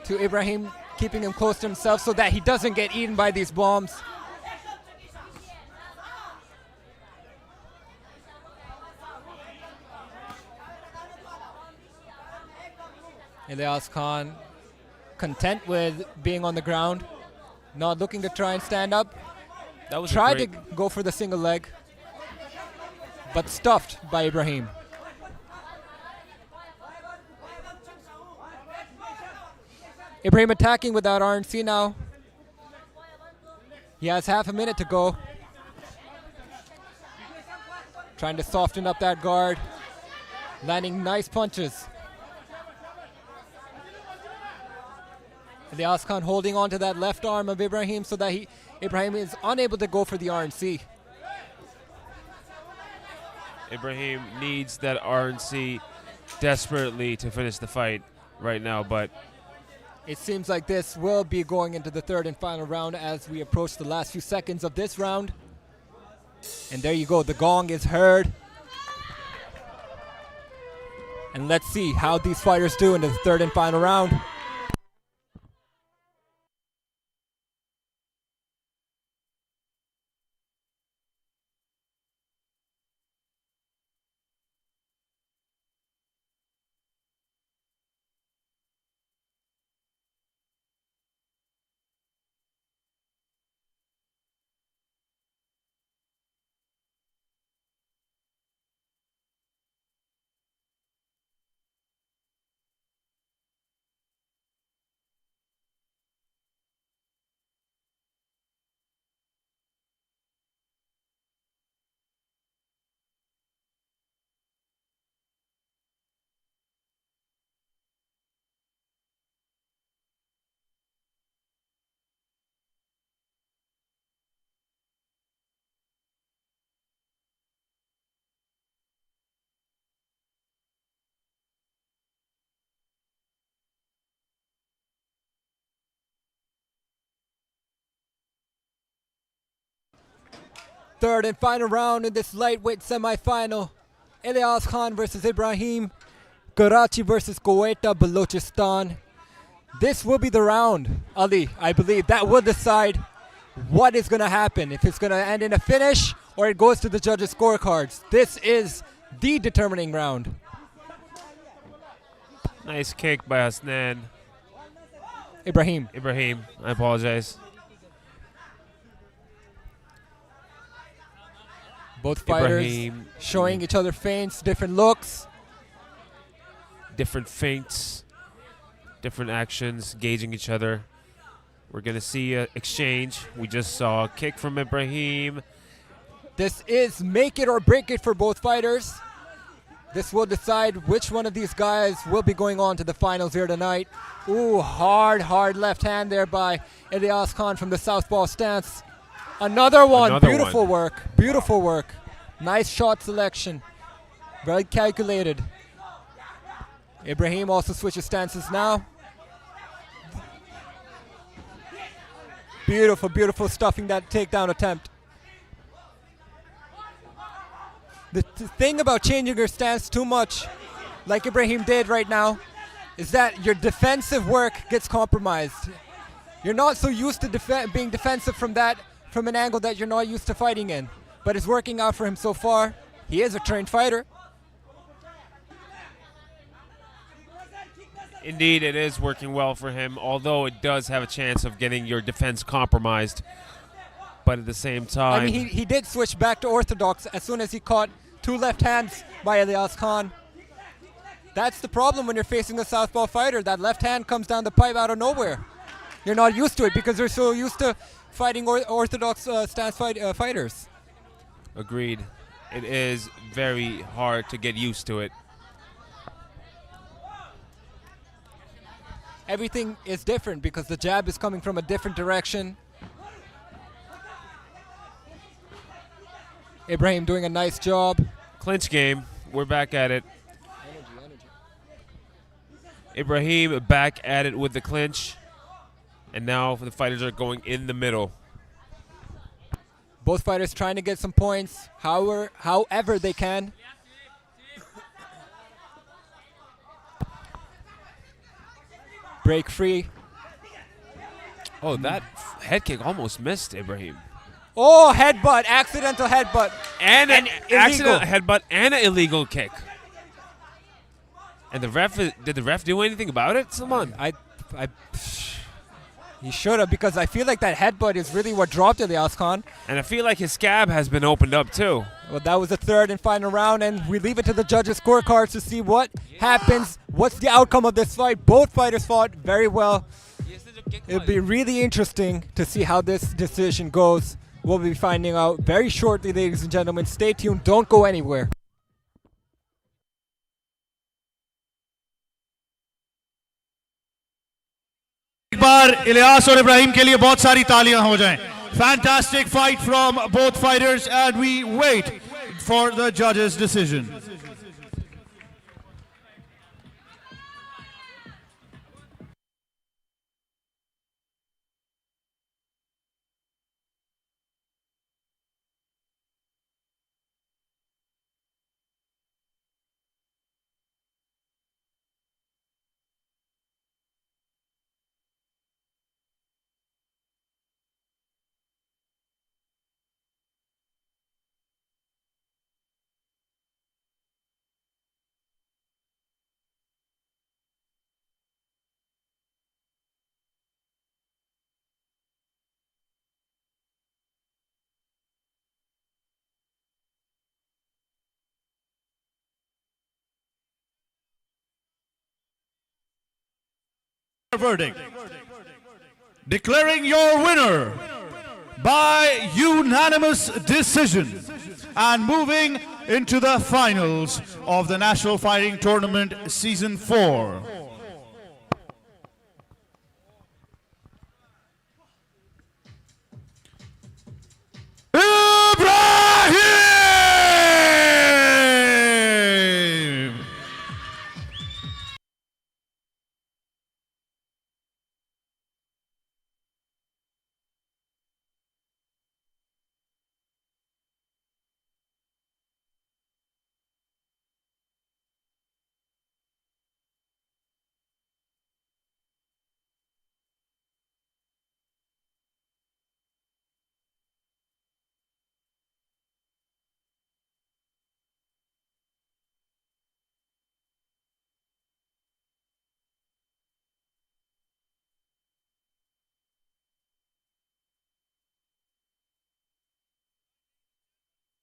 to Ebrahim, keeping him close to himself so that he doesn't get eaten by these bombs. Ilyas Khan content with being on the ground, not looking to try and stand up. That was Tried to go for the single leg, but stuffed by Ebrahim. Ebrahim attacking without RNC now. He has half a minute to go. Trying to soften up that guard. Landing nice punches. Ilyas Khan holding on to that left arm of Ebrahim so that Ebrahim is unable to go for the RNC. Ebrahim needs that RNC desperately to finish the fight right now, but it seems like this will be going into the third and final round as we approach the last few seconds of this round. And there you go, the gong is heard. And let's see how these fighters do in the third and final round. Third and final round in this lightweight semi-final. Ilyas Khan versus Ebrahim. Karachi versus Quetta, Balochistan. This will be the round, Ali, I believe. That will decide what is going to happen. If it's going to end in a finish or it goes to the judges' scorecards. This is the determining round. Nice kick by Hassan. Ebrahim. Ibrahim, I apologize. Both fighters Ibrahim. showing each other feints, different looks. Different feints, different actions, gauging each other. We're going to see an exchange. We just saw a kick from Ibrahim. This is make it or break it for both fighters. This will decide which one of these guys will be going on to the finals here tonight. Ooh, hard left hand there by Ilyas Khan from the southpaw stance. Another one. Beautiful work. Nice shot selection. Very calculated. Ibrahim also switches stances now. Beautiful stuffing that takedown attempt. The thing about changing your stance too much, like Ibrahim did right now, is that your defensive work gets compromised. You're not so used to being defensive from an angle that you're not used to fighting in. But it's working out for him so far. He is a trained fighter. Indeed, it is working well for him, although it does have a chance of getting your defense compromised. But at the same time... I mean, he did switch back to orthodox as soon as he caught two left hands by Ilyas Khan. That's the problem when you're facing a southpaw fighter. That left hand comes down the pipe out of nowhere. You're not used to it because you're so used to fighting orthodox stance fighters. Agreed. It is very hard to get used to it. Everything is different because the jab is coming from a different direction. Ibrahim doing a nice job. Clinch game. We're back at it. Ibrahim back at it with the clinch. And now the fighters are going in the middle. Both fighters trying to get some points however they can. Break free. Oh, that head kick almost missed Ibrahim. Oh, headbutt, accidental headbutt. And an illegal accidental headbutt and an illegal kick. And did the ref do anything about it? Someone. He should have, because I feel like that headbutt is really what dropped Ilyas Khan. And I feel like his scab has been opened up too. Well, that was the third and final round, and we leave it to the judges' scorecards to see what happens. What's the outcome of this fight? Both fighters fought very well. It'll be really interesting to see how this decision goes. We'll be finding out very shortly, ladies and gentlemen. Stay tuned. Don't go anywhere. एक बार इलियास और इब्राहिम के लिए बहुत सारी तालियां हो जाएं. Fantastic fight from both fighters, and we wait for the judges' decision. Verdict. Declaring your winner by unanimous decision and moving into the finals of the National Fighting Tournament Season 4.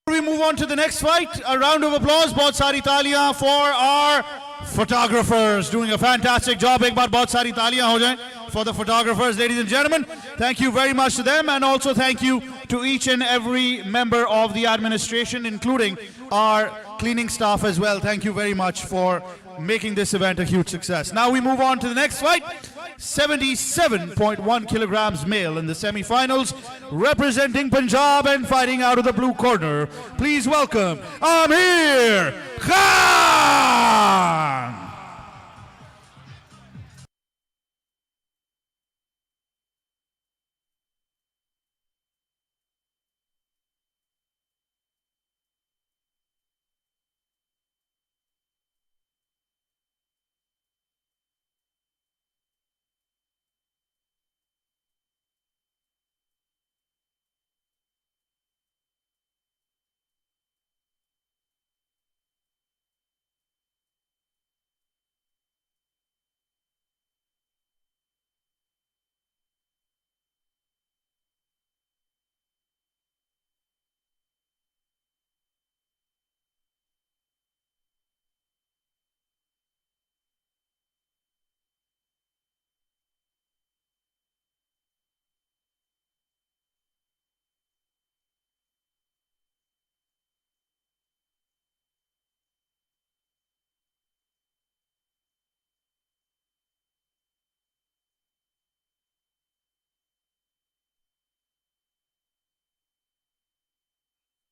We move on to the next fight. A round of applause. Bahut sari taliyan for our photographers doing a fantastic job. Ek baar bahut sari taliyan ho jaye for the photographers, ladies and gentlemen. Thank you very much to them, and also thank you to each and every member of the administration, including our cleaning staff as well. Thank you very much for making this event a huge success. Now we move on to the next fight. 77.1 kilograms male in the semi-finals, representing Punjab and fighting out of the blue corner. Please welcome Amir Khan.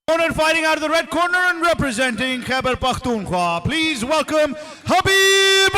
Opponent fighting out of the red corner and representing Khyber Pakhtunkhwa. Please welcome Habibullah.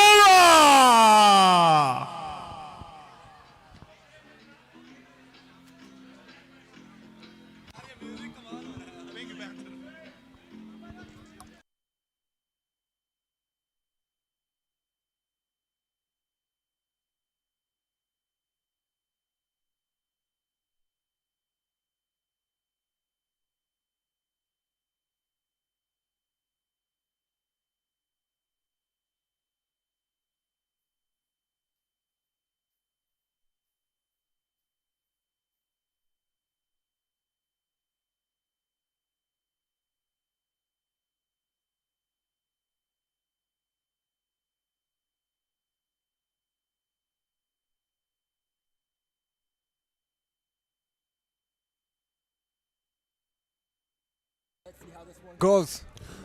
Goes.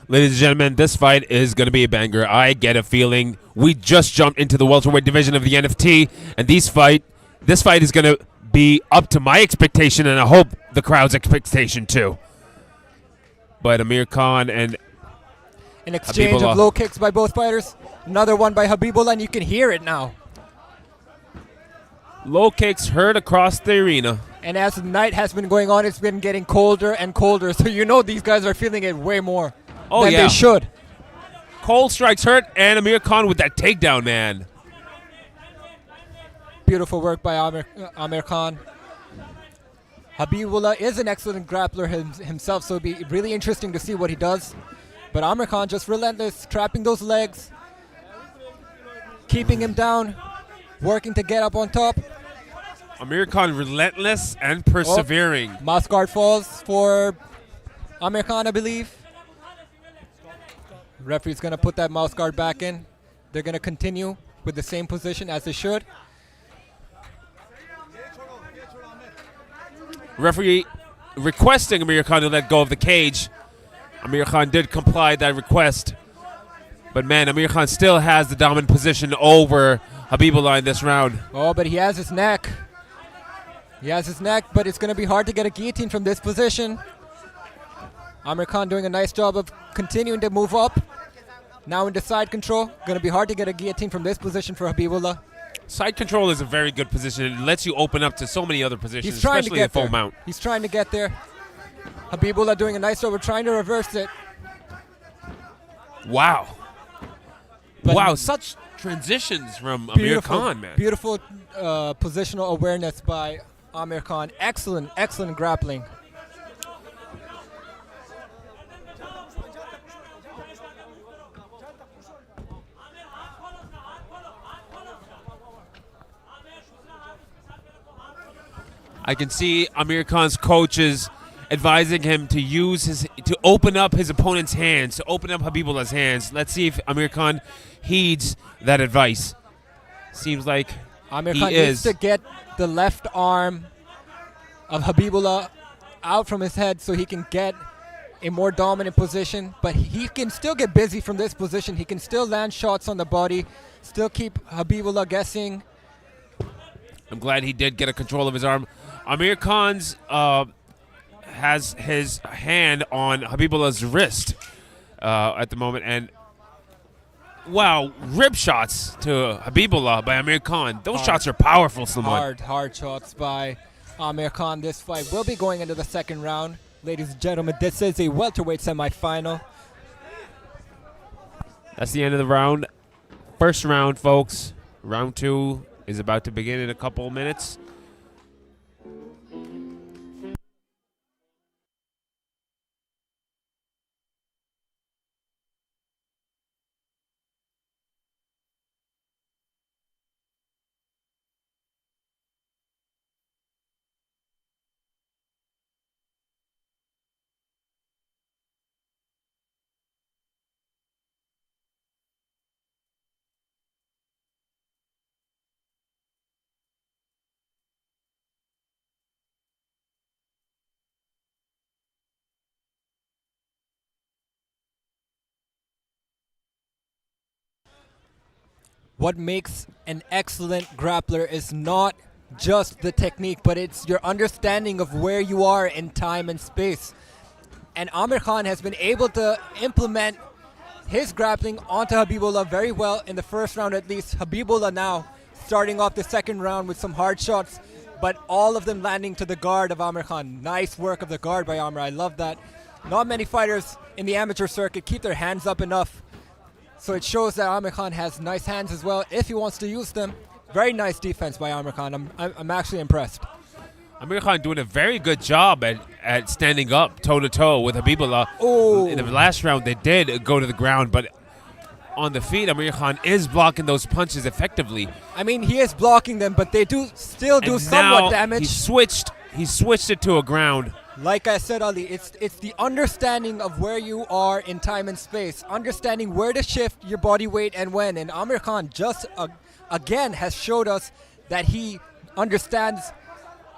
Ladies and gentlemen, this fight is going to be a banger. I get a feeling we just jumped into the welterweight division of the NFT, and this fight is going to be up to my expectation, and I hope the crowd's expectation too. But Amir Khan and An exchange of low kicks by both fighters. Another one by Habibullah, and you can hear it now. Low kicks heard across the arena. And as the night has been going on, it's been getting colder and colder. So you know these guys are feeling it way more than they should. Cold strikes hurt, and Amir Khan with that takedown, man. Beautiful work by Amir Khan. Habibullah is an excellent grappler himself, so it'll be really interesting to see what he does. But Amir Khan just relentless, trapping those legs, keeping him down, working to get up on top. Amir Khan relentless and persevering. Mouse guard falls for Amir Khan, I believe. Referee's going to put that mouse guard back in. They're going to continue with the same position as they should. Referee requesting Amir Khan to let go of the cage. Amir Khan did comply that request. But man, Amir Khan still has the dominant position over Habibullah in this round. Oh, but he has his neck. He has his neck, but it's going to be hard to get a guillotine from this position. Amir Khan doing a nice job of continuing to move up. Now into side control. Going to be hard to get a guillotine from this position for Habibullah. Side control is a very good position. It lets you open up to so many other positions, He's trying especially to at get full there. mount. He's trying to get there. Habibullah doing a nice job of trying to reverse it. Wow. But wow, such transitions from Amir Khan, man. Beautiful positional awareness by Amir Khan. Excellent, excellent grappling. I can see Amir Khan's coaches advising him to open up his opponent's hands, to open up Habibullah's hands. Let's see if Amir Khan heeds that advice. Seems like Amir he Khan is. needs to get the left arm of Habibullah out from his head so he can get a more dominant position, but he can still get busy from this position. He can still land shots on the body, still keep Habibullah guessing. I'm glad he did get a control of his arm. Amir Khan's has his hand on Habibullah's wrist at the moment, and wow, rib shots to Habibullah by Amir Khan. Those shots are powerful, Salman. Hard shots by Amir Khan. This fight will be going into the second round. Ladies and gentlemen, this is a welterweight semifinal. That's the end of the round. First round, folks. Round 2 is about to begin in a couple of minutes. What makes an excellent grappler is not just the technique, but it's your understanding of where you are in time and space. And Amir Khan has been able to implement his grappling onto Habibullah very well in the first round at least. Habibullah now starting off the second round with some hard shots, but all of them landing to the guard of Amir Khan. Nice work of the guard by Amir. I love that. Not many fighters in the amateur circuit keep their hands up enough. So it shows that Amir Khan has nice hands as well if he wants to use them. Very nice defense by Amir Khan. I'm actually impressed. Amir Khan doing a very good job at standing up toe-to-toe with Habibullah. Oh. In the last round, they did go to the ground, but on the feet, Amir Khan is blocking those punches effectively. I mean, he is blocking them, but they do still do And somewhat now damage. He switched it to a ground. Like I said, Ali, it's the understanding of where you are in time and space, understanding where to shift your body weight and when. And Amir Khan just again has showed us that he understands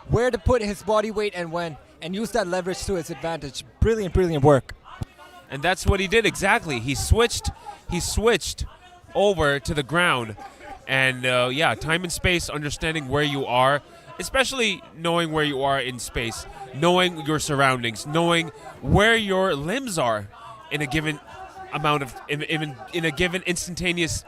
where to put his body weight and when, and use that leverage to his advantage. Brilliant, brilliant work. And that's what he did exactly. He switched over to the ground. And yeah, time and space, understanding where you are, especially knowing where you are in space, knowing your surroundings, knowing where your limbs are in a given amount of, in a given instantaneous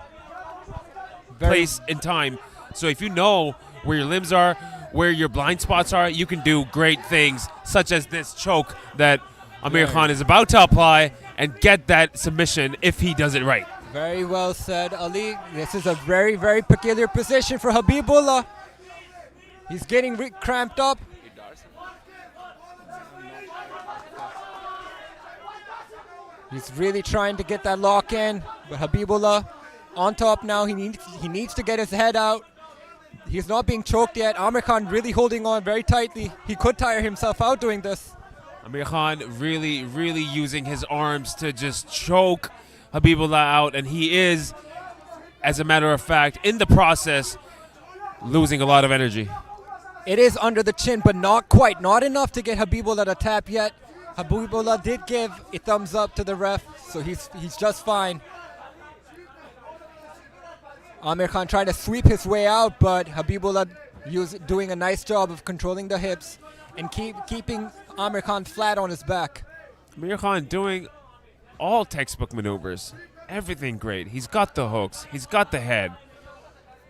place and time. So if you know where your limbs are, where your blind spots are, you can do great things, such as this choke that Amir Khan is about to apply and get that submission if he does it right. Very well said, Ali. This is a very, very peculiar position for Habibullah. He's getting cramped up. He's really trying to get that lock in, but Habibullah on top now. He needs to get his head out. He's not being choked yet. Amir Khan really holding on very tightly. He could tire himself out doing this. Amir Khan really, really using his arms to just choke Habibullah out, and he is, as a matter of fact, in the process, losing a lot of energy. It is under the chin, but not quite. Not enough to get Habibullah to tap yet. Habibullah did give a thumbs up to the ref, so he's just fine. Amir Khan trying to sweep his way out, but Habibullah doing a nice job of controlling the hips and keeping Amir Khan flat on his back. Amir Khan doing all textbook maneuvers. Everything great. He's got the hooks. He's got the head.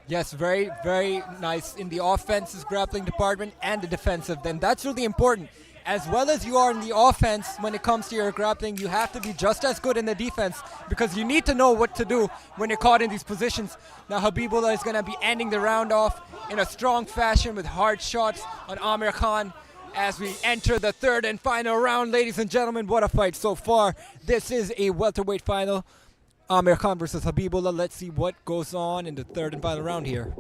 Yes, very, very nice in the offensive grappling department and the defensive. Then that's really important. As well as you are in the offense when it comes to your grappling, you have to be just as good in the defense because you need to know what to do when you're caught in these positions. Now Habibullah is going to be ending the round off in a strong fashion with hard shots on Amir Khan as we enter the third and final round. Ladies and gentlemen, what a fight so far. This is a welterweight final. Amir Khan versus Habibullah. Let's see what goes on in the third and final round here.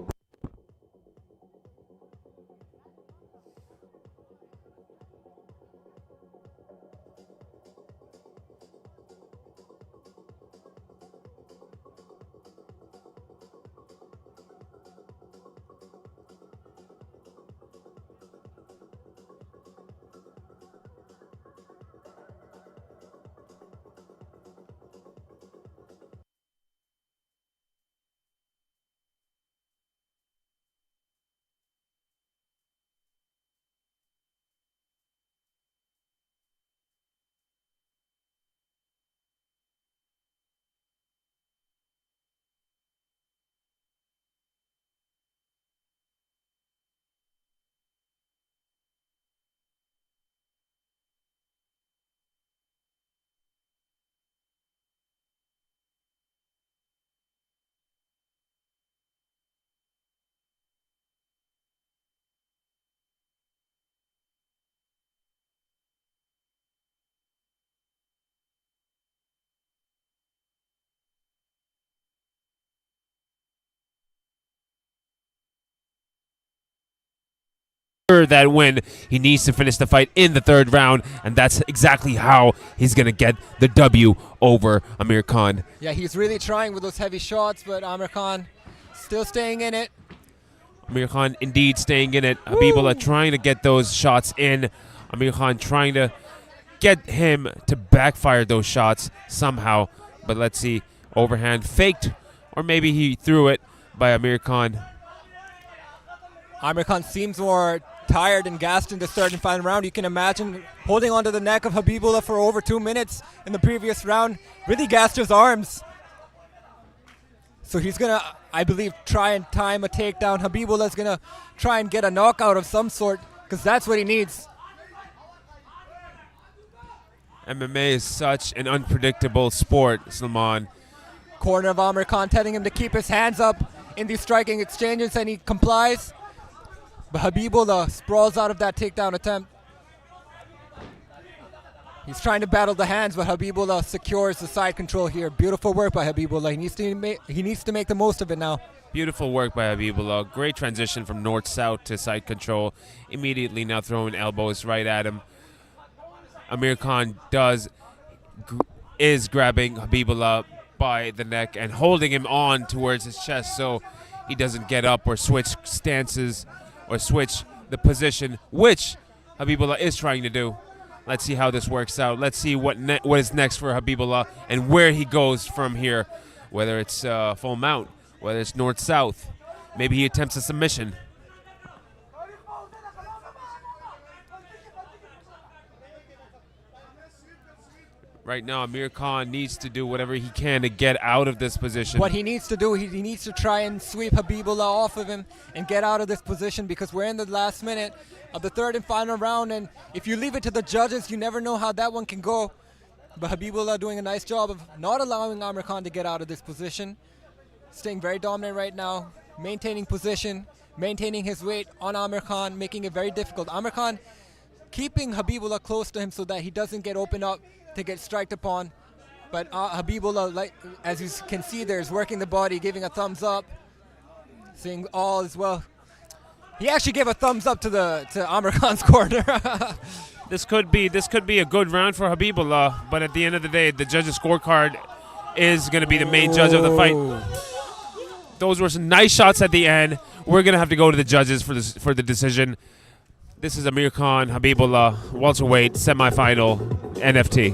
that win. He needs to finish the fight in the third round, and that's exactly how he's going to get the W over Amir Khan. Yeah, he's really trying with those heavy shots, but Amir Khan still staying in it. Amir Khan indeed staying in it. Habibullah trying to get those shots in. Amir Khan trying to get him to backfire those shots somehow. But let's see. Overhand faked, or maybe he threw it by Amir Khan. Amir Khan seems more tired and gassed in this third and final round. You can imagine holding onto the neck of Habibullah for over 2 minutes in the previous round. Really gassed his arms. So he's going to, I believe, try and time a takedown. Habibullah's going to try and get a knockout of some sort because that's what he needs. MMA is such an unpredictable sport, Salman. Corner of Amir Khan telling him to keep his hands up in these striking exchanges, and he complies. But Habibullah sprawls out of that takedown attempt. He's trying to battle the hands, but Habibullah secures the side control here. Beautiful work by Habibullah. He needs to make the most of it now. Beautiful work by Habibullah. Great transition from north-south to side control. Immediately now throwing elbows right at him. Amir Khan is grabbing Habibullah by the neck and holding him on towards his chest so he doesn't get up or switch stances or switch the position, which Habibullah is trying to do. Let's see how this works out. Let's see what is next for Habibullah and where he goes from here, whether it's full mount, whether it's north-south. Maybe he attempts a submission. Right now, Amir Khan needs to do whatever he can to get out of this position. What he needs to do, he needs to try and sweep Habibullah off of him and get out of this position because we're in the last minute of the third and final round, and if you leave it to the judges, you never know how that one can go. But Habibullah doing a nice job of not allowing Amir Khan to get out of this position. Staying very dominant right now, maintaining position, maintaining his weight on Amir Khan, making it very difficult. Amir Khan keeping Habibullah close to him so that he doesn't get opened up to get striked upon. But Habibullah, like, as you can see there, is working the body, giving a thumbs up, saying all is well. He actually gave a thumbs up to Amir Khan's corner. This could be a good round for Habibullah, but at the end of the day, the judges' scorecard is going to be the main judge of the fight. Those were some nice shots at the end. We're going to have to go to the judges for the decision. This is Amir Khan, Habibullah, welterweight, semifinal, NFT.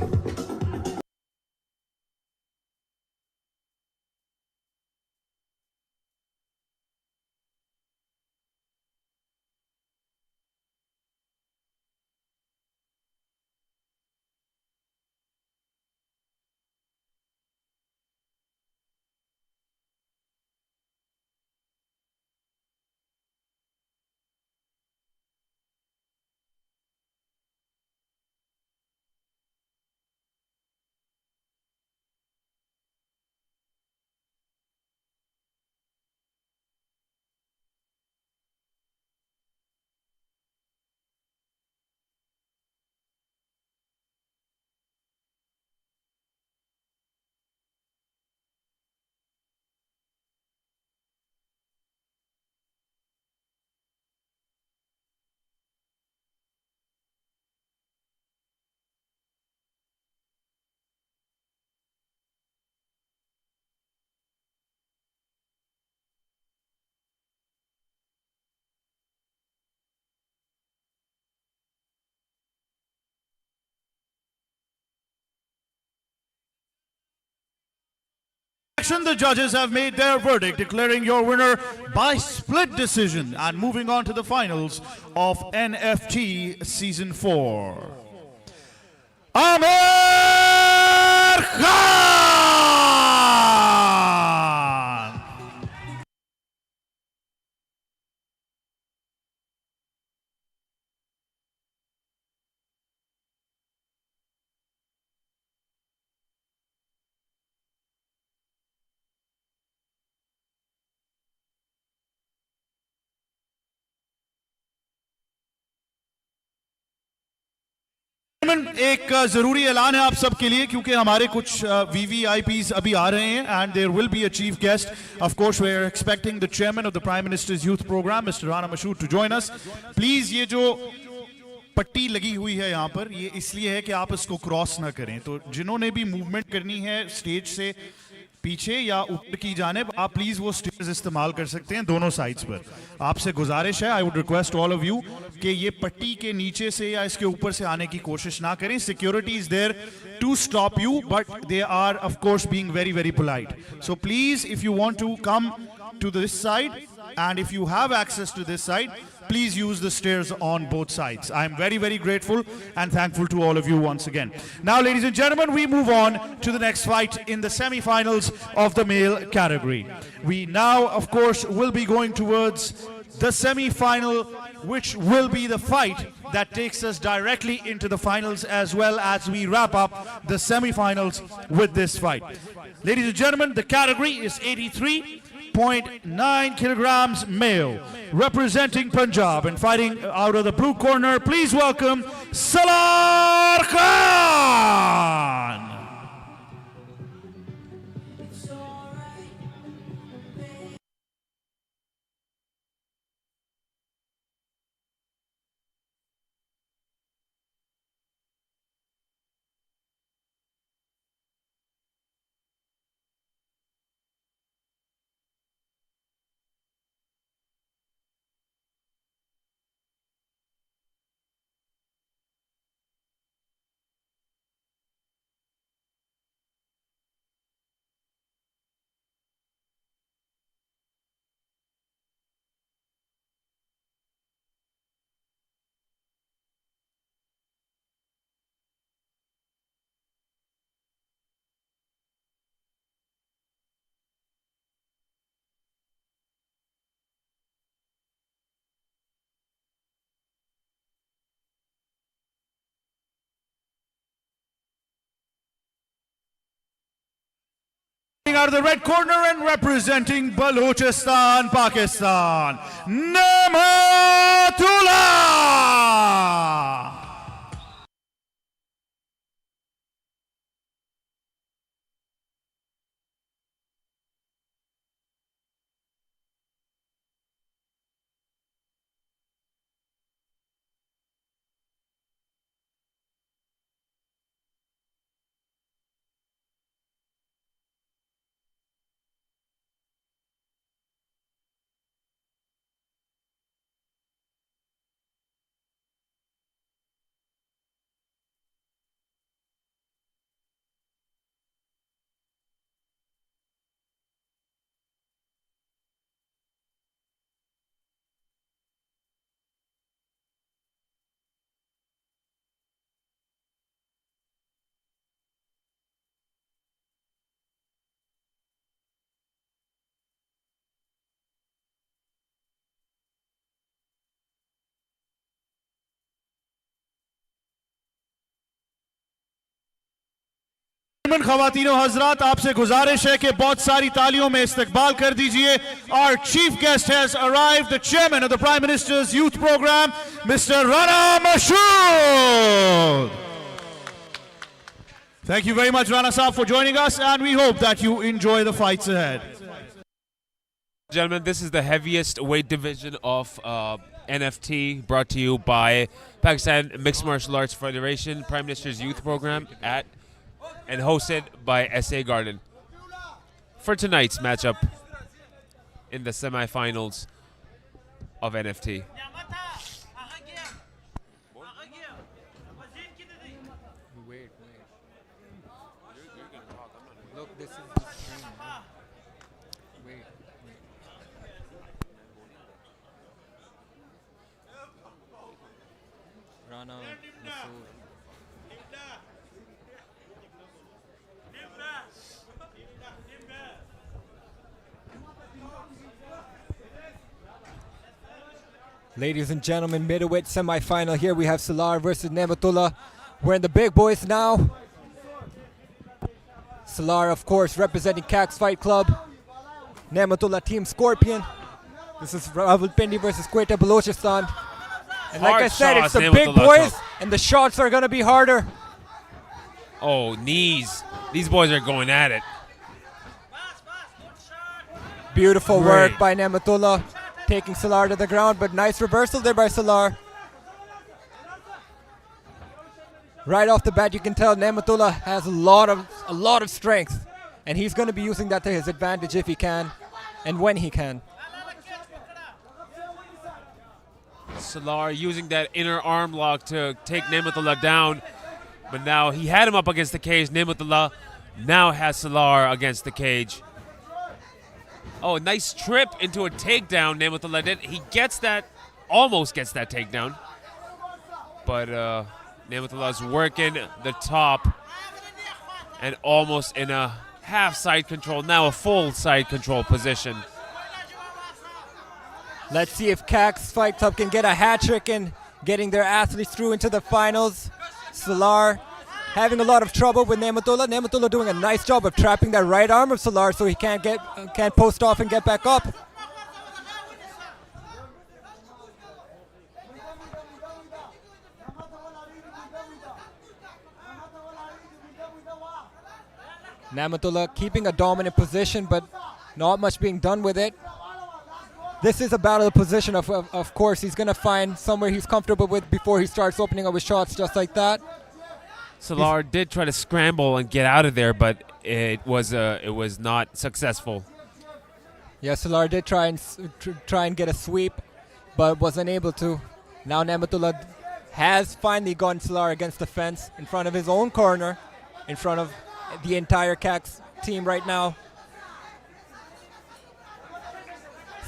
The judges have made their verdict, declaring your winner by split decision and moving on to the finals of NFT Season 4. Amir Khan! एक जरूरी ऐलान है आप सबके लिए क्योंकि हमारे कुछ VVIPs अभी आ रहे हैं and there will be a chief guest. Of course we are expecting the chairman of the Prime Minister's Youth Program, Mr. Rana Mashood, to join us. Please ये जो पट्टी लगी हुई है यहाँ पर ये इसलिए है कि आप इसको क्रॉस ना करें. तो जिन्होंने भी मूवमेंट करनी है स्टेज से पीछे या ऊपर की जानिब आप प्लीज वो स्टेयर्स इस्तेमाल कर सकते हैं दोनों साइड्स पर. आपसे गुजारिश है, I would request all of you कि ये पट्टी के नीचे से या इसके ऊपर से आने की कोशिश ना करें. Security is there to stop you but they are of course being very very polite. So please if you want to come to this side and if you have access to this side, please use the stairs on both sides. I am very, very grateful and thankful to all of you once again. Now, ladies and gentlemen, we move on to the next fight in the semi-finals of the male category. We now, of course, will be going towards the semi-final, which will be the fight that takes us directly into the finals, as well as we wrap up the semi-finals with this fight. Ladies and gentlemen, the category is 83.9 kilograms male, representing Punjab and fighting out of the blue corner. Please welcome Salar Khan. Out of the red corner and representing Balochistan, Pakistan, Namatullah. खवातीनो हजरात, आपसे गुजारिश है कि बहुत सारी तालियों में इस्तकबाल कर दीजिए. Our chief guest has arrived, the chairman of the Prime Minister's Youth Program, Mr. Rana Mashood. Thank you very much, Rana Saab, for joining us, and we hope that you enjoy the fights ahead. Gentlemen, this is the heaviest weight division of NFT, brought to you by Pakistan Mixed Martial Arts Federation, Prime Minister's Youth Program and hosted by SA Garden. For tonight's matchup in the semi-finals of NFT. Look, this is the screen. Wait. Rana, Masood. Ladies and gentlemen, middleweight semi-final here. We have Salar versus Namatullah. We're in the big boys now. Salar, of course, representing Cax Fight Club. Namatullah Team Scorpion. This is Rawalpindi versus Quetta Balochistan. And like I Hard said, it's shots, the big Nehmetullah boys, took. and the shots are going to be harder. Oh, knees. These boys are going at it. Beautiful Great. work by Nehmetullah, taking Salar to the ground, but nice reversal there by Salar. Right off the bat, you can tell Nehmetullah has a lot of strength, and he's going to be using that to his advantage if he can, and when he can. Salar using that inner arm lock to take Nehmetullah down, but now he had him up against the cage. Nehmetullah now has Salar against the cage. Oh, nice trip into a takedown. Nehmetullah did. He gets that, almost gets that takedown, but Nehmetullah's working the top and almost in a half side control, now a full side control position. Let's see if CAC's Fight Club can get a hat trick in getting their athletes through into the finals. Salar having a lot of trouble with Nehmetullah. Nehmetullah doing a nice job of trapping that right arm of Salar so he can't post off and get back up. Nehmetullah keeping a dominant position, but not much being done with it. This is a battle of position. Of course, he's going to find somewhere he's comfortable with before he starts opening up his shots just like that. Salar did try to scramble and get out of there, but it was not successful. Yeah, Salar did try and get a sweep, but wasn't able to. Now Nehmetullah has finally gotten Salar against the fence in front of his own corner, in front of the entire CAC's team right now.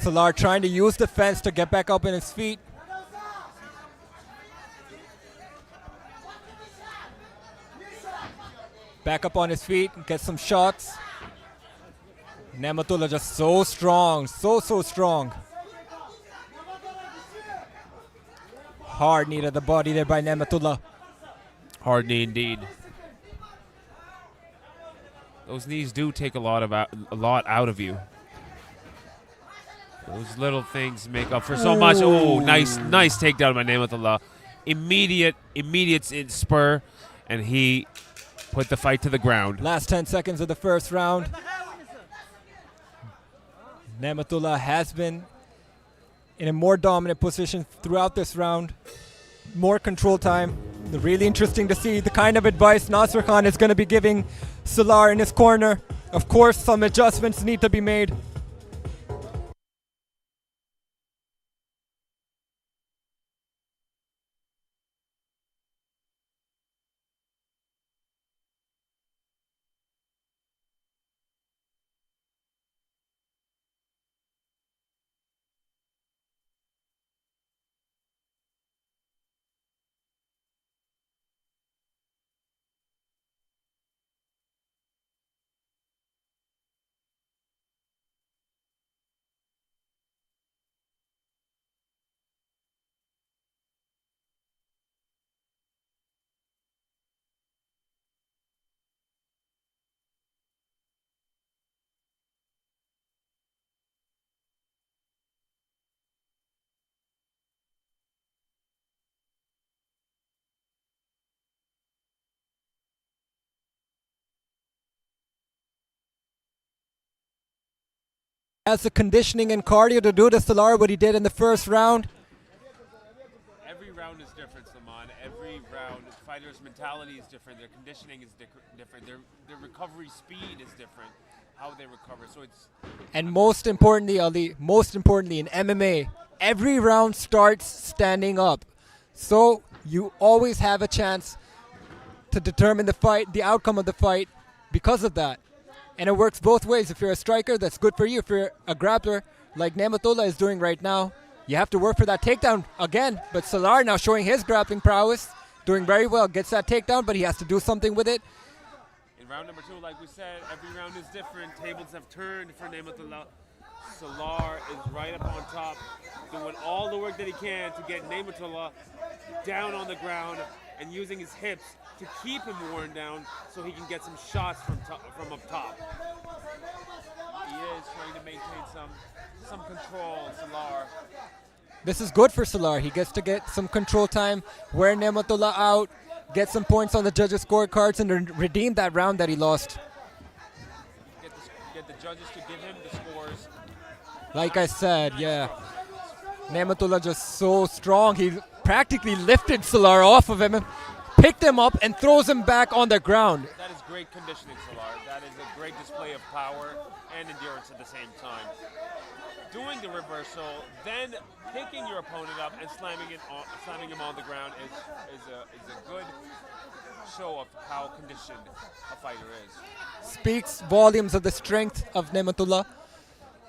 Salar trying to use the fence to get back up in his feet. Back up on his feet, get some shots. Nehmetullah just so strong, so strong. Hard knee to the body there by Nehmetullah. Hard knee indeed. Those knees do take a lot out of you. Those little things make up for so much. Oh, nice takedown by Nehmetullah. Immediate spur, and he put the fight to the ground. Last 10 seconds of the first round. Nehmetullah has been in a more dominant position throughout this round. More control time. Really interesting to see the kind of advice Nasser Khan is going to be giving Salar in his corner. Of course, some adjustments need to be made. Has the conditioning and cardio to do to Salar what he did in the first round. Every round is different, Salman. Every round, fighter's mentality is different. Their conditioning is different. Their recovery speed is different. How they recover. So it's. And most importantly, Ali, most importantly in MMA, every round starts standing up. So you always have a chance to determine the outcome of the fight because of that. And it works both ways. If you're a striker, that's good for you. If you're a grappler, like Nehmetullah is doing right now, you have to work for that takedown again. But Salar now showing his grappling prowess, doing very well. Gets that takedown, but he has to do something with it. In round number 2, like we said, every round is different. Tables have turned for Nehmetullah. Salar is right up on top, doing all the work that he can to get Nehmetullah down on the ground and using his hips to keep him worn down so he can get some shots from up top. He is trying to maintain some control, Salar. This is good for Salar. He gets to get some control time, wear Nematullah out, get some points on the judges' scorecards, and redeem that round that he lost. Get the judges to give him the scores. Like I said, yeah. Nematullah just so strong. He practically lifted Salar off of him, picked him up, and throws him back on the ground. That is great conditioning, Salar. That is a great display of power and endurance at the same time. Doing the reversal, then picking your opponent up and slamming him on the ground is a good show of how conditioned a fighter is. Speaks volumes of the strength of Nematullah.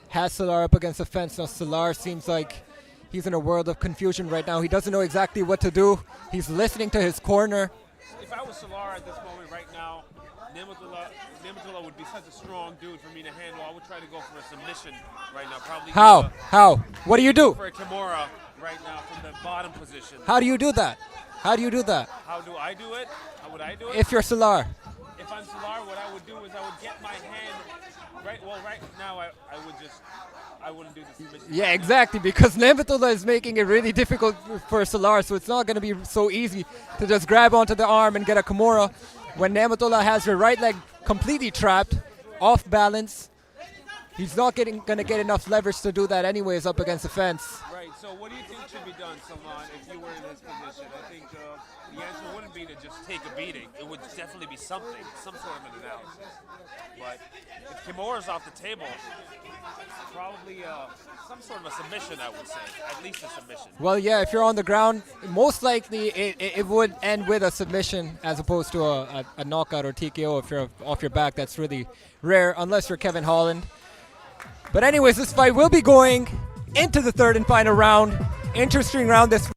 Has Salar up against the fence. Now Salar seems like he's in a world of confusion right now. He doesn't know exactly what to do. He's listening to his corner. If I was Salar at this moment right now, Nematullah would be such a strong dude for me to handle. I would try to go for a submission right now. Probably How? How? What do you do? for a Kimura right now from the bottom position. How do you do that? How do you do that? How do I do it? How would I do it? If you're Salar. If I'm Salar, what I would do is I would get my hand right now I wouldn't do the submission. Yeah, exactly, because Nematullah is making it really difficult for Salar, so it's not going to be so easy to just grab onto the arm and get a Kimura when Nematullah has her right leg completely trapped, off balance. He's not going to get enough leverage to do that anyways up against the fence. Right, so what do you think should be done, Salman, if you were in his position? I think the answer wouldn't be to just take a beating. It would definitely be something, some sort of an analysis. But if Kimura's off the table, probably some sort of a submission, I would say. At least a submission. Well, yeah, if you're on the ground, most likely it would end with a submission as opposed to a knockout or TKO if you're off your back. That's really rare unless you're Kevin Holland. But anyways, this fight will be going into the third and final round. Interesting round this.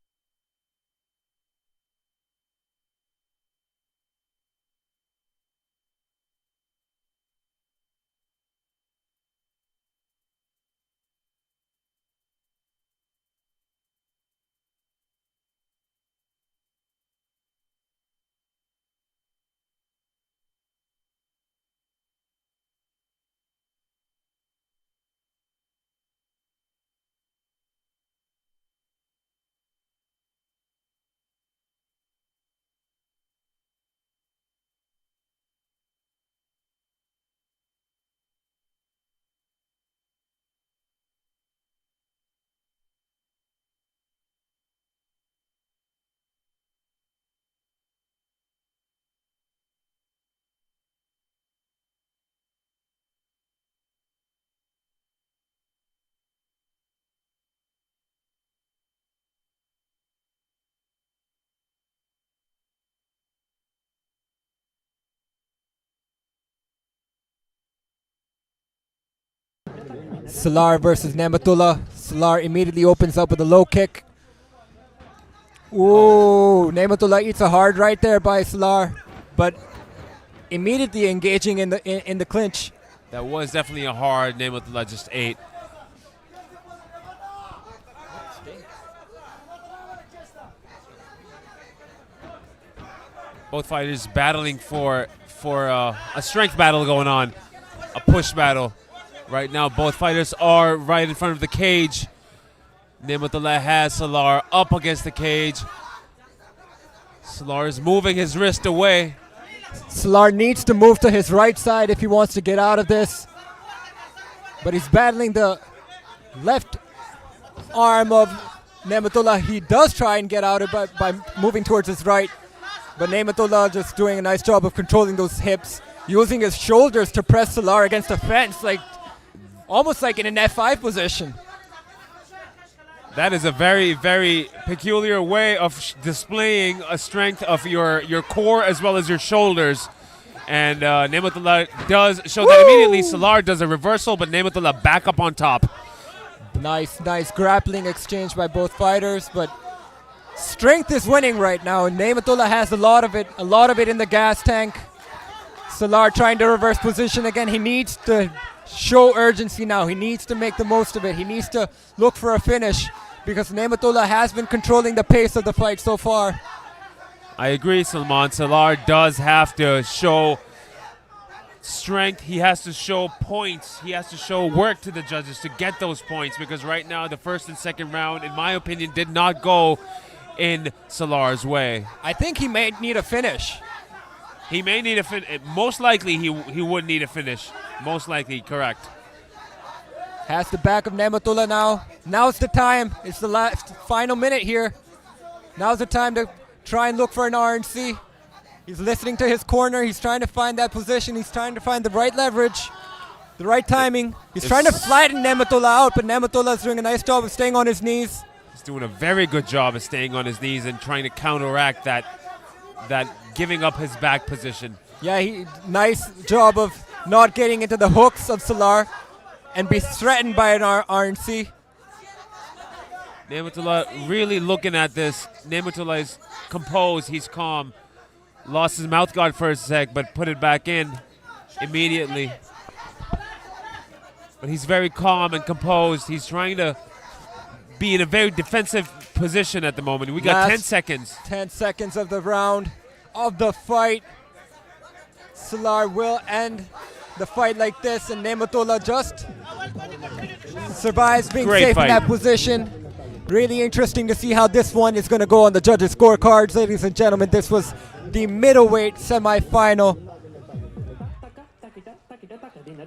Salar versus Nematullah. Salar immediately opens up with a low kick. Ooh, Nematullah eats a hard right there by Salar, but immediately engaging in the clinch. That was definitely a hard Nematullah just ate. Both fighters battling for a strength battle going on, a push battle. Right now, both fighters are right in front of the cage. Nematullah has Salar up against the cage. Salar is moving his wrist away. Salar needs to move to his right side if he wants to get out of this. But he's battling the left arm of Nematullah. He does try and get out of it by moving towards his right. But Nematullah just doing a nice job of controlling those hips, using his shoulders to press Salar against the fence, almost like in an F5 position. That is a very, very peculiar way of displaying a strength of your core as well as your shoulders. And Nematullah does show that immediately. Salar does a reversal, but Nematullah back up on top. Nice grappling exchange by both fighters, but strength is winning right now, and Nematullah has a lot of it in the gas tank. Salar trying to reverse position again. He needs to show urgency now. He needs to make the most of it. He needs to look for a finish because Nematullah has been controlling the pace of the fight so far. I agree, Salman. Salar does have to show strength. He has to show points. He has to show work to the judges to get those points, because right now the first and second round, in my opinion, did not go in Salar's way. I think he may need a finish. He may need a finish. Most likely he would need a finish. Most likely, correct. Has the back of Nematullah now. Now's the time. It's the last final minute here. Now's the time to try and look for an RNC. He's listening to his corner. He's trying to find that position. He's trying to find the right leverage, the right timing. He's trying to flatten Nematullah out, but Nematullah is doing a nice job of staying on his knees. He's doing a very good job of staying on his knees and trying to counteract that giving up his back position. Yeah, nice job of not getting into the hooks of Salar and be threatened by an RNC. Nematullah really looking at this. Nematullah is composed. He's calm. Lost his mouth guard for a sec, but put it back in immediately. But he's very calm and composed. He's trying to be in a very defensive position at the moment. We got 10 seconds. 10 seconds of the round, of the fight. Salar will end the fight like this, and Nematullah just survives being Great safe fight. in that position. Really interesting to see how this one is going to go on the judges' scorecards. Ladies and gentlemen, this was the middleweight semifinal.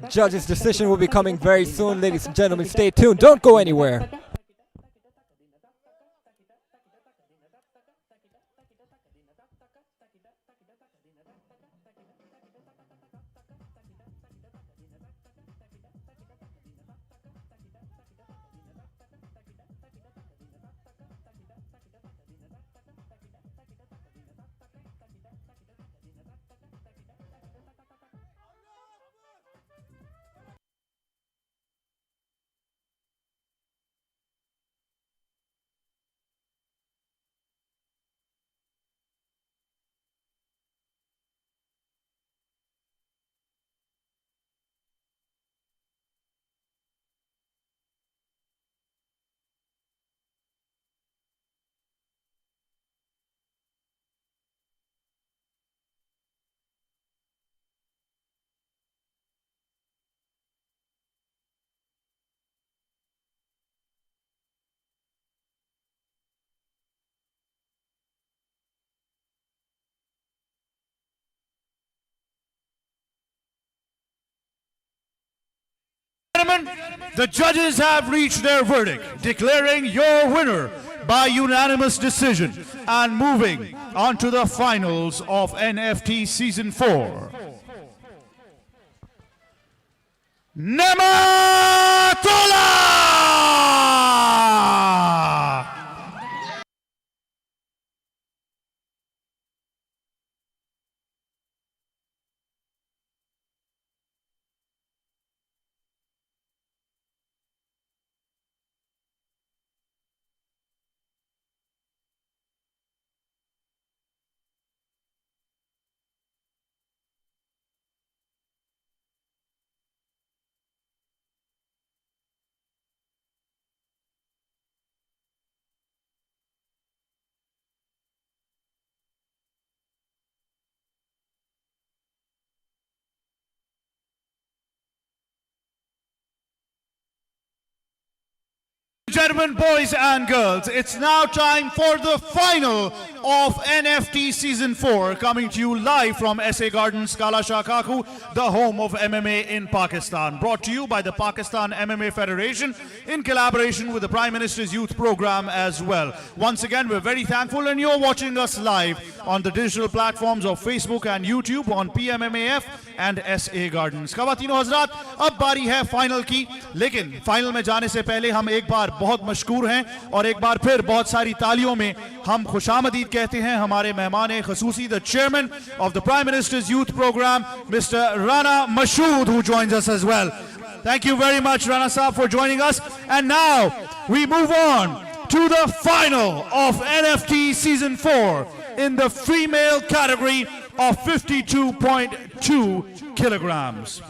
Judges' decision will be coming very soon. Ladies and gentlemen, stay tuned. Don't go anywhere. The judges have reached their verdict, declaring your winner by unanimous decision and moving on to the finals of NFT Season 4. Nematullah! Gentlemen, boys and girls, it's now time for the final of NFT Season 4, coming to you live from SA Gardens, Kala Shah Kaku, the home of MMA in Pakistan. Brought to you by the Pakistan MMA Federation in collaboration with the Prime Minister's Youth Program as well. Once again, we're very thankful, and you're watching us live on the digital platforms of Facebook and YouTube on PMMAF and SA Gardens. Khawatino Hazrat, अब बारी है final की, लेकिन final में जाने से पहले हम एक बार बहुत मशकूर हैं और एक बार फिर बहुत सारी तालियों में हम खुशामदीद कहते हैं हमारे मेहमान खसूसी, the chairman of the Prime Minister's Youth Program, Mr. Rana Mashood, who joins us as well. Thank you very much, Rana Saab, for joining us. And now we move on to the final of NFT Season 4 in the female category of 52.2 kilograms.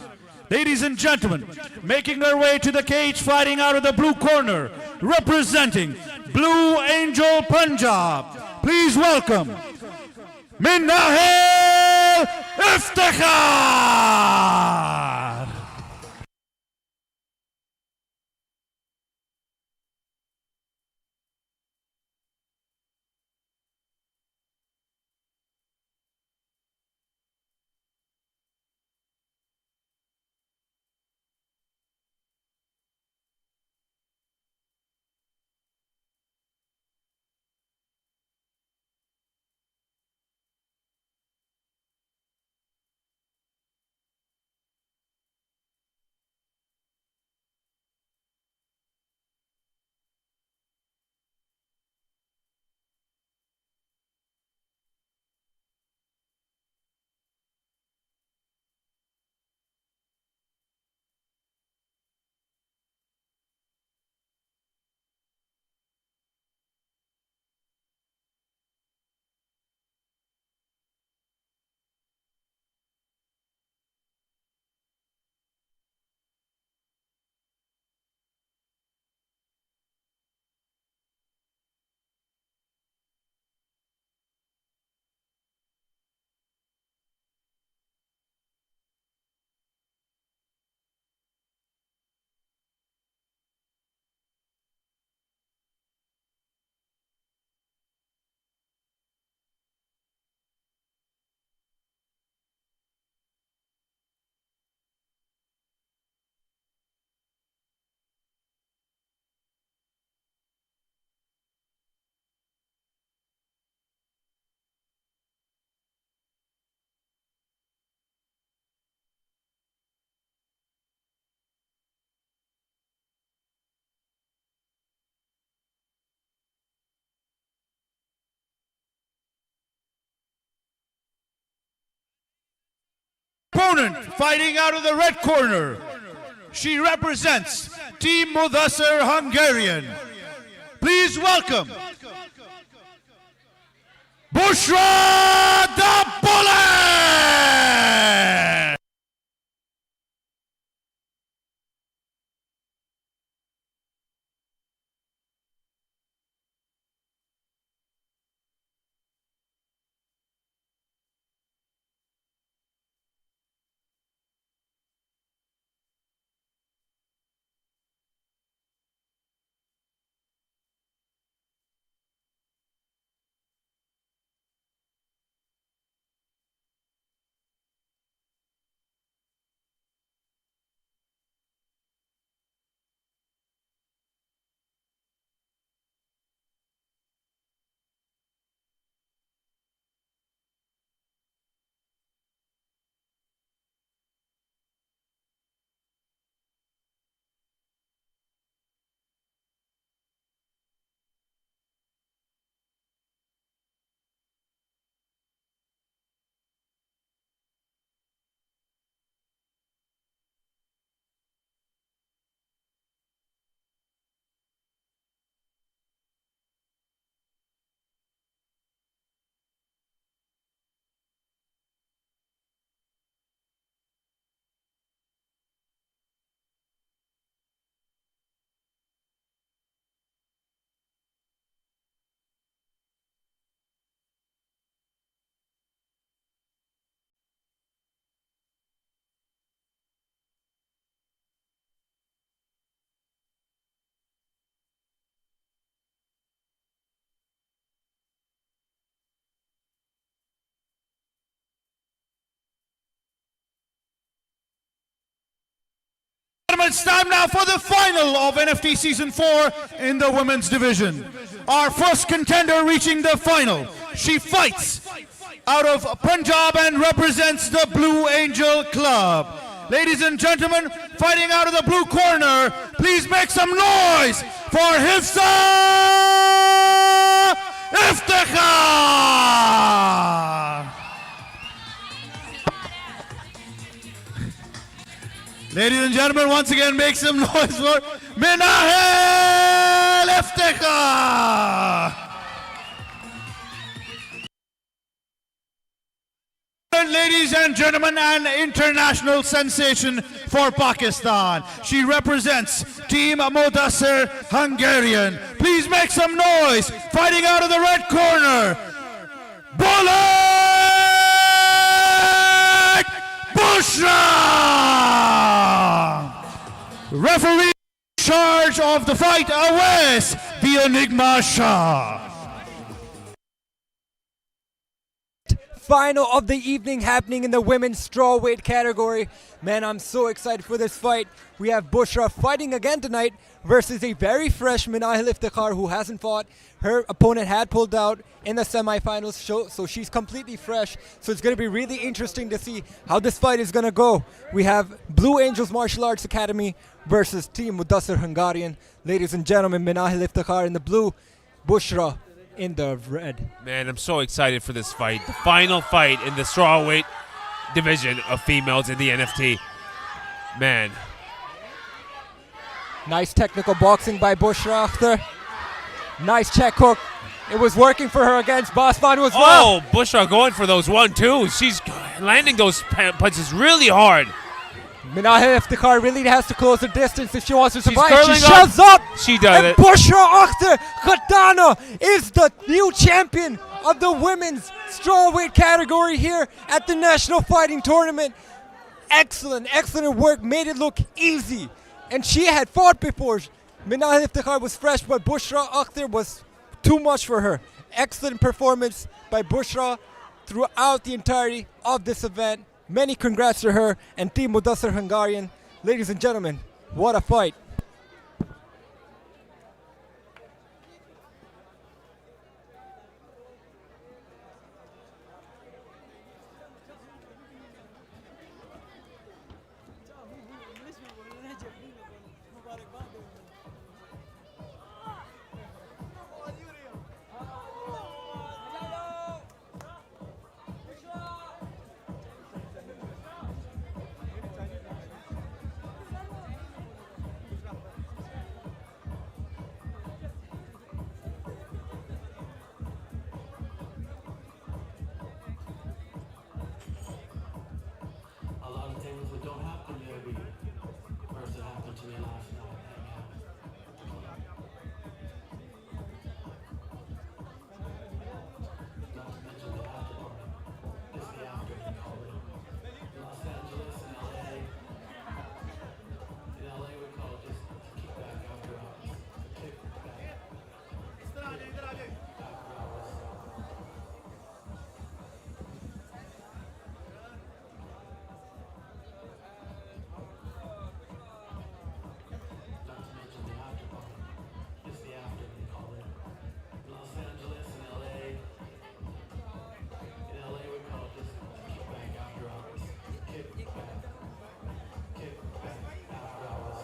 Ladies and gentlemen, making her way to the cage, fighting out of the blue corner, representing Blue Angel Punjab, please welcome Minahil! Iftikhar. Opponent fighting out of the red corner. She represents Team Mudassir Hungarian. Please welcome Bushra the Bullet! It's time now for the final of NFT Season 4 in the women's division. Our first contender reaching the final. She fights out of Punjab and represents the Blue Angel Club. Ladies and gentlemen, fighting out of the blue corner, please make some noise for Hifza Iftikhar! Ladies and gentlemen, once again, make some noise for Minahil Iftikhar! Ladies and gentlemen, an international sensation for Pakistan. She represents Team Mudassir Hungarian. Please make some noise. Fighting out of the red corner, Bullet Referee in charge of the fight awaits the Enigma Shah. Final of the evening happening in the women's strawweight category. Man, I'm so excited for this fight. We have Bushra fighting again tonight versus a very fresh Minahil Iftikhar who hasn't fought. Her opponent had pulled out in the semifinals, so she's completely fresh. So it's going to be really interesting to see how this fight is going to go. We have Blue Angels Martial Arts Academy versus Team Mudassir Hungarian. Ladies and gentlemen, Minahil Iftikhar in the blue, Bushra in the red. Man, I'm so excited for this fight. The final fight in the strawweight division of females in the NFT. Man. Nice technical boxing by Bushra Akhtar. Nice check hook. It was working for her against Basman as well. Oh, Bushra going for those 1-2s. She's landing those punches really hard. Minahil Iftikhar really has to close the distance if she wants to survive. curling She shoves up. She does and it. Bushra Akhtar Khatana is the new champion of the women's strawweight category here at the National Fighting Tournament. Excellent work. Made it look easy. And she had fought before. Minahil Iftikhar was fresh, but Bushra Akhtar was too much for her. Excellent performance by Bushra throughout the entirety of this event. Many congrats to her and Team Mudassir Hungarian. Ladies and gentlemen, what a fight. A lot of things that don't happen every year. First, it happened to me last night. Not to mention the after party. It's the after they call it. Los Angeles and LA. In LA we call it just kickback after hours. Kickback. After hours. Not to mention the after party. It's the after they call it. Los Angeles and LA. In LA we call it just kickback after hours. Kickback. Kickback after hours.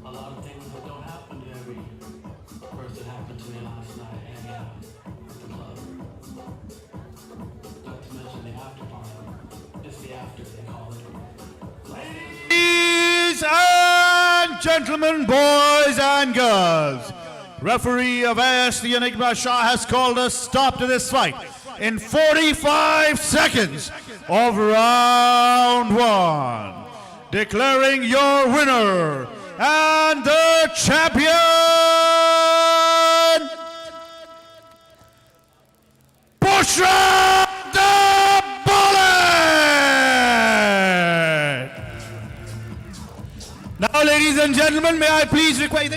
A lot of things that don't happen every year. First, it happened to me last night hanging out at the club. Not to mention the after party. It's the after they call it. Ladies and gentlemen, boys and girls, referee Avais, the Enigma Shah, has called a stop to this fight in 45 seconds of round one, declaring your winner and the champion, Bushra the Bullet! Now, ladies and gentlemen, may I please request...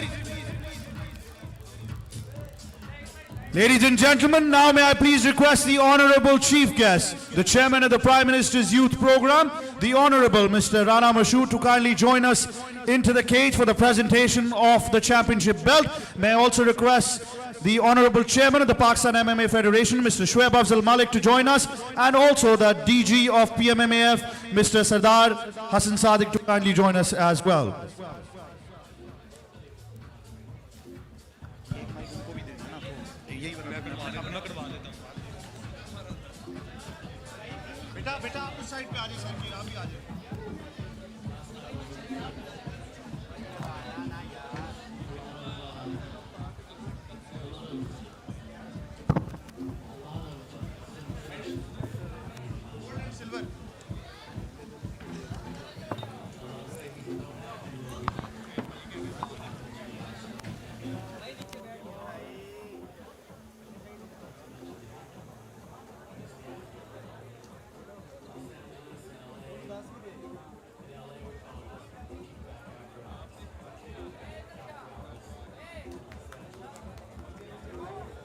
Ladies and gentlemen, now may I please request the Honorable Chief Guest, the Chairman of the Prime Minister's Youth Program, the Honorable Mr. Rana Mashood, to kindly join us into the cage for the presentation of the championship belt. May I also request the Honorable Chairman of the Pakistan MMA Federation, Mr. Shoaib Afzal Malik, to join us, and also the DG of PMMAF, Mr. Sardar Hassan Sadiq, to kindly join us as well. बेटा बेटा आप उस side पे आ जाइए sir जी, आप भी आ जाइए. Silver.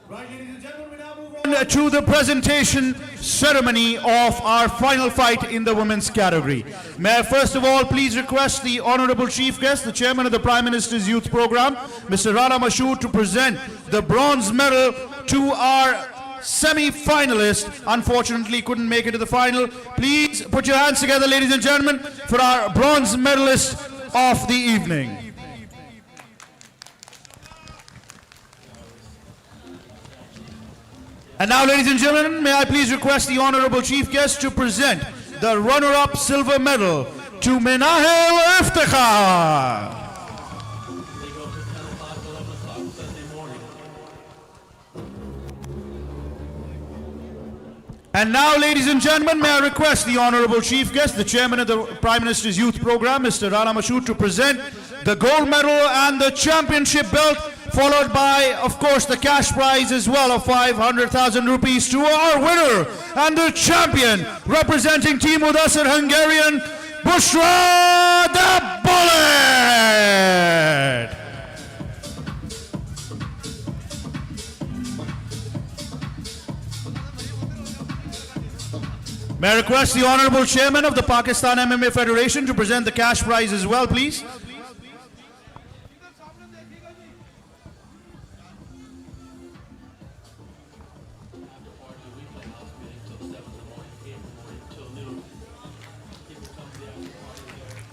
Right, ladies and gentlemen, we now move on to the presentation ceremony of our final fight in the women's category. May I first of all please request the Honorable Chief Guest, the Chairman of the Prime Minister's Youth Program, Mr. Rana Mashoor, to present the bronze medal to our semi-finalist. Unfortunately, couldn't make it to the final. Please put your hands together, ladies and gentlemen, for our bronze medalist of the evening. And now, ladies and gentlemen, may I please request the Honorable Chief Guest to present the runner-up silver medal to Minahil Iftikhar. They go to 10 o'clock, 11 o'clock Sunday morning. And now, ladies and gentlemen, may I request the Honorable Chief Guest, the Chairman of the Prime Minister's Youth Program, Mr. Rana Mashoor, to present the gold medal and the championship belt, followed by, of course, the cash prize as well of 500,000 rupees to our winner and the champion, representing Team Mudassir Hungarian, Bushra the Bullet! May I request the Honorable Chairman of the Pakistan MMA Federation to present the cash prize as well, please?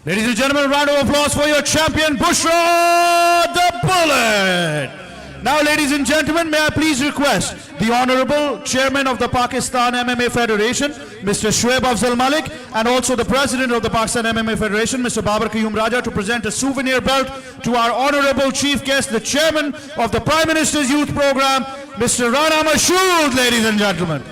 Ladies and gentlemen, a round of applause for your champion, Bushra the Bullet. Now, ladies and gentlemen, may I please request the Honorable Chairman of the Pakistan MMA Federation, Mr. Shoaib Afzal Malik, and also the President of the Pakistan MMA Federation, Mr. Babar Qayyum Raja, to present a souvenir belt to our Honorable Chief Guest, the Chairman of the Prime Minister's Youth Program, Mr. Rana Mashoor, ladies and gentlemen.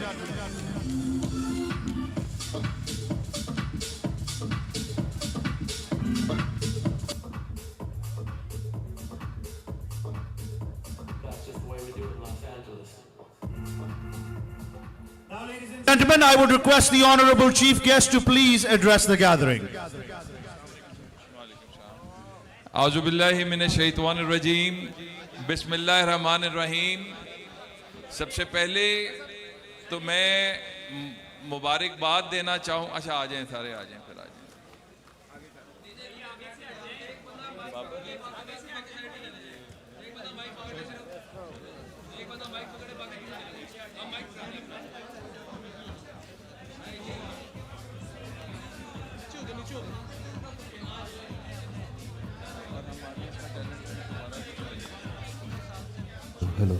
That's just the way we do it in Los Angeles. Gentlemen, I would request the Honorable Chief Guest to please address the gathering. आज़ुबिल्लाहि मिनश्शैतानिर्रजीम बिस्मिल्लाहिर्रहमानिर्रहीम। सबसे पहले तो मैं मुबारकबाद देना चाहूँ। अच्छा आ जाएं सारे, आ जाएं, फिर आ जाएं। हेलो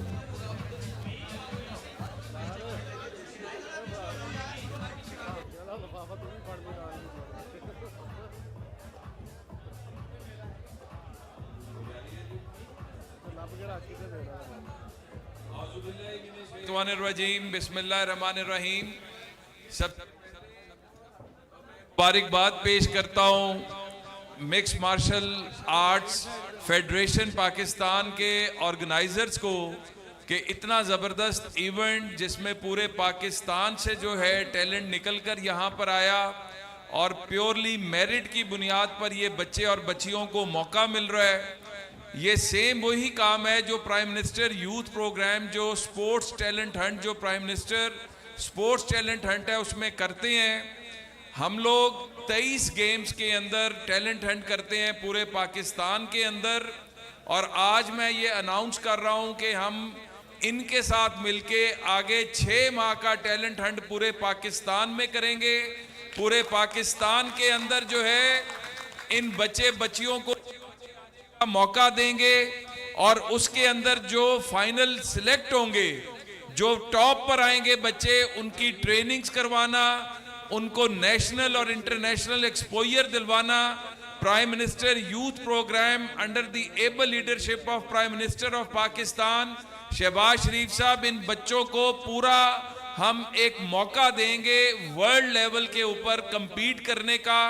रजीम बिस्मिल्लाहिर्रहमानिर्रहीम। सब मुबारकबाद पेश करता हूँ mix martial arts federation Pakistan के ऑर्गेनाइजर्स को कि इतना ज़बरदस्त इवेंट जिसमें पूरे पाकिस्तान से जो है टैलेंट निकल कर यहाँ पर आया और प्योरली मेरिट की बुनियाद पर ये बच्चे और बच्चियों को मौका मिल रहा है। ये सेम वही काम है जो प्राइम मिनिस्टर यूथ प्रोग्राम, जो स्पोर्ट्स टैलेंट हंट, जो prime minister sports talent Hunt है उसमें करते हैं। हम लोग 23 गेम्स के अंदर टैलेंट हंट करते हैं पूरे पाकिस्तान के अंदर, और आज मैं ये अनाउंस कर रहा हूँ कि हम इनके साथ मिलके आगे 6 माह का टैलेंट हंट पूरे पाकिस्तान में करेंगे। पूरे पाकिस्तान के अंदर जो है इन बच्चे बच्चियों को मौका देंगे और उसके अंदर जो फाइनल सिलेक्ट होंगे, जो टॉप पर आएंगे बच्चे, उनकी ट्रेनिंग्स करवाना, उनको नेशनल और इंटरनेशनल एक्सपोजर दिलवाना, prime minister youth programme under the able leadership of prime minister of Pakistan Shahbaz Sharif sahab, इन बच्चों को पूरा हम एक मौका देंगे वर्ल्ड लेवल के ऊपर compete करने का,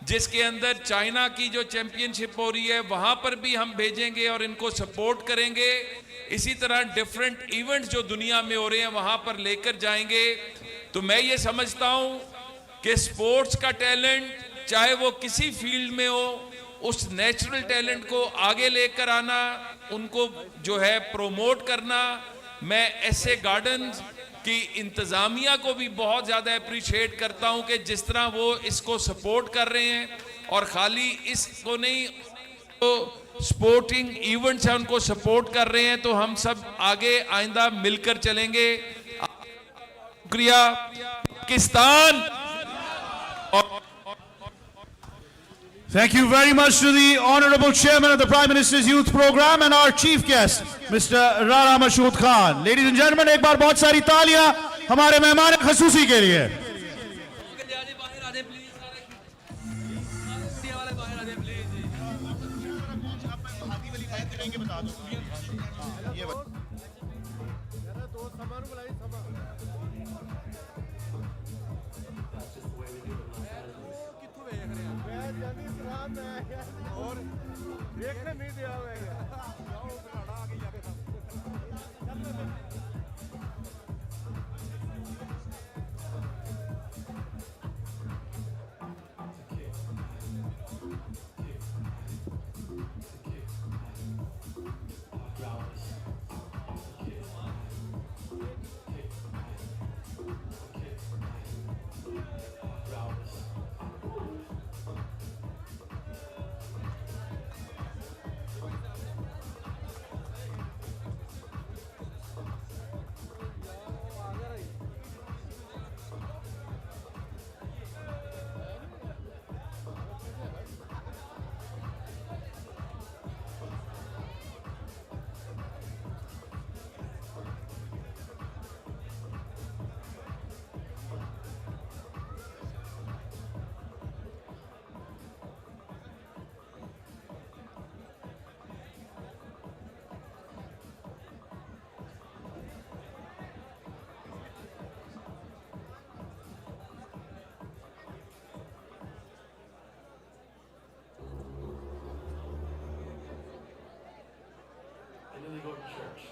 जिसके अंदर चाइना की जो चैंपियनशिप हो रही है वहां पर भी हम भेजेंगे और इनको सपोर्ट करेंगे। इसी तरह डिफरेंट इवेंट्स जो दुनिया में हो रहे हैं वहां पर लेकर जाएंगे। तो मैं ये समझता हूं कि स्पोर्ट्स का टैलेंट चाहे वो किसी फील्ड में हो, उस नेचुरल टैलेंट को आगे लेकर आना, उनको जो है प्रोमोट करना। मैं ऐसे गार्डन्स की इंतजामिया को भी बहुत ज़्यादा अप्रिशिएट करता हूं कि जिस तरह वो इसको सपोर्ट कर रहे हैं, और खाली इसको नहीं, तो स्पोर्टिंग इवेंट्स हैं उनको सपोर्ट कर रहे हैं। तो हम सब आगे आइंदा मिलकर चलेंगे। शुक्रिया Pakistan. Thank you very much to the Honorable Chairman of the Prime Minister's Youth Program and our Chief Guest, Mr. Rara Mashood Khan. Ladies and gentlemen, एक बार बहुत सारी तालियां हमारे मेहमान खसूसी के लिए। Go to church.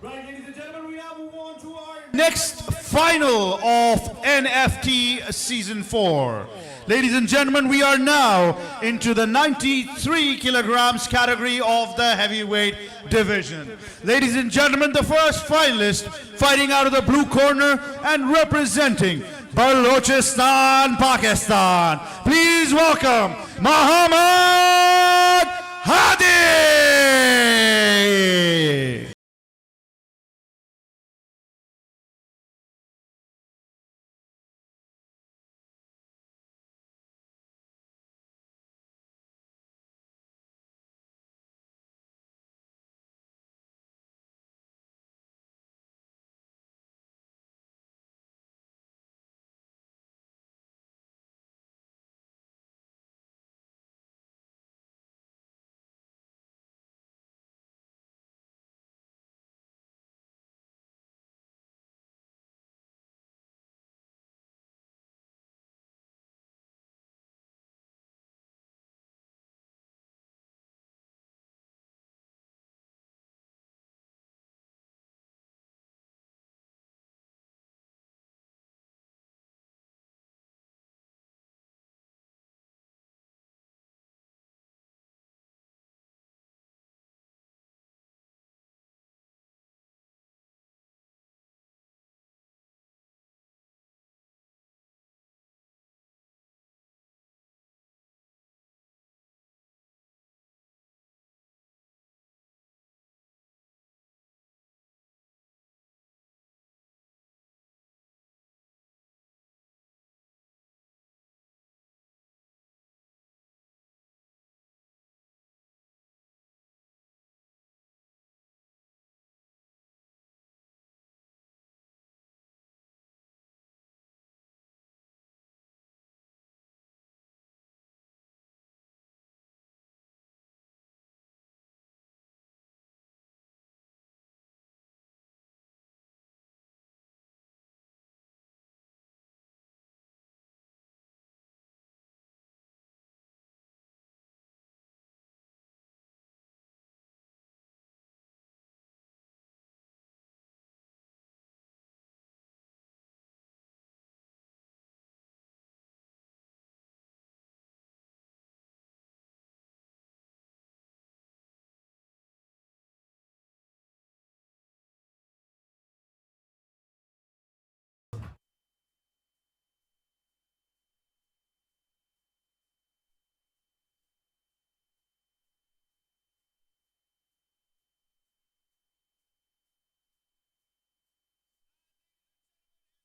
Right, ladies and gentlemen, we now move on to our next final of NFT Season 4. Ladies and gentlemen, we are now into the 93 kilograms category of the heavyweight division. Ladies and gentlemen, the first finalist fighting out of the blue corner and representing Balochistan, Pakistan. Please welcome Muhammad Hadi.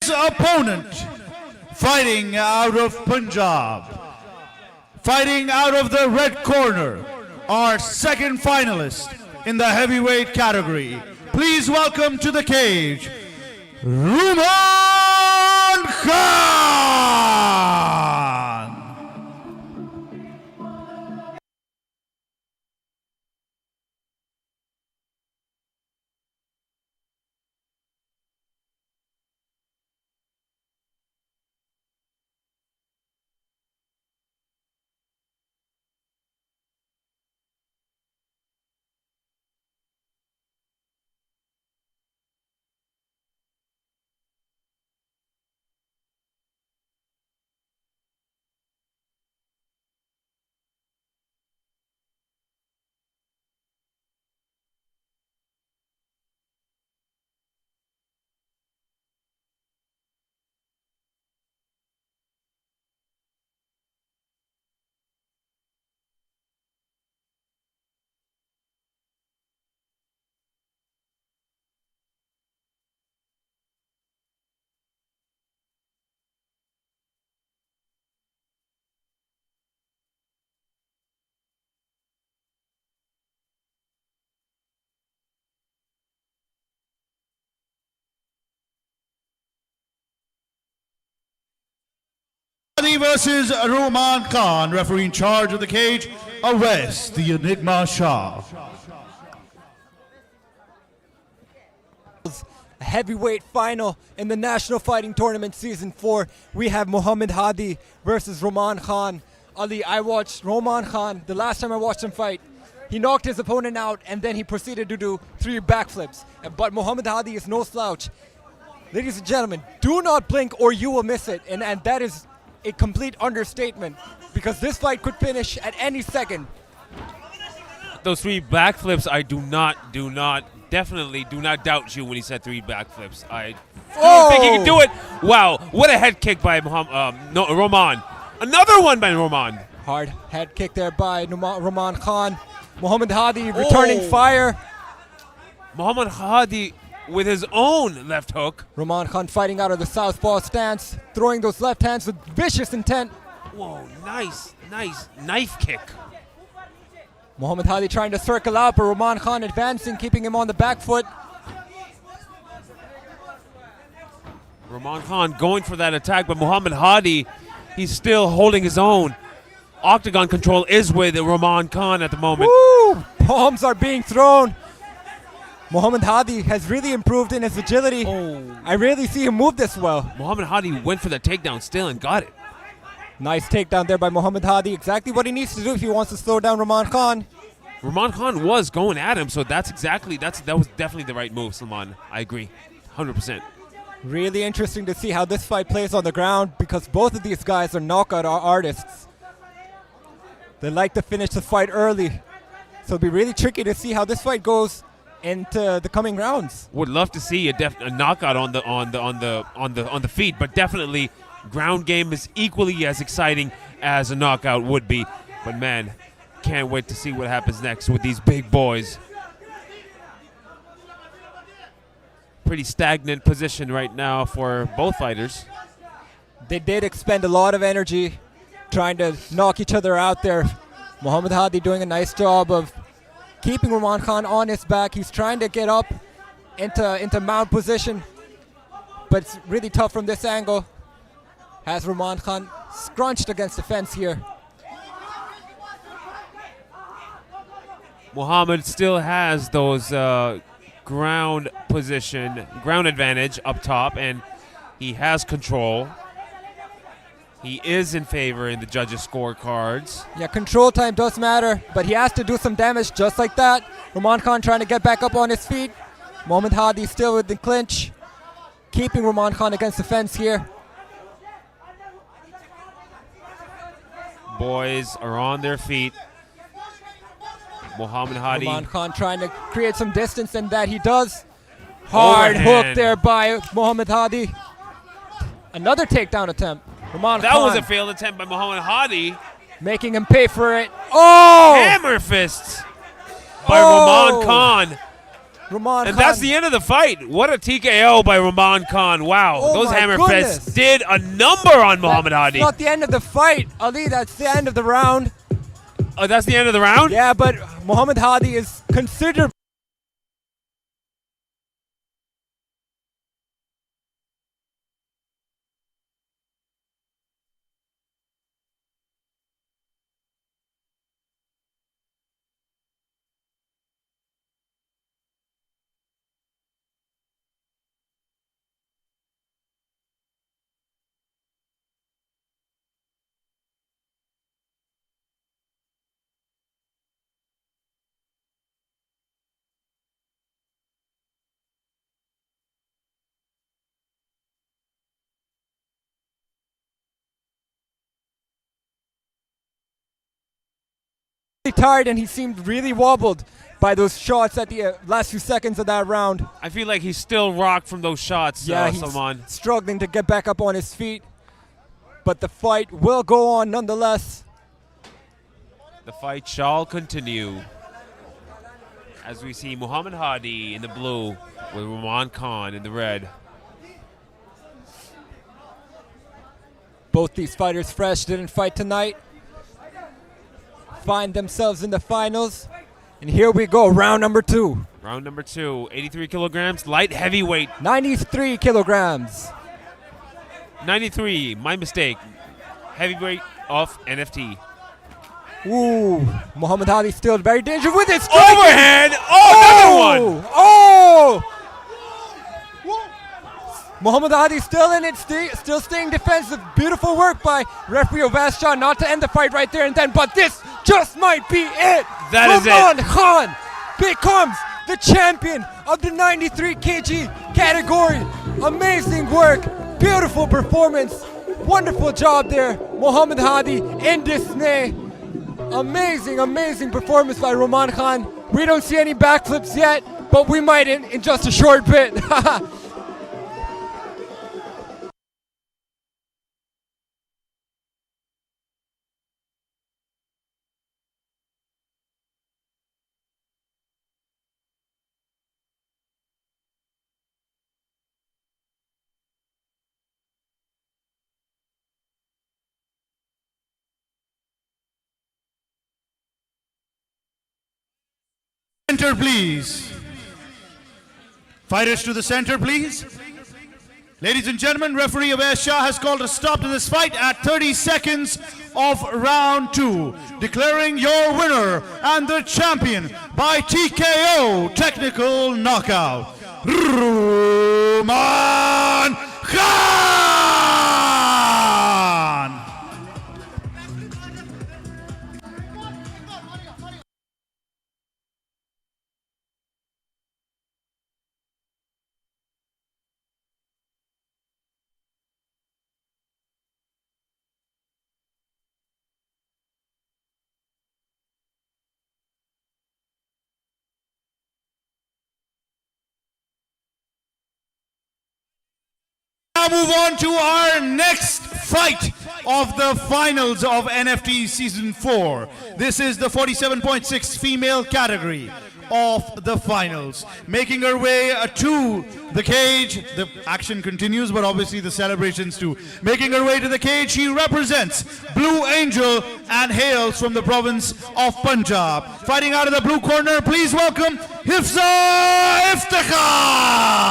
next opponent, fighting out of Punjab, fighting out of the red corner, our second finalist in the heavyweight category. Please welcome to the cage, Rumon Khan. Mehdi versus Rumon Khan. Referee in charge of the cage, arrest the Enigma Shah. Heavyweight final in the National Fighting Tournament Season 4. We have Muhammad Hadi versus Rumon Khan. Ali, I watched Rumon Khan, the last time I watched him fight, he knocked his opponent out and then he proceeded to do 3 backflips. But Muhammad Hadi is no slouch. Ladies and gentlemen, do not blink or you will miss it. And that is a complete understatement because this fight could finish at any second. Those 3 backflips, I definitely do not doubt you when he said 3 backflips. I don't think he can do it. Wow, what a head kick by Rumon. Another one by Rumon. Hard head kick there by Rumon Khan. Muhammad Hadi returning fire. Muhammad Hadi with his own left hook. Rumon Khan fighting out of the southpaw stance, throwing those left hands with vicious intent. Whoa, nice knife kick. Muhammad Hadi trying to circle out, but Rumon Khan advancing, keeping him on the back foot. Rumon Khan going for that attack, but Muhammad Hadi, he's still holding his own. Octagon control is with Rumon Khan at the moment. Woo! Palms are being thrown. Muhammad Hadi has really improved in his agility. I rarely see him move this well. Muhammad Hadi went for the takedown still and got it. Nice takedown there by Muhammad Hadi. Exactly what he needs to do if he wants to slow down Rumon Khan. Rumon Khan was going at him, so that was definitely the right move, Salman. I agree, 100%. Really interesting to see how this fight plays on the ground because both of these guys are knockout artists. They like to finish the fight early, so it'll be really tricky to see how this fight goes into the coming rounds. Would love to see a knockout on the feet, but definitely ground game is equally as exciting as a knockout would be. But man, can't wait to see what happens next with these big boys. Pretty stagnant position right now for both fighters. They did expend a lot of energy trying to knock each other out there. Muhammad Hadi doing a nice job of keeping Rumon Khan on his back. He's trying to get up into mount position, but it's really tough from this angle. Has Rumon Khan scrunched against the fence here. Muhammad still has those ground advantage up top, and he has control. He is in favor in the judges' scorecards. Yeah, control time does matter, but he has to do some damage just like that. Rumon Khan trying to get back up on his feet. Muhammad Hadi still with the clinch, keeping Rumon Khan against the fence here. Boys are on their feet. Muhammad Hadi. Rumon Khan trying to create some distance, and that he does. Hard hook there by Muhammad Hadi. Another takedown attempt. Rumon That Khan was a failed attempt by Muhammad Hadi. making him pay for it. Oh! Hammer fists by Rumon Khan. Rahman And Khan. that's the end of the fight. What a TKO by Rahman Khan. Wow. Oh Those my hammer goodness. fists did a number on Muhammad Hadi. That's not the end of the fight, Ali. That's the end of the round. Oh, that's the end of the round? Yeah, but Muhammad Hadi is considered. Tired and he seemed really wobbled by those shots at the last few seconds of that round. I feel like he's still rocked from those shots, Yeah, he's Salman. struggling to get back up on his feet, but the fight will go on nonetheless. The fight shall continue as we see Muhammad Hadi in the blue with Rahman Khan in the red. Both these fighters fresh, didn't fight tonight. Find themselves in the finals. And here we go, round number 2. Round number 2, 83 kilograms, light heavyweight. 93 kilograms. 93, my mistake. Heavyweight off NFT. Ooh, Muhammad Hadi still very dangerous with his striking. Overhand! Oh, another one! Oh! Muhammad Hadi still in it, still staying defensive. Beautiful work by referee Arshad not to end the fight right there and then, but this just might be it. That is it. Rahman Khan becomes the champion of the 93 kg category. Amazing work, beautiful performance, wonderful job there. Muhammad Hadi in dismay. Amazing, amazing performance by Rahman Khan. We don't see any backflips yet, but we might in just a short bit. Center, please. Fighters to the center, please. Ladies and gentlemen, referee Arshad has called a stop to this fight at 30 seconds of round 2, declaring your winner and the champion by TKO technical knockout, Rahman Khan. Now move on to our next fight of the finals of NFT Season 4. This is the 47.6 female category of the finals. Making her way to the cage. The action continues, but obviously the celebrations too. Making her way to the cage, she represents Blue Angel and hails from the province of Punjab. Fighting out of the blue corner, please welcome Hifza Iftikhar.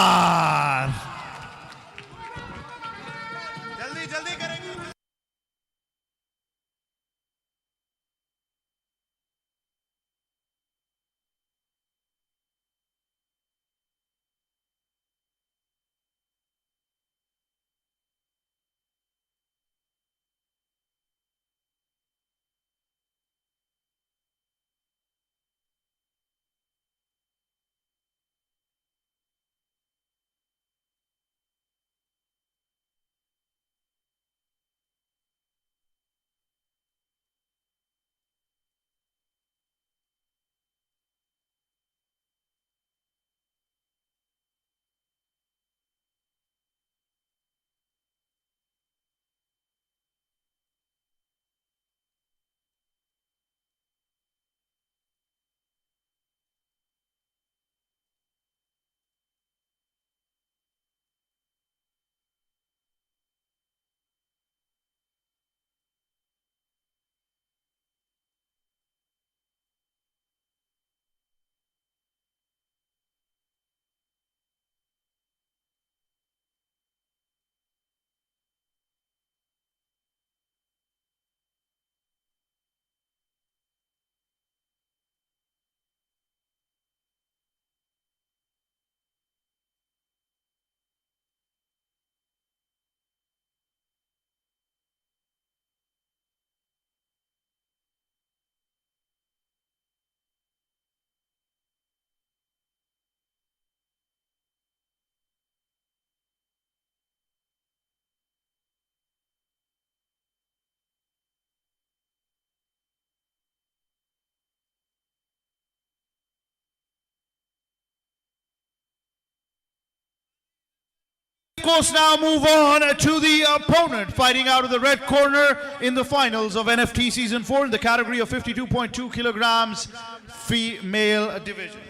course, now move on to the opponent fighting out of the red corner in the finals of NFT Season 4 in the category of 52.2 kilograms female division.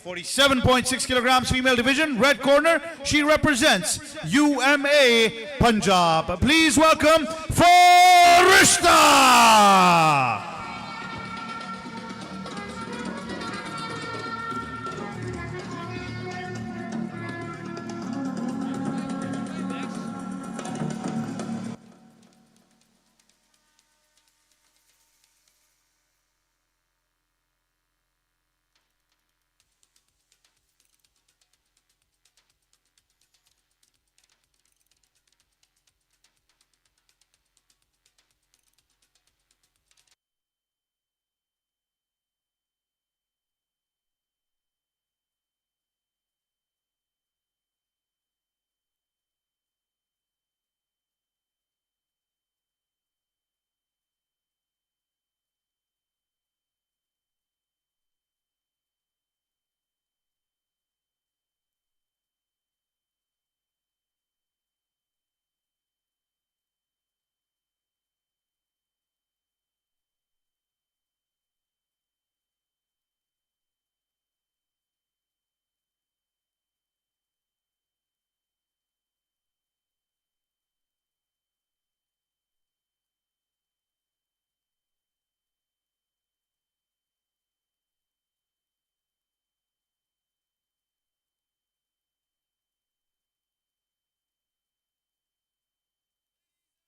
47.6 kilograms female division, red corner. She represents UMA Punjab. Please welcome Farishta.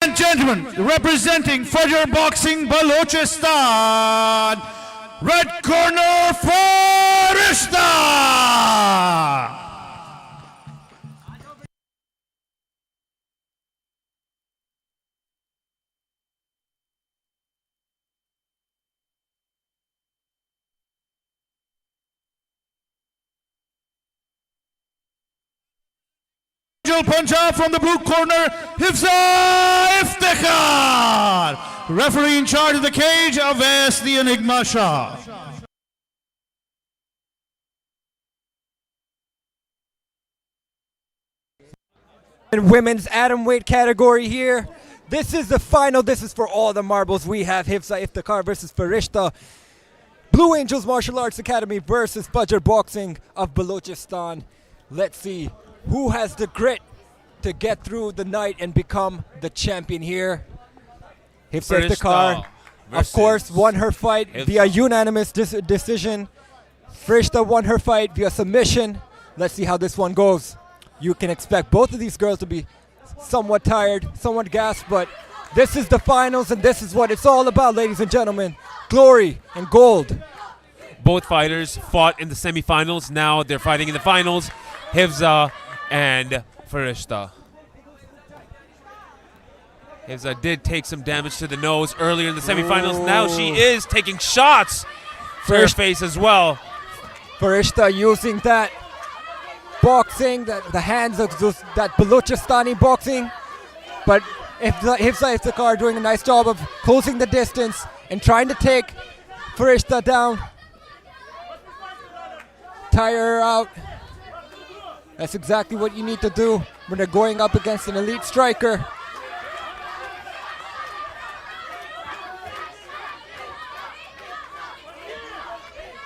And gentlemen, representing Fajr Boxing Balochistan, red corner Farishta. Punjab from the blue corner, Hifza Iftikhar. Referee in charge of the cage, Avais the Enigma Shah. In women's atom weight category here, this is the final. This is for all the marbles. We have Hifza Iftikhar versus Farishta. Blue Angels Martial Arts Academy versus Fajr Boxing of Balochistan. Let's see who has the grit to get through the night and become the champion here. Hifza Iftikhar, of course, won her fight via unanimous decision. Farishta won her fight via submission. Let's see how this one goes. You can expect both of these girls to be somewhat tired, somewhat gassed, but this is the finals and this is what it's all about, ladies and gentlemen. Glory and gold. Both fighters fought in the semifinals. Now they're fighting in the finals. Hifza and Farishta. Hifza did take some damage to the nose earlier in the semifinals. Ooh. Now she is taking shots to her face as well. Farishta using that boxing, the hands of that Balochistani boxing. But Hifza Iftikhar doing a nice job of closing the distance and trying to take Farishta down. Tire her out. That's exactly what you need to do when they're going up against an elite striker.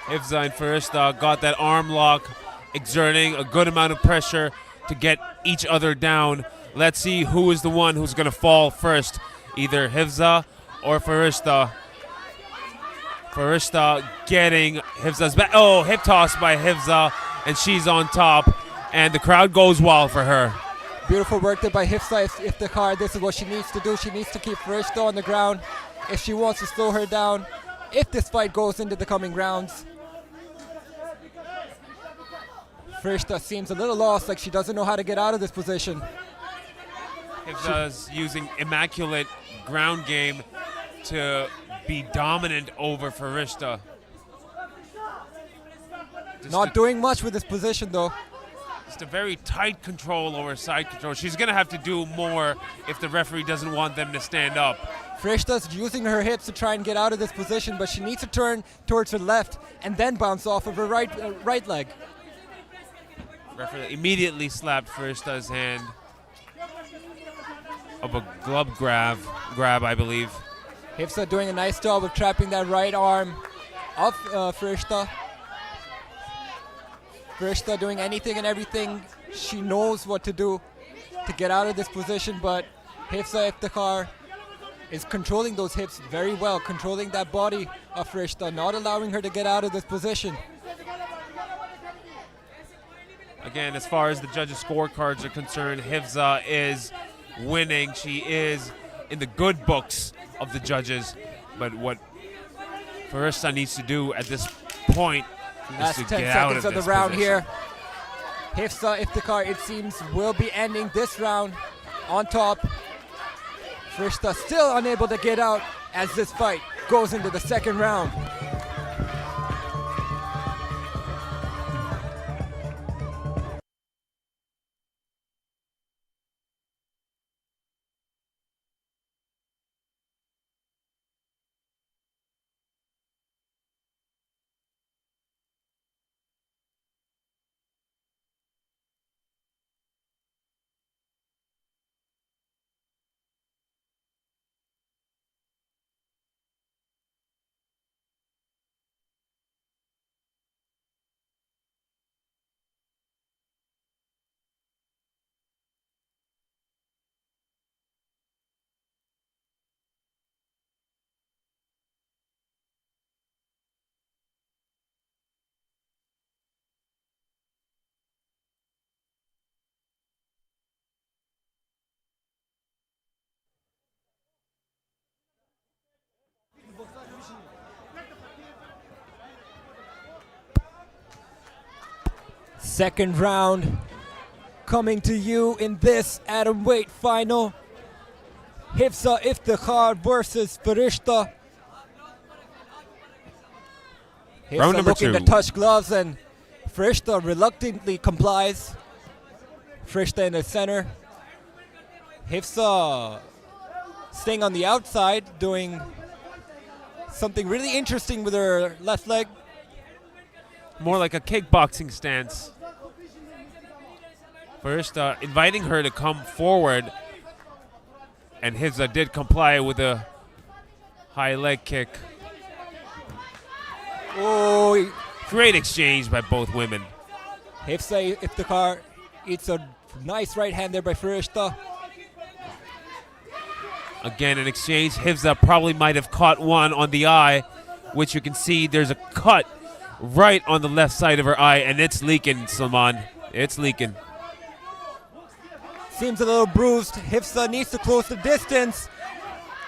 Hifza and Farishta got that arm lock, exerting a good amount of pressure to get each other down. Let's see who is the one who's going to fall first, either Hifza or Farishta. Farishta getting Hifza's back. Oh, hip toss by Hifza, and she's on top. And the crowd goes wild for her. Beautiful work there by Hifza Iftikhar. This is what she needs to do. She needs to keep Farishta on the ground if she wants to slow her down, if this fight goes into the coming rounds. Farishta seems a little lost, like she doesn't know how to get out of this position. Hifza's using immaculate ground game to be dominant over Farishta. Not doing much with this position though. Just a very tight control over side control. She's going to have to do more if the referee doesn't want them to stand up. Farishta's using her hips to try and get out of this position, but she needs to turn towards her left and then bounce off of her right leg. Referee immediately slapped Farishta's hand. of a glove grab, I believe. Hifza doing a nice job of trapping that right arm of Farishta. Farishta doing anything and everything. She knows what to do to get out of this position, but Hifza Iftikhar is controlling those hips very well, controlling that body of Farishta, not allowing her to get out of this position. Again, as far as the judges' scorecards are concerned, Hifza is winning. She is in the good books of the judges. But what Farishta needs to do at this point Last is to 10 get out seconds of of the this round position. here. Hifza Iftikhar, it seems, will be ending this round on top. Farishta still unable to get out as this fight goes into the second round. Second round coming to you in this atomweight final. Hifza Iftikhar versus Farishta. Hifza Round number looking 2. to touch gloves and Farishta reluctantly complies. Farishta in the center. Hifza staying on the outside, doing something really interesting with her left leg. More like a kickboxing stance. Farishta inviting her to come forward, and Hifza did comply with a high leg kick. Oh, Great exchange by both women. Hifza Iftikhar eats a nice right hand there by Farishta. Again, an exchange. Hifza probably might have caught one on the eye, which you can see there's a cut right on the left side of her eye, and it's leaking, Salman. It's leaking. Seems a little bruised. Hifza needs to close the distance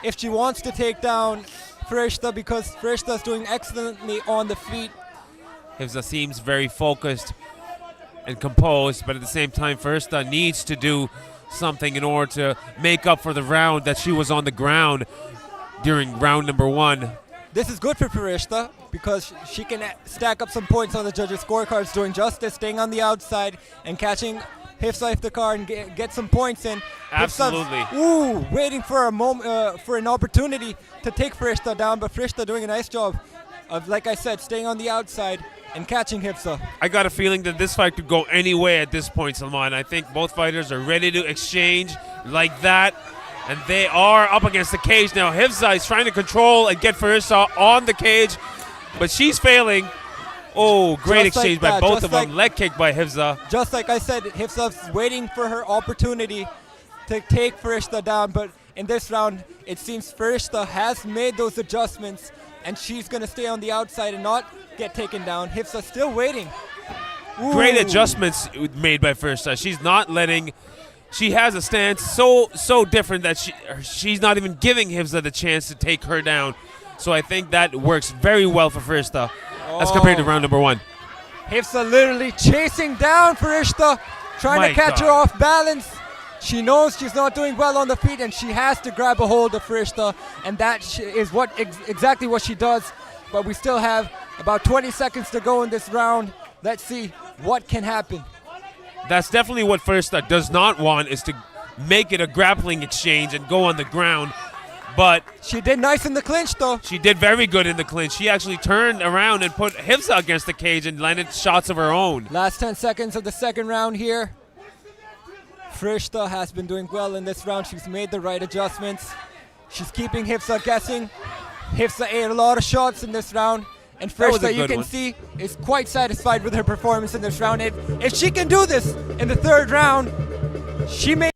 if she wants to take down Farishta, because Farishta is doing excellently on the feet. Hifza seems very focused and composed, but at the same time, Farishta needs to do something in order to make up for the round that she was on the ground during round number 1. This is good for Farishta because she can stack up some points on the judges' scorecards, doing justice, staying on the outside and catching Hifza Iftikhar and get some points in. Absolutely. Hifza's, waiting for a moment, for an opportunity to take Farishta down, but Farishta doing a nice job of, like I said, staying on the outside and catching Hifza. I got a feeling that this fight could go any way at this point, Salman. I think both fighters are ready to exchange like that, and they are up against the cage now. Hifza is trying to control and get Farishta on the cage, but she's failing. Oh, great Just exchange like by that, both just of them. like- Leg kick by Hifza. Just like I said, Hifza's waiting for her opportunity to take Farishta down, but in this round, it seems Farishta has made those adjustments, and she's going to stay on the outside and not get taken down. Hifza's still waiting. Great Ooh. adjustments made by Farishta. She's not letting. She has a stance so different that she's not even giving Hifza the chance to take her down. So I think that works very well for Farishta as compared to round number 1. Hifza literally chasing down Farishta, trying My to catch her God. off balance. She knows she's not doing well on the feet, and she has to grab a hold of Farishta, and that is what exactly what she does. But we still have about 20 seconds to go in this round. Let's see what can happen. That's definitely what Farishta does not want, is to make it a grappling exchange and go on the ground. But She did nice in the clinch, though. she did very good in the clinch. She actually turned around and put Hifza against the cage and landed shots of her own. Last 10 seconds of the second round here. Farishta has been doing well in this round. She's made the right adjustments. She's keeping Hifza guessing. Hifza ate a lot of shots in this round. And Farishta, you can see, is quite satisfied with her performance in this round. If she can do this in the third round, she may...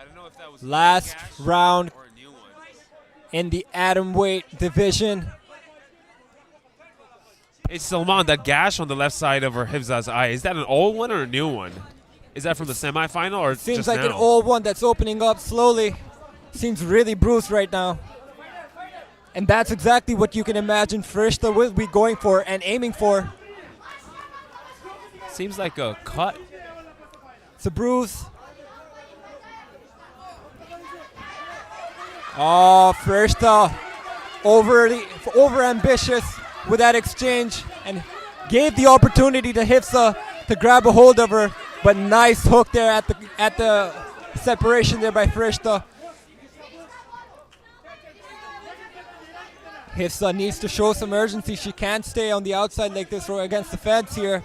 I don't know if that was Last round in the atom weight division. Hey Salman, that gash on the left side of her Hifza's eye, is that an old one or a new one? Is that from the semifinal or Seems just like now? an old one that's opening up slowly. Seems really bruised right now. And that's exactly what you can imagine Farishta will be going for and aiming for. Seems like a cut. It's a bruise. Oh, Farishta over ambitious with that exchange and gave the opportunity to Hifza to grab a hold of her, but nice hook there at the separation there by Farishta. Hifza needs to show some urgency. She can't stay on the outside like this or against the fence here.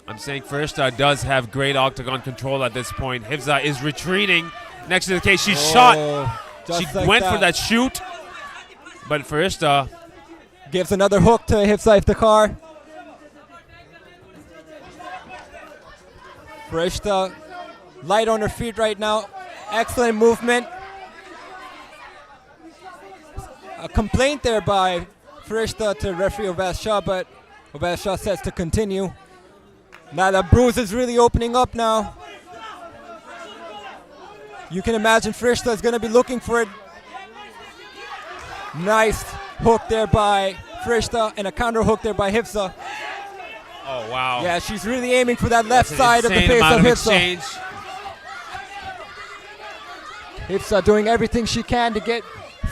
I'm saying Farishta does have great octagon control at this point. Hifza is retreating next to the cage. She shot. She like went for that shoot, but Farishta gives another hook to Hifza Iftikhar. Farishta light on her feet right now. Excellent movement. A complaint there by Farishta to referee Ubaid Shah, but Ubaid Shah says to continue. Now the bruise is really opening up now. You can imagine Farishta is going to be looking for it. Nice hook there by Farishta and a counter hook there by Hifza. Oh, wow. Yeah, she's really aiming for that left side of the face of Hifza. Hifza doing everything she can to get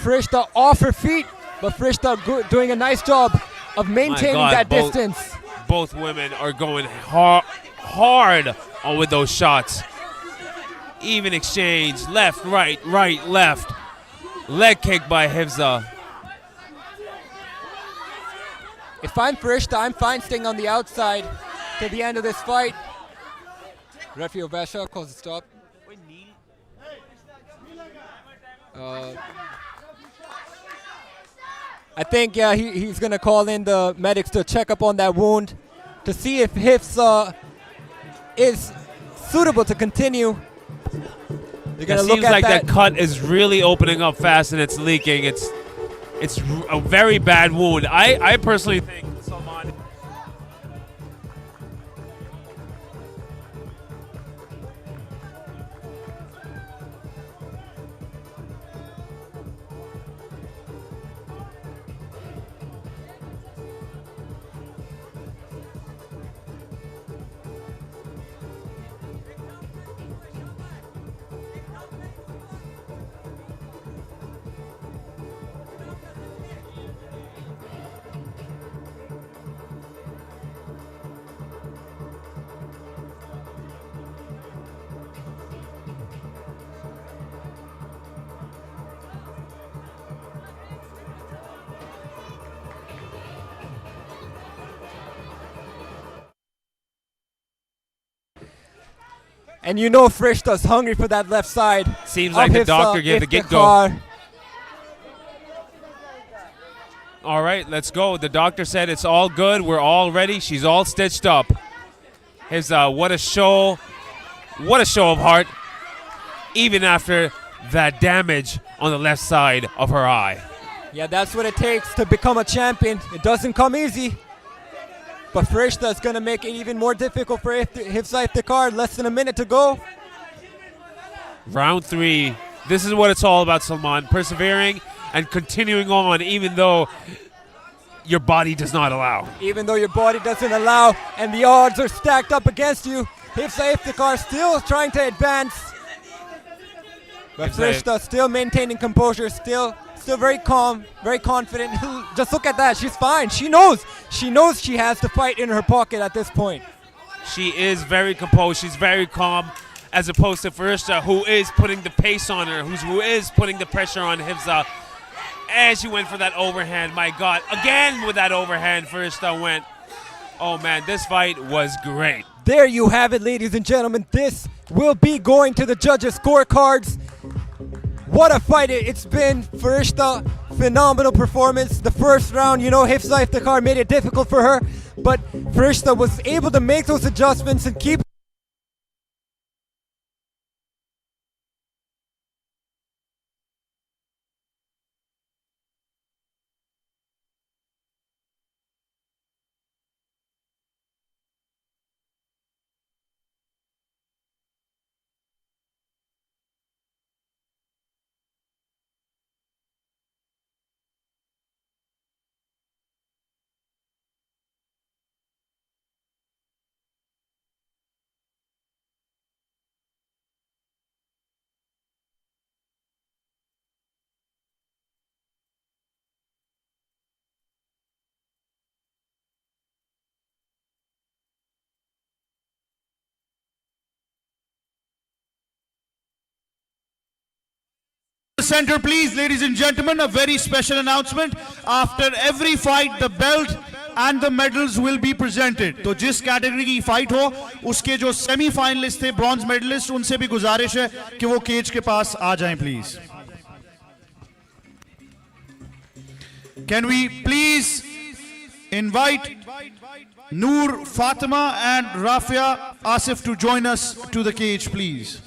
Farishta off her feet, but Farishta doing a nice job of maintaining that distance. Both women are going hard with those shots. Even exchange, left, right, left. Leg kick by Hifza. If I'm Farishta, I'm fine staying on the outside to the end of this fight. Referee Ubaid Shah calls a stop. I think, yeah, he's going to call in the medics to check up on that wound to see if Hifza is suitable to continue. It seems like that cut is really opening up fast and it's leaking. It's a very bad wound. I personally think Salman. And you know Farishta's hungry for that left side. Seems like the doctor gave the get-go. All right, let's go. The doctor said it's all good. We're all ready. She's all stitched up. What a show. What a show of heart. Even after that damage on the left side of her eye. Yeah, that's what it takes to become a champion. It doesn't come easy. But Farishta is going to make it even more difficult for Hifza Iftikhar. Less than a minute to go. Round 3. This is what it's all about, Salman. Persevering and continuing on even though your body does not allow. Even though your body doesn't allow and the odds are stacked up against you. Hifza Iftikhar still trying to advance. But Farishta still maintaining composure, still very calm, very confident. Just look at that, she's fine. She knows she has the fight in her pocket at this point. She is very composed, she's very calm, as opposed to Farishta, who is putting the pace on her, who is putting the pressure on Hifza. As she went for that overhand, my God, again with that overhand, Farishta went. Oh man, this fight was great. There you have it, ladies and gentlemen. This will be going to the judges' scorecards. What a fight it's been. Farishta, phenomenal performance. The first round, Hifza Iftikhar made it difficult for her, but Farishta was able to make those adjustments and keep center, please, ladies and gentlemen. A very special announcement. After every fight, the belt and the medals will be presented. तो जिस category की fight हो, उसके जो semi finalist थे, bronze medallist, उनसे भी गुजारिश है कि वो केज के पास आ जाएं, please. Can we please invite Noor, Fatima, and Rafia Asif to join us to the cage, please.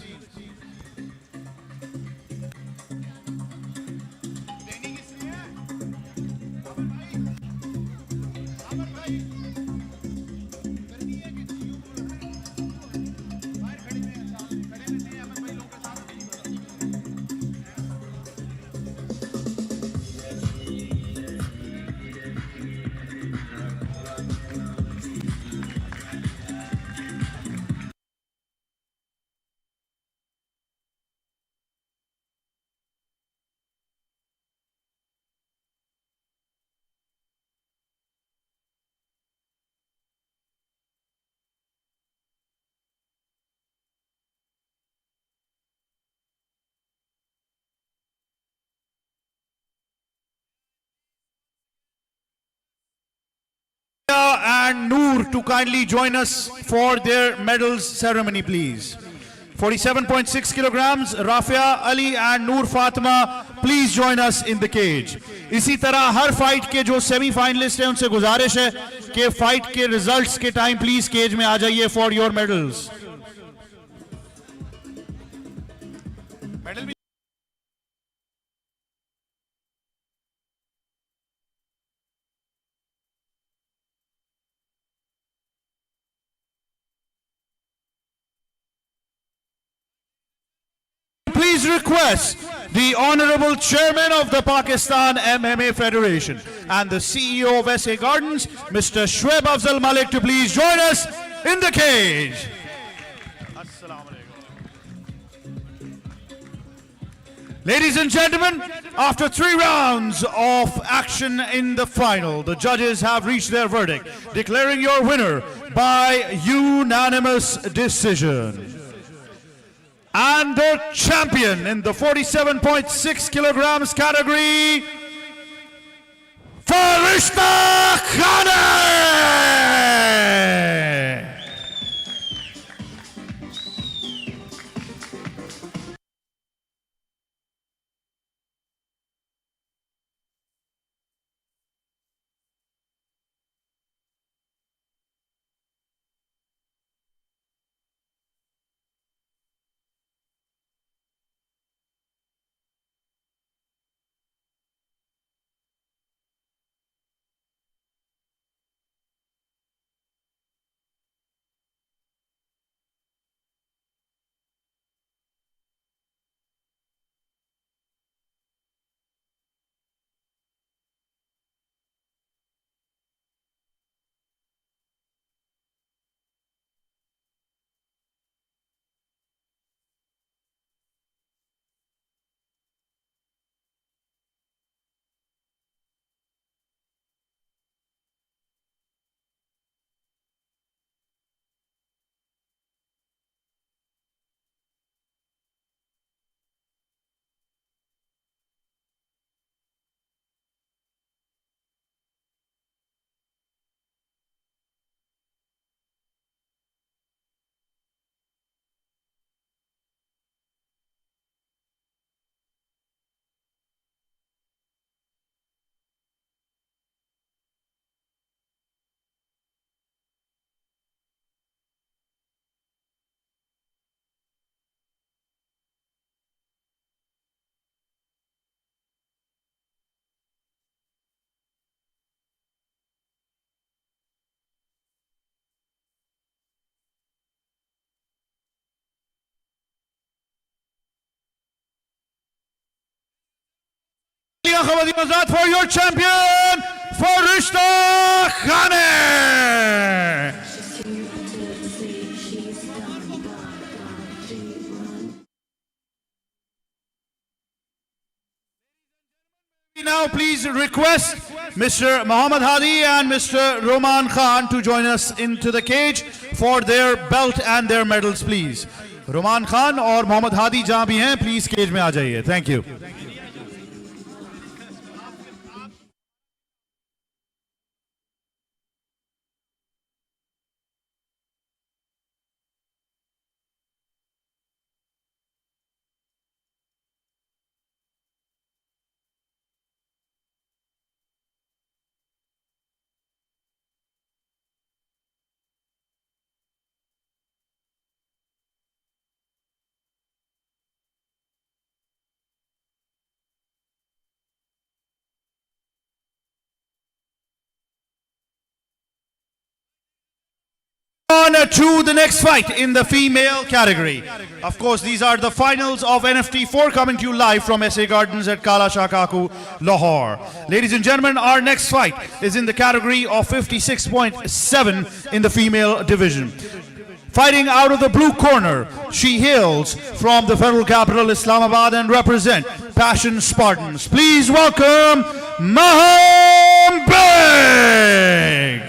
And Noor to kindly join us for their medals ceremony, please. 47.6 kilograms, Rafia, Ali and Noor Fatima, please join us in the cage. इसी तरह हर fight के जो semi finalist हैं उनसे गुजारिश है कि fight के रिजल्ट्स के टाइम प्लीज केज में आ जाइए for your medals. Please request the Honorable Chairman of the Pakistan MMA Federation and the CEO of SA Gardens, Mr. Shoaib Afzal Malik, to please join us in the cage. Ladies and gentlemen, after 3 rounds of action in the final, the judges have reached their verdict, declaring your winner by unanimous decision. And the champion in the 47.6 kilograms category, Farishta Khan. Azad for your champion, Farishta Khane. Now please request Mr. Muhammad Hadi and Mr. Roman Khan to join us into the cage for their belt and their medals, please. Roman Khan or Muhammad Hadi जहां भी हैं, please cage में आ जाइए. Thank you. On to the next fight in the female category. Of course, these are the finals of NFT4 coming to you live from SA Gardens at Kala Shah Kaku, Lahore. Ladies and gentlemen, our next fight is in the category of 56.7 in the female division. Fighting out of the blue corner, she hails from the federal capital Islamabad and represent Passion Spartans. Please welcome Maham Beg.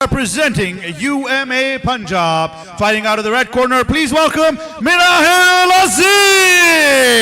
Representing UMA Punjab, fighting out of the red corner, please welcome Minahil Azim.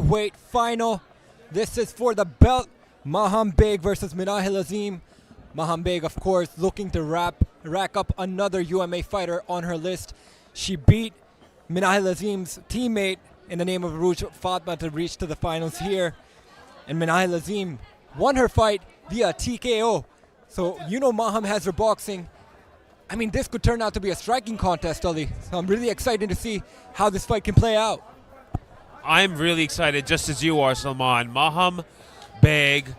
flyweight final. This is for the belt. Maham Beg versus Minahil Azim. Maham Beg, of course, looking to rack up another UMA fighter on her list. She beat Minahil Azim's teammate in the name of Urooj Fatma to reach to the finals here. And Minahil Azim won her fight via TKO. So you know Maham has her boxing. I mean, this could turn out to be a striking contest, Ali. So I'm really excited to see how this fight can play out. I'm really excited, just as you are, Salman. Maham Beg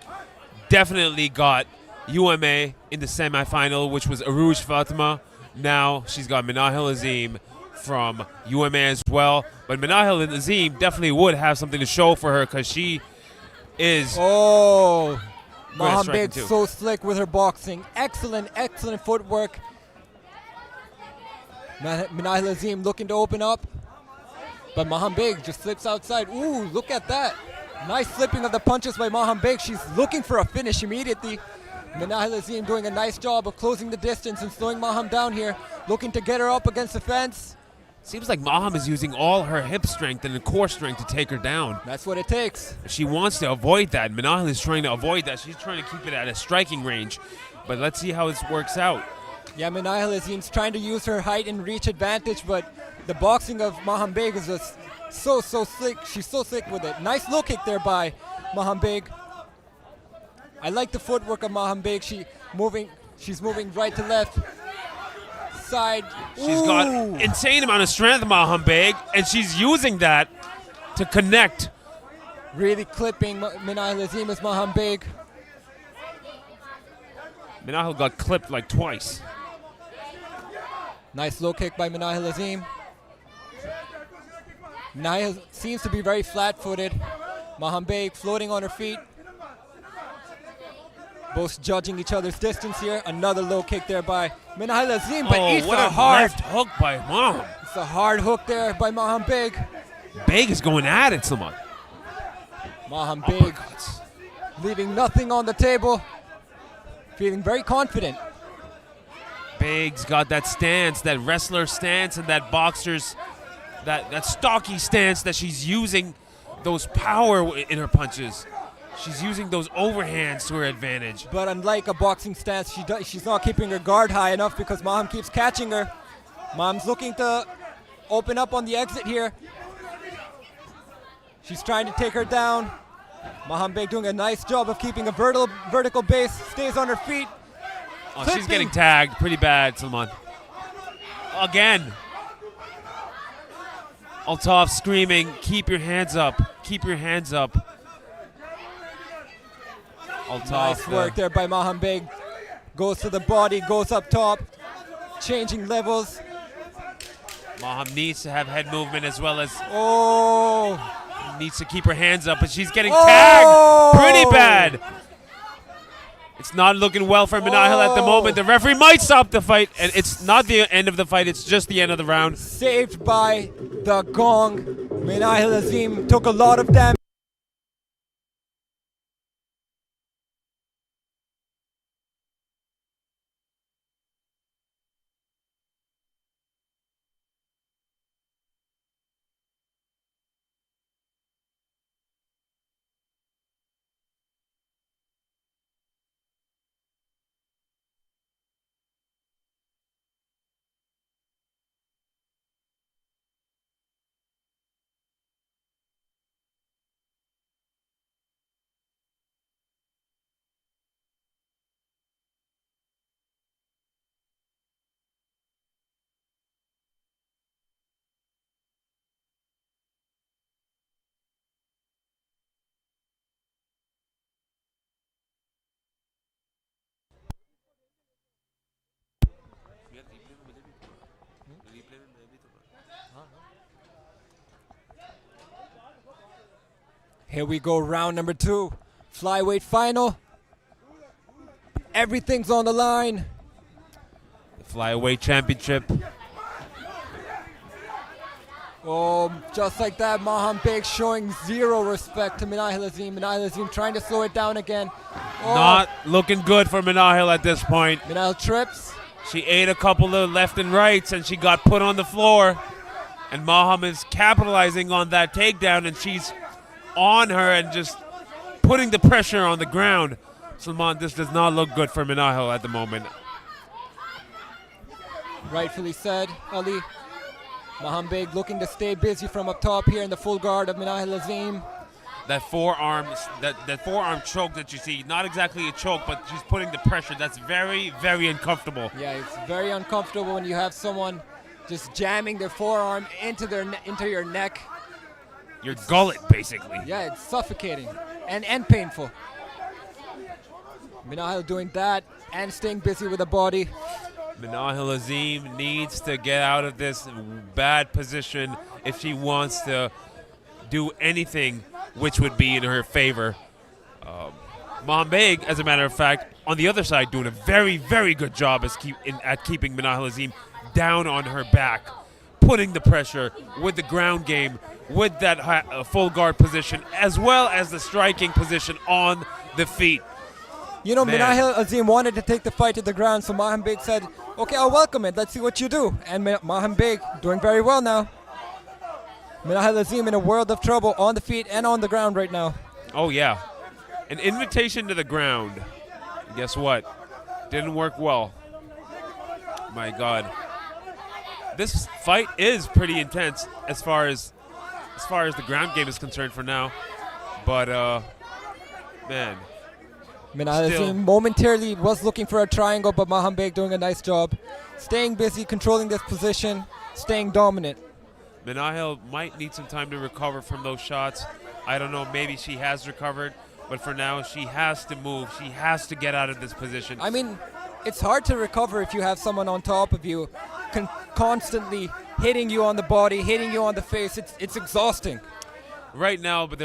definitely got UMA in the semifinal, which was Urooj Fatma. Now she's got Minahil Azim from UMA as well. But Minahil Azim definitely would have something to show for her because she is... Oh, Maham striking Beg too. so slick with her boxing. Excellent, excellent footwork. Minahil Azim looking to open up. But Maham Beg just slips outside. Ooh, look at that. Nice flipping of the punches by Maham Beg. She's looking for a finish immediately. Minahil Azim doing a nice job of closing the distance and slowing Maham down here. Looking to get her up against the fence. Seems like Maham is using all her hip strength and the core strength to take her down. That's what it takes. She wants to avoid that. Minahil is trying to avoid that. She's trying to keep it at a striking range. But let's see how this works out. Yeah, Minahil Azim's trying to use her height and reach advantage, but the boxing of Maham Beg is just so slick. She's so slick with it. Nice low kick there by Maham Beg. I like the footwork of Maham Beg. She's moving right to left. Side. She's got insane amount of strength, Maham Beg, and she's using that to connect. Really clipping Minahil Azim as Maham Beg. Minahil got clipped like twice. Nice low kick by Minahil Azim. Minahil seems to be very flat-footed. Maham Beg floating on her feet. Both judging each other's distance here. Another low kick there by Minahil Azim, but it's what a a hard left hook by Maham. It's a hard hook there by Maham Beg. Beg is going at it, someone. Maham Beg leaving nothing on the table. Feeling very confident. Beg's got that stance, that wrestler stance, and that boxer's, that stocky stance that she's using those power in her punches. She's using those overhands to her advantage. But unlike a boxing stance, she's not keeping her guard high enough because Maham keeps catching her. Maham's looking to open up on the exit here. She's trying to take her down. Maham Beg doing a nice job of keeping a vertical base, stays on her feet. Oh, she's getting tagged pretty bad, Salman. Again. Altaf screaming, keep your hands up, keep your hands up. Altaf, nice work there by Maham Beg. Goes to the body, goes up top, changing levels. Maham needs to have head movement as well as needs to keep her hands up, but she's getting tagged pretty bad. It's not looking well for Minahil at the moment. The referee might stop the fight, and it's not the end of the fight, it's just the end of the round. Saved by the gong. Minahil Azim took a lot of damage. Here we go, round number 2. Flyweight final. Everything's on the line. The flyweight championship. Oh, just like that, Maham Beg showing zero respect to Minahil Azim. Minahil Azim trying to slow it down again. Not looking good for Minahil at this point. Minahil trips. She ate a couple of left and rights, and she got put on the floor. And Maham is capitalizing on that takedown, and she's on her and just putting the pressure on the ground. Salman, this does not look good for Minahil at the moment. Rightfully said, Ali. Maham Beg looking to stay busy from up top here in the full guard of Minahil Azim. That forearm choke that you see, not exactly a choke, but she's putting the pressure. That's very, very uncomfortable. Yeah, it's very uncomfortable when you have someone just jamming their forearm into your neck. Your gullet, basically. Yeah, it's suffocating and painful. Minahil doing that and staying busy with the body. Minahil Azim needs to get out of this bad position if she wants to do anything which would be in her favor. Maham Beg, as a matter of fact, on the other side, doing a very, very good job at keeping Minahil Azim down on her back, putting the pressure with the ground game, with that full guard position, as well as the striking position on the feet. You know, Man. Minahil Azim wanted to take the fight to the ground, so Maham Beg said, okay, I'll welcome it. Let's see what you do. And Maham Beg doing very well now. Minahil Azim in a world of trouble on the feet and on the ground right now. Oh, yeah. An invitation to the ground. Guess what? Didn't work well. My God. This fight is pretty intense as far as the ground game is concerned for now. But, man. Minahil Azim momentarily was looking for a triangle, but Maham Beg doing a nice job. Staying busy, controlling this position, staying dominant. Minahil might need some time to recover from those shots. I don't know, maybe she has recovered, but for now she has to move. She has to get out of this position. I mean, it's hard to recover if you have someone on top of you constantly hitting you on the body, hitting you on the face. It's exhausting. Right now, but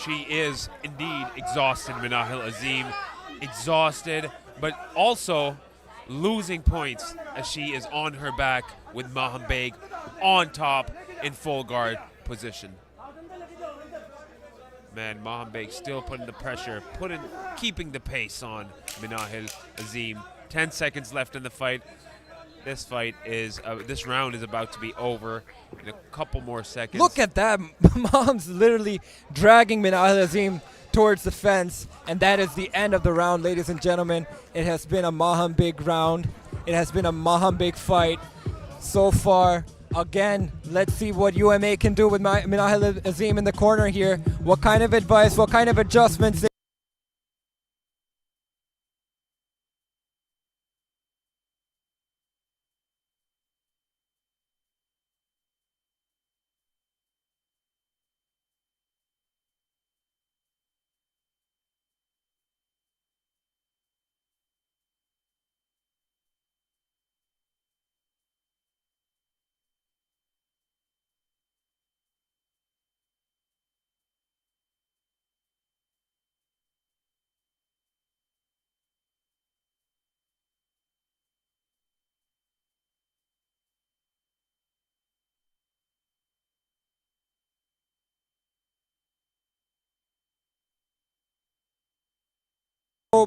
she is indeed exhausted, Minahil Azim. Exhausted, but also losing points as she is on her back with Maham Beg on top in full guard position. Man, Maham Beg still putting the pressure, keeping the pace on Minahil Azim. 10 seconds left in the fight. This round is about to be over in a couple more seconds. Look at that. Maham's literally dragging Minahil Azim towards the fence, and that is the end of the round, ladies and gentlemen. It has been a Maham Beg round. It has been a Maham Beg fight so far. Again, let's see what UMA can do with Minahil Azim in the corner here. What kind of advice, what kind of adjustments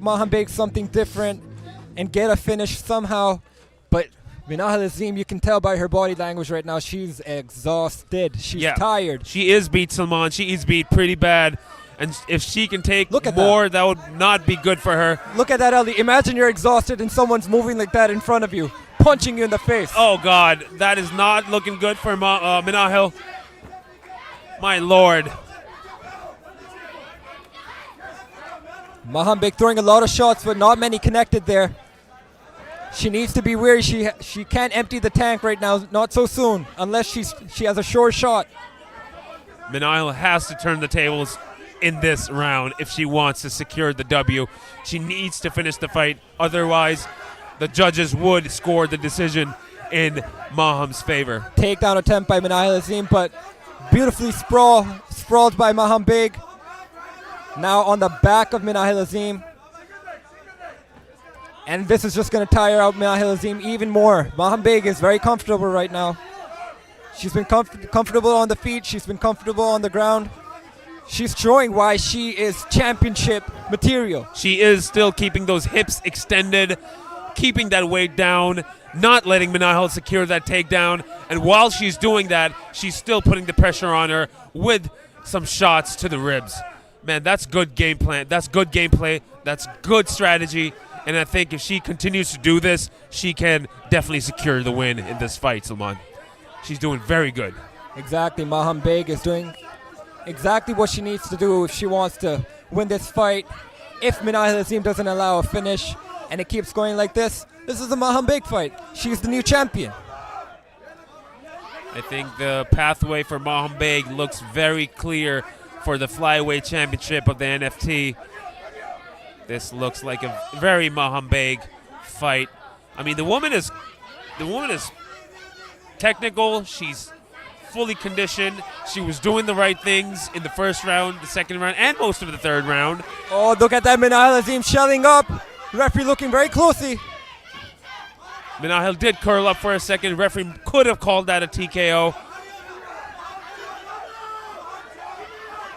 Maham Beg something different and get a finish somehow, but Minahil Azim, you can tell by her body language right now, she's exhausted. She's tired. She is beat, Salman. She is beat pretty bad, and if she can take more, that would not be good for her. Look at that, Ali. Imagine you're exhausted and someone's moving like that in front of you, punching you in the face. Oh God, that is not looking good for Minahil. My Lord. Maham Beg throwing a lot of shots, but not many connected there. She needs to be wary. She can't empty the tank right now, not so soon, unless she has a sure shot. Minahil has to turn the tables in this round if she wants to secure the W. She needs to finish the fight, otherwise the judges would score the decision in Maham's favor. Takedown attempt by Minahil Azim, but beautifully sprawled by Maham Beg. Now on the back of Minahil Azim. And this is just going to tire out Minahil Azim even more. Maham Beg is very comfortable right now. She's been comfortable on the feet. She's been comfortable on the ground. She's showing why she is championship material. She is still keeping those hips extended, keeping that weight down, not letting Minahil secure that takedown. And while she's doing that, she's still putting the pressure on her with some shots to the ribs. Man, that's good game plan. That's good gameplay. That's good strategy. And I think if she continues to do this, she can definitely secure the win in this fight, Salman. She's doing very good. Exactly. Maham Beg is doing exactly what she needs to do if she wants to win this fight. If Minahil Azim doesn't allow a finish and it keeps going like this is a Maham Beg fight. She's the new champion. I think the pathway for Maham Beg looks very clear for the flyweight championship of the NFT. This looks like a very Maham Beg fight. I mean, the woman is technical. She's fully conditioned. She was doing the right things in the first round, the second round, and most of the third round. Oh, look at that Minahil Azim shelling up. The referee looking very closely. Minahil did curl up for a second. Referee could have called that a TKO.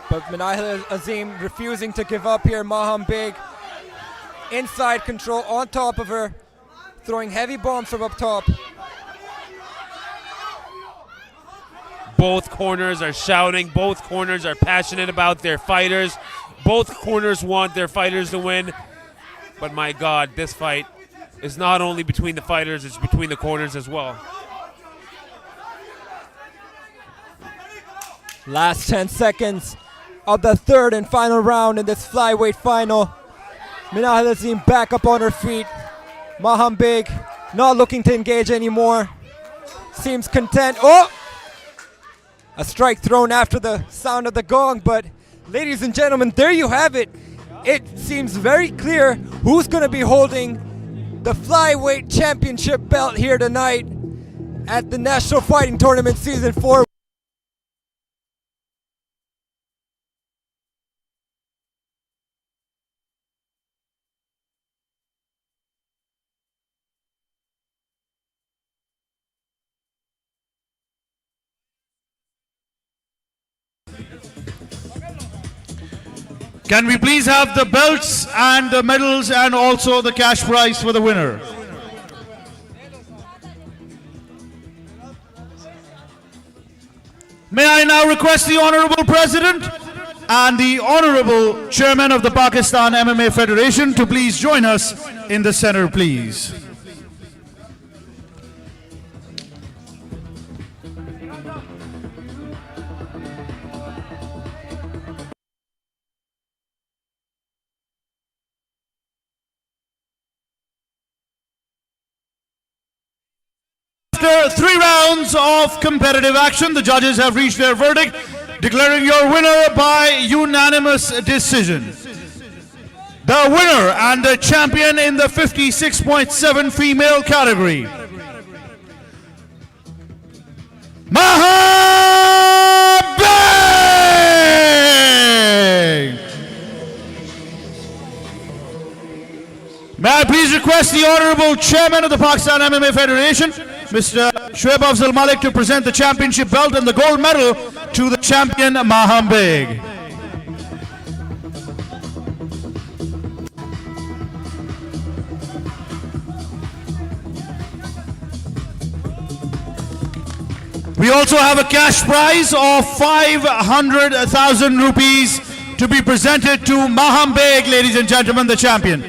But Minahil Azim refusing to give up here. Maham Beg inside control on top of her, throwing heavy bombs from up top. Both corners are shouting. Both corners are passionate about their fighters. Both corners want their fighters to win. But my God, this fight is not only between the fighters, it's between the corners as well. Last 10 seconds of the third and final round in this flyweight final. Minahil Azim back up on her feet. Maham Beg not looking to engage anymore. Seems content. Oh! A strike thrown after the sound of the gong, but ladies and gentlemen, there you have it. It seems very clear who's going to be holding the flyweight championship belt here tonight at the National Fighting Tournament Season 4. Can we please have the belts and the medals and also the cash prize for the winner? May I now request the Honorable President and the Honorable Chairman of the Pakistan MMA Federation to please join us in the center, please. After 3 rounds of competitive action, the judges have reached their verdict, declaring your winner by unanimous decision. The winner and the champion in the 56.7 female category, Maham Beg! May I please request the Honorable Chairman of the Pakistan MMA Federation, Mr. Shoaib Afzal Malik, to present the championship belt and the gold medal to the champion, Maham Beg. We also have a cash prize of 500,000 rupees to be presented to Maham Beg, ladies and gentlemen, the champion.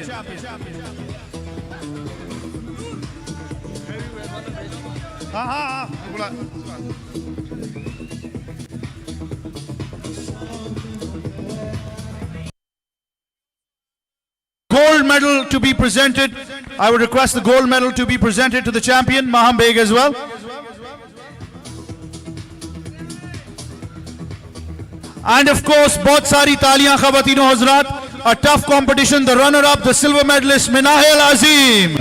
Gold medal to be presented. I would request the gold medal to be presented to the champion, Maham Beg, as well. And of course, bahut sari taaliyan khawatino hazrat. A tough competition. The runner-up, the silver medalist, Minahil Azim.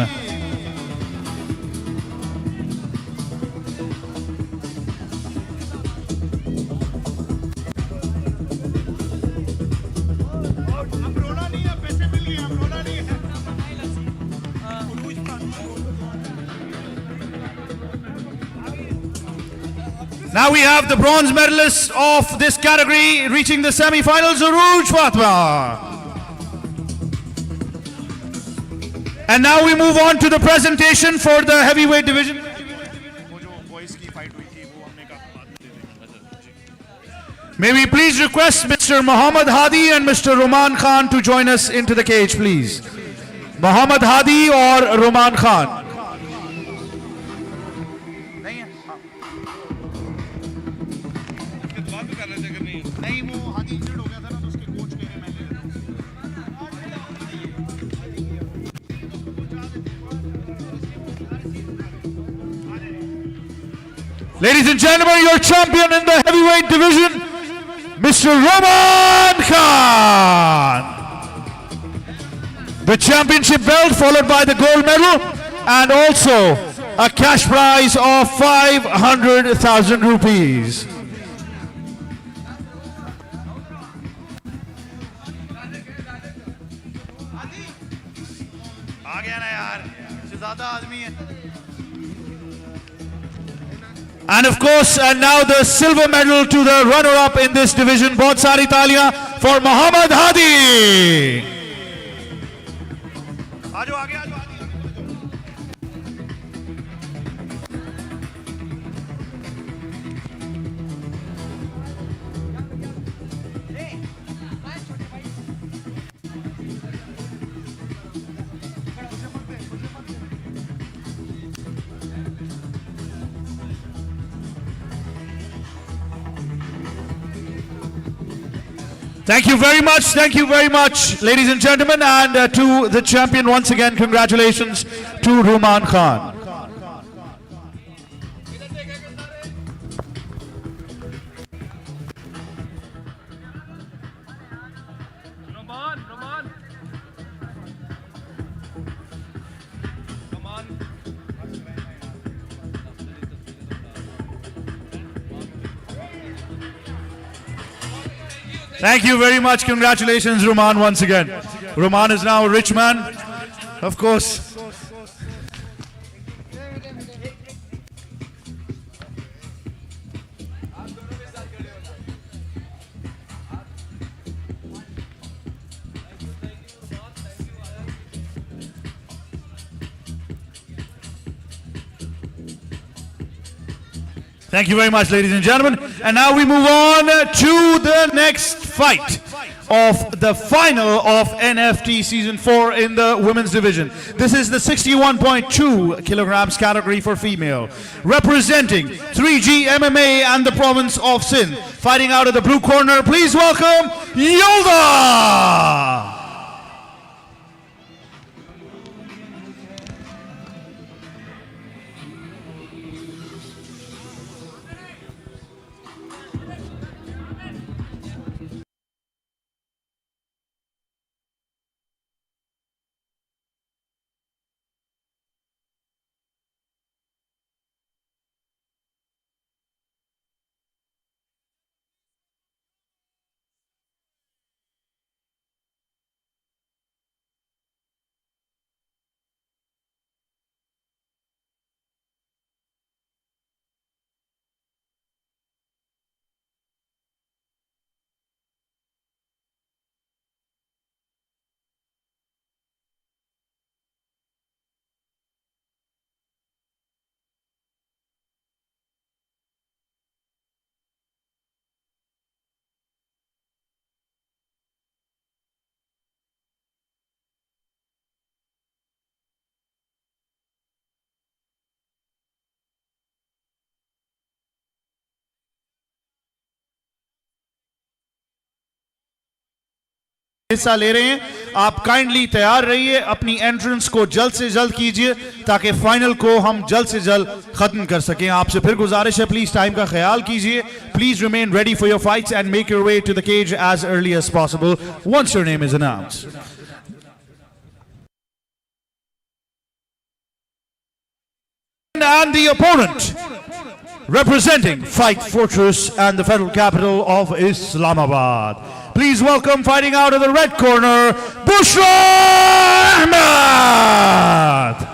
Now we have the bronze medalist of this category reaching the semi-finals, Urooj Fatma. And now we move on to the presentation for the heavyweight division. May we please request Mr. Muhammad Hadi and Mr. Roman Khan to join us into the cage, please. Muhammad Hadi or Roman Khan? Ladies and gentlemen, your champion in the heavyweight division, Mr. Roman Khan. The championship belt followed by the gold medal and also a cash prize of 500,000 rupees. And of course, and now the silver medal to the runner-up in this division. Bahut sari taaliyan for Muhammad Hadi. Thank you very much, ladies and gentlemen, and to the champion once again, congratulations to Roman Khan. Thank you very much. Congratulations, Roman, once again. Roman is now a rich man, of course. Thank you very much, ladies and gentlemen. And now we move on to the next fight of the final of NFT Season 4 in the women's division. This is the 61.2 kilograms category for female. Representing 3G MMA and the province of Sindh. Fighting out of the blue corner, please welcome Yela! हिस्सा ले रहे हैं आप kindly तैयार रहिए अपनी entrance को जल्द से जल्द कीजिए ताकि फाइनल को हम जल्द से जल्द खत्म कर सकें आपसे फिर गुजारिश है प्लीज टाइम का ख्याल कीजिए please remain ready for your fights and make your way to the cage as early as possible once your name is announced and the opponent representing Fight Fortress and the federal capital of Islamabad. Please welcome fighting out of the red corner, Bushra Ahmed.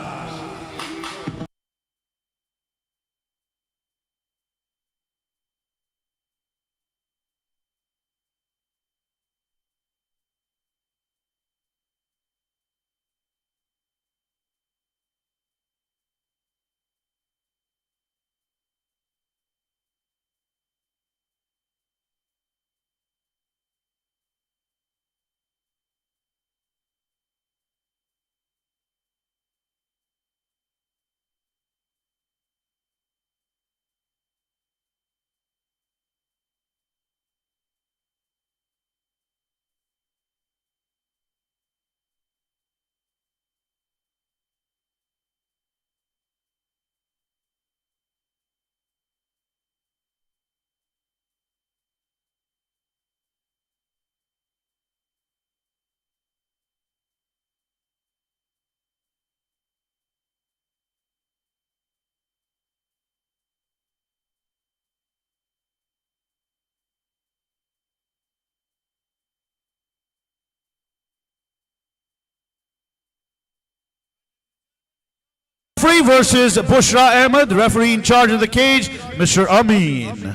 Referee versus Bushra Ahmed, referee in charge of the cage, Mr. Amin.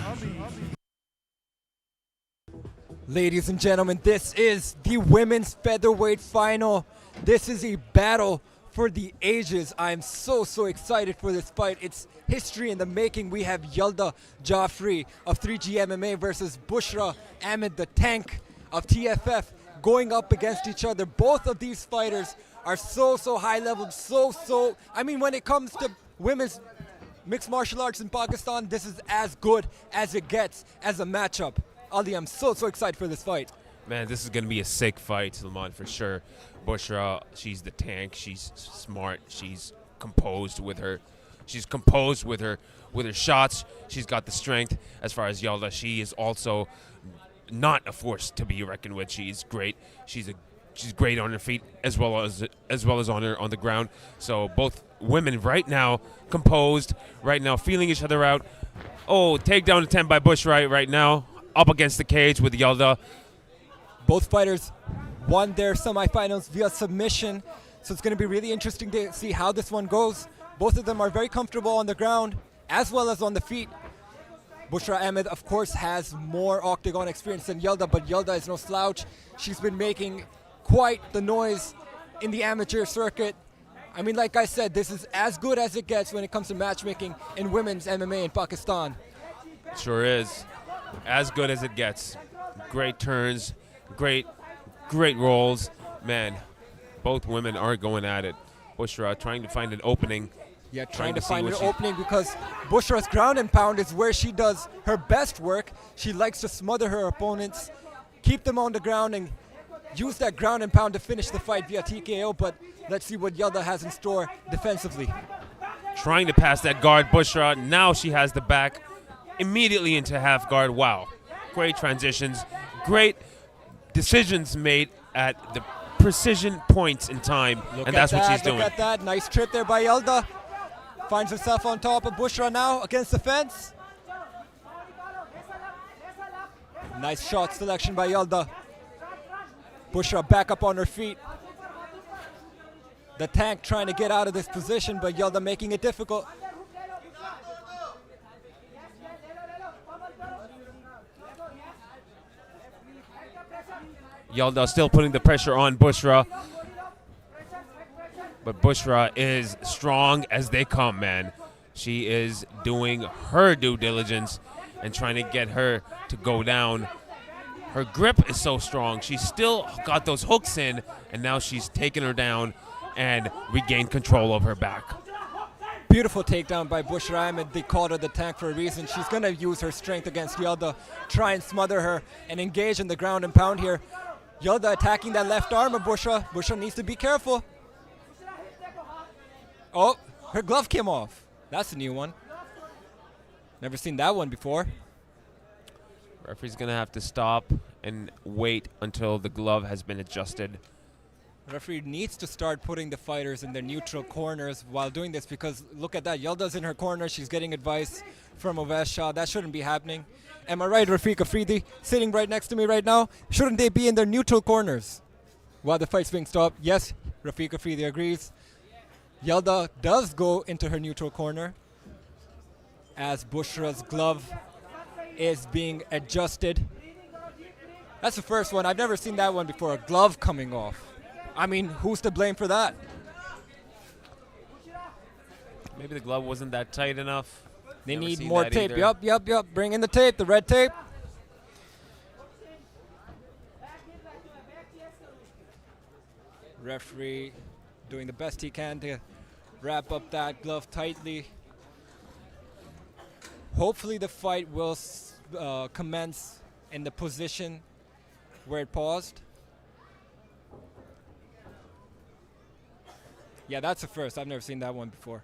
Ladies and gentlemen, this is the women's featherweight final. This is a battle for the ages. I'm so excited for this fight. It's history in the making. We have Yelda Jaffrey of 3G MMA versus Bushra Ahmed, the tank of TFF, going up against each other. Both of these fighters are so high level, I mean, when it comes to women's mixed martial arts in Pakistan, this is as good as it gets as a matchup. Ali, I'm so excited for this fight. Man, this is going to be a sick fight, Salman, for sure. Bushra, she's the tank. She's smart. She's composed with her. She's composed with her shots. She's got the strength. As far as Yelda, she is also not a force to be reckoned with. She's great. She's great on her feet as well as on the ground. So both women right now composed, right now feeling each other out. Oh, takedown attempt by Bushra right now, up against the cage with Yelda. Both fighters won their semifinals via submission, so it's going to be really interesting to see how this one goes. Both of them are very comfortable on the ground as well as on the feet. Bushra Ahmed, of course, has more octagon experience than Yelda, but Yelda is no slouch. She's been making quite the noise in the amateur circuit. I mean, like I said, this is as good as it gets when it comes to matchmaking in women's MMA in Pakistan. Sure is. As good as it gets. Great turns, great rolls. Man, both women are going at it. Bushra trying to find an opening. Yeah, trying to find an opening because Bushra's ground and pound is where she does her best work. She likes to smother her opponents, keep them on the ground, and use that ground and pound to finish the fight via TKO, but let's see what Yelda has in store defensively. Trying to pass that guard, Bushra. Now she has the back immediately into half guard. Wow. Great transitions. Great decisions made at the precision points in time, and that's what she's doing. Look at that. Nice trip there by Yelda. Finds herself on top of Bushra now against the fence. Nice shot selection by Yelda. Bushra back up on her feet. The tank trying to get out of this position, but Yelda making it difficult. Yelda still putting the pressure on Bushra. But Bushra is strong as they come, man. She is doing her due diligence and trying to get her to go down. Her grip is so strong. She's still got those hooks in, and now she's taken her down and regained control of her back. Beautiful takedown by Bushra Ahmed. They called her the tank for a reason. She's going to use her strength against Yelda, try and smother her and engage in the ground and pound here. Yelda attacking that left arm of Bushra. Bushra needs to be careful. Oh, her glove came off. That's a new one. Never seen that one before. Referee's going to have to stop and wait until the glove has been adjusted. Referee needs to start putting the fighters in their neutral corners while doing this, because look at that. Yelda's in her corner. She's getting advice from Urooj Shah. That shouldn't be happening. Am I right, Rafiq Afridi, sitting right next to me right now? Shouldn't they be in their neutral corners while the fight's being stopped? Yes, Rafiq Afridi agrees. Yelda does go into her neutral corner as Bushra's glove is being adjusted. That's the first one. I've never seen that one before, a glove coming off. I mean, who's to blame for that? Maybe the glove wasn't that tight enough. They Never need seen more that tape. either. Yup. Bring in the tape, the red tape. Referee doing the best he can to wrap up that glove tightly. Hopefully the fight will commence in the position where it paused. Yeah, that's a first. I've never seen that one before.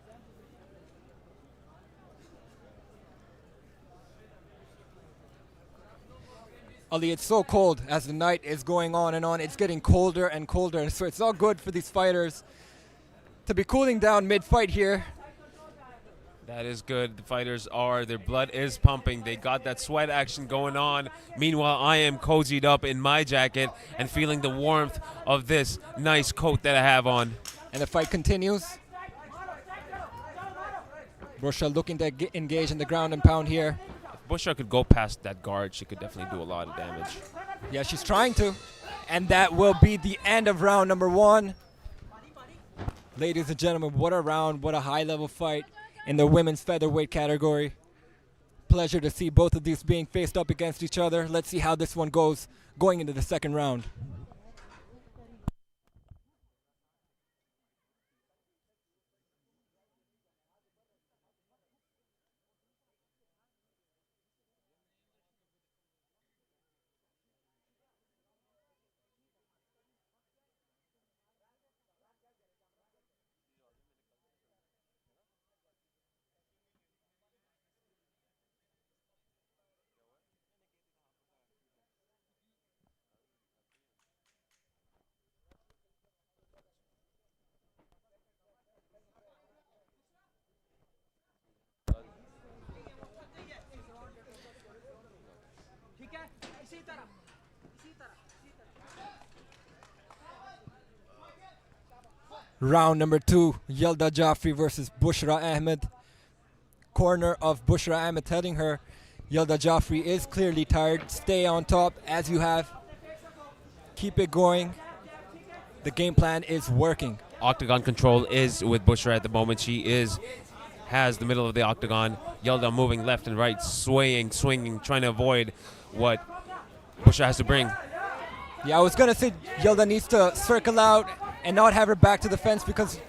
Ali, it's so cold as the night is going on and on. It's getting colder and colder, so it's not good for these fighters to be cooling down mid-fight here. That is good. The fighters their blood is pumping. They got that sweat action going on. Meanwhile, I am cozied up in my jacket and feeling the warmth of this nice coat that I have on. And the fight continues. Bushra looking to engage in the ground and pound here. If Bushra could go past that guard, she could definitely do a lot of damage. Yeah, she's trying to. And that will be the end of round number 1. Ladies and gentlemen, what a round, what a high-level fight in the women's featherweight category. Pleasure to see both of these being faced up against each other. Let's see how this one goes going into the second round. Round number 2, Yelda Jaffrey versus Bushra Ahmed. Corner of Bushra Ahmed heading her. Yelda Jaffrey is clearly tired. Stay on top as you have. Keep it going. The game plan is working. Octagon control is with Bushra at the moment. She has the middle of the octagon. Yelda moving left and right, swaying, swinging, trying to avoid what Bushra has to bring. Yeah, I was going to say Yelda needs to circle out and not have her back to the fence because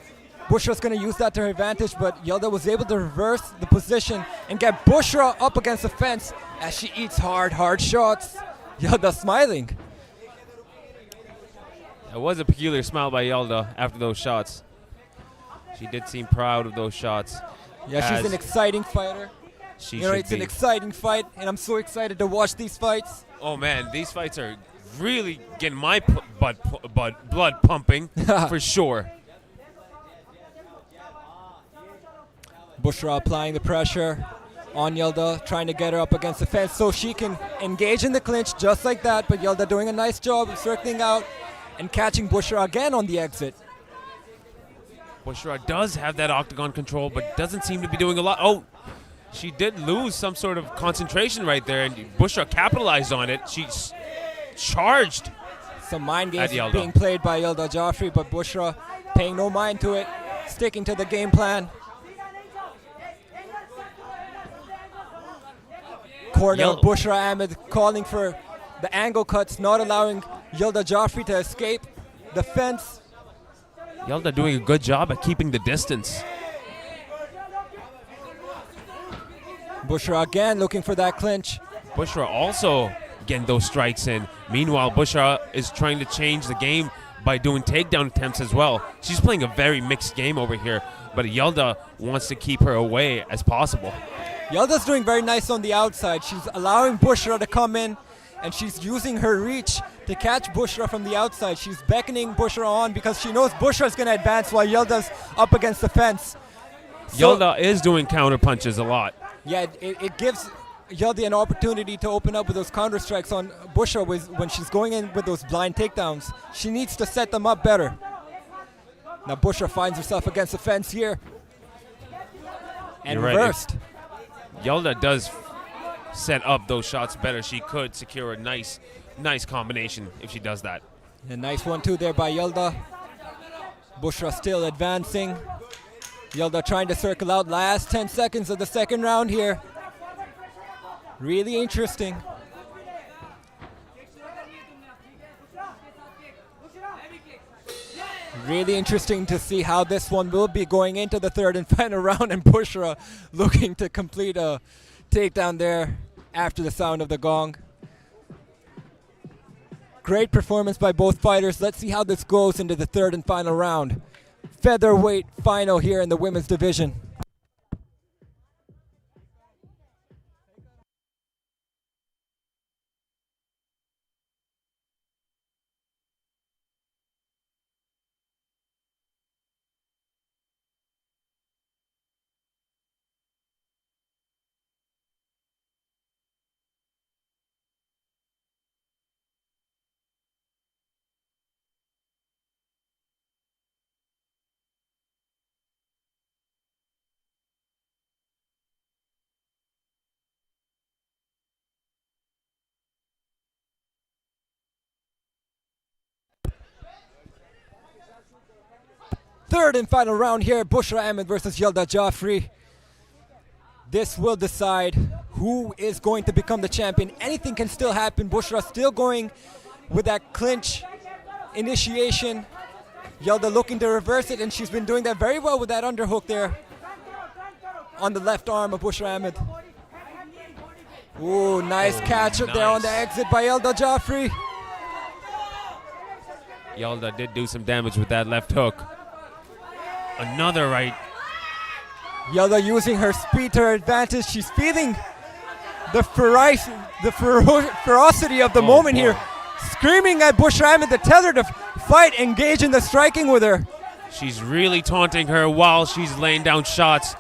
Bushra's going to use that to her advantage, but Yelda was able to reverse the position and get Bushra up against the fence as she eats hard shots. Yelda smiling. It was a peculiar smile by Yelda after those shots. She did seem proud of those shots. Yeah, she's an exciting fighter. It's an exciting fight, and I'm so excited to watch these fights. Oh man, these fights are really getting my blood pumping for sure. Bushra applying the pressure on Yelda, trying to get her up against the fence so she can engage in the clinch just like that, but Yelda doing a nice job of circling out and catching Bushra again on the exit. Bushra does have that octagon control, but doesn't seem to be doing a lot. Oh, she did lose some sort of concentration right there, and Bushra capitalized on it. She's charged. Some mind games being played by Yelda Jaffrey, but Bushra paying no mind to it, sticking to the game plan. Corner Bushra Ahmed calling for the angle cuts, not allowing Yelda Jaffrey to escape the fence. Yelda doing a good job at keeping the distance. Bushra again looking for that clinch. Bushra also getting those strikes in. Meanwhile, Bushra is trying to change the game by doing takedown attempts as well. She's playing a very mixed game over here, but Yelda wants to keep her away as possible. Yelda's doing very nice on the outside. She's allowing Bushra to come in, and she's using her reach to catch Bushra from the outside. She's beckoning Bushra on because she knows Bushra's going to advance while Yelda's up against the fence. Yelda is doing counter punches a lot. Yeah, it gives Yelda an opportunity to open up with those counter strikes on Bushra when she's going in with those blind takedowns. She needs to set them up better. Now Bushra finds herself against the fence here. And reversed. Yelda does set up those shots better. She could secure a nice combination if she does that. A nice 1-2 there by Yelda. Bushra still advancing. Yelda trying to circle out. Last 10 seconds of the second round here. Really interesting. Really interesting to see how this one will be going into the third and final round, and Bushra looking to complete a takedown there after the sound of the gong. Great performance by both fighters. Let's see how this goes into the third and final round. Featherweight final here in the women's division. third and final round here. Bushra Ahmed versus Yelda Jaffrey. This will decide who is going to become the champion. Anything can still happen. Bushra still going with that clinch initiation. Yelda looking to reverse it, and she's been doing that very well with that underhook there on the left arm of Bushra Ahmed. Ooh, nice catch up there on the exit by Yelda Jaffrey. Yelda did do some damage with that left hook. Another right. Yelda using her speed to her advantage. She's feeling the ferocity of the moment here. Screaming at Bushra Ahmed to tell her to fight, engage in the striking with her. She's really taunting her while she's laying down shots.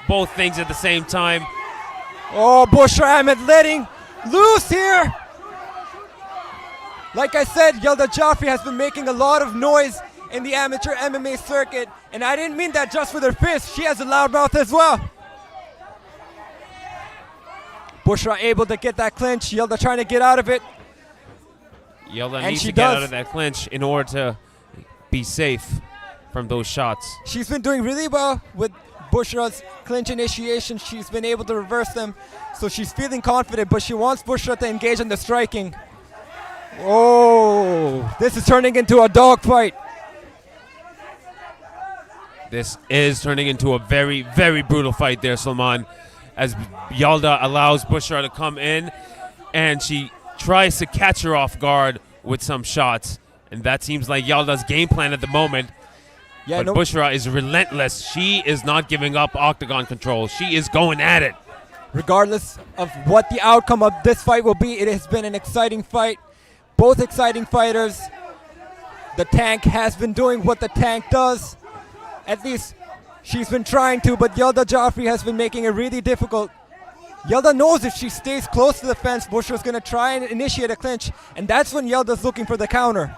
Both things at the same time. Oh, Bushra Ahmed letting loose here. Like I said, Yelda Jaffrey has been making a lot of noise in the amateur MMA circuit, and I didn't mean that just with her fist. She has a loud mouth as well. Bushra able to get that clinch. Yelda trying to get out of it. Yelda And needs she to get does. out of that clinch in order to be safe from those shots. She's been doing really well with Bushra's clinch initiation. She's been able to reverse them, so she's feeling confident, but she wants Bushra to engage in the striking. Oh, this is turning into a dogfight. This is turning into a very, very brutal fight there, Salman, as Yelda allows Bushra to come in, and she tries to catch her off guard with some shots, and that seems like Yelda's game plan at the moment. Yeah, But Bushra is relentless. She is not giving up octagon control. She is going at it. Regardless of what the outcome of this fight will be, it has been an exciting fight. Both exciting fighters. The tank has been doing what the tank does. At least she's been trying to, but Yelda Jaffrey has been making it really difficult. Yelda knows if she stays close to the fence, Bushra's going to try and initiate a clinch, and that's when Yelda's looking for the counter.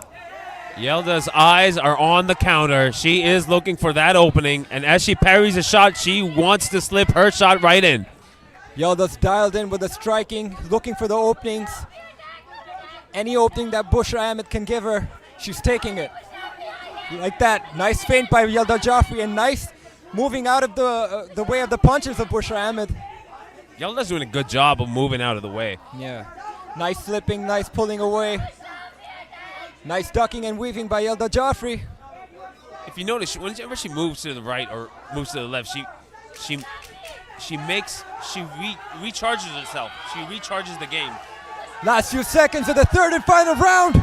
Yelda's eyes are on the counter. She is looking for that opening, and as she parries a shot, she wants to slip her shot right in. Yelda's dialed in with the striking, looking for the openings. Any opening that Bushra Ahmed can give her, she's taking it. Like that. Nice feint by Yelda Jaffrey, and nice moving out of the way of the punches of Bushra Ahmed. Yelda's doing a good job of moving out of the way. Yeah. Nice slipping, nice pulling away. Nice ducking and weaving by Yelda Jaffrey. If you notice, whenever she moves to the right or moves to the left, she recharges herself. She recharges the game. Last few seconds of the third and final round.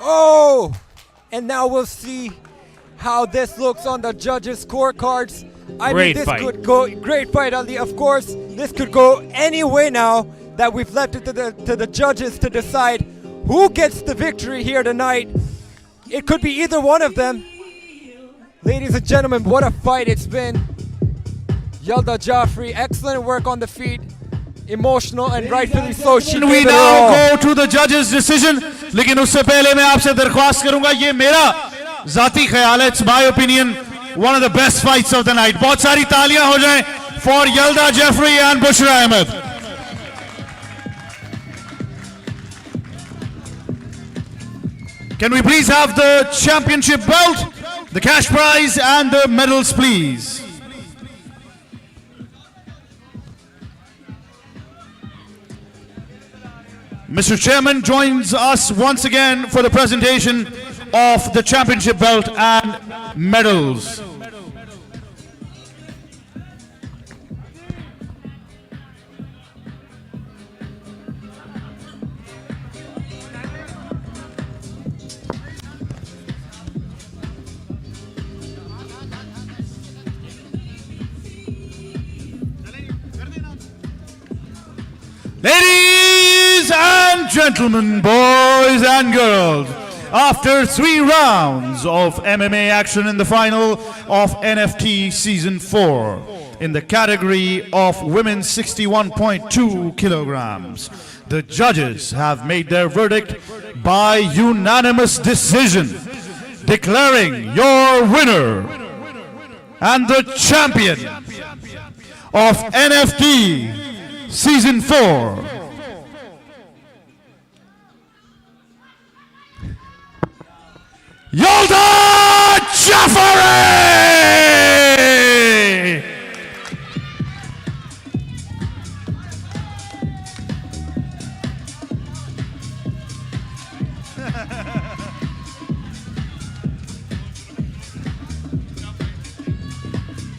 Oh! And now we'll see how this looks on the judges' scorecards. I Great mean, this fight. could go, great fight, Ali. Of course, this could go any way now that we've left it to the judges to decide who gets the victory here tonight. It could be either one of them. Ladies and gentlemen, what a fight it's been. Yelda Jaffrey, excellent work on the feet. Emotional and rightfully so. She We gave it now all. go to the judges' decision. लेकिन उससे पहले मैं आपसे दरख्वास्त करूंगा, ये मेरा ज़ाती ख्याल है, it's my opinion, one of the best fights of the night. बहुत सारी तालियां हो जाएं for Yelda Jaffrey and Bushra Ahmed. Can we please have the championship belt, the cash prize, and the medals, please? Mr. Chairman joins us once again for the presentation of the championship belt and medals. Ladies and gentlemen, boys and girls, after 3 rounds of MMA action in the final of NFT Season 4, in the category of women 61.2 kilograms, the judges have made their verdict by unanimous decision, declaring your winner and the champion of NFT Season 4. Yela Jafari!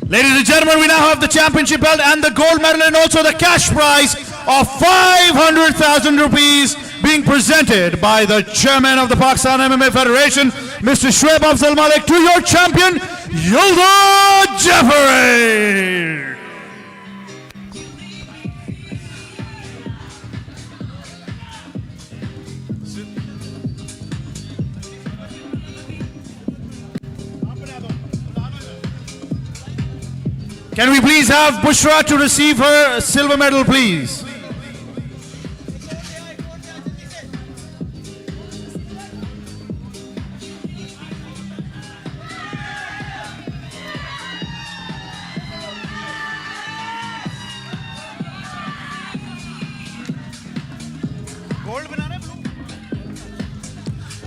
Ladies and gentlemen, we now have the championship belt and the gold medal and also the cash prize of 500,000 rupees being presented by the chairman of the Pakistan MMA Federation, Mr. Sherb to your champion, Yela Jafari. Can we please have Bushra to receive her silver medal, please?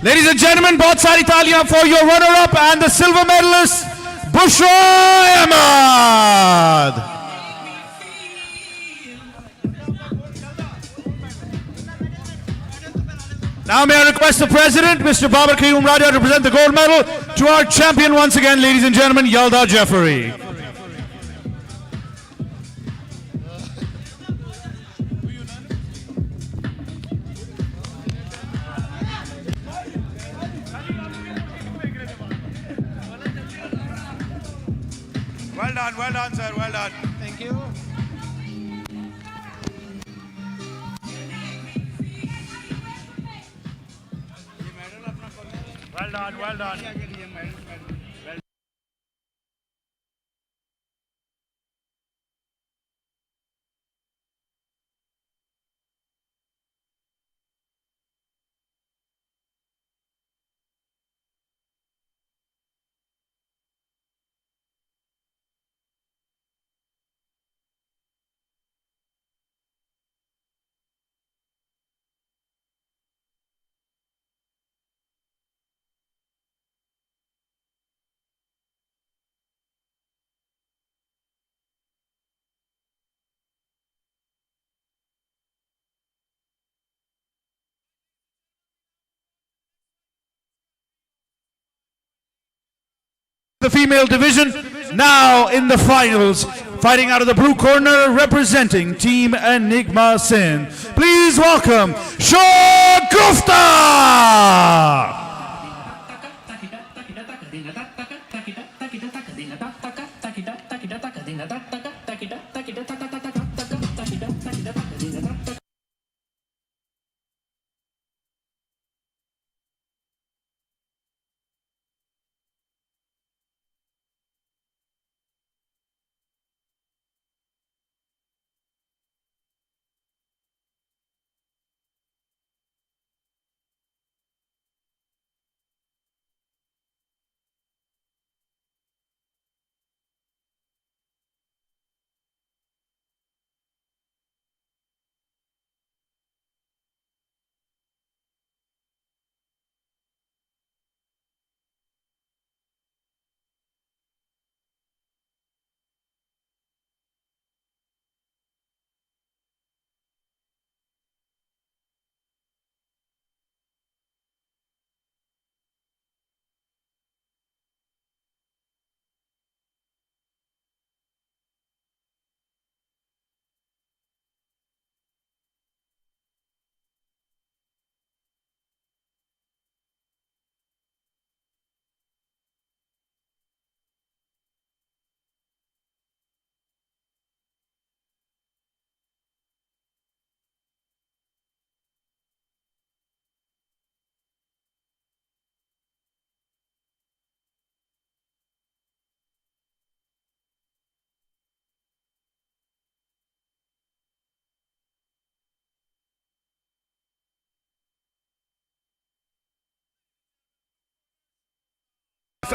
Ladies and gentlemen, बहुत सारी तालियां for your runner-up and the silver medalist, Bushra Ahmad. Now may I request the President, Mr. Karim, to present the gold medal to our champion once again, ladies and gentlemen, Yela Jafari. Well done, sir, well done. Thank you. Well done, well done. The female division now in the finals, fighting out of the blue corner, representing Team Enigma Sin. Please welcome Shagufta!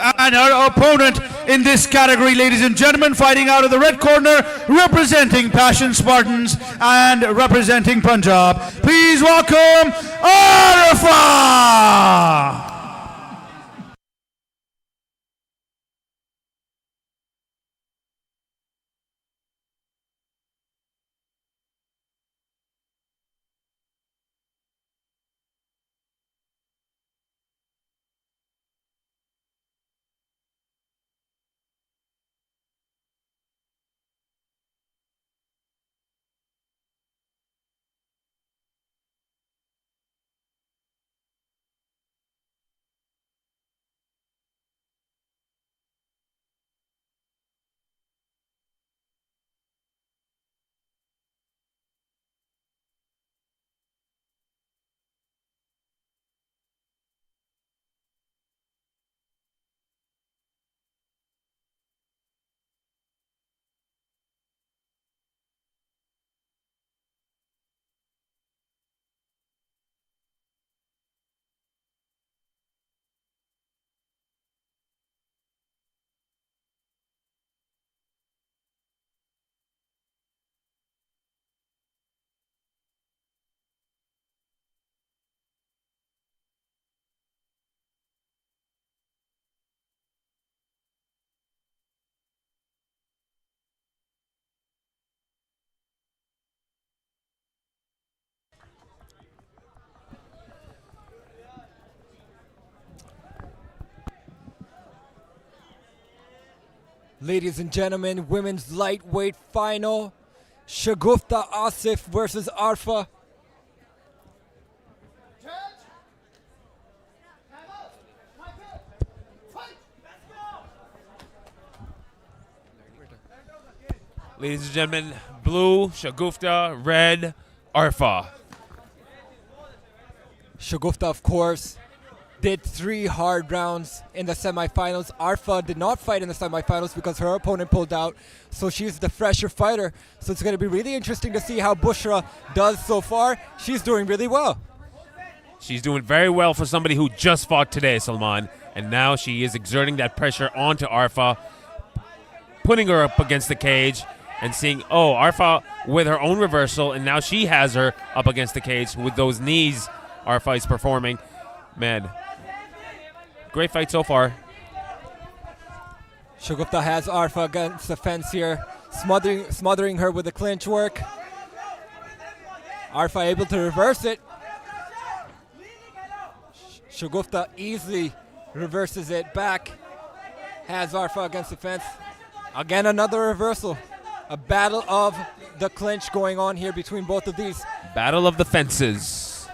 And her opponent in this category, ladies and gentlemen, fighting out of the red corner, representing Passion Spartans and representing Punjab. Please welcome Arshad! Ladies and gentlemen, women's lightweight final. Shagufta Asif versus Arfa. Ladies and gentlemen, blue, Shagufta, red, Arfa. Shagufta, of course, did 3 hard rounds in the semifinals. Arfa did not fight in the semifinals because her opponent pulled out, so she's the fresher fighter. So it's going to be really interesting to see how Bushra does so far. She's doing really well. She's doing very well for somebody who just fought today, Salman. And now she is exerting that pressure onto Arfa, putting her up against the cage and seeing, oh, Arfa with her own reversal, and now she has her up against the cage with those knees Arfa is performing. Man, great fight so far. Shagufta has Arfa against the fence here, smothering her with the clinch work. Arfa able to reverse it. Shagufta easily reverses it back. Has Arfa against the fence. Again, another reversal. A battle of the clinch going on here between both of these. Battle of the fences.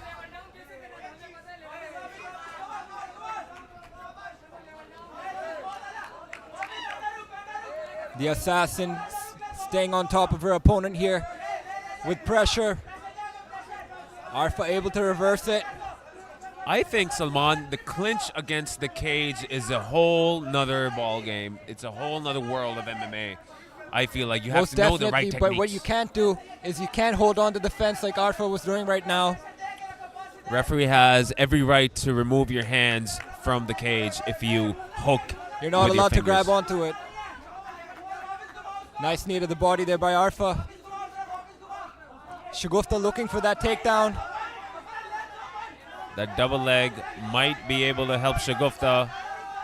The assassin staying on top of her opponent here with pressure. Arfa able to reverse it. I think, Salman, the clinch against the cage is a whole nother ball game. It's a whole nother world of MMA. I feel like you have to know the right techniques. But what you can't do is you can't hold on to the fence like Arfa was doing right now. Referee has every right to remove your hands from the cage if you hook. You're not with allowed your to grab fingers. onto it. Nice knee to the body there by Arfa. Shagufta looking for that takedown. That double leg might be able to help Shagufta,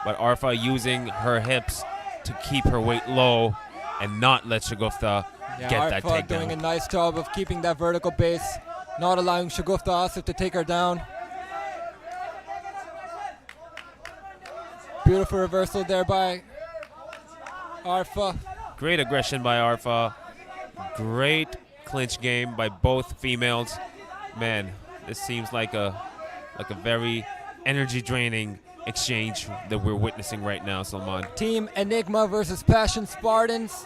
but Arfa using her hips to keep her weight low and not let Shagufta get that Arfa doing a takedown. nice job of keeping that vertical base, not allowing Shagufta Asif to take her down. Beautiful reversal there by Arfa. Great aggression by Arfa. Great clinch game by both females. Man, this seems like a very energy draining exchange that we're witnessing right now, Salman. Team Enigma versus Passion Spartans.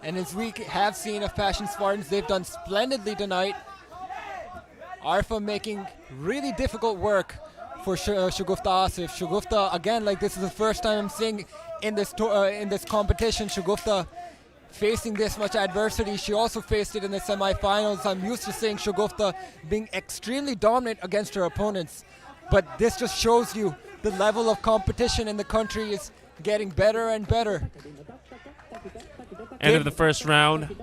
And as we have seen of Passion Spartans, they've done splendidly tonight. Arfa making really difficult work for Shagufta Asif. Shagufta, again, like this is the first time I'm seeing in this competition, Shagufta facing this much adversity. She also faced it in the semifinals. I'm used to seeing Shagufta being extremely dominant against her opponents. But this just shows you the level of competition in the country is getting better and better. End of the first round.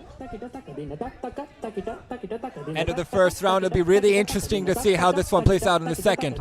End of the first round. It'll be really interesting to see how this one plays out in the second.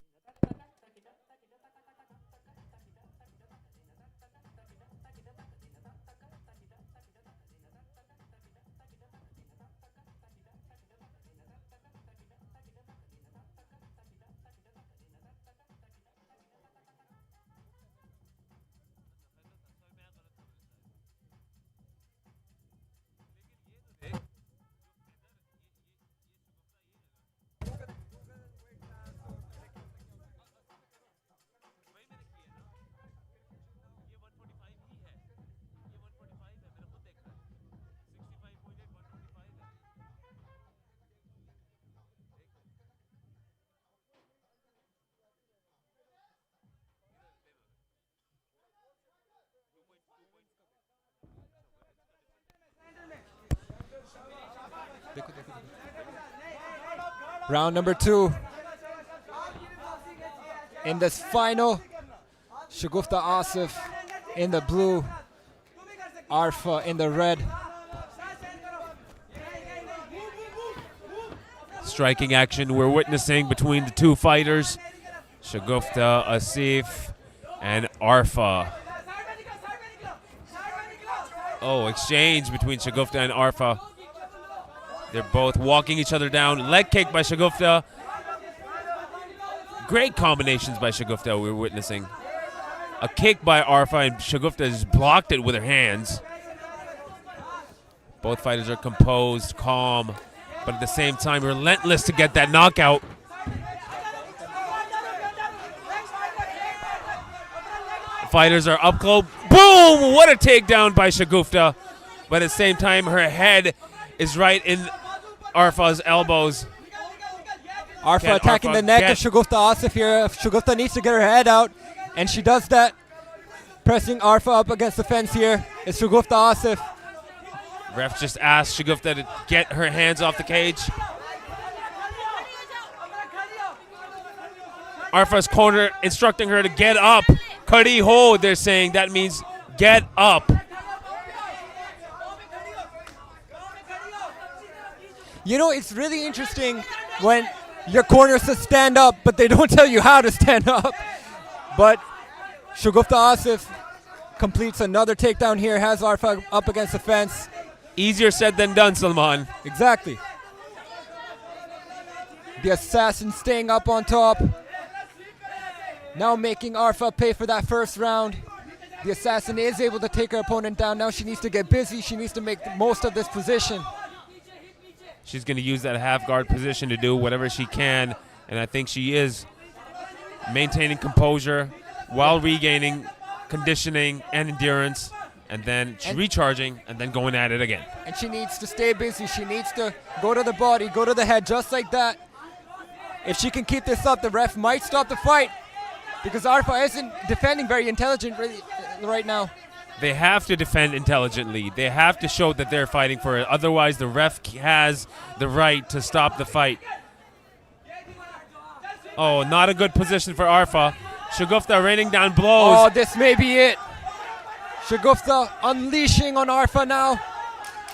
Round number 2. In this final, Shagufta Asif in the blue, Arfa in the red. Striking action we're witnessing between the two fighters, Shagufta Asif and Arfa. Oh, exchange between Shagufta and Arfa. They're both walking each other down. Leg kick by Shagufta. Great combinations by Shagufta we're witnessing. a kick by Arfa, and Shagufta just blocked it with her hands. Both fighters are composed, calm, but at the same time relentless to get that knockout. The fighters are up close. Boom! What a takedown by Shagufta. But at the same time, her head is right in Arfa's elbows. Arfa attacking the neck of Shagufta Asif here. Shagufta needs to get her head out, and she does that. Pressing Arfa up against the fence here is Shagufta Asif. Ref just asked Shagufta to get her hands off the cage. Arfa's corner instructing her to get up. Kadi ho, they're saying. That means get up. You know, it's really interesting when your corner says stand up, but they don't tell you how to stand up. But Shagufta Asif completes another takedown here, has Arfa up against the fence. Easier said than done, Salman. Exactly. The assassin staying up on top. Now making Arfa pay for that first round. The assassin is able to take her opponent down. Now she needs to get busy. She needs to make the most of this position. She's going to use that half guard position to do whatever she can, and I think she is maintaining composure while regaining conditioning and endurance, and then recharging and then going at it again. And she needs to stay busy. She needs to go to the body, go to the head, just like that. If she can keep this up, the ref might stop the fight, because Arfa isn't defending very intelligent right now. They have to defend intelligently. They have to show that they're fighting for it. Otherwise, the ref has the right to stop the fight. Oh, not a good position for Arfa. Shagufta raining down blows. Oh, this may be it. Shagufta unleashing on Arfa now.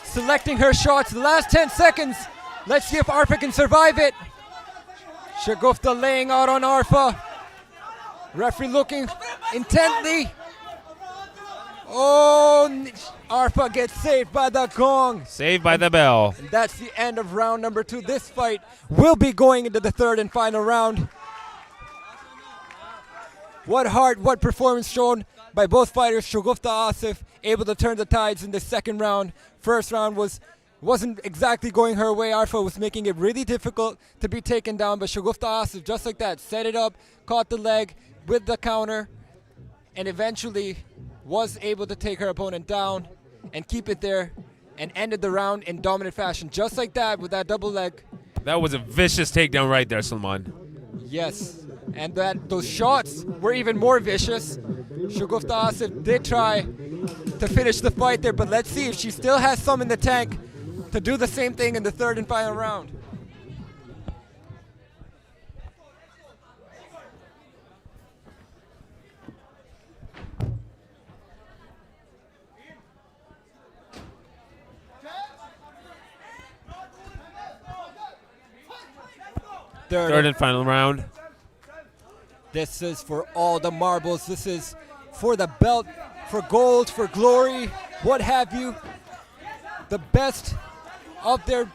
Selecting her shots. The last 10 seconds. Let's see if Arfa can survive it. Shagufta laying out on Arfa. Referee looking intently. Oh, Arfa gets saved by the gong. Saved by the bell. And that's the end of round number 2. This fight will be going into the third and final round. What heart, what performance shown by both fighters. Shagufta Asif able to turn the tides in the second round. First round wasn't exactly going her way. Arfa was making it really difficult to be taken down, but Shagufta Asif, just like that, set it up, caught the leg with the counter, and eventually was able to take her opponent down and keep it there and ended the round in dominant fashion. Just like that, with that double leg. That was a vicious takedown right there, Salman. Yes, and those shots were even more vicious. Shagufta Asif did try to finish the fight there, but let's see if she still has some in the tank to do the same thing in the third and final round. Third and final round. This is for all the marbles. This is for the belt, for gold, for glory, what have you. The best of their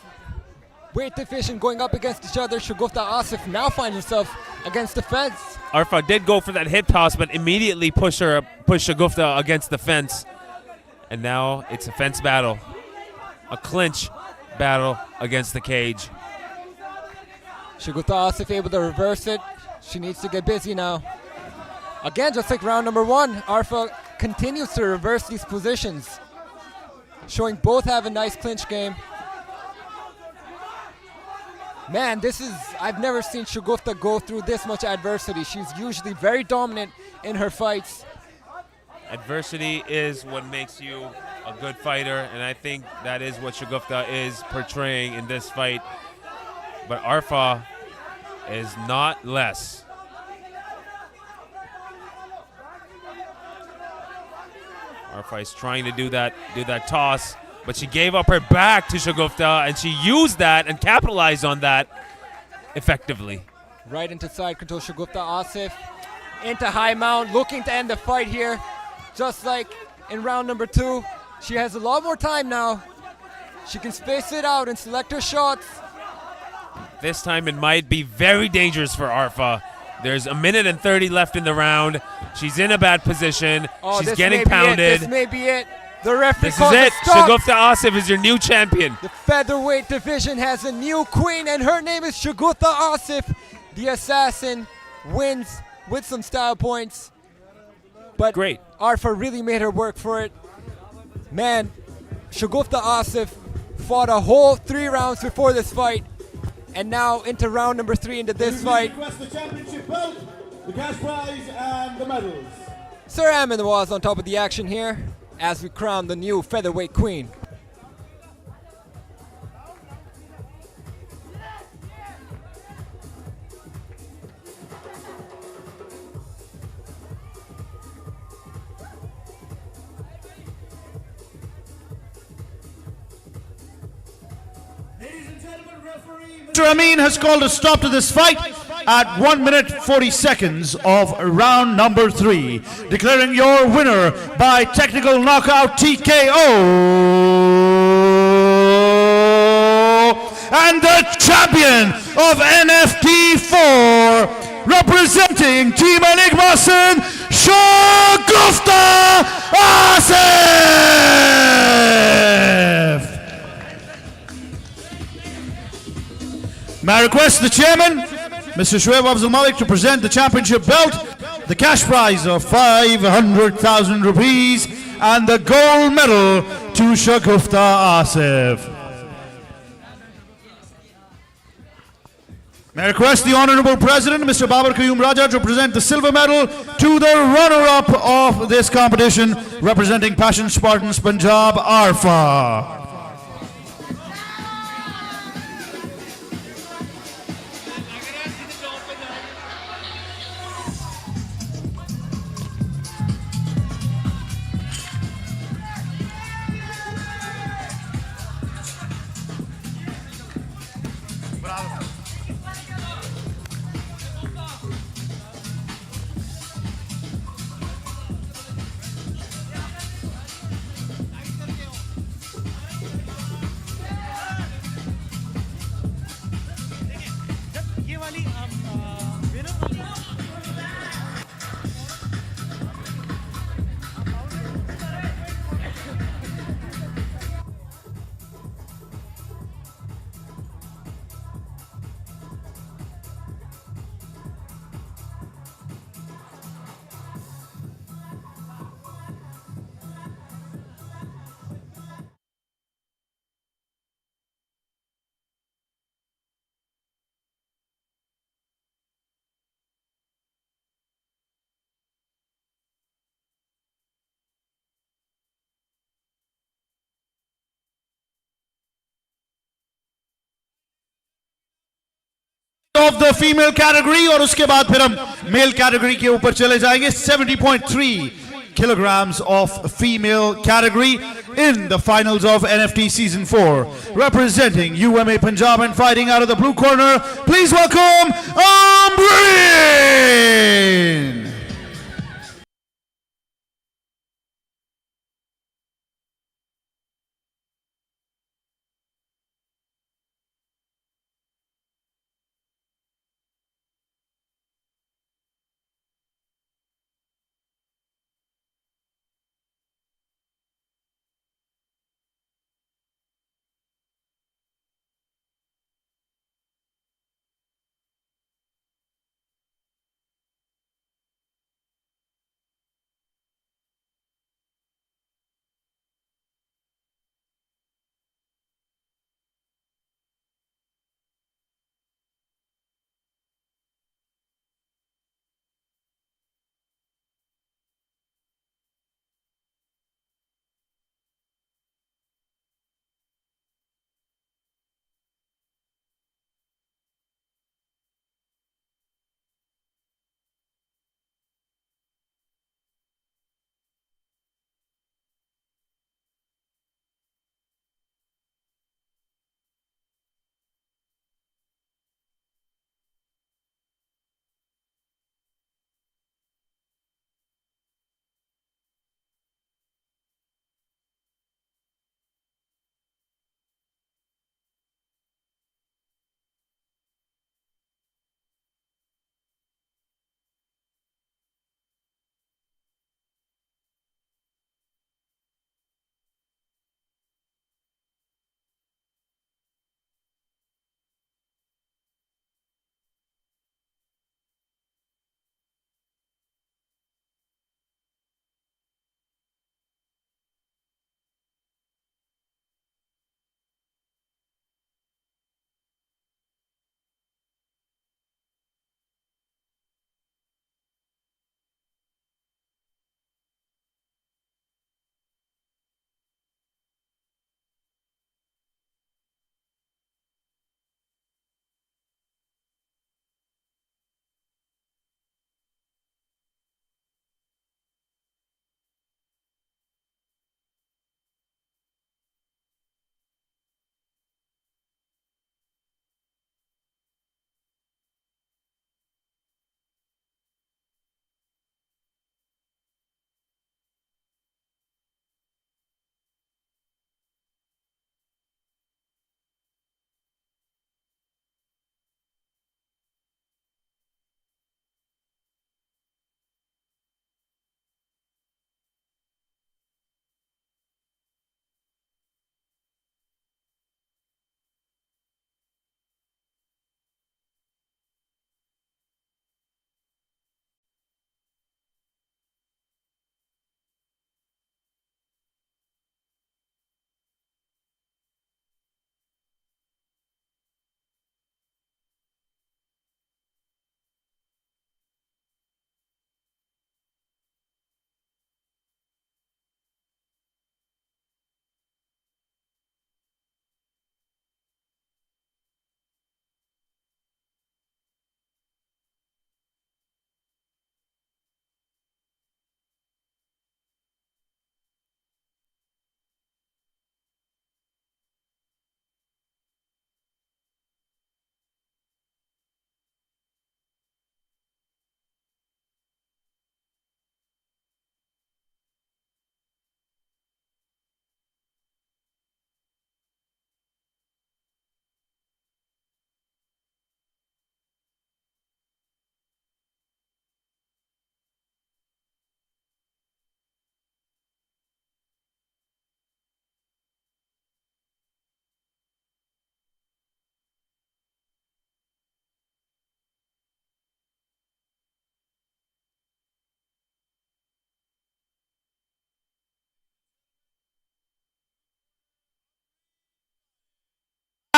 weight division going up against each other. Shagufta Asif now finds herself against the fence. Arfa did go for that hip toss, but immediately pushed Shagufta against the fence. And now it's a fence battle. A clinch battle against the cage. Shagufta Asif able to reverse it. She needs to get busy now. Again, just like round number 1, Arfa continues to reverse these positions, showing both have a nice clinch game. Man, I've never seen Shagufta go through this much adversity. She's usually very dominant in her fights. Adversity is what makes you a good fighter, and I think that is what Shagufta is portraying in this fight. But Arfa is not less. Arfa is trying to do that toss, but she gave up her back to Shagufta, and she used that and capitalized on that effectively. Right into side control, Shagufta Asif into high mount, looking to end the fight here. Just like in round number 2, she has a lot more time now. She can space it out and select her shots. This time it might be very dangerous for Arfa. There's a minute and 30 left in the round. She's in a bad position. Oh, She's this getting may be it. pounded. This may be it. The referee This is calls a it. stop. Shagufta Asif is your new champion. The featherweight division has a new queen, and her name is Shagufta Asif. The assassin wins with some style points. But Great. Arfa really made her work for it. Man, Shagufta Asif fought a whole 3 rounds before this fight, and now into round number 3 into this fight. Request the championship belt, the cash prize, and the medals. Sir Amin was on top of the action here as we crown the new featherweight queen. Mr. Amin has called a stop to this fight at 1 minute 40 seconds of round number 3, declaring your winner by technical knockout TKO and the champion of NFT 4, representing Team Enigmason, Shagufta Asif. May I request the chairman, Mr. Shoaib Afzal Malik, to present the championship belt, the cash prize of 500,000 rupees, and the gold medal to Shagufta Asif. May I request the Honorable President, Mr. Babar Qayyum Raja, to present the silver medal to the runner-up of this competition, representing Passion Spartans Punjab, Arfa. Of the female category, और उसके बाद फिर हम male category के ऊपर चले जाएंगे. 70.3 kilograms of female category in the finals of NFT season 4, representing UMA Punjab and fighting out of the blue corner, please welcome Ambreen.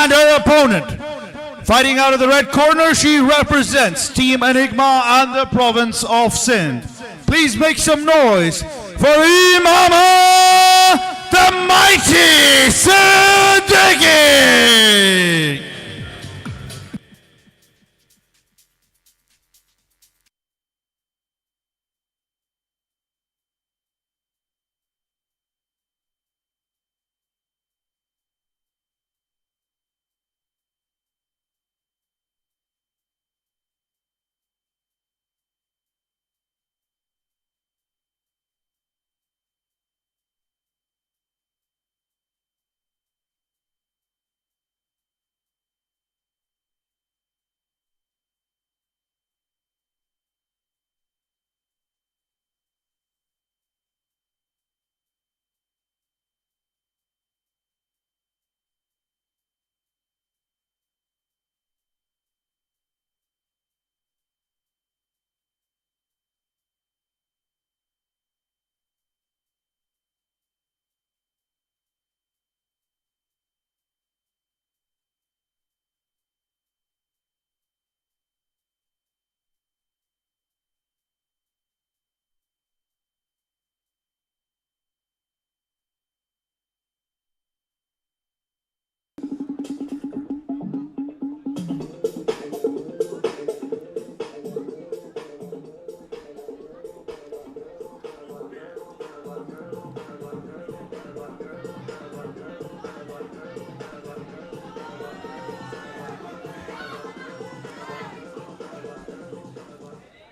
And her opponent, fighting out of the red corner, she represents Team Enigma and the province of Sindh. Please make some noise for Imama, the mighty Siddiqui.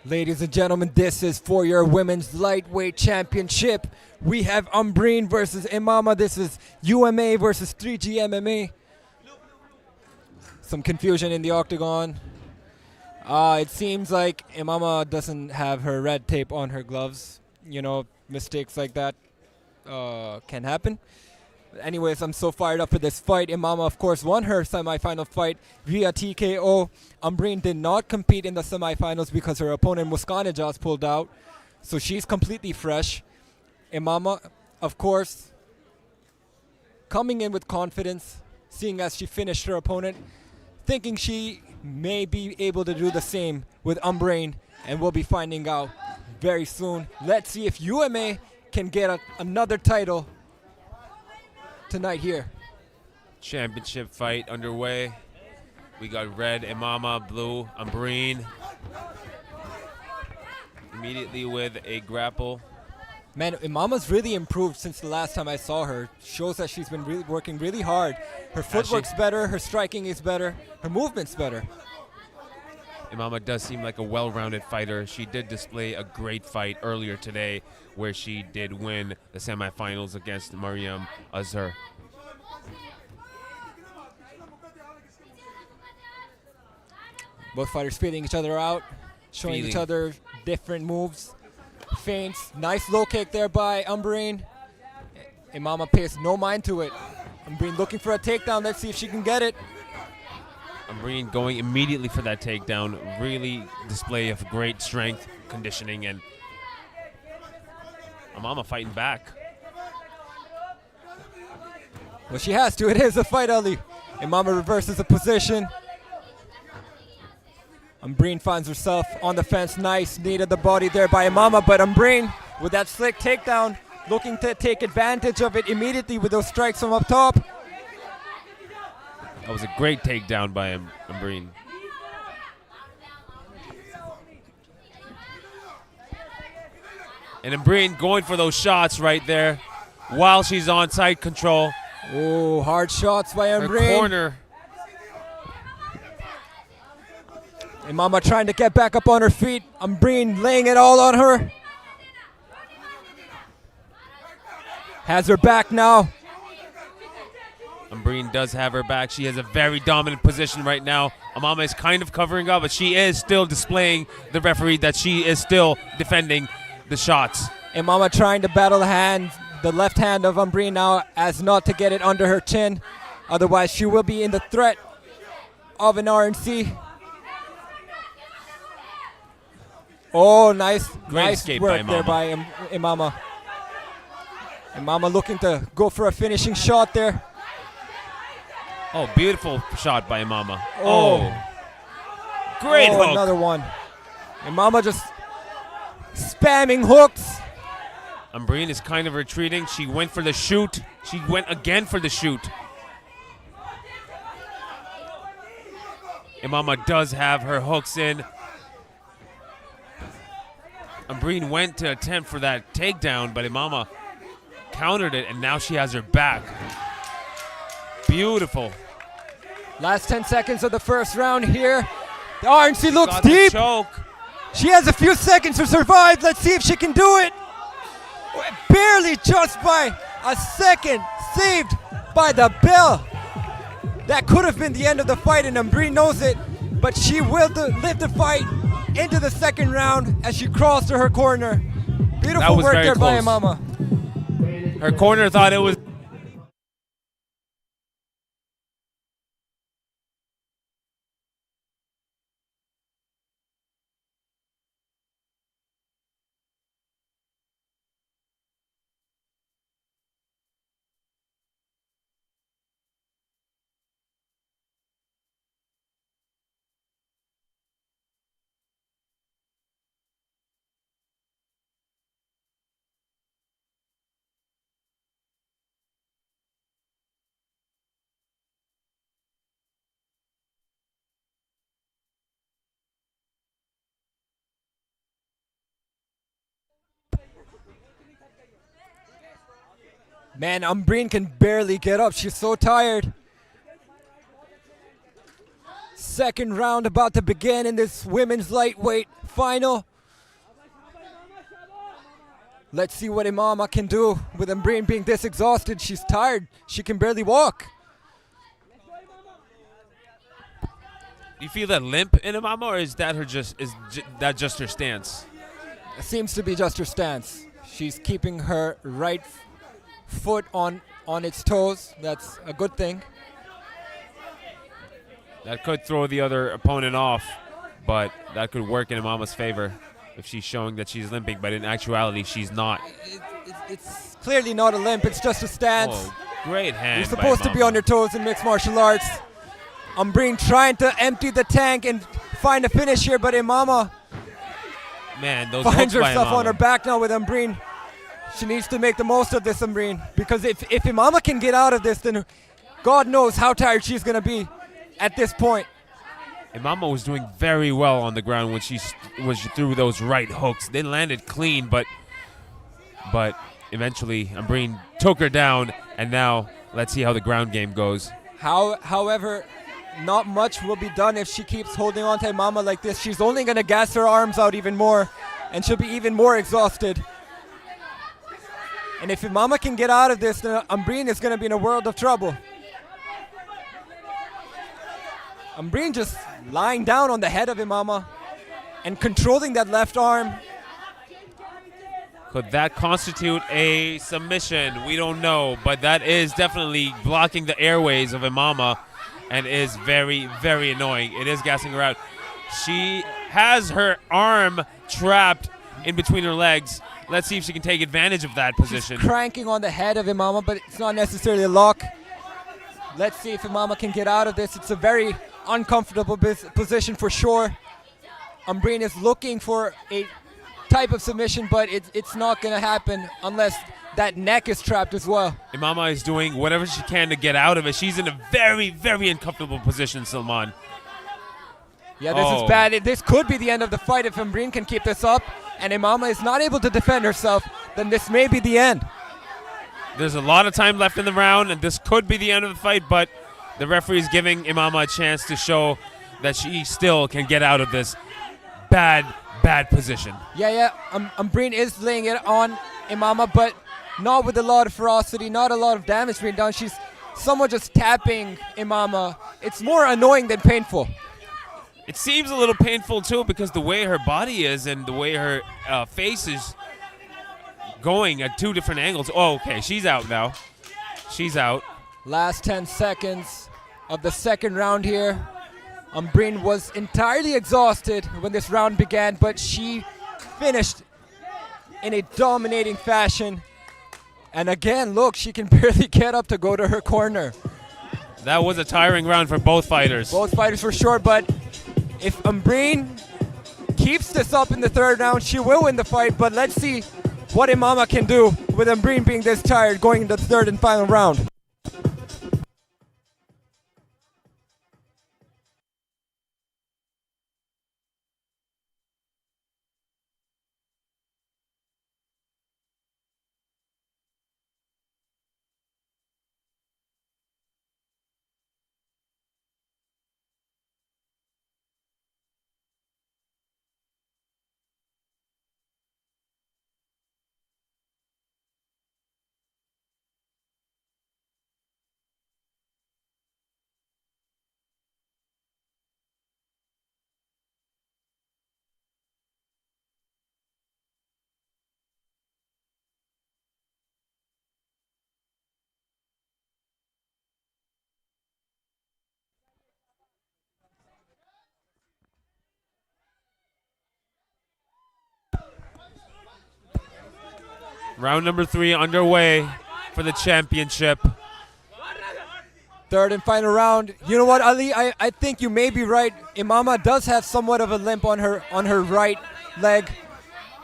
Ladies and gentlemen, this is for your women's lightweight championship. We have Umbreen versus Imama. This is UMA versus 3G MMA. Some confusion in the octagon. It seems like Imama doesn't have her red tape on her gloves. You know, mistakes like that can happen. Anyways, I'm so fired up for this fight. Imama, of course, won her semifinal fight via TKO. Umbreen did not compete in the semifinals because her opponent Muskan Ijaz pulled out. So she's completely fresh. Imama, of course, coming in with confidence, seeing as she finished her opponent, thinking she may be able to do the same with Umbreen, and we'll be finding out very soon. Let's see if UMA can get another title tonight here. Championship fight underway. We got red Imama, blue Umbreen. Immediately with a grapple. Man, Imama's really improved since the last time I saw her. Shows that she's been working really hard. Her footwork's better, her striking is better, her movement's better. Imama does seem like a well-rounded fighter. She did display a great fight earlier today where she did win the semifinals against Mariam Azhar. Both fighters feeling each other out, showing each other different moves, feints. Nice low kick there by Umbreen. Imama pays no mind to it. Umbreen looking for a takedown. Let's see if she can get it. Umbreen going immediately for that takedown. Really display of great strength, conditioning, and Imama fighting back. Well, she has to. It is a fight, Ali. Imama reverses the position. Umbreen finds herself on the fence. Nice knee to the body there by Imama, but Umbreen with that slick takedown, looking to take advantage of it immediately with those strikes from up top. That was a great takedown by Umbreen. And Umbreen going for those shots right there while she's on side control. Oh, hard shots by Umbreen. Her corner. Imama trying to get back up on her feet. Umbreen laying it all on her. Has her back now. Umbreen does have her back. She has a very dominant position right now. Imama is kind of covering up, but she is still displaying the referee that she is still defending the shots. Imama trying to battle the left hand of Umbreen now as not to get it under her chin. Otherwise, she will be in the threat of an RNC. Oh, nice work there by Imama. Imama looking to go for a finishing shot there. Oh, beautiful shot by Imama. Oh. Great hook. Another one. Imama just spamming hooks. Ambreen is kind of retreating. She went for the shoot. She went again for the shoot. Imama does have her hooks in. Ambreen went to attempt for that takedown, but Imama countered it, and now she has her back. Beautiful. Last 10 seconds of the first round here. The RNC looks Got the deep. choke. She has a few seconds to survive. Let's see if she can do it. Barely just by a second, saved by the bell. That could have been the end of the fight, and Ambreen knows it, but she will lift the fight into the second round as she crawls to her corner. Beautiful work there by Imama. Her corner thought it was. Man, Ambreen can barely get up. She's so tired. Second round about to begin in this women's lightweight final. Let's see what Imama can do with Ambreen being this exhausted. She's tired. She can barely walk. You feel that limp in Imama, or is that that just her stance? It seems to be just her stance. She's keeping her right foot on its toes. That's a good thing. That could throw the other opponent off, but that could work in Imama's favor if she's showing that she's limping, but in actuality, she's not. It's clearly not a limp. It's just a stance. Oh, great hand. You're supposed to be on your toes in mixed martial arts. Ambreen trying to empty the tank and find a finish here, but Imama finds herself on her back now with Ambreen. She needs to make the most of this, Ambreen, because if Imama can get out of this, then God knows how tired she's going to be at this point. Imama was doing very well on the ground when she threw those right hooks. They landed clean, but eventually Ambreen took her down, and now let's see how the ground game goes. However, not much will be done if she keeps holding on to Imama like this. She's only going to gas her arms out even more, and she'll be even more exhausted. And if Imama can get out of this, then Ambreen is going to be in a world of trouble. Ambreen just lying down on the head of Imama and controlling that left arm. Could that constitute a submission? We don't know, but that is definitely blocking the airways of Imama and is very, very annoying. It is gassing her out. She has her arm trapped in between her legs. Let's see if she can take advantage of that position. She's cranking on the head of Imama, but it's not necessarily a lock. Let's see if Imama can get out of this. It's a very uncomfortable position for sure. Ambreen is looking for a type of submission, but it's not going to happen unless that neck is trapped as well. Imama is doing whatever she can to get out of it. She's in a very, very uncomfortable position, Salman. Yeah, this is bad. This could be the end of the fight if Ambreen can keep this up, and Imama is not able to defend herself, then this may be the end. There's a lot of time left in the round, and this could be the end of the fight, but the referee is giving Imama a chance to show that she still can get out of this bad position. Yeah. Ambreen is laying it on Imama, but not with a lot of ferocity, not a lot of damage being done. She's somewhat just tapping Imama. It's more annoying than painful. It seems a little painful too, because the way her body is and the way her face is going at two different angles. Oh, okay, she's out now. She's out. Last 10 seconds of the second round here. Ambreen was entirely exhausted when this round began, but she finished in a dominating fashion. And again, look, she can barely get up to go to her corner. That was a tiring round for both fighters. Both fighters were short, but if Umbreen keeps this up in the third round, she will win the fight. But let's see what Imama can do with Umbreen being this tired going into the third and final round. Round number 3 underway for the championship. Third and final round. You know what, Ali? I think you may be right. Imama does have somewhat of a limp on her right leg.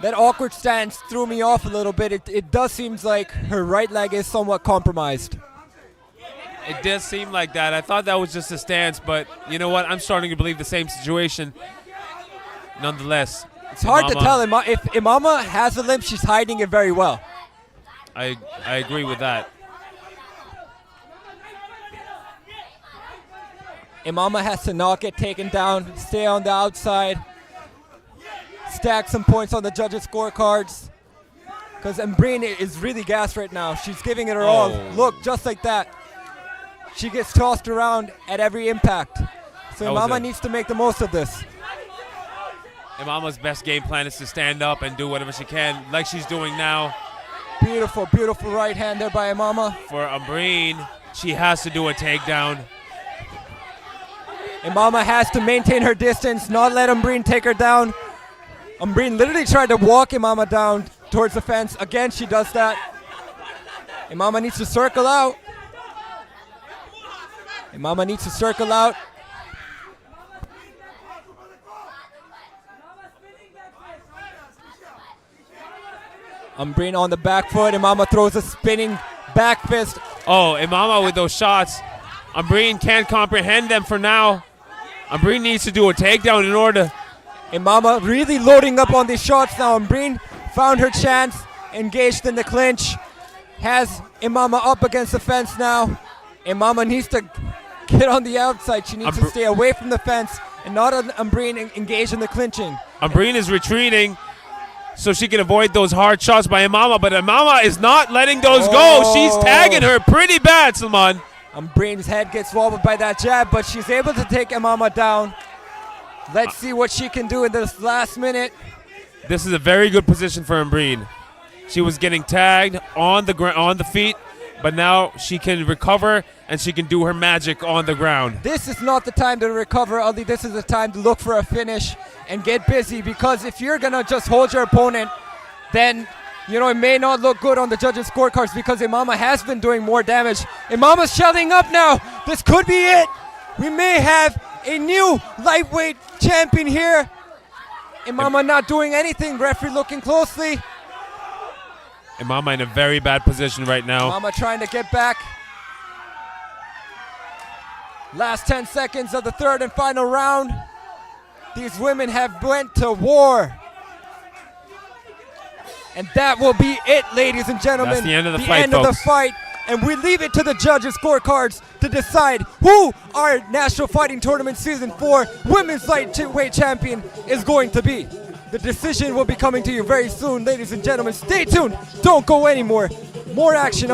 That awkward stance threw me off a little bit. It does seem like her right leg is somewhat compromised. It does seem like that. I thought that was just a stance, but you know what? I'm starting to believe the same situation. Nonetheless, it's hard to tell. If Imama has a limp, she's hiding it very well. I agree with that. Imama has to not get taken down, stay on the outside, stack some points on the judges' scorecards. Because Umbreen is really gassed right now. She's giving it her all. Look, just like that. She gets tossed around at every impact. So Imama needs to make the most of this. Imama's best game plan is to stand up and do whatever she can, like she's doing now. Beautiful, beautiful right hand there by Imama. For Umbreen, she has to do a takedown. Imama has to maintain her distance, not let Umbreen take her down. Umbreen literally tried to walk Imama down towards the fence. Again, she does that. Imama needs to circle out. Imama needs to circle out. Umbreen on the back foot. Imama throws a spinning back fist. Oh, Imama with those shots. Umbreen can't comprehend them for now. Umbreen needs to do a takedown in order. Imama really loading up on these shots now. Umbreen found her chance, engaged in the clinch. Has Imama up against the fence now. Imama needs to get on the outside. She needs to stay away from the fence and not Umbreen engage in the clinching. Umbreen is retreating so she can avoid those hard shots by Imama, but Imama is not letting those go. She's tagging her pretty bad, Salman. Umbreen's head gets wobbled by that jab, but she's able to take Imama down. Let's see what she can do in this last minute. This is a very good position for Umbreen. She was getting tagged on the feet, but now she can recover and she can do her magic on the ground. This is not the time to recover, Ali. This is the time to look for a finish and get busy, because if you're gonna just hold your opponent, then it may not look good on the judges' scorecards, because Imama has been doing more damage. Imama's shutting up now. This could be it. We may have a new lightweight champion here. Imama not doing anything. Referee looking closely. Imama in a very bad position right now. Imama trying to get back. Last 10 seconds of the third and final round. These women have went to war. And that will be it, ladies and gentlemen. That's the end of the fight, The end of the folks. fight. And we leave it to the judges' scorecards to decide who our National Fighting Tournament Season 4 Women's Lightweight Champion is going to be. The decision will be coming to you very soon, ladies and gentlemen. Stay tuned. Don't go anymore. More action.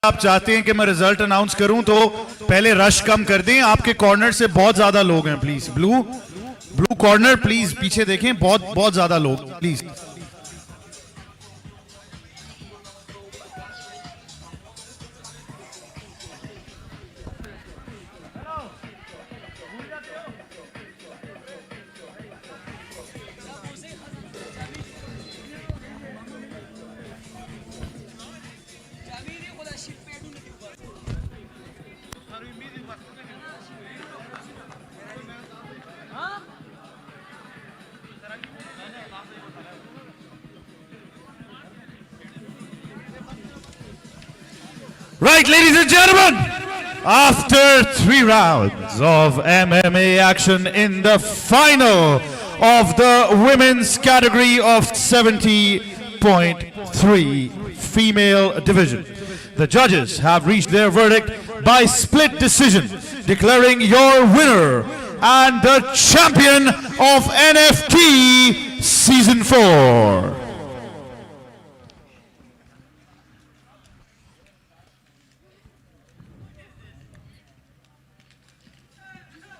आप चाहते हैं कि मैं result announce करूं तो पहले rush कम कर दें. आपके कॉर्नर से बहुत ज्यादा लोग हैं. प्लीज ब्लू कॉर्नर प्लीज पीछे देखें. बहुत ज्यादा लोग please. Right, ladies and gentlemen, after 3 rounds of MMA action in the final of the women's category of 70.3 female division, the judges have reached their verdict by split decision, declaring your winner and the champion of NFT Season 4.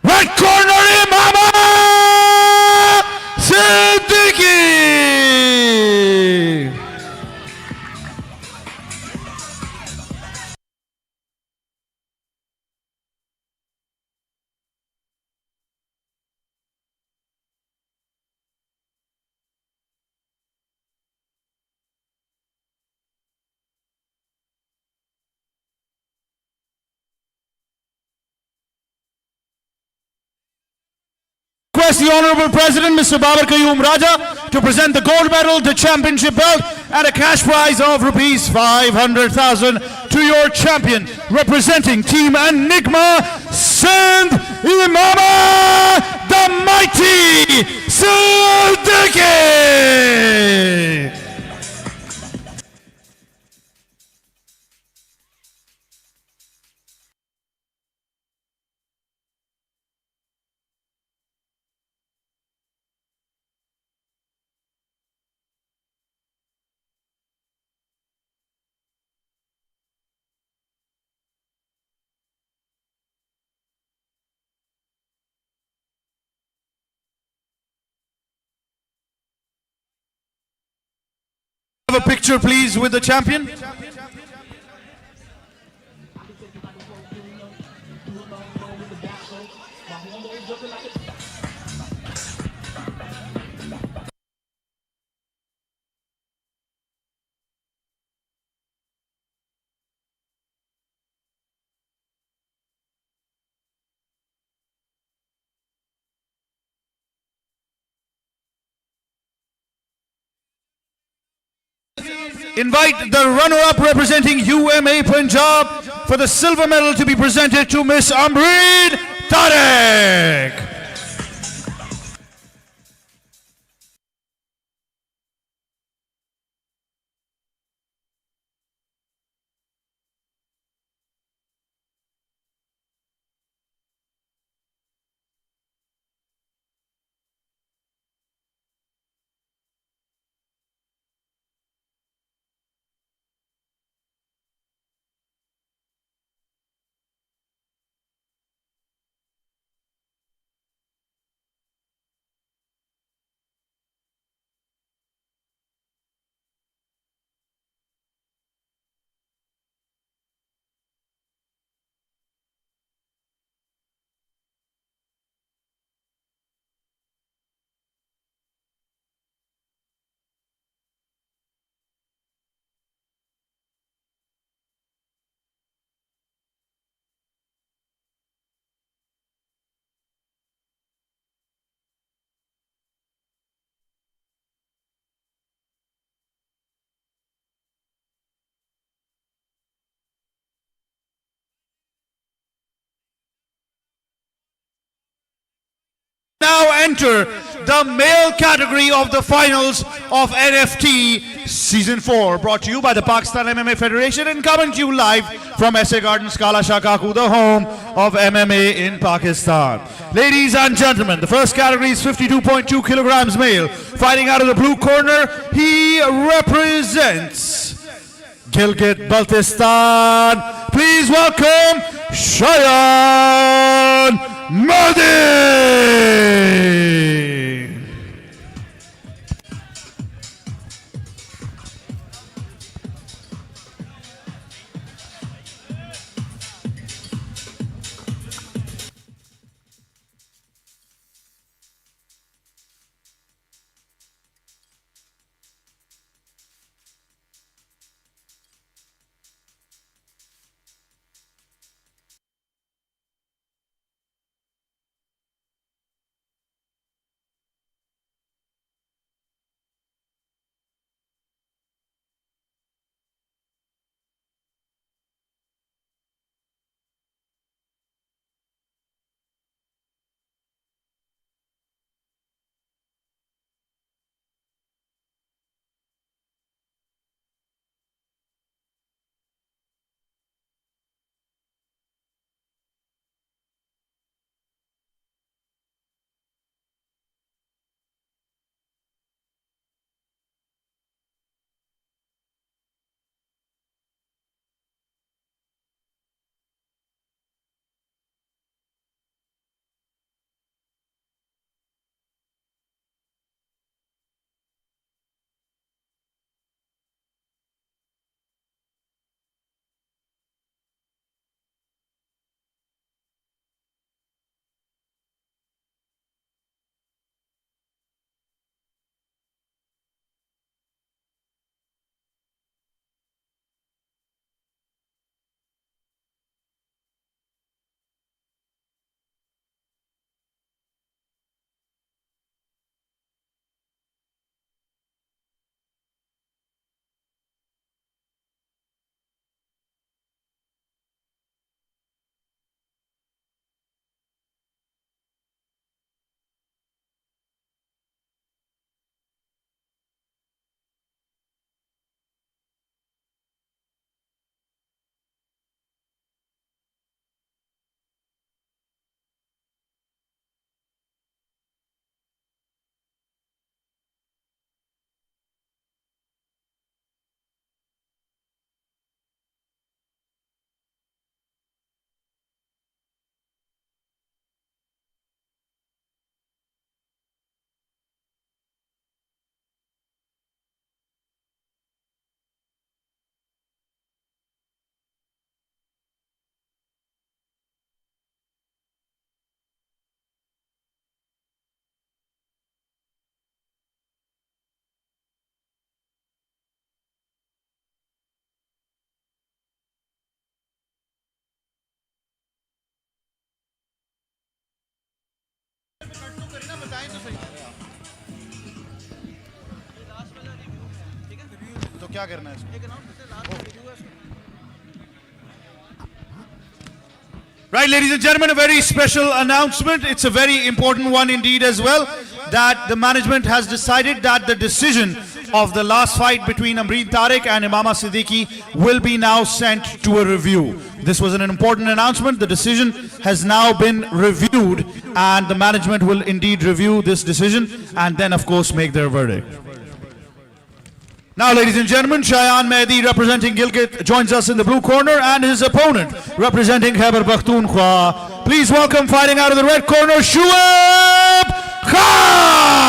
Right corner, Imama Siddiqui. Request the Honorable President, Mr. Babar Qayyum Raja, to present the gold medal, the championship belt, and a cash prize of rupees 500,000 to your champion, representing Team Enigma, Sindh Imama, the mighty Siddiqui. Have a picture, please, with the champion. Invite the runner-up representing UMA Punjab for the silver medal to be presented to Miss Amreen Tarek. Now enter the male category of the finals of NFT Season 4, brought to you by the Pakistan MMA Federation and coming to you live from SA Gardens, Kala Shah Kaku, the home of MMA in Pakistan. Ladies and gentlemen, the first category is 52.2 kilograms male. Fighting out of the blue corner, he represents Gilgit-Baltistan. Please welcome Cheyan Mehdi. तो क्या करना है Right, ladies and gentlemen, a very special announcement. It's a very important one indeed as well, that the management has decided that the decision of the last fight between Amreen Tariq and Imama Siddiqui will be now sent to a review. This was an important announcement. The decision has now been reviewed, and the management will indeed review this decision and then, of course, make their verdict. Now, ladies and gentlemen, Cheyan Mehdi representing Gilgit joins us in the blue corner, and his opponent representing Khyber Pakhtunkhwa. Please welcome, fighting out of the red corner, Shuaib Khan.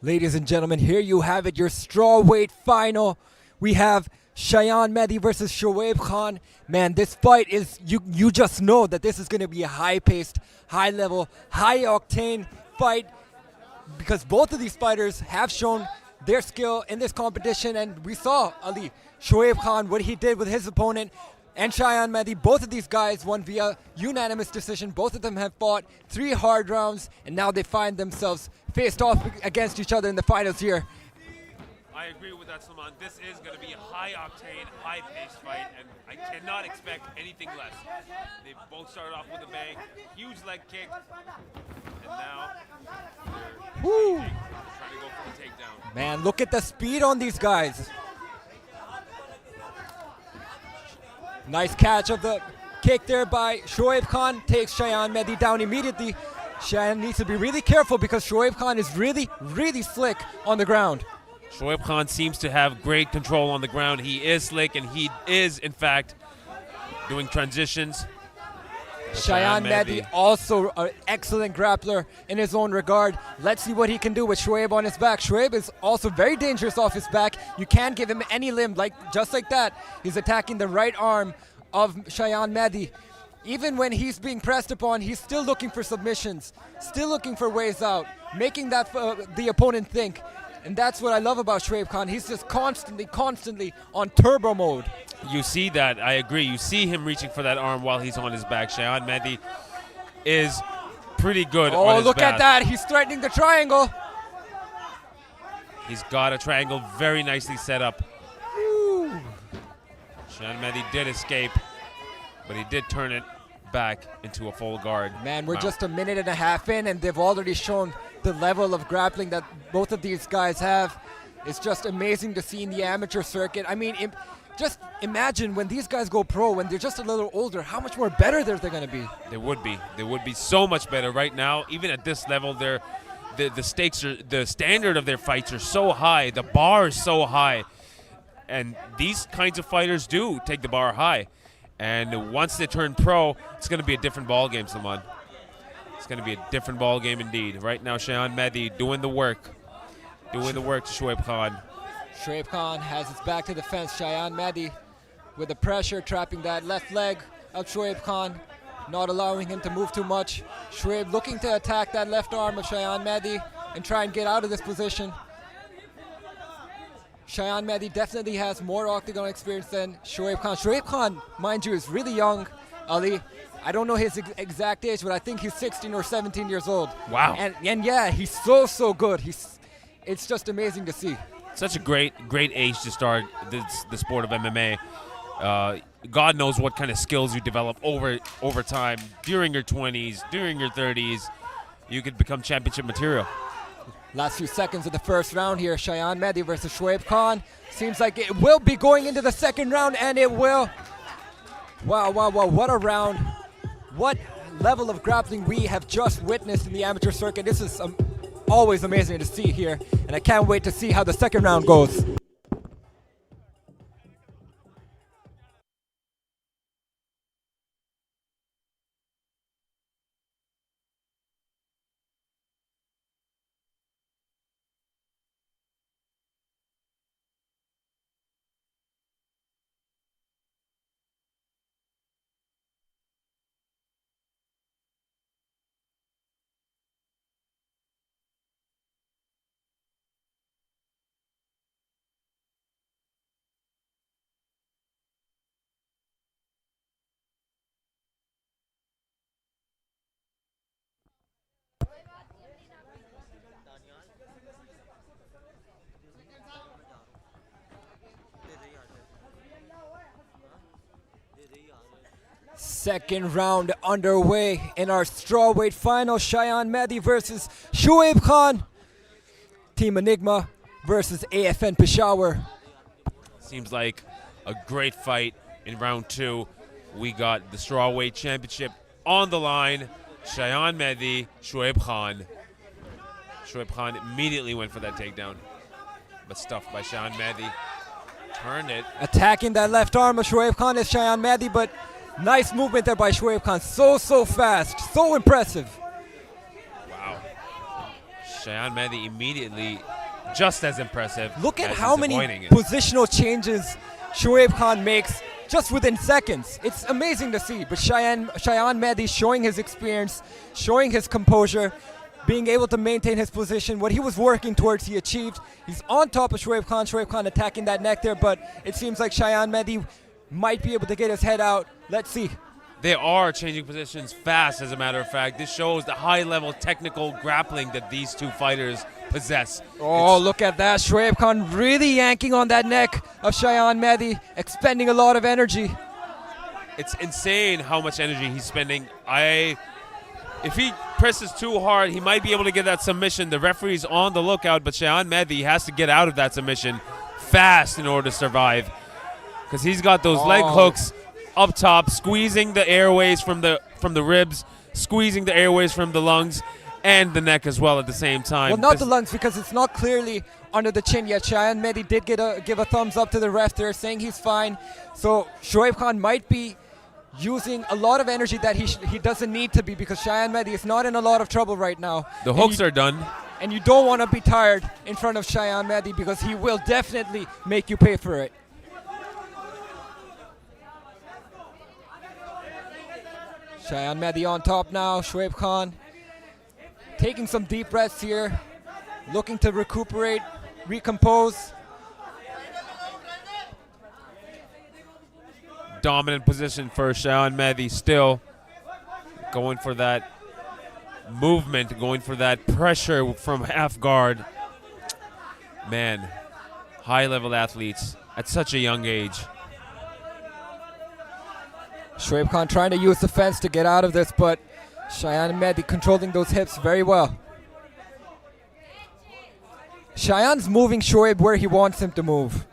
Ladies and gentlemen, here you have it, your strawweight final. We have Cheyan Mehdi versus Shoaib Khan. Man, this fight is, you just know that this is going to be a high-paced, high-level, high-octane fight because both of these fighters have shown their skill in this competition, and we saw Ali Shoaib Khan, what he did with his opponent, and Cheyan Mehdi. Both of these guys won via unanimous decision. Both of them have fought 3 hard rounds, and now they find themselves faced off against each other in the finals here. I agree with that, Salman. This is going to be a high-octane, high-paced fight, and I cannot expect anything less. They both started off with a bang, huge leg kick, and now they're trying to go for the takedown. Man, look at the speed on these guys. Nice catch of the kick there by Shoaib Khan. Takes Cheyan Mehdi down immediately. Cheyan needs to be really careful because Shoaib Khan is really, really slick on the ground. Shoaib Khan seems to have great control on the ground. He is slick, and he is, in fact, doing transitions. Cheyan Mehdi also an excellent grappler in his own regard. Let's see what he can do with Shoaib on his back. Shoaib is also very dangerous off his back. You can't give him any limb, just like that. He's attacking the right arm of Cheyan Mehdi. Even when he's being pressed upon, he's still looking for submissions, still looking for ways out, making that the opponent think. And that's what I love about Shoaib Khan. He's just constantly on turbo mode. You see that, I agree. You see him reaching for that arm while he's on his back. Cheyan Mehdi is pretty good on his back. Oh, look at that. He's threatening the triangle. He's got a triangle very nicely set up. Ooh. Cheyan Mehdi did escape, but he did turn it back into a full guard. Man, we're just a minute and a half in, and they've already shown the level of grappling that both of these guys have. It's just amazing to see in the amateur circuit. I mean, just imagine when these guys go pro, when they're just a little older, how much more better they're going to be. They would be. They would be so much better right now. Even at this level, the stakes are, the standard of their fights are so high. The bar is so high, and these kinds of fighters do take the bar high. And once they turn pro, it's going to be a different ball game, Salman. It's going to be a different ball game indeed. Right now, Cheyan Mehdi doing the work to Shoaib Khan. Shoaib Khan has his back to the fence. Cheyan Mehdi with the pressure, trapping that left leg of Shoaib Khan, not allowing him to move too much. Shoaib looking to attack that left arm of Cheyan Mehdi and try and get out of this position. Cheyan Mehdi definitely has more octagon experience than Shoaib Khan. Shoaib Khan, mind you, is really young, Ali. I don't know his exact age, but I think he's 16 or 17 years old. Wow. And yeah, he's so good. It's just amazing to see. Such a great age to start the sport of MMA. God knows what kind of skills you develop over time. During your 20s, during your 30s, you could become championship material. Last few seconds of the first round here. Cheyan Mehdi versus Shoaib Khan. Seems like it will be going into the second round, and it will. Wow, what a round. What level of grappling we have just witnessed in the amateur circuit. This is always amazing to see here, and I can't wait to see how the second round goes. Second round underway in our strawweight final. Cheyan Mehdi versus Shoaib Khan. Team Enigma versus AFN Peshawar. Seems like a great fight in round 2. We got the strawweight championship on the line. Cheyan Mehdi, Shoaib Khan. Shoaib Khan immediately went for that takedown, but stuffed by Cheyan Mehdi. Turned it. Attacking that left arm of Shoaib Khan is Cheyan Mehdi, but nice movement there by Shoaib Khan. So fast, so impressive. Wow. Cheyan Mehdi immediately just as impressive. Look at as how he's many avoiding it. positional changes Shoaib Khan makes just within seconds. It's amazing to see. But Cheyan Mehdi showing his experience, showing his composure, being able to maintain his position. What he was working towards, he achieved. He's on top of Shoaib Khan. Shoaib Khan attacking that neck there, but it seems like Cheyan Mehdi might be able to get his head out. Let's see. They are changing positions fast, as a matter of fact. This shows the high-level technical grappling that these two fighters possess. Oh, look at that. Shoaib Khan really yanking on that neck of Cheyan Mehdi, expending a lot of energy. It's insane how much energy he's spending. If he presses too hard, he might be able to get that submission. The referee's on the lookout, but Cheyan Mehdi has to get out of that submission fast in order to survive, because he's got those leg hooks up top, squeezing the airways from the ribs, squeezing the airways from the lungs, and the neck as well at the same time. Well, not the lungs, because it's not clearly under the chin yet. Cheyan Mehdi did give a thumbs up to the ref there, saying he's fine. So Shoaib Khan might be using a lot of energy that he doesn't need to be, because Cheyan Mehdi is not in a lot of trouble right now. The hooks are done. And you don't want to be tired in front of Cheyan Mehdi, because he will definitely make you pay for it. Cheyan Mehdi on top now. Shoaib Khan taking some deep breaths here, looking to recuperate, recompose. Dominant position for Cheyan Mehdi, still going for that movement, going for that pressure from half guard. Man, high-level athletes at such a young age. Shoaib Khan trying to use the fence to get out of this, but Cheyan Mehdi controlling those hips very well. Cheyan's moving Shoaib where he wants him to move.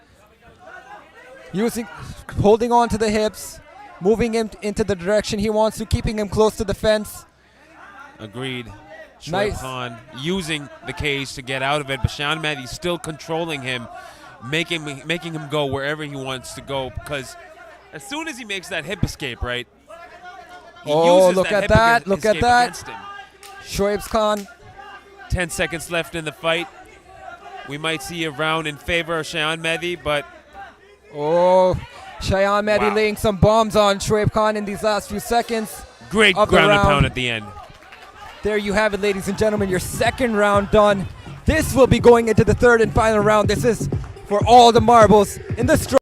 Holding on to the hips, moving him into the direction he wants to, keeping him close to the fence. Agreed. Shoaib Nice. Khan using the cage to get out of it, but Cheyan Mehdi still controlling him, making him go wherever he wants to go, because as soon as he makes that hip escape, right? He uses look that at hip that, look at escape that. against him. Shoaib Khan. 10 seconds left in the fight. We might see a round in favor of Cheyan Mehdi, but Cheyan Mehdi Wow. laying some bombs on Shoaib Khan in these last few seconds. great of the ground and round. pound at the end. There you have it, ladies and gentlemen, your second round done. This will be going into the third and final round. This is for all the marbles in the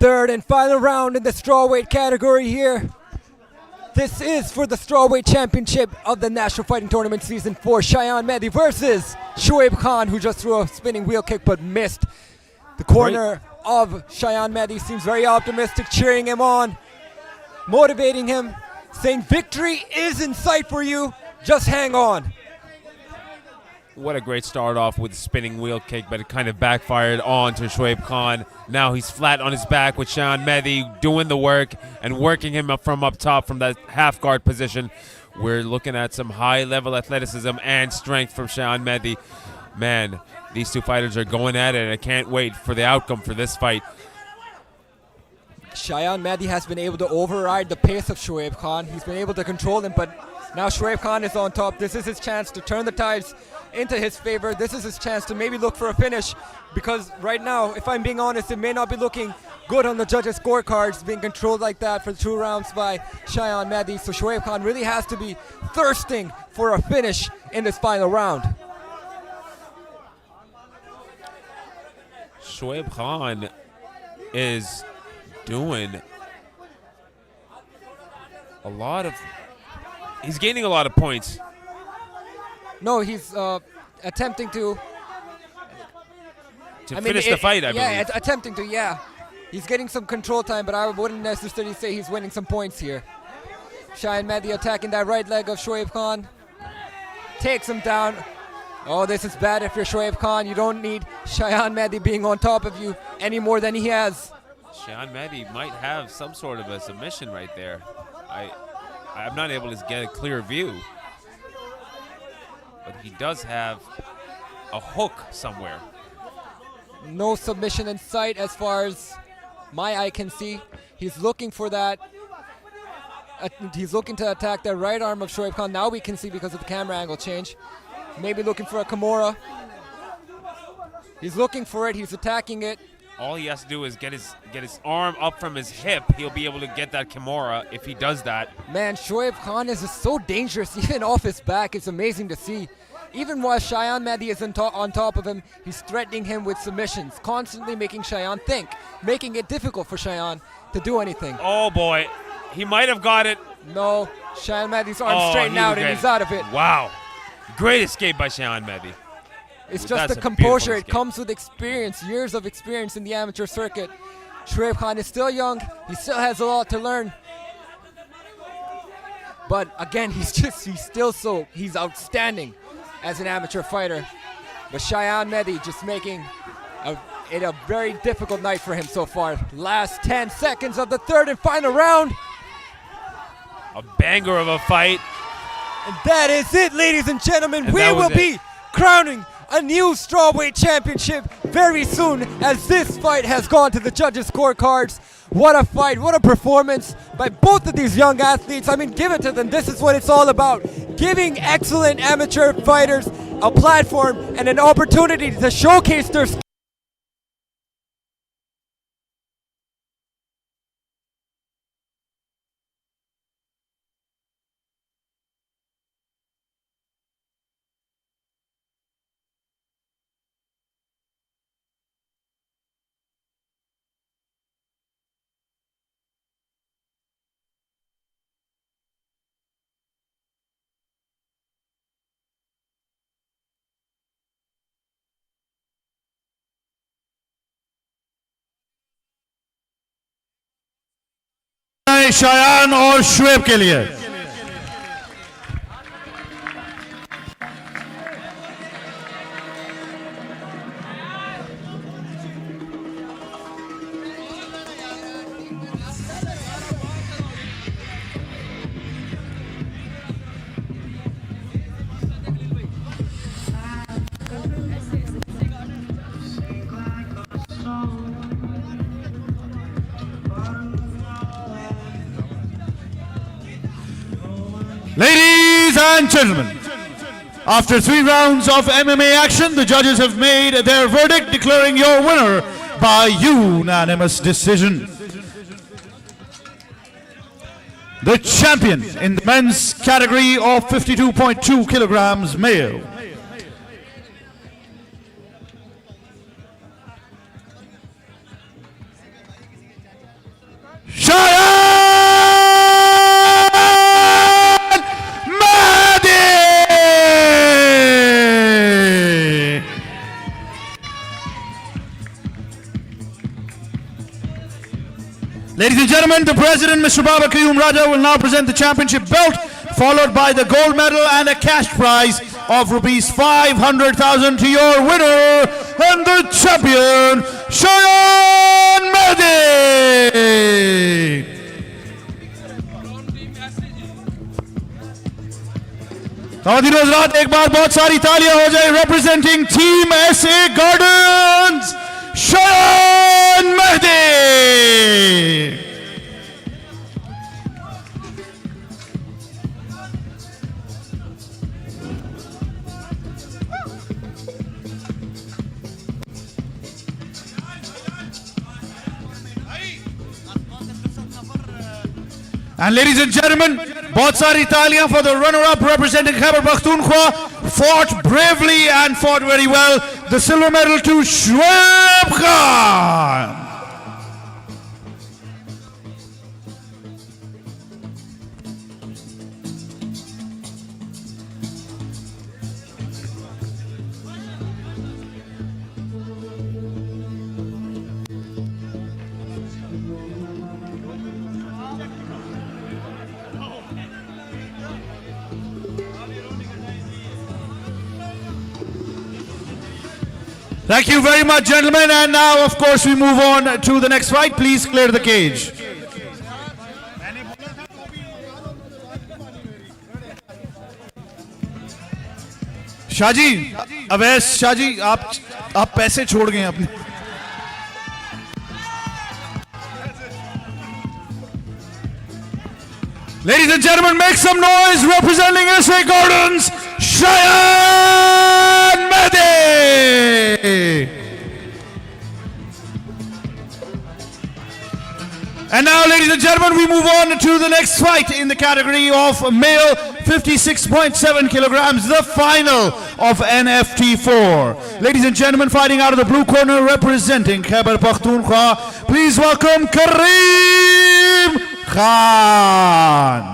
third and final round in the strawweight category here. This is for the strawweight championship of the National Fighting Tournament Season 4. Cheyan Mehdi versus Shoaib Khan, who just threw a spinning wheel kick but missed. The corner of Cheyan Mehdi seems very optimistic, cheering him on, motivating him, saying victory is in sight for you, just hang on. What a great start off with the spinning wheel kick, but it kind of backfired on to Shoaib Khan. Now he's flat on his back with Cheyan Mehdi doing the work and working him up from up top from that half guard position. We're looking at some high level athleticism and strength from Cheyan Mehdi. Man, these two fighters are going at it, and I can't wait for the outcome for this fight. Cheyan Mehdi has been able to override the pace of Shoaib Khan. He's been able to control him, but now Shoaib Khan is on top. This is his chance to turn the tides into his favor. This is his chance to maybe look for a finish, because right now, if I'm being honest, it may not be looking good on the judges' scorecards, being controlled like that for 2 rounds by Cheyan Mehdi. So Shoaib Khan really has to be thirsting for a finish in this final round. Shoaib Khan is doing a lot of... He's gaining a lot of points. No, he's attempting to finish the fight, I believe. Yeah, attempting to, yeah. He's getting some control time, but I wouldn't necessarily say he's winning some points here. Cheyan Mehdi attacking that right leg of Shoaib Khan. Takes him down. Oh, this is bad if you're Shoaib Khan. You don't need Cheyan Mehdi being on top of you any more than he has. Cheyan Mehdi might have some sort of a submission right there. I'm not able to get a clear view. But he does have a hook somewhere. No submission in sight as far as my eye can see. He's looking for that. He's looking to attack the right arm of Shoaib Khan. Now we can see because of the camera angle change. Maybe looking for a Kimura. He's looking for it. He's attacking it. All he has to do is get his arm up from his hip. He'll be able to get that Kimura if he does that. Man, Shoaib Khan is just so dangerous. Even off his back, it's amazing to see. Even while Cheyan Mehdi is on top of him, he's threatening him with submissions, constantly making Cheyan think, making it difficult for Cheyan to do anything. Oh boy, he might have got it. No, Cheyan Mehdi's arm straightened out and he's out of it. Wow, great escape by Cheyan Mehdi. It's just the composure. It comes with experience, years of experience in the amateur circuit. Shoaib Khan is still young. He still has a lot to learn. But again, he's outstanding as an amateur fighter. But Cheyan Mehdi just making it a very difficult night for him so far. Last 10 seconds of the third and final round. A banger of a fight. And that is it, ladies and gentlemen. We will be crowning a new strawweight championship very soon, as this fight has gone to the judges' scorecards. What a fight, what a performance by both of these young athletes. I mean, give it to them. This is what it's all about. Giving excellent amateur fighters a platform and an opportunity to showcase their skills. Shayan और शुएब के लिए Ladies and gentlemen, after 3 rounds of MMA action, the judges have made their verdict, declaring your winner by unanimous decision. The champion in the men's category of 52.2 kilograms male, gentlemen, the president, Mr. Baba Qayyum Raja, will now present the championship belt, followed by the gold medal and a cash prize of rupees 500,000 to your winner and the champion, Cheyan Mehdi. ख़वातीन हज़रात, एक बार बहुत सारी तालियां हो जाए. Representing Team SA Gardens, Cheyan Mehdi. And ladies and gentlemen, बहुत सारी तालियां for the runner-up representing Khyber Pakhtunkhwa, fought bravely and fought very well. The silver medal to Sherb Khan. Thank you very much, gentlemen. And now, of course, we move on to the next fight. Please clear the cage. Shahaji, Awais Shahaji, आप पैसे छोड़ गए अपने. Ladies and gentlemen, make some noise representing SA Gardens, Cheyan Mehdi. And now, ladies and gentlemen, we move on to the next fight in the category of male 56.7 kilograms, the final of NFT4. Ladies and gentlemen, fighting out of the blue corner representing Khyber Pakhtunkhwa, please welcome Karim Khan.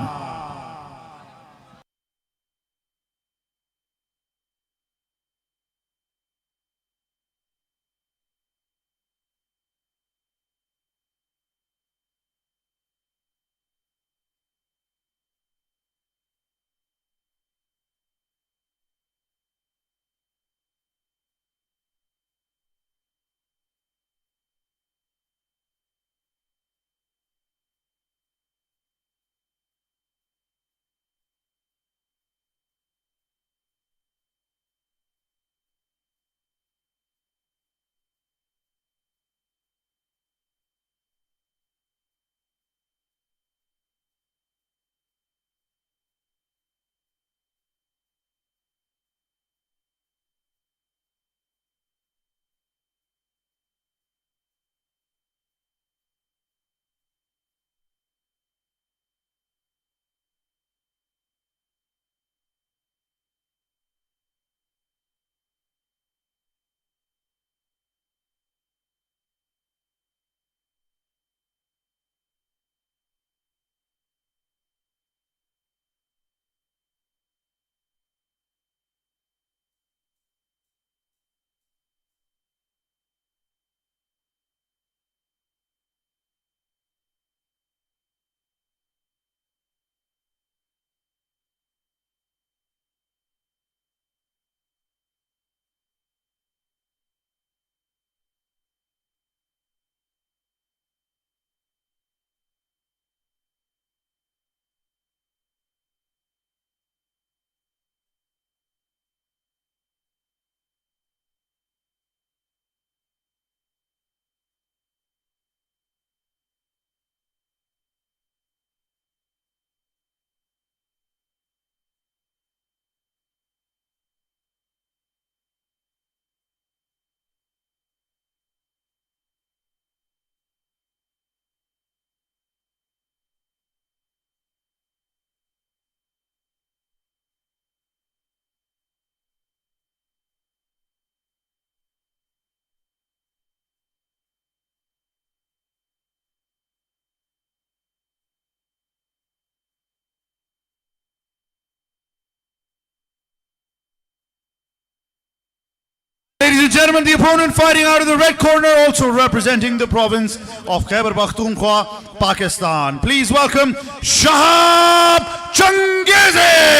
Ladies and gentlemen, the opponent fighting out of the red corner, also representing the province of Khyber Pakhtunkhwa, Pakistan. Please welcome Shahab Changezi.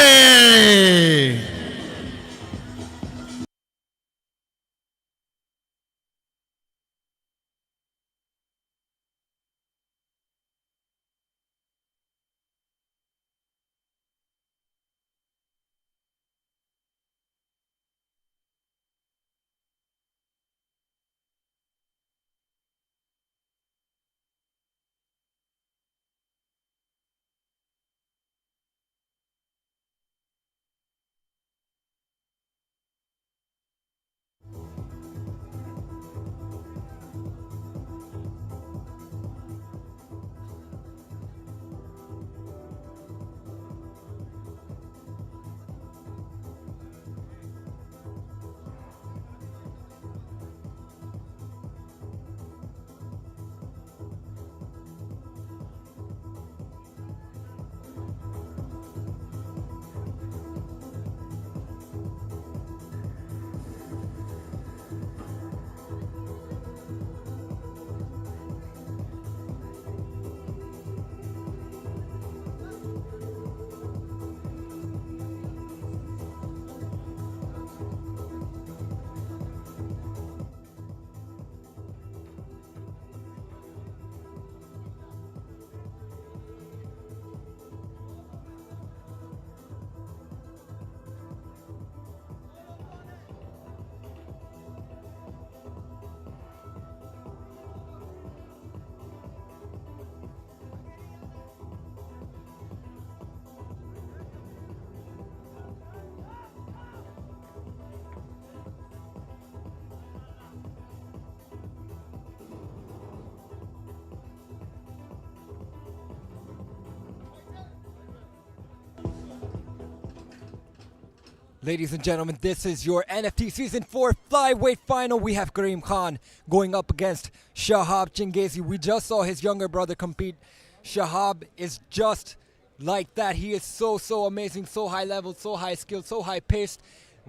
Ladies and gentlemen, this is your NFT Season 4 flyweight final. We have Karim Khan going up against Shahab Changezi. We just saw his younger brother compete. Shahab is just like that. He is so amazing, so high level, so high skilled, so high paced.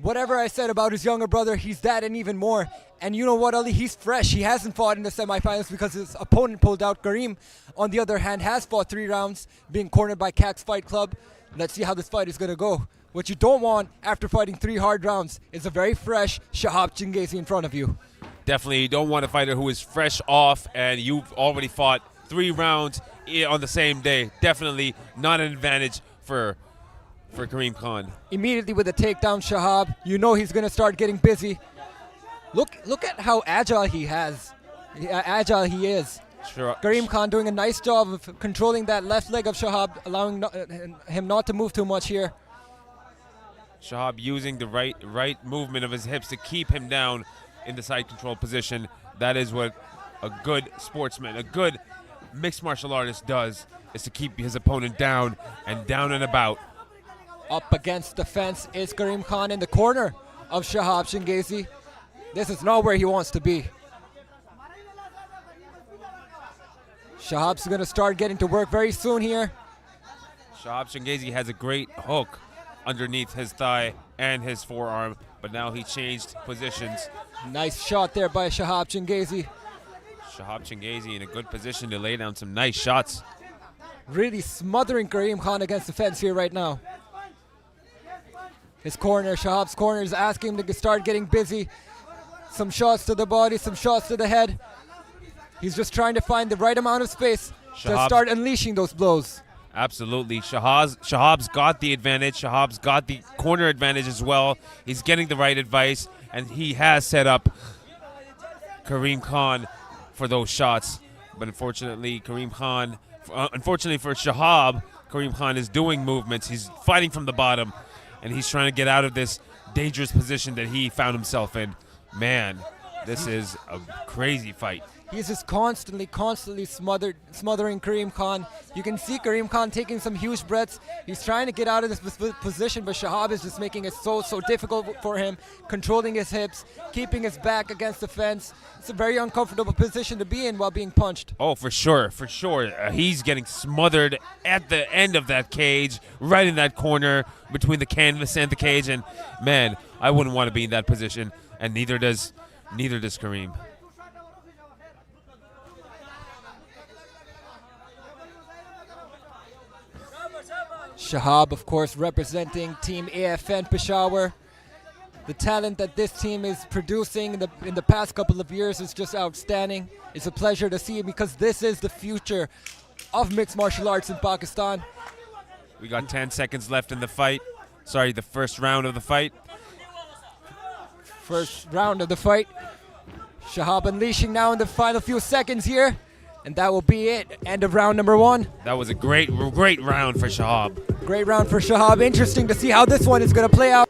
Whatever I said about his younger brother, he's that and even more. And you know what, Ali? He's fresh. He hasn't fought in the semifinals because his opponent pulled out. Karim, on the other hand, has fought 3 rounds, being cornered by Cax Fight Club. Let's see how this fight is going to go. What you don't want after fighting 3 hard rounds is a very fresh Shahab Changezi in front of you. Definitely, you don't want a fighter who is fresh off and you've already fought 3 rounds on the same day. Definitely not an advantage for Karim Khan. Immediately with a takedown, Shahab, you know he's going to start getting busy. Look at how agile he is. Sure. Karim Khan doing a nice job of controlling that left leg of Shahab, allowing him not to move too much here. Shahab using the right movement of his hips to keep him down in the side control position. That is what a good sportsman, a good mixed martial artist does, is to keep his opponent down and about. Up against the fence is Karim Khan in the corner of Shahab Changezi. This is not where he wants to be. Shahab's going to start getting to work very soon here. Shahab Changezi has a great hook underneath his thigh and his forearm, but now he changed positions. Nice shot there by Shahab Changezi. Shahab Changezi in a good position to lay down some nice shots. Really smothering Karim Khan against the fence here right now. His corner, Shahab's corner, is asking him to start getting busy. Some shots to the body, some shots to the head. He's just trying to find the right amount of space to start unleashing those blows. Absolutely. Shahab's got the advantage. Shahab's got the corner advantage as well. He's getting the right advice, and he has set up Karim Khan for those shots. But unfortunately, unfortunately for Shahab, Karim Khan is doing movements. He's fighting from the bottom, and he's trying to get out of this dangerous position that he found himself in. Man, this is a crazy fight. He's just constantly smothering Karim Khan. You can see Karim Khan taking some huge breaths. He's trying to get out of this position, but Shahab is just making it so difficult for him, controlling his hips, keeping his back against the fence. It's a very uncomfortable position to be in while being punched. Oh, for sure. He's getting smothered at the end of that cage, right in that corner between the canvas and the cage. And man, I wouldn't want to be in that position. and neither does Karim. Shahab, of course, representing Team AFN Peshawar. The talent that this team is producing in the past couple of years is just outstanding. It's a pleasure to see because this is the future of mixed martial arts in Pakistan. We got 10 seconds left in the fight. Sorry, the first round of the fight. First round of the fight. Shahab unleashing now in the final few seconds here. And that will be it. End of round number 1. That was a great round for Shahab. Great round for Shahab. Interesting to see how this one is going to play out.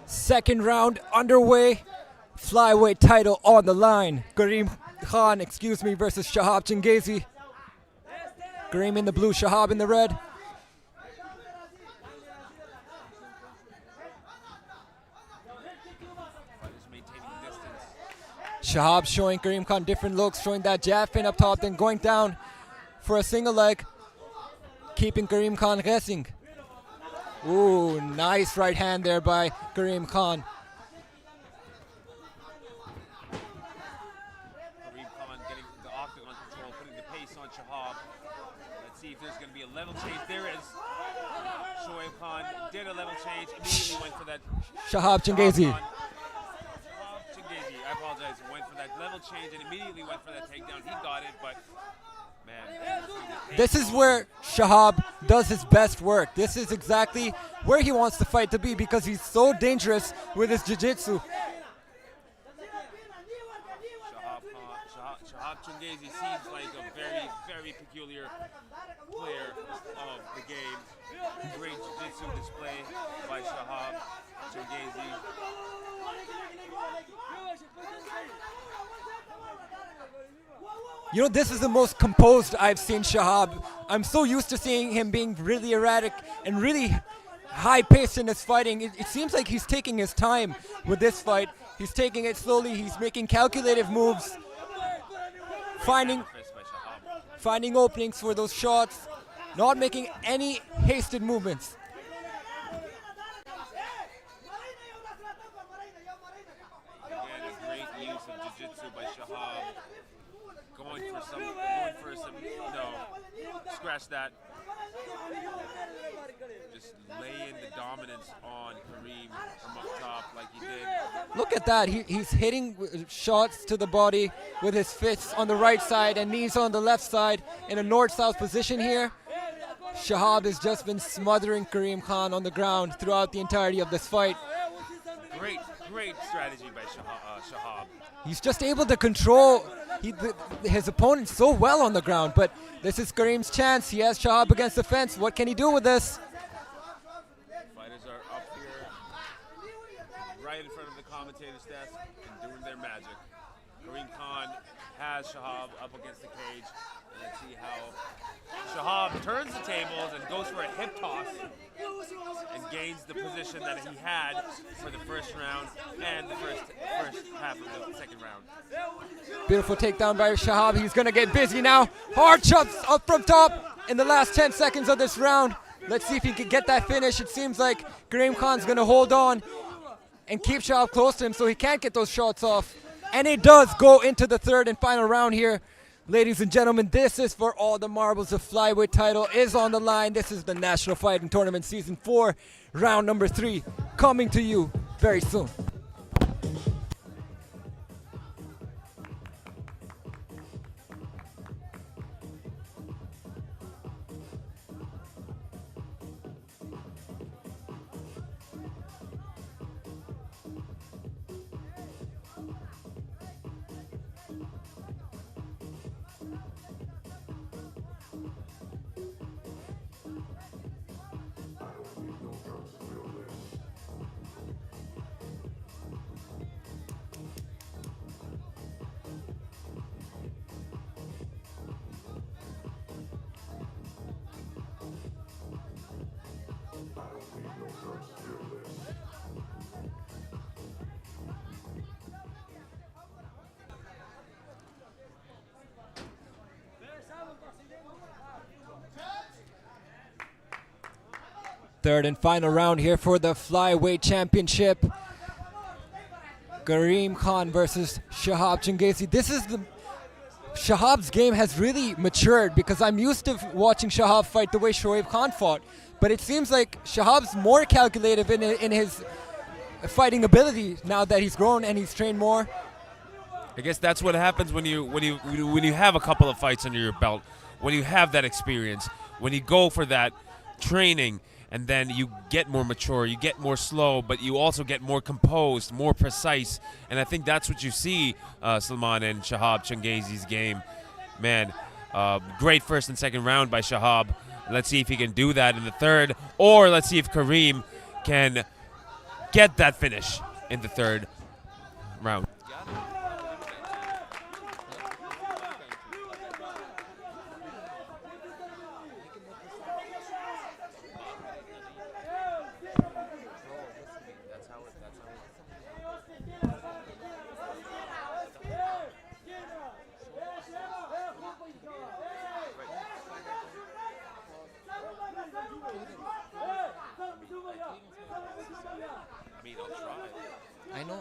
Second round underway. Flyweight title on the line. Karim Khan, versus Shahab Changezi. Karim in the blue, Shahab in the red. Shahab showing Karim Khan different looks, showing that jab fin up top, then going down for a single leg, keeping Karim Khan guessing. Ooh, nice right hand there by Karim Khan. Karim Khan getting the octagon control, putting the pace on Shahab. Let's see if there's going to be a level change. There is. Shoaib Khan did a level change, immediately went for that. Shahab Changezi. I apologize, went for that level change and immediately went for that takedown. He got it, but man. This is where Shahab does his best work. This is exactly where he wants the fight to be because he's so dangerous with his jiu-jitsu. Shahab Changezi seems like a very, very peculiar player of the game. Great jiu-jitsu display by Shahab Changezi. You know, this is the most composed I've seen Shahab. I'm so used to seeing him being really erratic and really high-paced in his fighting. It seems like he's taking his time with this fight. He's taking it slowly. He's making calculative moves, finding openings for those shots, not making any hasted movements. Again, a great use of jiu-jitsu by Shahab. Going for some, no, scratch that. Just laying the dominance on Karim from up top like he did. Look at that, he's hitting shots to the body with his fists on the right side and knees on the left side in a north-south position here. Shahab has just been smothering Karim Khan on the ground throughout the entirety of this fight. Great strategy by Shahab. He's just able to control his opponent so well on the ground, but this is Karim's chance. He has Shahab against the fence. What can he do with this? Fighters are up here, right in front of the commentator's desk and doing their magic. Karim Khan has Shahab up against the cage. And let's see how Shahab turns the tables and goes for a hip toss and gains the position that he had for the first round and the first half of the second round. Beautiful takedown by Shahab. He's going to get busy now. Hard chops up from top in the last 10 seconds of this round. Let's see if he can get that finish. It seems like Karim Khan's going to hold on and keep Shahab close to him so he can't get those shots off. And it does go into the third and final round here. Ladies and gentlemen, this is for all the marbles. The flyweight title is on the line. This is the National Fighting Tournament Season 4, round number 3, coming to you very soon. Third and final round here for the flyweight championship. Karim Khan versus Shahab Changesi. Shahab's game has really matured because I'm used to watching Shahab fight the way Shoaib Khan fought. But it seems like Shahab's more calculative in his fighting ability now that he's grown and he's trained more. I guess that's what happens when you have a couple of fights under your belt, when you have that experience, when you go for that training, and then you get more mature, you get more slow, but you also get more composed, more precise. And I think that's what you see Salman and Shahab Changesi's game. Man, great first and second round by Shahab. Let's see if he can do that in the third, or let's see if Karim can get that finish in the third round. I know.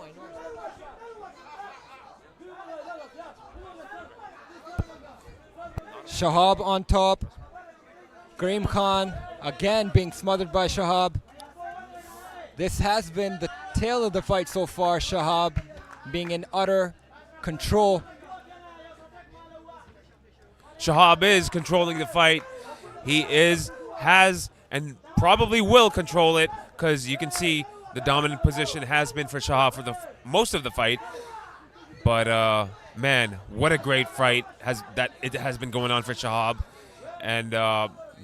Shahab on top. Karim Khan again being smothered by Shahab. This has been the tail of the fight so far. Shahab being in utter control. Shahab is controlling the fight. He has, and probably will control it, because you can see the dominant position has been for Shahab for the most of the fight. But man, what a great fight it has been going on for Shahab. And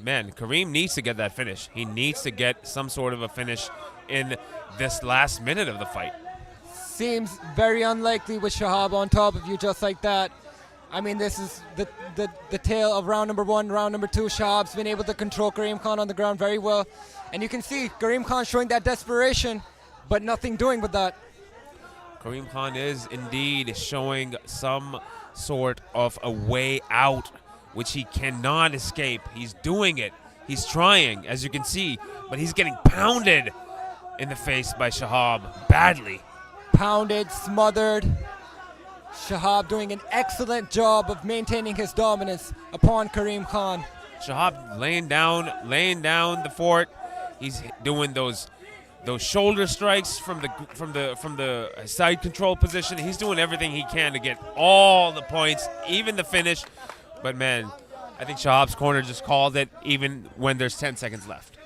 man, Karim needs to get that finish. He needs to get some sort of a finish in this last minute of the fight. Seems very unlikely with Shahab on top of you just like that. I mean, this is the tail of round number one. Round number two, Shahab's been able to control Karim Khan on the ground very well. And you can see Karim Khan showing that desperation, but nothing doing with that. Karim Khan is indeed showing some sort of a way out, which he cannot escape. He's doing it. He's trying, as you can see, but he's getting pounded in the face by Shahab badly. Pounded, smothered. Shahab doing an excellent job of maintaining his dominance upon Karim Khan. Shahab laying down the fort. He's doing those shoulder strikes from the side control position. He's doing everything he can to get all the points, even the finish. But man, I think Shahab's corner just called it, even when there's 10 seconds left.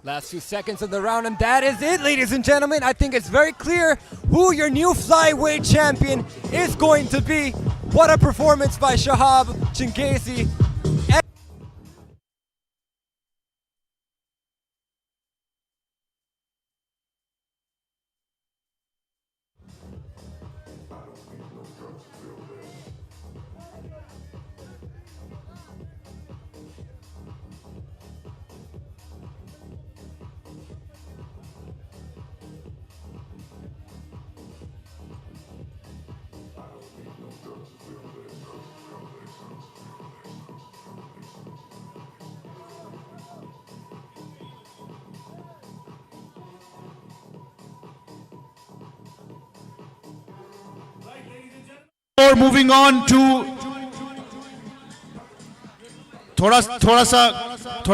Last few seconds of the round, and that is it, ladies and gentlemen. I think it's very clear who your new flyweight champion is going to be. What a performance by Shahab Changesi. Or moving on to थोड़ा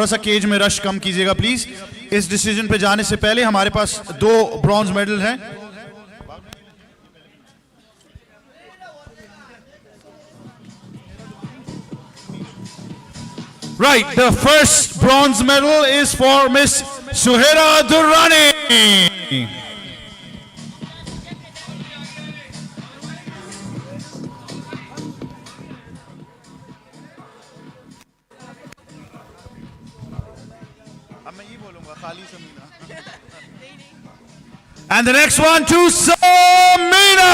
सा cage में rush कम कीजिएगा please. इस decision पे जाने से पहले हमारे पास 2 ब्रॉन्ज मेडल हैं. Right, the first bronze medal is for Miss Suhaira Durrani. And the next one to Samina.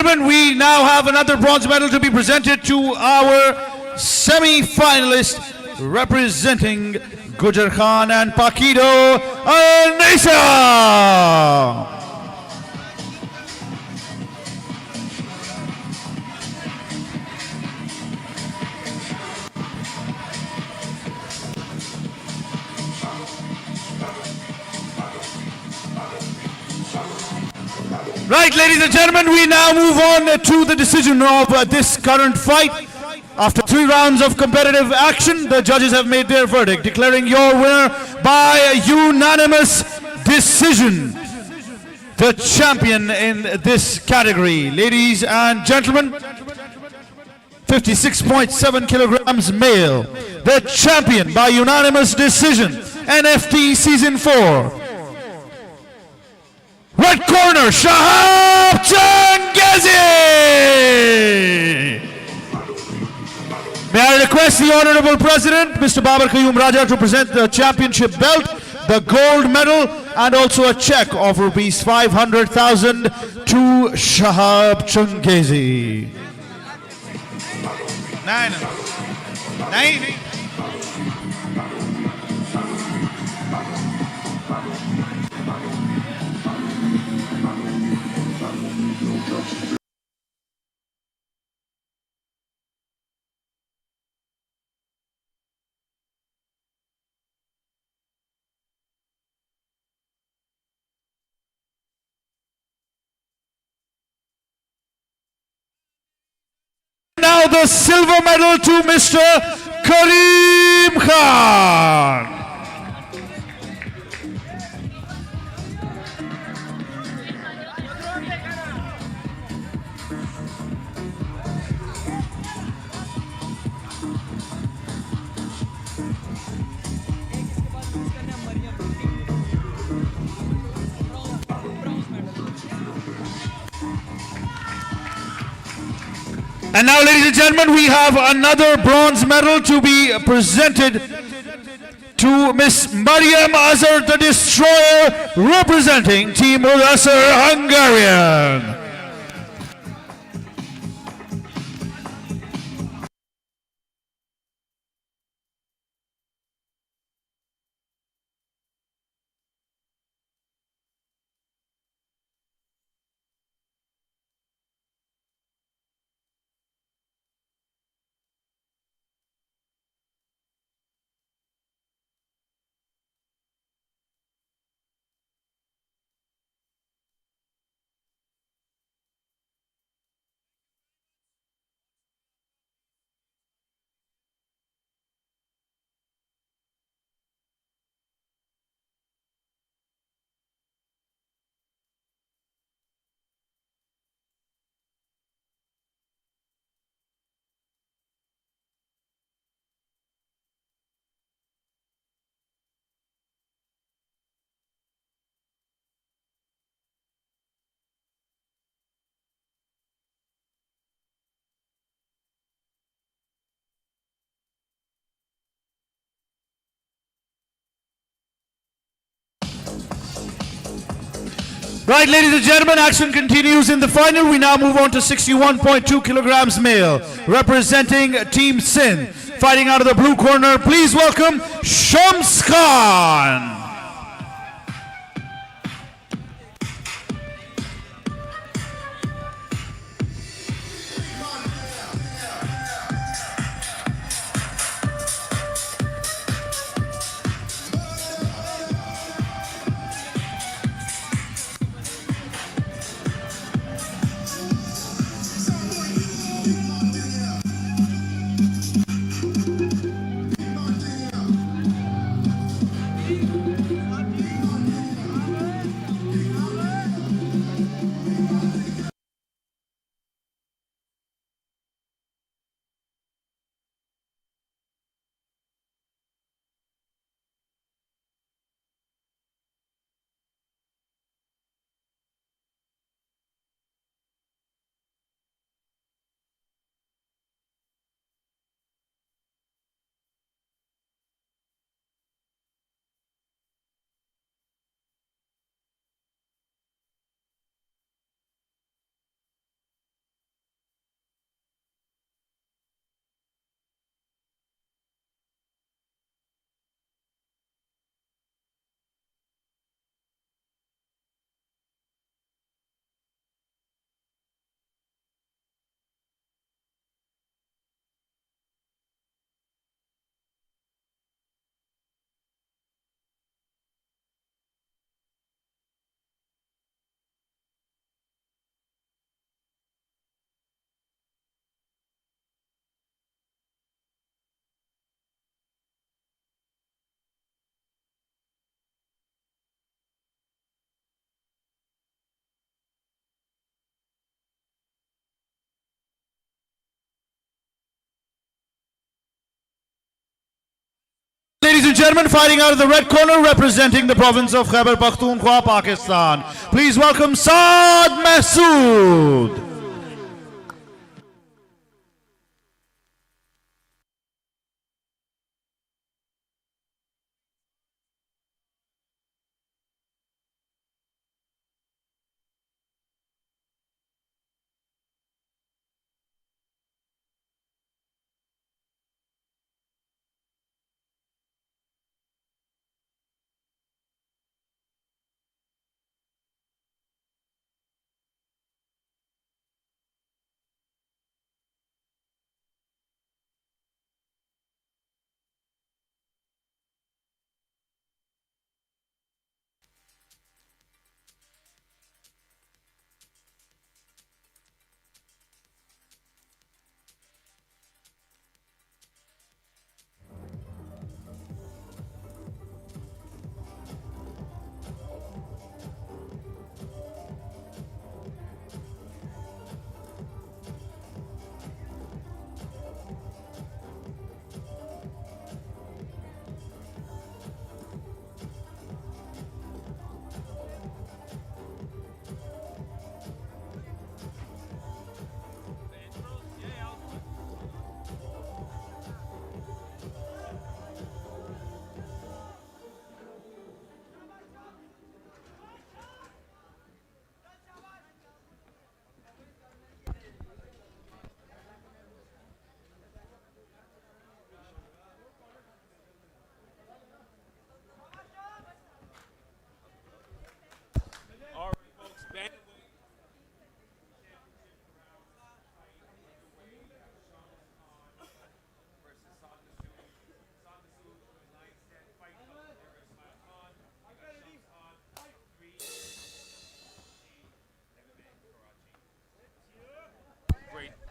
gentlemen, we now have another bronze medal to be presented to our semi-finalist representing Gujar Khan and Pakido, Anisa. Right, ladies and gentlemen, we now move on to the decision of this current fight. After 3 rounds of competitive action, the judges have made their verdict, declaring your winner by a unanimous decision, the champion in this category. Ladies and gentlemen, 56.7 kilograms male, the champion by unanimous decision, NFT Season 4. Red corner, Shahab Changazi. May I request the Honorable President, Mr. Babar Qayyum Raja, to present the championship belt, the gold medal, and also a check of rupees 500,000 to Shahab Changazi. Nine. Now the silver medal to Mr. Karim Khan. And now, ladies and gentlemen, we have another bronze medal to be presented to Miss Mariam Azar, the Destroyer, representing Team Urasser Hungarian. Right, ladies and gentlemen, action continues in the final. We now move on to 61.2 kilograms male, representing Team Sindh. Fighting out of the blue corner, please welcome Shams Khan. Ladies and gentlemen, fighting out of the red corner, representing the province of Khyber Pakhtunkhwa, Pakistan. Please welcome Saad Masood.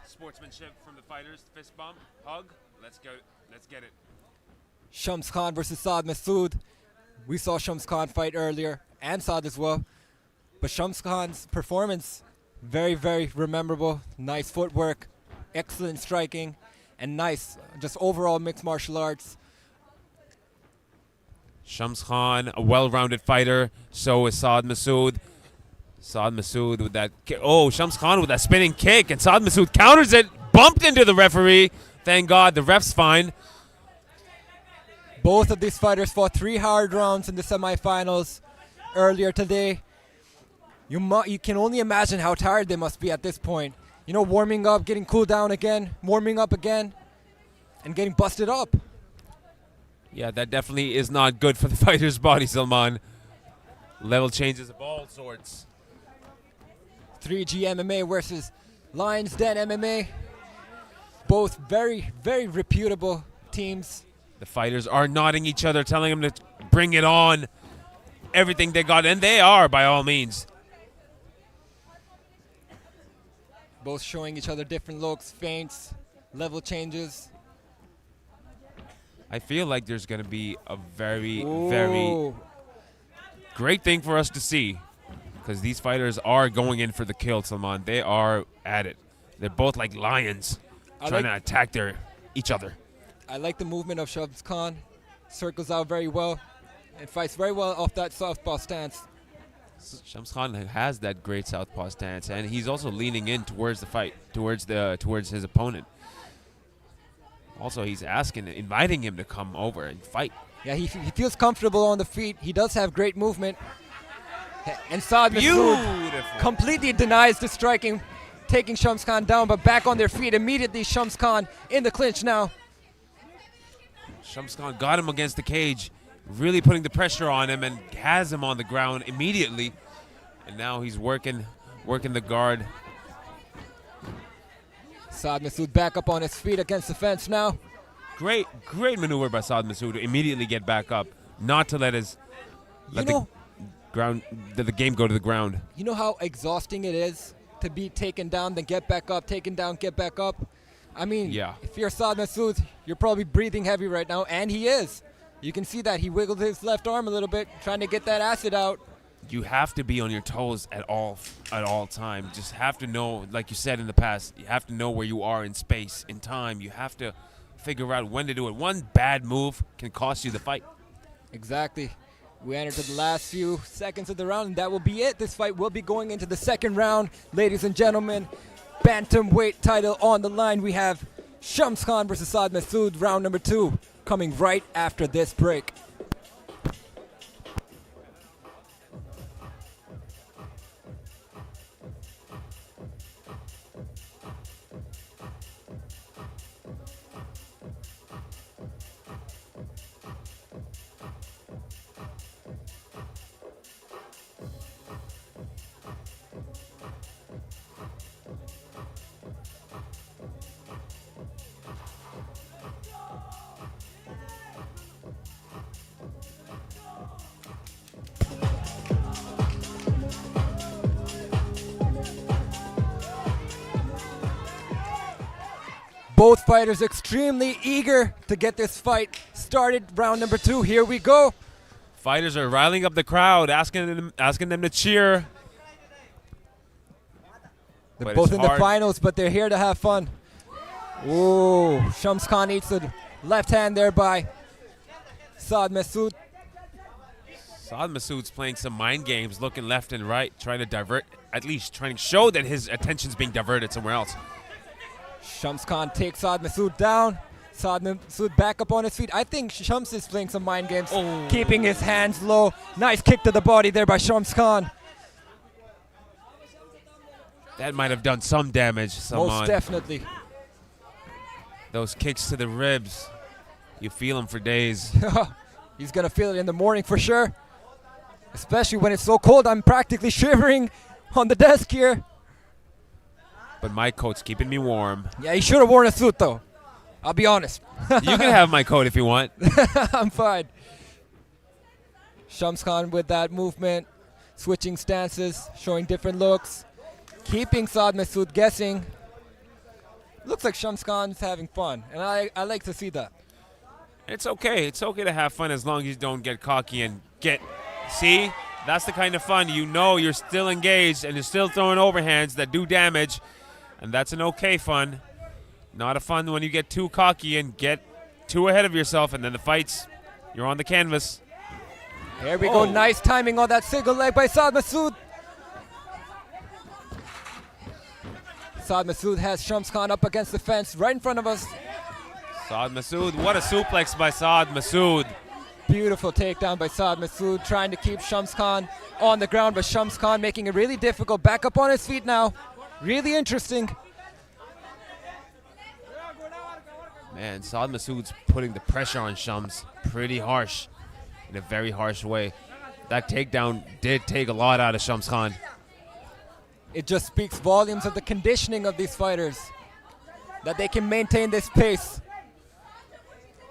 Sportsmanship from the fighters. Fist bump, hug. Let's go. Let's get it. Shams Khan versus Saad Masood. We saw Shams Khan fight earlier, and Saad as well. But Shams Khan's performance, very, very memorable. Nice footwork, excellent striking, and nice, just overall mixed martial arts. Shams Khan, a well-rounded fighter. So is Saad Masood. Saad Masood with that kick. Oh, Shams Khan with that spinning kick, and Saad Masood counters it, bumped into the referee. Thank God, the ref's fine. Both of these fighters fought 3 hard rounds in the semifinals earlier today. You can only imagine how tired they must be at this point. You know, warming up, getting cooled down again, warming up again, and getting busted up. Yeah, that definitely is not good for the fighter's body, Salman. Level changes of all sorts. 3G MMA versus Lions Den MMA. Both very, very reputable teams. The fighters are nodding each other, telling them to bring it on. Everything they got, and they are, by all means. Both showing each other different looks, feints, level changes. I feel like there's going to be a very, very great thing for us to see, because these fighters are going in for the kill, Salman. They are at it. They're both like lions trying to attack each other. I like the movement of Shams Khan. Circles out very well and fights very well off that southpaw stance. Shams Khan has that great southpaw stance, and he's also leaning in towards the fight, towards his opponent. Also, he's inviting him to come over and fight. Yeah, he feels comfortable on the feet. He does have great movement. And Saad Masood completely denies the striking, taking Shams Khan down, but back on their feet immediately. Shams Khan in the clinch now. Shams Khan got him against the cage, really putting the pressure on him, and has him on the ground immediately. And now he's working the guard. Saad Masood back up on his feet against the fence now. Great maneuver by Saad Masood to immediately get back up, not to let the game go to the ground. You know how exhausting it is to be taken down, then get back up, taken down, get back up? I mean, if you're Saad Masood, you're probably breathing heavy right now, and he is. You can see that he wiggled his left arm a little bit, trying to get that acid out. You have to be on your toes at all time. Just have to know, like you said in the past, you have to know where you are in space, in time. You have to figure out when to do it. One bad move can cost you the fight. Exactly. We enter to the last few seconds of the round, and that will be it. This fight will be going into the second round. Ladies and gentlemen, bantamweight title on the line. We have Shams Khan versus Saad Masood, round number 2, coming right after this break. Both fighters extremely eager to get this fight started. Round number 2, here we go. Fighters are riling up the crowd, asking them to cheer. They're But both it's in the hard. finals, but they're here to have fun. Ooh, Shams Khan eats the left hand there by Saad Masood. Saad Masood's playing some mind games, looking left and right, trying to divert, at least trying to show that his attention's being diverted somewhere else. Shams Khan takes Saad Masood down. Saad Masood back up on his feet. I think Shams is playing some mind games, keeping his hands low. Nice kick to the body there by Shams Khan. That might have done some damage, Salman. Most definitely. Those kicks to the ribs, you feel them for days. He's going to feel it in the morning for sure. Especially when it's so cold. I'm practically shivering on the desk here. But my coat's keeping me warm. Yeah, he should have worn a suit though. I'll be honest. You can have my coat if you want. I'm fine. Shams Khan with that movement, switching stances, showing different looks, keeping Saad Masood guessing. Looks like Shams Khan's having fun, and I like to see that. It's okay. It's okay to have fun as long as you don't get cocky and see? That's the kind of fun. You know you're still engaged and you're still throwing overhands that do damage, and that's an okay fun. Not a fun when you get too cocky and get too ahead of yourself, and then the fights, you're on the canvas. Here we go. Nice timing on that single leg by Saad Masood. Saad Masood has Shams Khan up against the fence right in front of us. Saad Masood, what a suplex by Saad Masood. Beautiful takedown by Saad Masood, trying to keep Shams Khan on the ground, but Shams Khan making it really difficult. Back up on his feet now. Really interesting. Man, Saad Masood's putting the pressure on Shams pretty harsh, in a very harsh way. That takedown did take a lot out of Shams Khan. It just speaks volumes of the conditioning of these fighters, that they can maintain this pace.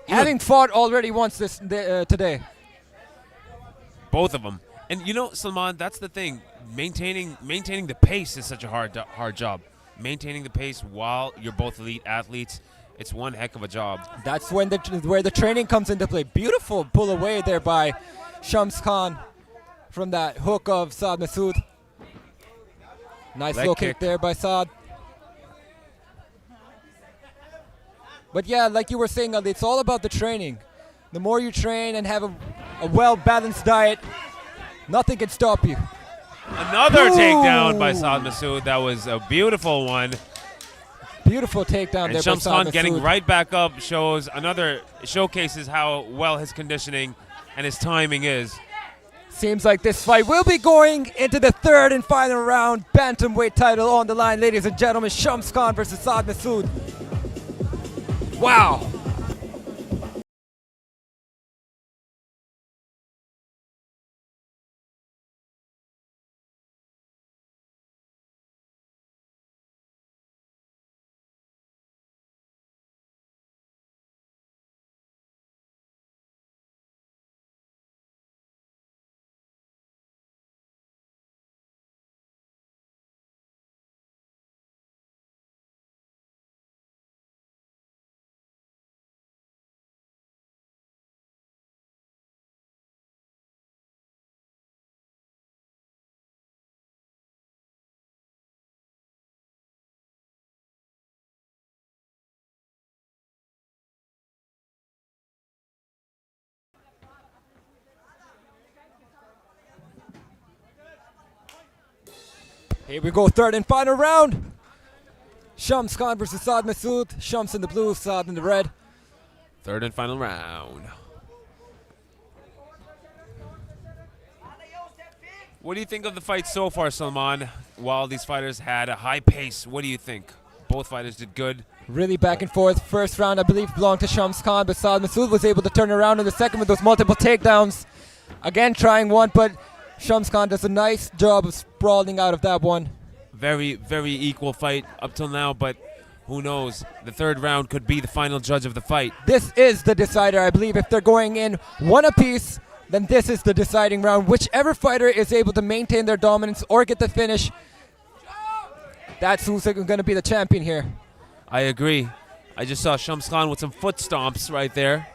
Having fought already once today. Both of them. And you know, Salman, that's the thing. Maintaining the pace is such a hard job. Maintaining the pace while you're both elite athletes, it's one heck of a job. That's when where the training comes into play. Beautiful pull away there by Shams Khan from that hook of Saad Masood. Nice Leg low kick there by Saad. But yeah, like you were saying, Ali, it's all about the training. The more you train and have a well-balanced diet, nothing can stop you. Another takedown by Saad Masood. That was a beautiful one. Beautiful takedown And there Shams by Khan Saad Masood. getting right back up showcases how well his conditioning and his timing is. Seems like this fight will be going into the third and final round. Bantamweight title on the line, ladies and gentlemen. Shams Khan versus Saad Masood. Wow. Here we go, third and final round. Shams Khan versus Saad Masood. Shams in the blue, Saad in the red. Third and final round. What do you think of the fight so far, Salman? While these fighters had a high pace, what do you think? Both fighters did good. Really back and forth. First round, I believe, belonged to Shams Khan, but Saad Masood was able to turn around in the second with those multiple takedowns. Again, trying one, but Shams Khan does a nice job of sprawling out of that one. Very, very equal fight up till now, but who knows? The third round could be the final judge of the fight. This is the decider, I believe. If they're going in one apiece, then this is the deciding round. Whichever fighter is able to maintain their dominance or get the finish, that's who's going to be the champion here. I agree. I just saw Shams Khan with some foot stomps right there.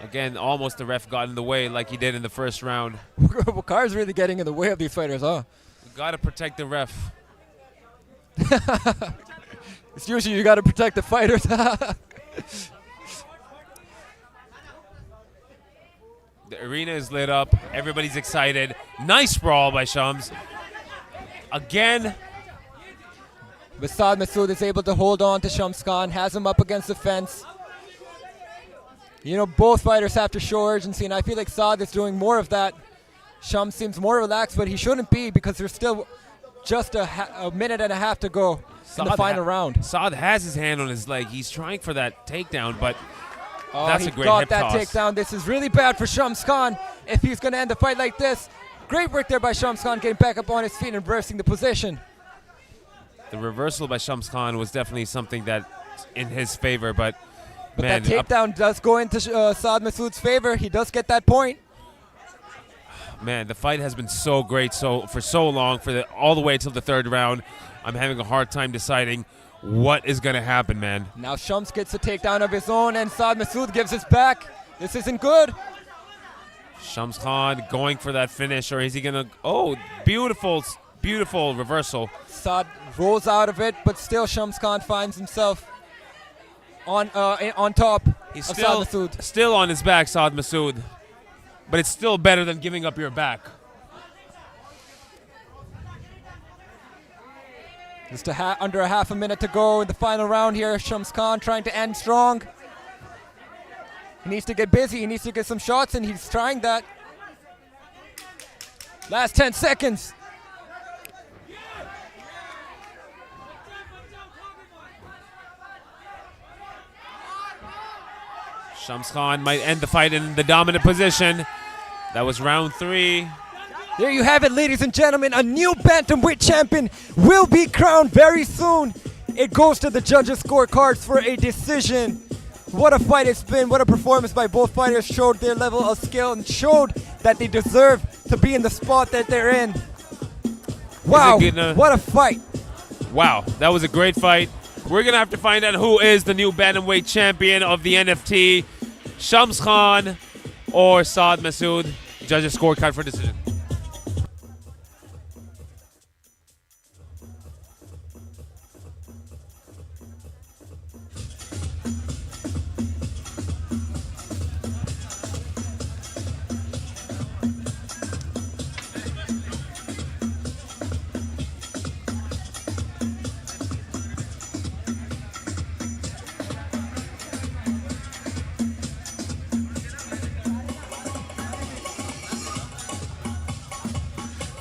Again, almost the ref got in the way like he did in the first round. Wakar's really getting in the way of these fighters, huh? We gotta protect the ref. It's usually you gotta protect the fighters. The arena is lit up. Everybody's excited. Nice brawl by Shams. Again. But Saad Masood is able to hold on to Shams Khan, has him up against the fence. You know, both fighters have to show urgency, and I feel like Saad is doing more of that. Shams seems more relaxed, but he shouldn't be because there's still just a minute and a half to go in the final round. Saad has his hand on his leg. He's trying for that takedown, but that's a great got hip that toss. takedown. This is really bad for Shams Khan if he's going to end the fight like this. Great work there by Shams Khan, getting back up on his feet and reversing the position. The reversal by Shams Khan was definitely something that in his favor, but man, that takedown does go into Saad Masood's favor. He does get that point. Man, the fight has been so great for so long, all the way till the third round. I'm having a hard time deciding what is going to happen, man. Now Shams gets a takedown of his own, and Saad Masood gives his back. This isn't good. Shams Khan going for that finish, or is he going to... Oh, beautiful, beautiful reversal. Saad rolls out of it, but still Shams Khan finds himself on top He's of Saad Masood. Still on his back, Saad Masood. But it's still better than giving up your back. Just under a half a minute to go in the final round here. Shams Khan trying to end strong. He needs to get busy. He needs to get some shots, and he's trying that. Last 10 seconds. Shams Khan might end the fight in the dominant position. That was round 3. There you have it, ladies and gentlemen. A new bantamweight champion will be crowned very soon. It goes to the judges' scorecards for a decision. What a fight it's been. What a performance by both fighters. Showed their level of skill and showed that they deserve to be in the spot that they're in. Wow, what a fight. Wow, that was a great fight. We're going to have to find out who is the new bantamweight champion of the NFT. Shams Khan or Saad Masood. Judges' scorecard for decision.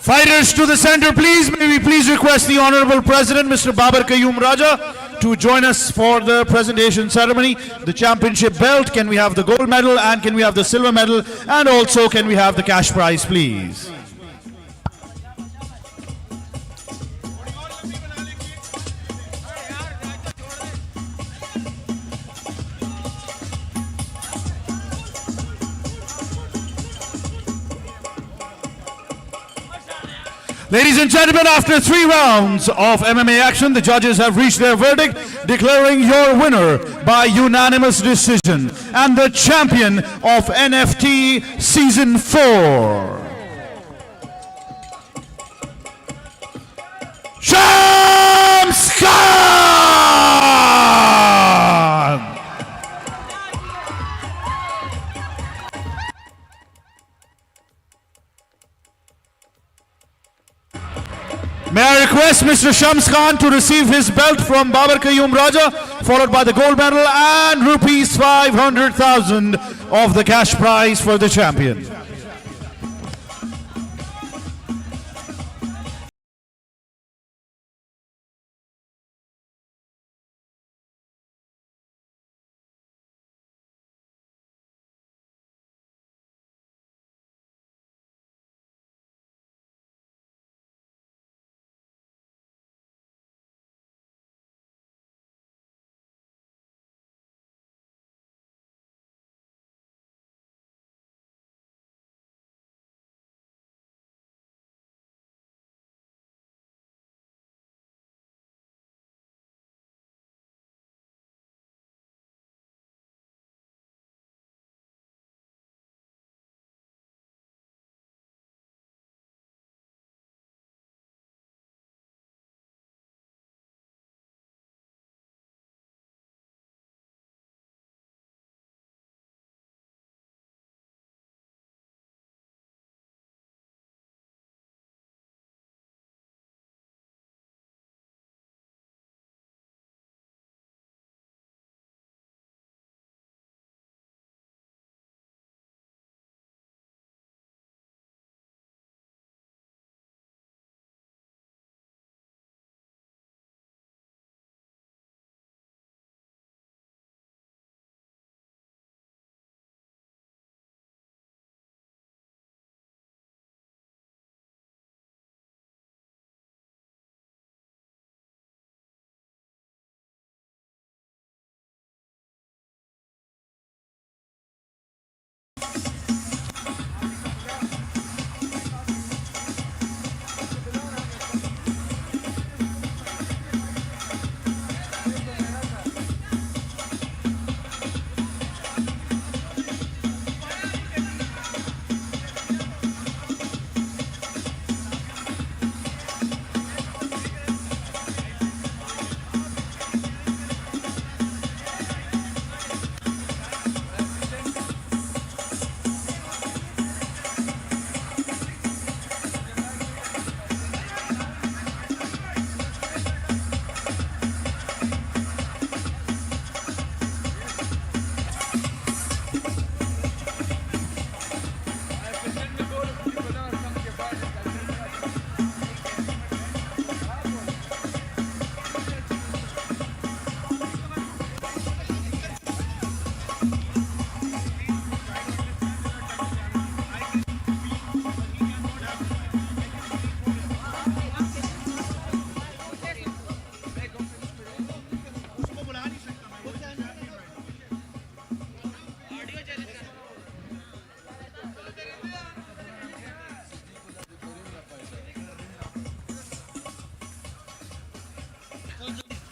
Fighters to the center, please. May we please request the Honorable President, Mr. Babar Qayyum Raja, to join us for the presentation ceremony. The championship belt, can we have the gold medal, and can we have the silver medal, and also can we have the cash prize, please? Ladies and gentlemen, after 3 rounds of MMA action, the judges have reached their verdict, declaring your winner by unanimous decision and the champion of NFT Season 4. Shams Khan! May I request Mr. Shams Khan to receive his belt from Babar Qayyum Raja, followed by the gold medal and rupees 500,000 of the cash prize for the champion.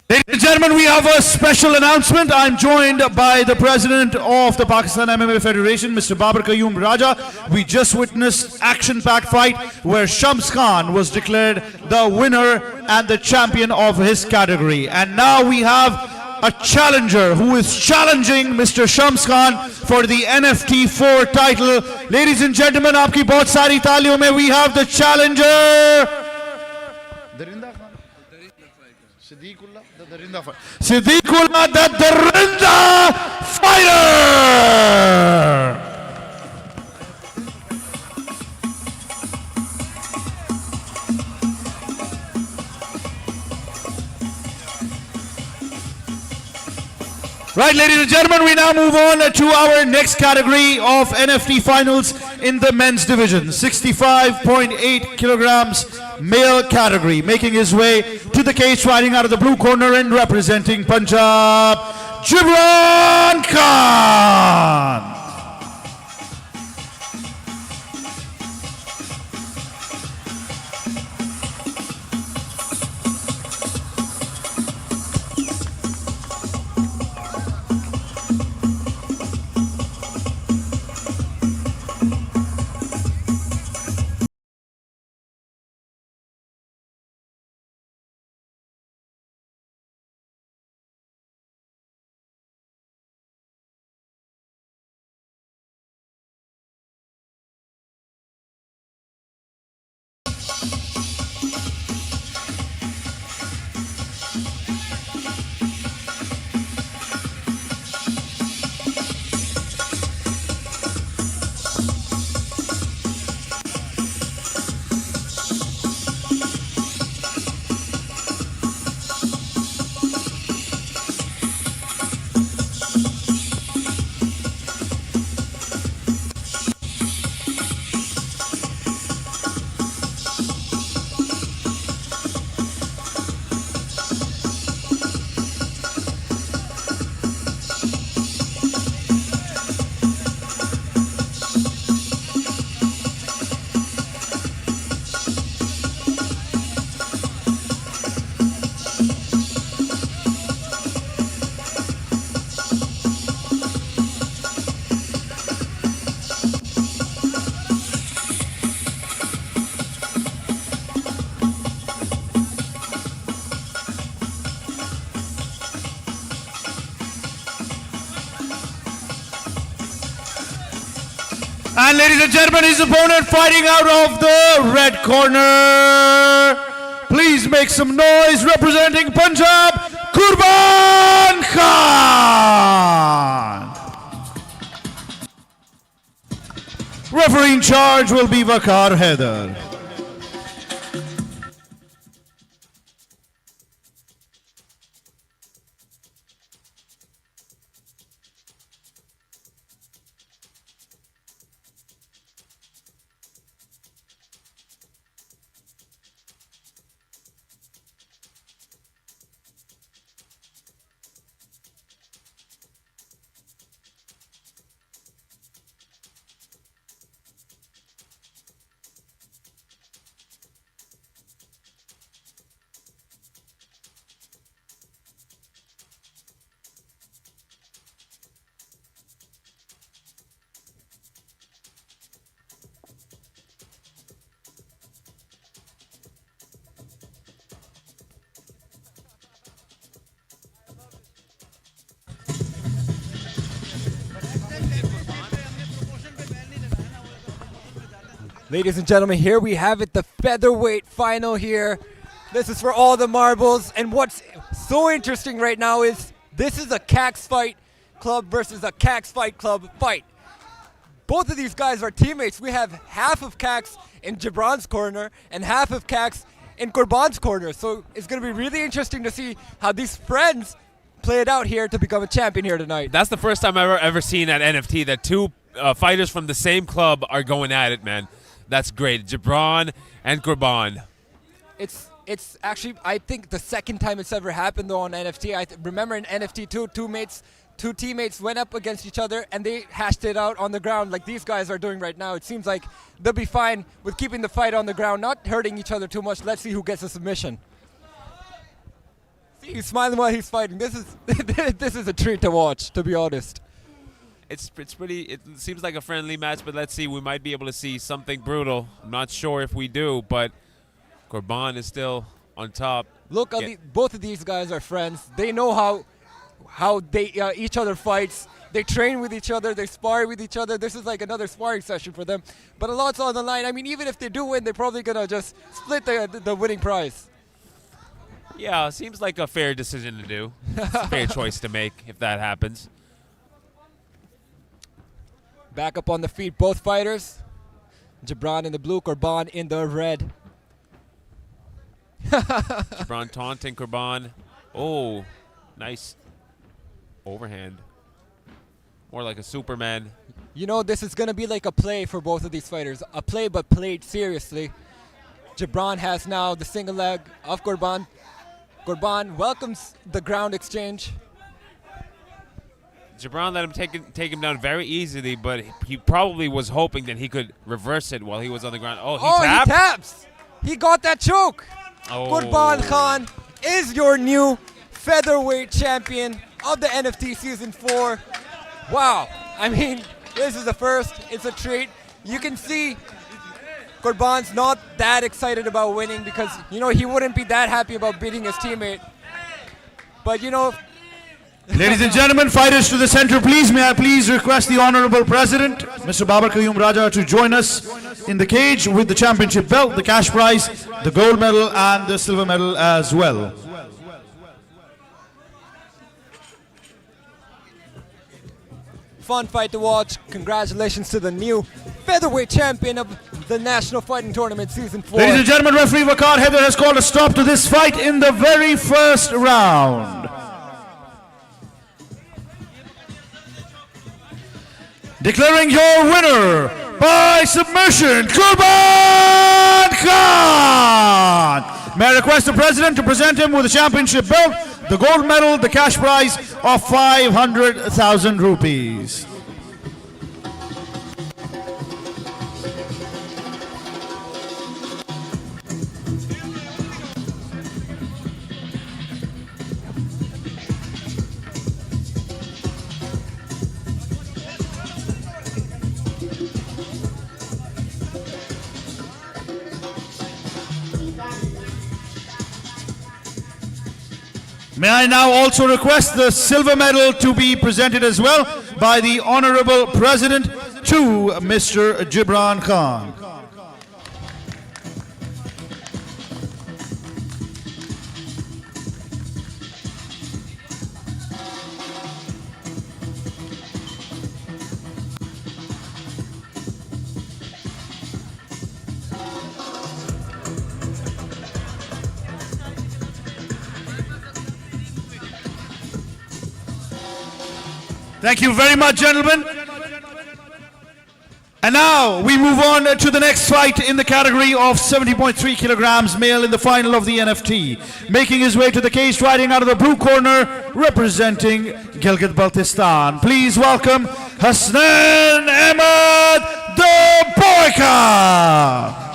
Ladies and gentlemen, we have a special announcement. I'm joined by the president of the Pakistan MMA Federation, Mr. Babar Qayyum Raja. We just witnessed action-packed fight where Shams Khan was declared the winner and the champion of his category. And now we have a challenger who is challenging Mr. Shams Khan for the NFT 4 title. Ladies and gentlemen, aapki bahut sari taaliyon mein we have the challenger. Siddiqullah the Darinda fighter! Right, ladies and gentlemen, we now move on to our next category of NFT finals in the men's division. 65.8 kilograms male category. Making his way to the cage, fighting out of the blue corner and representing Punjab, Jabran Khan. And ladies and gentlemen, his opponent fighting out of the red corner. Please make some noise representing Punjab, Kurban Khan. Referee in charge will be Waqar Haider. Ladies and gentlemen, here we have it, the featherweight final here. This is for all the marbles. And what's so interesting right now is this is a Cax Fight Club versus a Cax Fight Club fight. Both of these guys are teammates. We have half of Cax in Jabran's corner and half of Cax in Kurban's corner. So it's going to be really interesting to see how these friends play it out here to become a champion here tonight. That's the first time I've ever seen at NFT that two fighters from the same club are going at it, man. That's great. Jabran and Kurban. It's actually, I think, the second time it's ever happened though on NFT. I remember in NFT two teammates went up against each other and they hashed it out on the ground like these guys are doing right now. It seems like they'll be fine with keeping the fight on the ground, not hurting each other too much. Let's see who gets a submission. See, he's smiling while he's fighting. This is this is a treat to watch, to be honest. It's pretty. It seems like a friendly match, but let's see. We might be able to see something brutal. I'm not sure if we do, but Kurban is still on top. Look, both of these guys are friends. They know how they each other fights. They train with each other. They spar with each other. This is like another sparring session for them. But a lot's on the line. I mean, even if they do win, they're probably gonna just split the winning prize. Yeah, seems like a fair decision to do. It's a fair choice to make if that happens. Back up on the feet, both fighters. Jabran in the blue, Kurban in the red. Jabran taunting Kurban. Oh, nice overhand. More like a Superman. You know, this is going to be like a play for both of these fighters. A play, but played seriously. Jabran has now the single leg of Kurban. Kurban welcomes the ground exchange. Jabran let him take him down very easily, but he probably was hoping that he could reverse it while he was on the ground. Oh, he taps! He got that choke! Oh. Kurban Khan is your new featherweight champion of the NFT Season 4. Wow. I mean, this is the first. It's a treat. You can see Kurban's not that excited about winning because, you know, he wouldn't be that happy about beating his teammate. But, you know, Ladies and gentlemen, fighters to the center, please. May I please request the Honorable President, Mr. Babar Qayyum Raja, to join us in the cage with the championship belt, the cash prize, the gold medal and the silver medal as well. fun fight to watch. Congratulations to the new featherweight champion of the National Fighting Tournament Season 4. Ladies and gentlemen, referee Waqar Haider has called a stop to this fight in the very first round. Declaring your winner by submission, Kurban Khan. May I request the President to present him with the championship belt, the gold medal, the cash prize of 500,000 rupees. May I now also request the silver medal to be presented as well by the Honorable President to Mr. Jabran Khan. Thank you very much, gentlemen. And now we move on to the next fight in the category of 70.3 kilograms male in the final of the NFT. Making his way to the cage, riding out of the blue corner, representing Gilgit-Baltistan. Please welcome Hassan Ahmed the Boyka.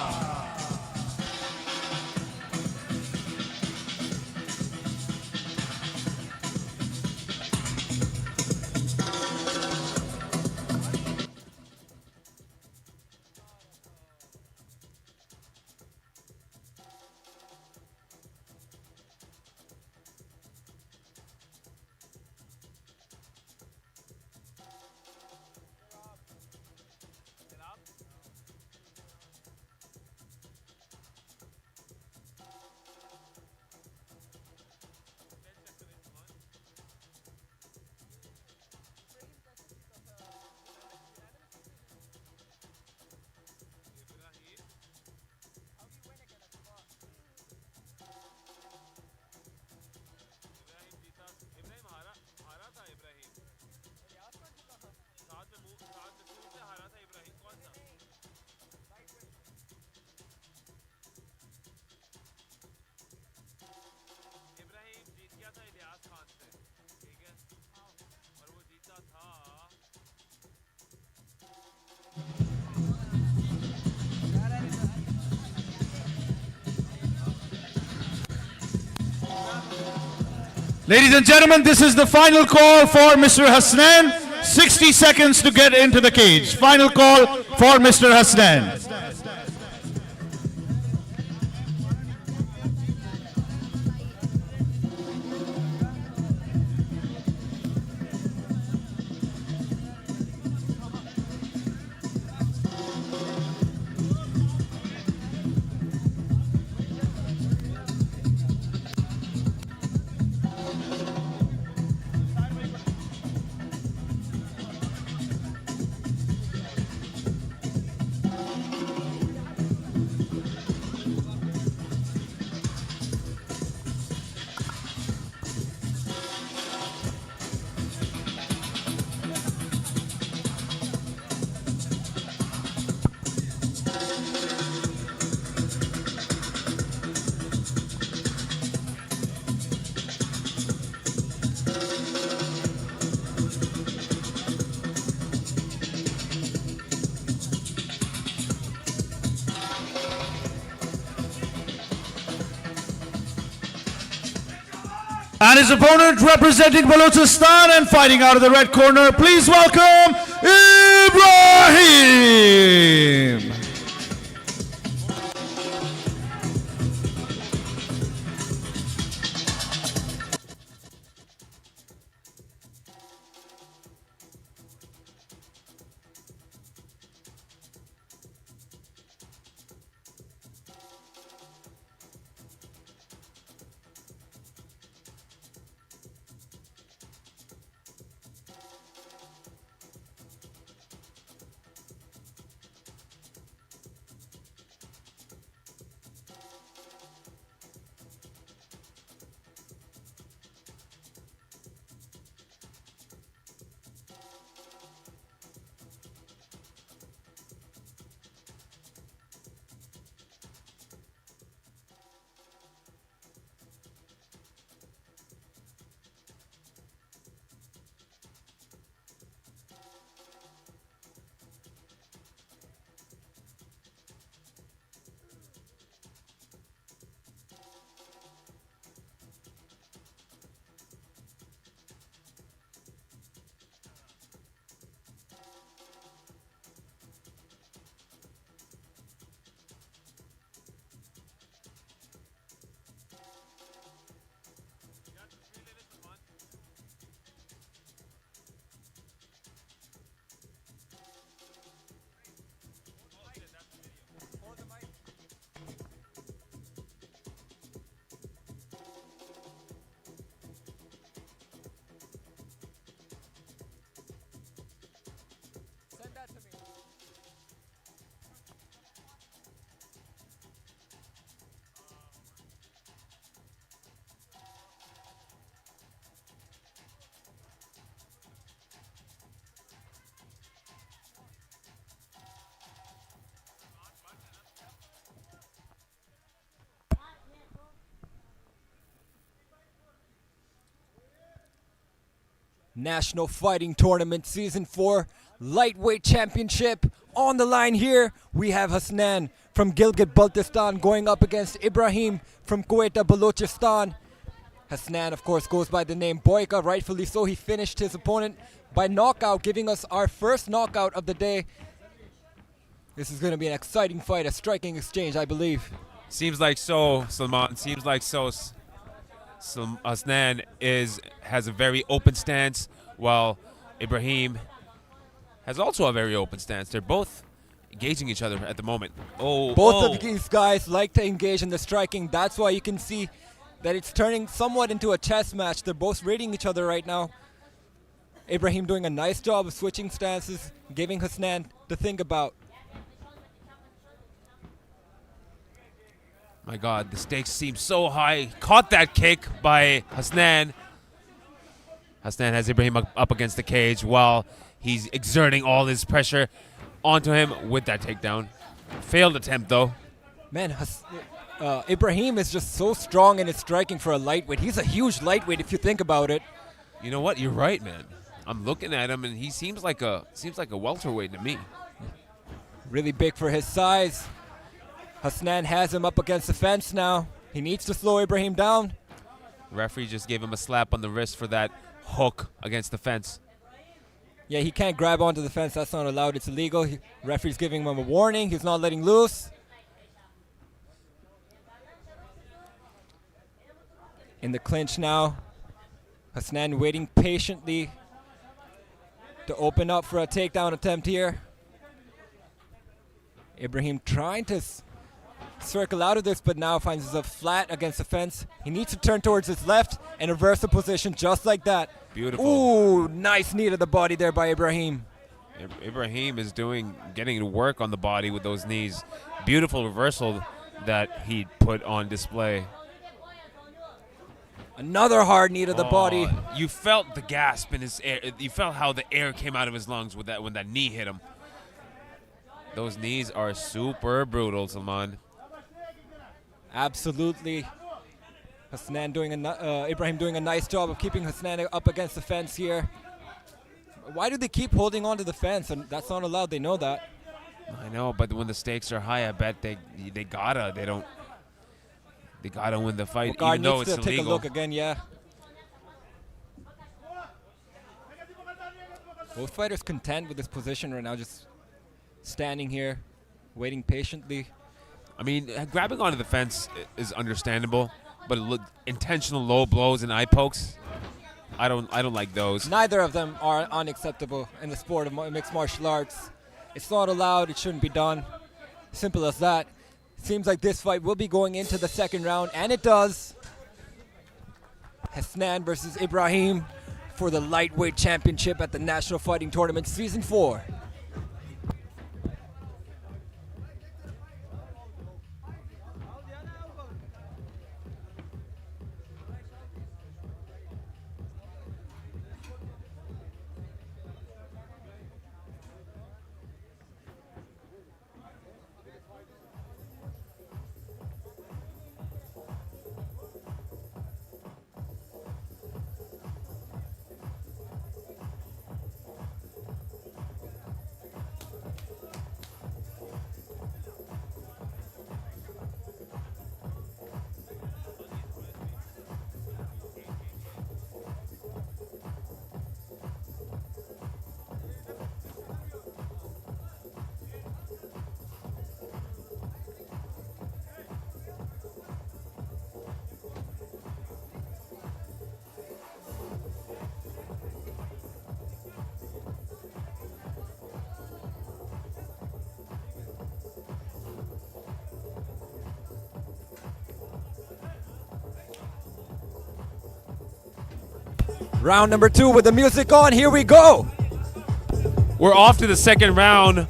Ladies and gentlemen, this is the final call for Mr. Hasnan. 60 seconds to get into the cage. Final call for Mr. Hasnan. And his opponent representing Balochistan and fighting out of the red corner, please welcome Ebrahim. National Fighting Tournament Season 4 Lightweight Championship. On the line here, we have Hassan from Gilgit-Baltistan going up against Ebrahim from Quetta, Balochistan. Hassan, of course, goes by the name Boyka, rightfully so. He finished his opponent by knockout, giving us our first knockout of the day. This is going to be an exciting fight, a striking exchange, I believe. Seems like so, Salman. Seems like so. Hassan has a very open stance, while Ebrahim has also a very open stance. They're both engaging each other at the moment. Both of these guys like to engage in the striking. That's why you can see that it's turning somewhat into a chess match. They're both raiding each other right now. Ebrahim doing a nice job of switching stances, giving Hassan to think about. My God, the stakes seem so high. Caught that kick by Hassan. Hassan has Ebrahim up against the cage while he's exerting all his pressure onto him with that takedown. Failed attempt, though. Man, Ebrahim is just so strong in his striking for a lightweight. He's a huge lightweight if you think about it. You know what? You're right, man. I'm looking at him, and he seems like a welterweight to me. Really big for his size. Hassan has him up against the fence now. He needs to slow Ebrahim down. Referee just gave him a slap on the wrist for that hook against the fence. Yeah, he can't grab onto the fence. That's not allowed. It's illegal. Referee's giving him a warning. He's not letting loose. In the clinch now. Hassan waiting patiently to open up for a takedown attempt here. Ebrahim trying to circle out of this, but now finds himself flat against the fence. He needs to turn towards his left and reverse the position just like that. Beautiful. Ooh, nice knee to the body there by Ebrahim. Ebrahim is getting to work on the body with those knees. Beautiful reversal that he put on display. Another hard knee to the body. You felt the gasp in his air. You felt how the air came out of his lungs with that when that knee hit him. Those knees are super brutal, Salman. Absolutely. Ebrahim doing a nice job of keeping Hassan up against the fence here. Why do they keep holding on to the fence? And that's not allowed. They know that. I know, but when the stakes are high, I bet they gotta win the fight, Well, even though needs it's to take illegal. a look again, yeah. Both fighters content with this position right now, just standing here, waiting patiently. I mean, grabbing onto the fence is understandable, but intentional low blows and eye pokes, I don't like those. Neither of them are unacceptable in the sport of mixed martial arts. It's not allowed. It shouldn't be done. Simple as that. Seems like this fight will be going into the second round, and it does. Hassan versus Ebrahim for the lightweight championship at the National Fighting Tournament Season 4. Round number 2 with the music on. Here we go. We're off to the second round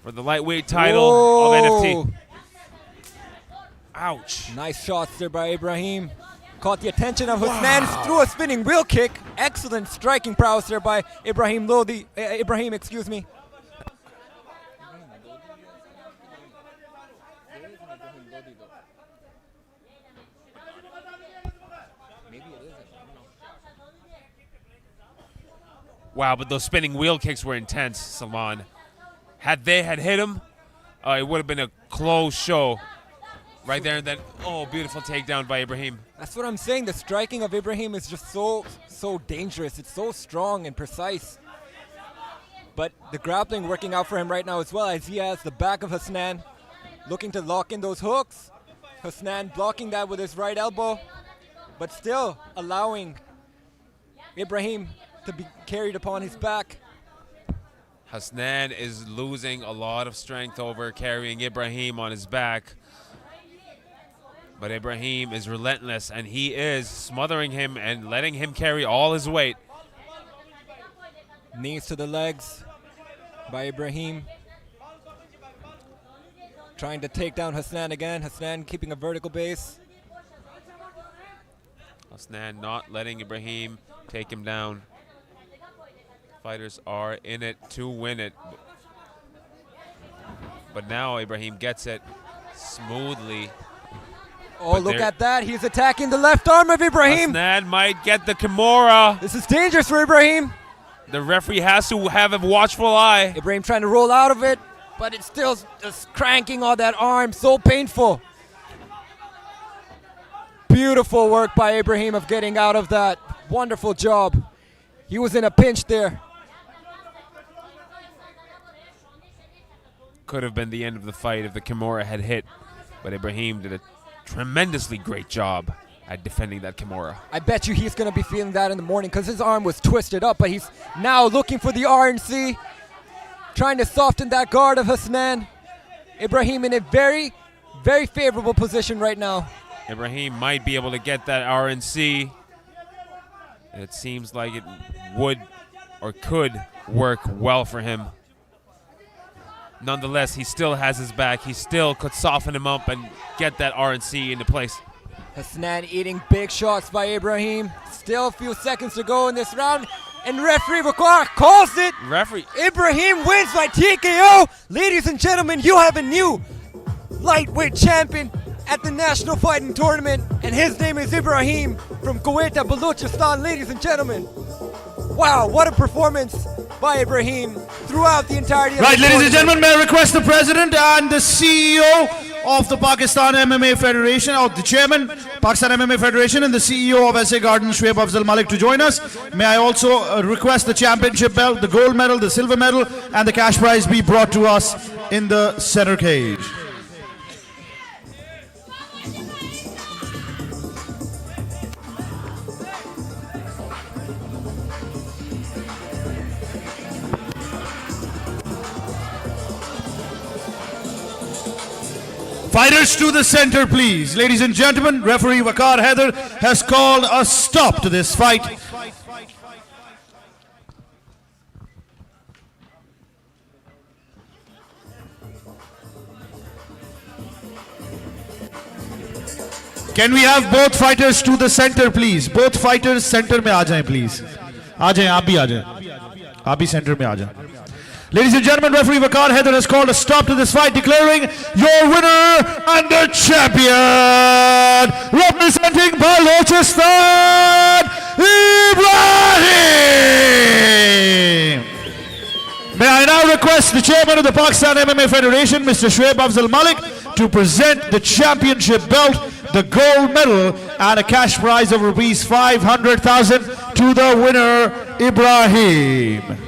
for the lightweight title of NFT. Ouch. Nice shots there by Ebrahim. Caught the attention of Hassan, threw a spinning wheel kick. Excellent striking prowess there by Ebrahim, excuse me. Wow, but those spinning wheel kicks were intense, Salman. Had they hit him, it would have been a close show. Right there and then, oh, beautiful takedown by Ebrahim. That's what I'm saying. The striking of Ebrahim is just so dangerous. It's so strong and precise. But the grappling working out for him right now as well, as he has the back of Hassan looking to lock in those hooks. Hassan blocking that with his right elbow, but still allowing Ebrahim to be carried upon his back. Hassan is losing a lot of strength over carrying Ebrahim on his back. But Ebrahim is relentless, and he is smothering him and letting him carry all his weight. Knees to the legs by Ebrahim. Trying to take down Hassan again. Hassan keeping a vertical base. Hassan not letting Ebrahim take him down. Fighters are in it to win it. But now Ebrahim gets it smoothly. Oh, look at that. He's attacking the left arm of Ebrahim. Hassan might get the Kimura. This is dangerous for Ebrahim. The referee has to have a watchful eye. Ebrahim trying to roll out of it, but it's still just cranking on that arm. So painful. Beautiful work by Ebrahim of getting out of that. Wonderful job. He was in a pinch there. Could have been the end of the fight if the Kimura had hit, but Ebrahim did a tremendously great job at defending that Kimura. I bet you he's going to be feeling that in the morning because his arm was twisted up, but he's now looking for the RNC, trying to soften that guard of Hassan. Ebrahim in a very, very favorable position right now. Ebrahim might be able to get that RNC. It seems like it would or could work well for him. Nonetheless, he still has his back. He still could soften him up and get that RNC into place. Hassan eating big shots by Ebrahim. Still a few seconds to go in this round. And referee Wakar calls it. Referee. Ebrahim wins by TKO. Ladies and gentlemen, you have a new lightweight champion at the National Fighting Tournament. And his name is Ebrahim from Quetta, Balochistan. Ladies and gentlemen. Wow, what a performance by Ebrahim throughout the entirety of the tournament. Right, ladies and gentlemen, may I request the President and the CEO of the Pakistan MMA Federation, or the Chairman, Pakistan MMA Federation, and the CEO of SA Garden, Shoaib Afzal Malik, to join us. May I also request the championship belt, the gold medal, the silver medal, and the cash prize be brought to us in the center cage. Fighters to the center, please. Ladies and gentlemen, referee Wakar Haider has called a stop to this fight. Can we have both fighters to the center, please? Both fighters center mein aa jaye, please. Aa jaye, aap bhi aa jaye. Aap bhi center mein aa jaye. Ladies and gentlemen, referee Wakar Haider has called a stop to this fight, declaring your winner and the champion, representing Balochistan, Ebrahim. May I now request the chairman of the Pakistan MMA Federation, Mr. Shoaib Afzal Malik, to present the championship belt, the gold medal, and a cash prize of rupees 500,000 to the winner, Ebrahim.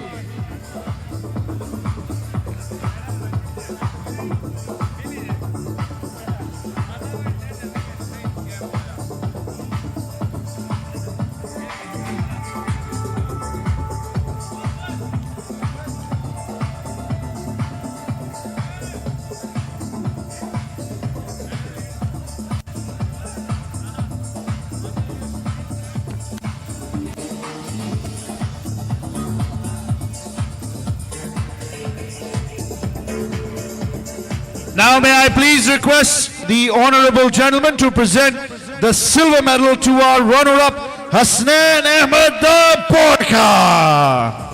Now may I please request the honorable gentleman to present the silver medal to our runner-up, Hassan Ahmed the Porka.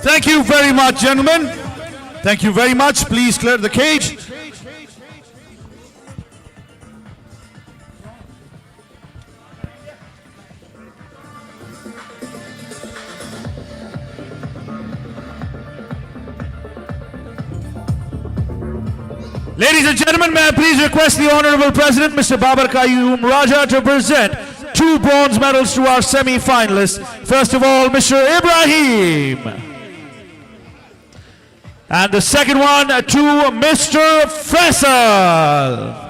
Thank you very much, gentlemen. Thank you very much. Please clear the cage. Ladies and gentlemen, may I please request the Honorable President, Mr. Babar Qayyum Raja, to present 2 bronze medals to our semi-finalists. First of all, Mr. Ebrahim. And the second one to Mr. Faisal.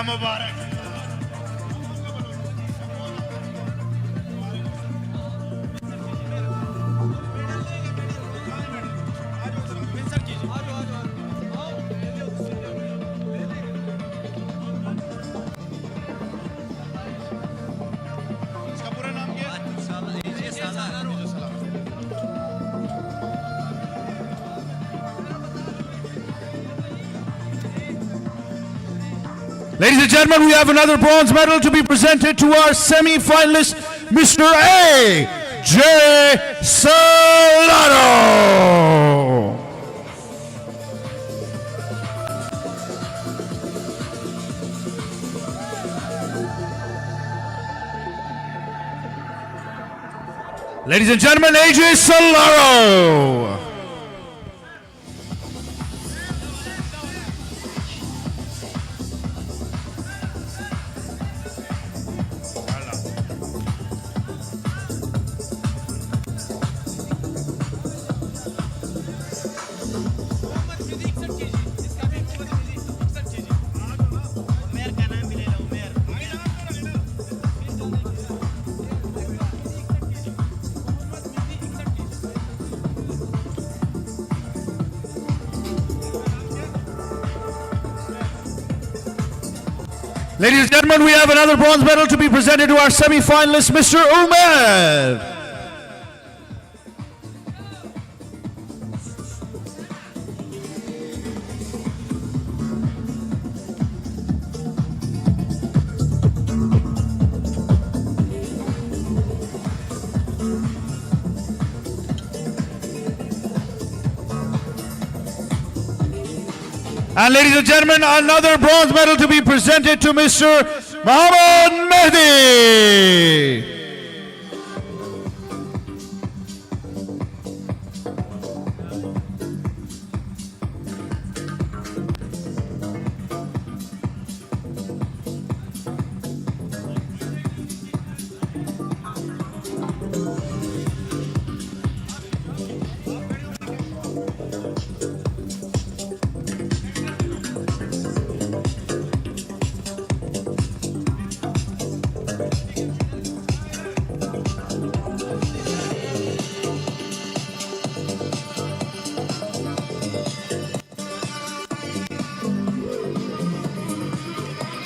Mubarak. Ladies and gentlemen, we have another bronze medal to be presented to our semi-finalist, Mr. A.J. Solano. Ladies and gentlemen, A.J. Solano. Ladies and gentlemen, we have another bronze medal to be presented to our semi-finalist, Mr. Umair. And ladies and gentlemen, another bronze medal to be presented to Mr. Maham Mehdi.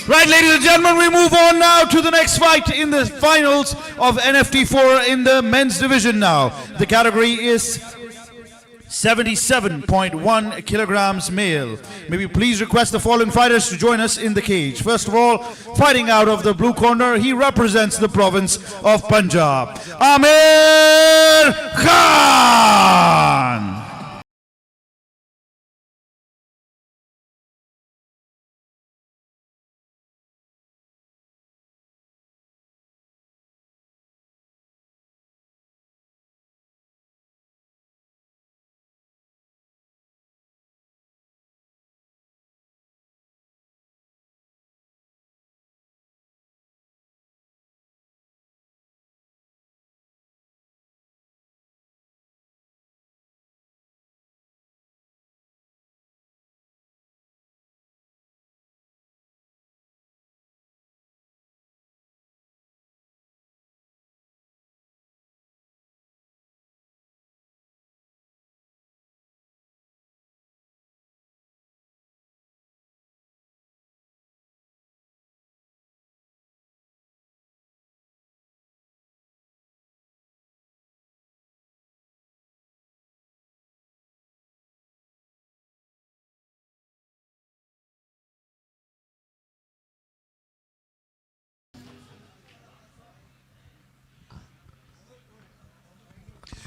Right, ladies and gentlemen, we move on now to the next fight in the finals of NFT4 in the men's division now. The category is 77.1 kilograms male. May we please request the following fighters to join us in the cage. First of all, fighting out of the blue corner, he represents the province of Punjab, Amir Khan.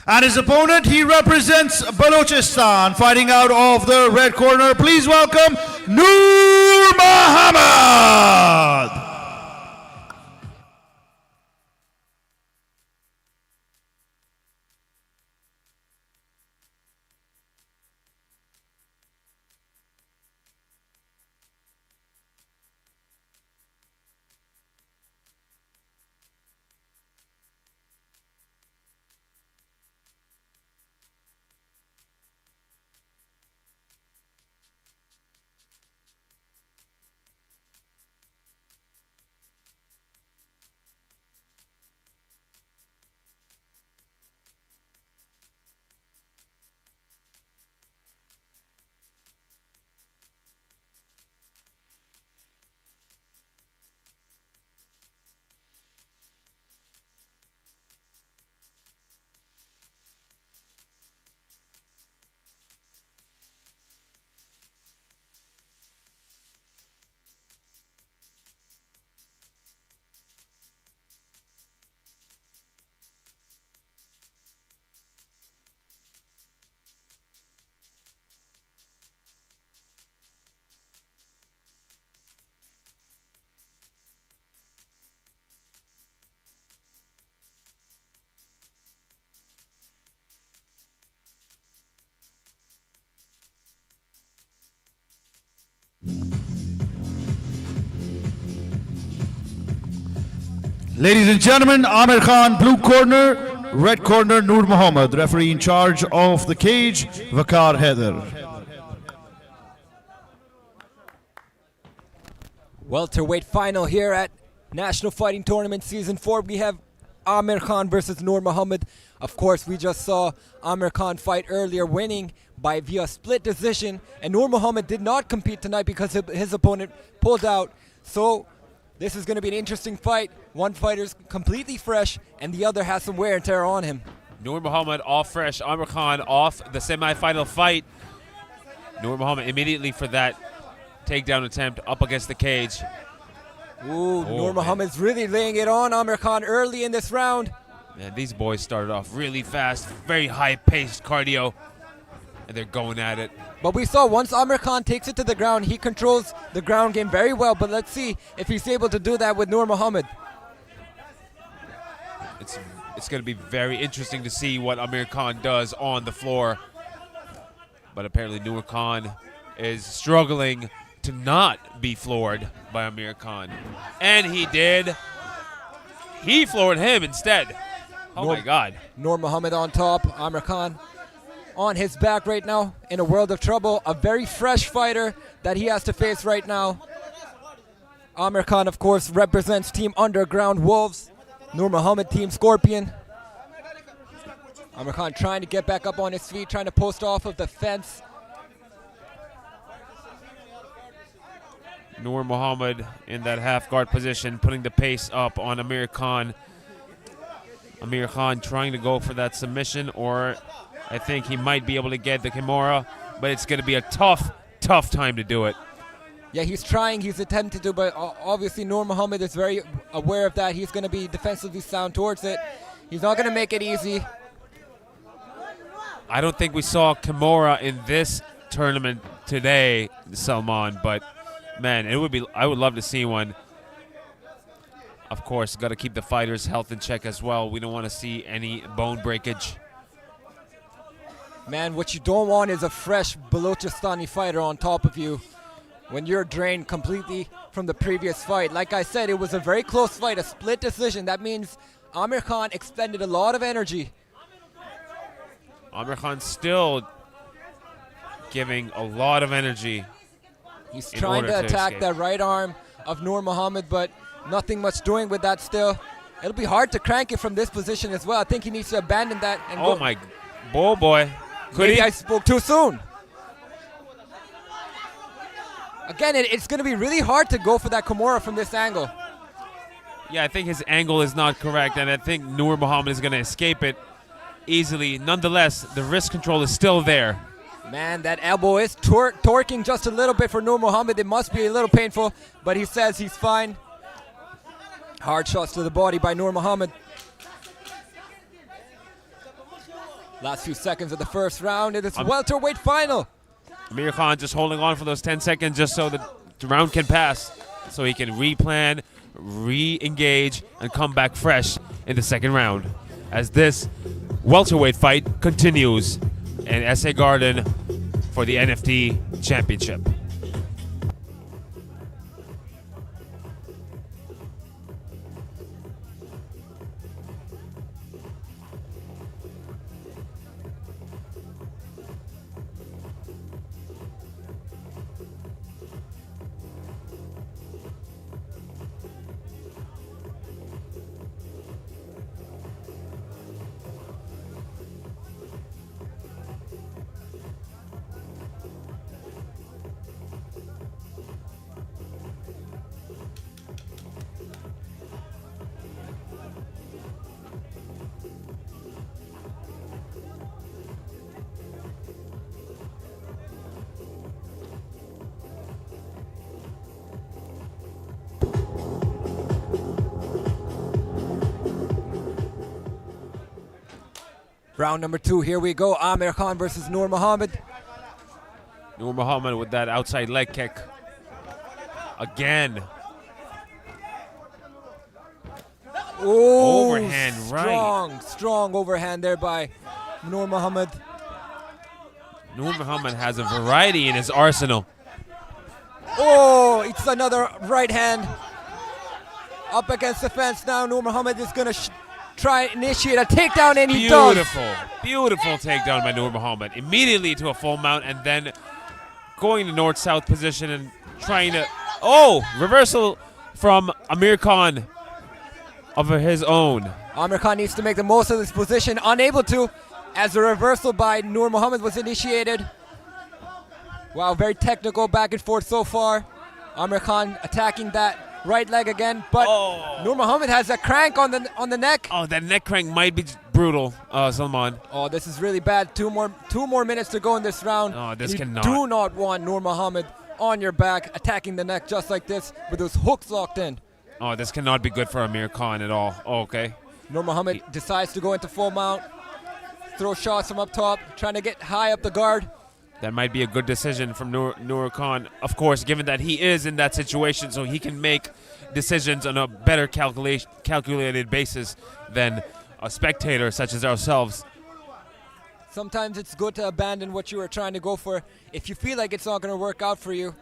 And his opponent, he represents Balochistan, fighting out of the red corner. Please welcome Noor Muhammad. Ladies and gentlemen, Amir Khan, blue corner, red corner, Noor Muhammad. Referee in charge of the cage, Vakar Haider. Welterweight final here at National Fighting Tournament Season 4. We have Amir Khan versus Noor Muhammad. Of course, we just saw Amir Khan fight earlier, winning by via split decision. And Noor Muhammad did not compete tonight because his opponent pulled out. So this is going to be an interesting fight. One fighter's completely fresh, and the other has some wear and tear on him. Noor Muhammad all fresh, Amir Khan off the semi-final fight. Noor Muhammad immediately for that takedown attempt up against the cage. Ooh, Noor Muhammad's really laying it on Amir Khan early in this round. Man, these boys started off really fast, very high-paced cardio, and they're going at it. But we saw once Amir Khan takes it to the ground, he controls the ground game very well. But let's see if he's able to do that with Noor Muhammad. It's going to be very interesting to see what Amir Khan does on the floor. But apparently Noor Khan is struggling to not be floored by Amir Khan. And he did. He floored him instead. Oh my God. Noor Muhammad on top, Amir Khan on his back right now, in a world of trouble. A very fresh fighter that he has to face right now. Amir Khan, of course, represents Team Underground Wolves. Noor Muhammad, Team Scorpion. Amir Khan trying to get back up on his feet, trying to post off of the fence. Noor Muhammad in that half guard position, putting the pace up on Amir Khan. Amir Khan trying to go for that submission, or I think he might be able to get the Kimura, but it's going to be a tough time to do it. Yeah, he's trying, he's attempting to, but obviously Noor Muhammad is very aware of that. He's going to be defensively sound towards it. He's not going to make it easy. I don't think we saw Kimura in this tournament today, Salman, but man, I would love to see one. Of course, got to keep the fighters' health in check as well. We don't want to see any bone breakage. Man, what you don't want is a fresh Balochistani fighter on top of you when you're drained completely from the previous fight. Like I said, it was a very close fight, a split decision. That means Amir Khan expended a lot of energy. Amir Khan still giving a lot of energy. He's trying to attack that right arm of Noor Muhammad, but nothing much doing with that still. It'll be hard to crank it from this position as well. I think he needs to abandon that. And oh my, boy. Maybe I spoke too soon. Again, it's going to be really hard to go for that Kimura from this angle. Yeah, I think his angle is not correct, and I think Noor Muhammad is going to escape it easily. Nonetheless, the wrist control is still there. Man, that elbow is torquing just a little bit for Noor Muhammad. It must be a little painful, but he says he's fine. Hard shots to the body by Noor Muhammad. Last few seconds of the first round in this welterweight final. Amir Khan just holding on for those 10 seconds just so the round can pass, so he can replan, re-engage, and come back fresh in the second round as this welterweight fight continues in SA Garden for the NFT Championship. Round number 2, here we go. Amir Khan versus Noor Muhammad. Noor Muhammad with that outside leg kick. Again. Ooh, Overhand right. Strong overhand there by Noor Muhammad. Noor Muhammad has a variety in his arsenal. Oh, it's another right hand. Up against the fence now. Noor Muhammad is going to try and initiate a takedown, and he does. Beautiful takedown by Noor Muhammad. Immediately to a full mount and then going to north-south position and trying to... Oh, reversal from Amir Khan of his own. Amir Khan needs to make the most of this position. Unable to, as a reversal by Noor Muhammad was initiated. Wow, very technical back and forth so far. Amir Khan attacking that right leg again, but Noor Muhammad has a crank on the neck. Oh, that neck crank might be brutal, Salman. Oh, this is really bad. Two more minutes to go in this round. Oh, this cannot. You do not want Noor Muhammad on your back, attacking the neck just like this with those hooks locked in. Oh, this cannot be good for Amir Khan at all. Oh, okay. Noor Muhammad decides to go into full mount, throw shots from up top, trying to get high up the guard. That might be a good decision from Noor Khan, of course, given that he is in that situation, so he can make decisions on a better calculated basis than a spectator such as ourselves. Sometimes it's good to abandon what you were trying to go for if you feel like it's not going to work out for you,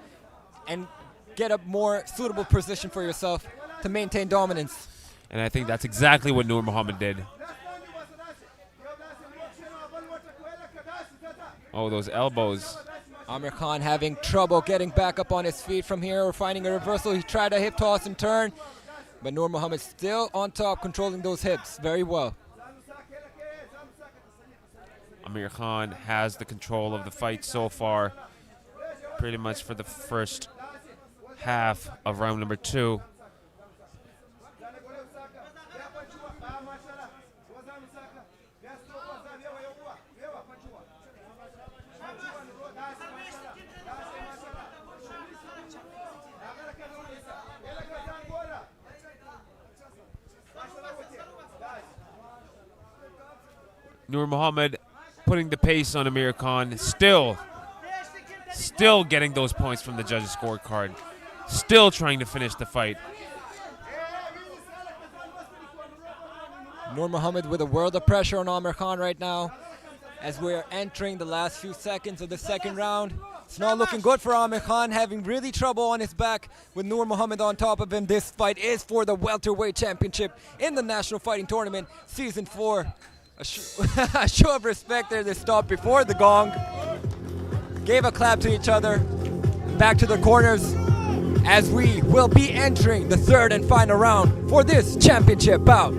and get a more suitable position for yourself to maintain dominance. And I think that's exactly what Noor Muhammad did. Oh, those elbows. Amir Khan having trouble getting back up on his feet from here or finding a reversal. He tried a hip toss and turn, but Noor Muhammad still on top, controlling those hips very well. Amir Khan has the control of the fight so far, pretty much for the first half of round number 2. Noor Muhammad putting the pace on Amir Khan, still getting those points from the judges' scorecard, still trying to finish the fight. Noor Muhammad with a world of pressure on Amir Khan right now as we're entering the last few seconds of the second round. It's not looking good for Amir Khan, having really trouble on his back with Noor Muhammad on top of him. This fight is for the welterweight championship in the National Fighting Tournament Season 4. A show of respect there. They stopped before the gong, gave a clap to each other, back to their corners as we will be entering the third and final round for this championship bout.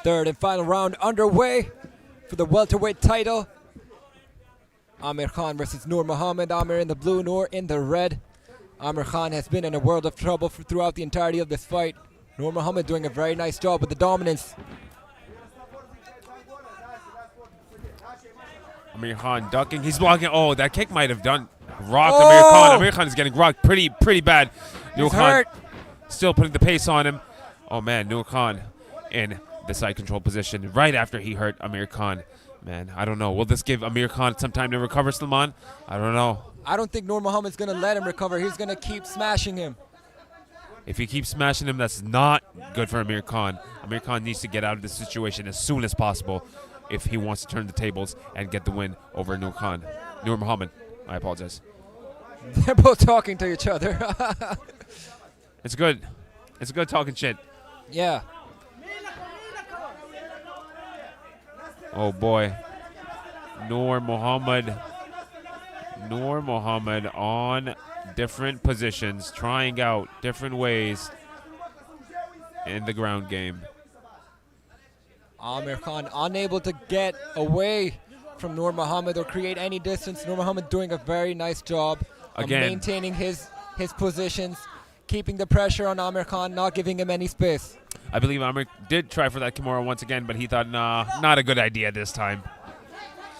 Third and final round underway for the welterweight title. Amir Khan versus Noor Muhammad. Amir in the blue, Noor in the red. Amir Khan has been in a world of trouble throughout the entirety of this fight. Noor Muhammad doing a very nice job with the dominance. Amir Khan ducking. He's blocking. Oh, that kick might have done rocked Amir Khan. Amir Khan is getting rocked pretty bad. Noor Khan hurt. still putting the pace on him. Oh man, Noor Khan in the side control position right after he hurt Amir Khan. Man, I don't know. Will this give Amir Khan some time to recover, Salman? I don't know. I don't think Noor Muhammad's going to let him recover. He's going to keep smashing him. If he keeps smashing him, that's not good for Amir Khan. Amir Khan needs to get out of this situation as soon as possible if he wants to turn the tables and get the win over Noor Muhammad. I apologize. They're both talking to each other. It's good. It's good talking shit. Yeah. Oh boy. Noor Muhammad on different positions, trying out different ways in the ground game. Amir Khan unable to get away from Noor Muhammad or create any distance. Noor Muhammad doing a very nice job of maintaining his positions, keeping the pressure on Amir Khan, not giving him any space. I believe Amir did try for that Kimura once again, but he thought, nah, not a good idea this time.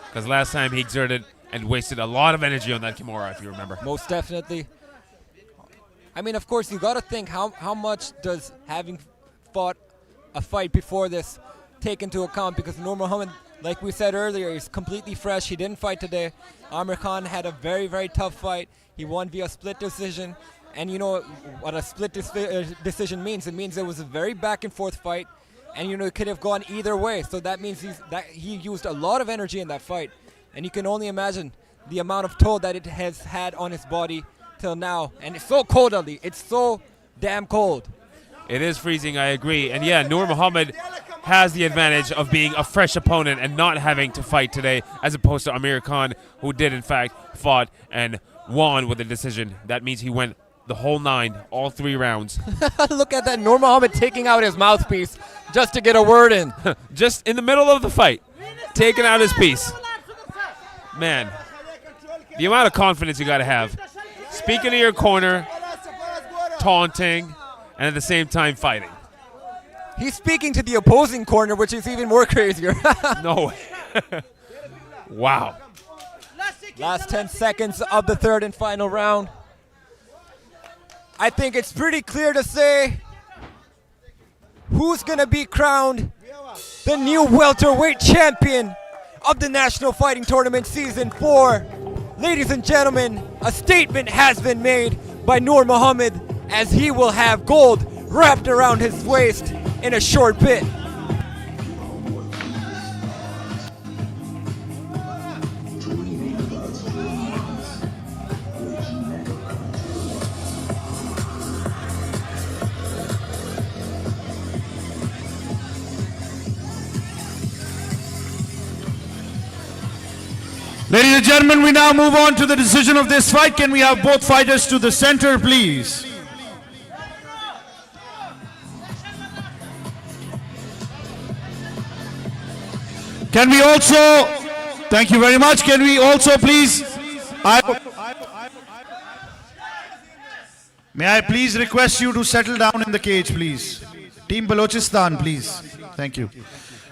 Because last time he exerted and wasted a lot of energy on that Kimura, if you remember. Most definitely. I mean, of course, you got to think how much does having fought a fight before this take into account, because Noor Muhammad, like we said earlier, is completely fresh. He didn't fight today. Amir Khan had a very, very tough fight. He won via split decision. And you know what a split decision means? It means it was a very back and forth fight, and you know it could have gone either way. So that means he used a lot of energy in that fight, and you can only imagine the amount of toll that it has had on his body till now. And it's so cold, Ali. It's so damn cold. It is freezing, I agree. And yeah, Noor Muhammad has the advantage of being a fresh opponent and not having to fight today, as opposed to Amir Khan, who did in fact fought and won with a decision. That means he went the whole 9, all 3 rounds. Look at that, Noor Muhammad taking out his mouthpiece just to get a word in. Just in the middle of the fight, taking out his piece. Man, the amount of confidence you got to have. Speaking to your corner, taunting, and at the same time fighting. He's speaking to the opposing corner, which is even more crazier. No way. Wow. Last 10 seconds of the third and final round. I think it's pretty clear to say who's going to be crowned the new welterweight champion of the National Fighting Tournament Season 4. Ladies and gentlemen, a statement has been made by Noor Muhammad, as he will have gold wrapped around his waist in a short bit. Ladies and gentlemen, we now move on to the decision of this fight. Can we have both fighters to the center, please? Can we also, thank you very much, can we also please, may I please request you to settle down in the cage, please. Team Balochistan, please. Thank you.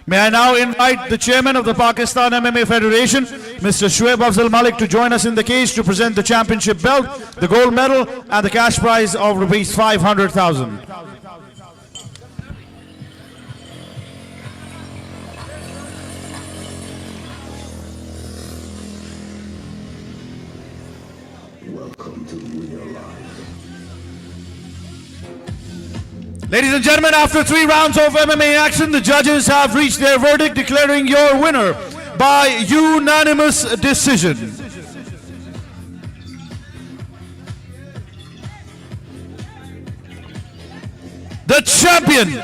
May I now invite the chairman of the Pakistan MMA Federation, Mr. Shoaib Afzal Malik, to join us in the cage to present the championship belt, the gold medal, and the cash prize of rupees 500,000. Ladies and gentlemen, after 3 rounds of MMA action, the judges have reached their verdict, declaring your winner by unanimous decision. The champion,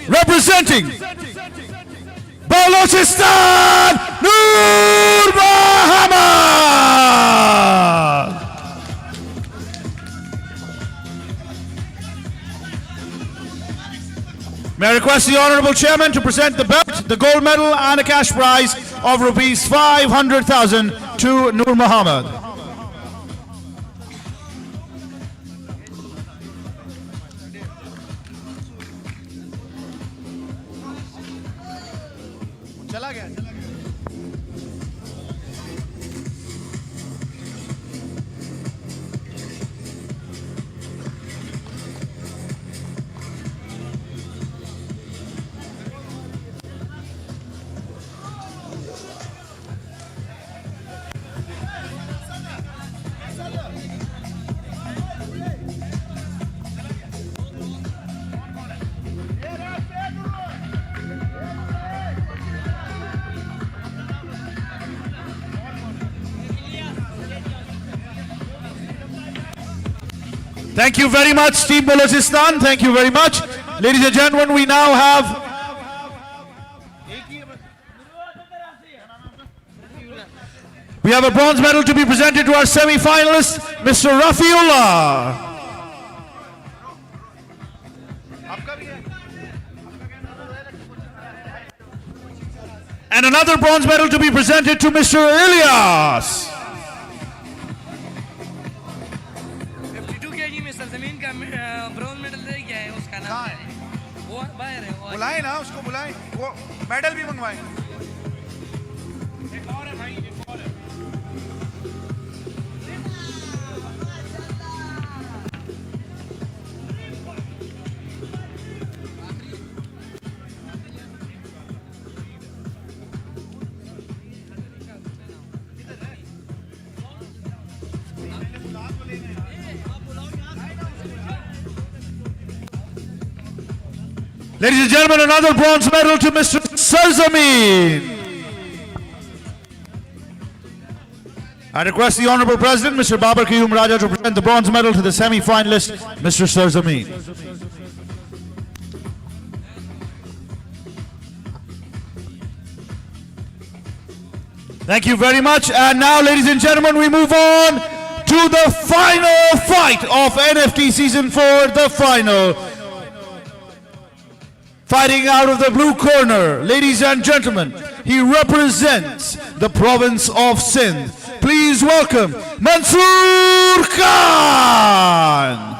representing Balochistan, Noor Muhammad. May I request the Honourable Chairman to present the belt, the gold medal and a cash prize of rupees 500,000 to Noor Muhammad. Thank you very much, Team Balochistan. Thank you very much. Ladies and gentlemen, we now have a bronze medal to be presented to our semi-finalist, Mr. Rafia. And another bronze medal to be presented to Mr. Ilyas. 52 kg में सरजमीन का bronze medal ले गया है उसका नाम है वो बाहर है बुलाएं ना उसको बुलाएं वो मेडल भी मंगवाएं एक और है भाई एक और है Ladies and gentlemen, another bronze medal to Mr. Sarzamin. I request the Honourable President, Mr. Babar Qayyum Raja, to present the bronze medal to the semi-finalist, Mr. Sarzamin. Thank you very much. And now, ladies and gentlemen, we move on to the final fight of NFT Season 4, the final. Fighting out of the blue corner, ladies and gentlemen, he represents the province of Sindh. Please welcome Mansoor Khan.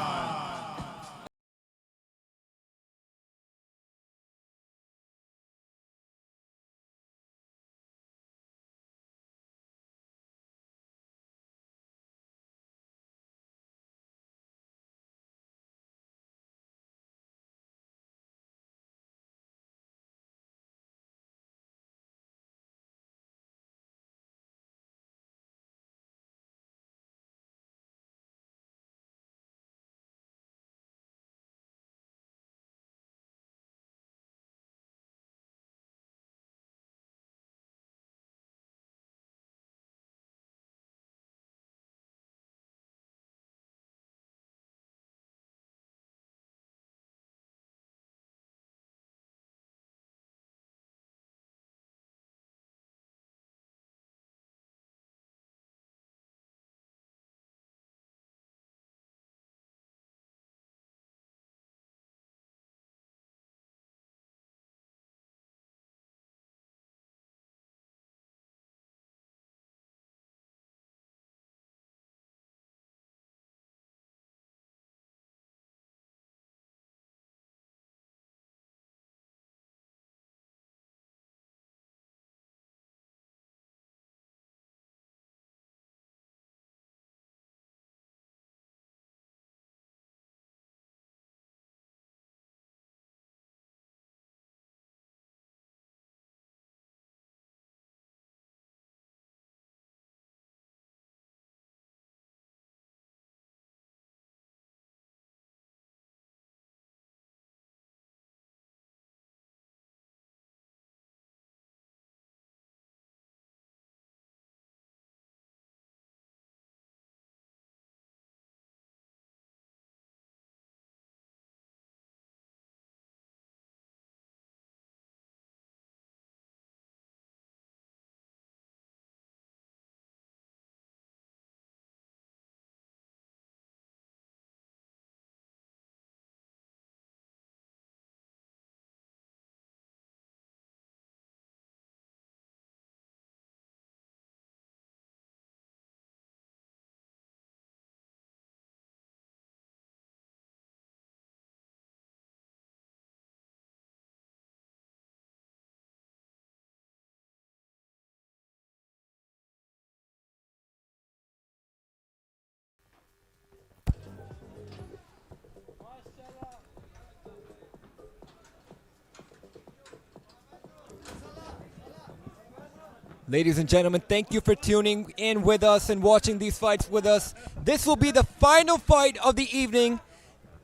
Ladies and gentlemen, thank you for tuning in with us and watching these fights with us. This will be the final fight of the evening,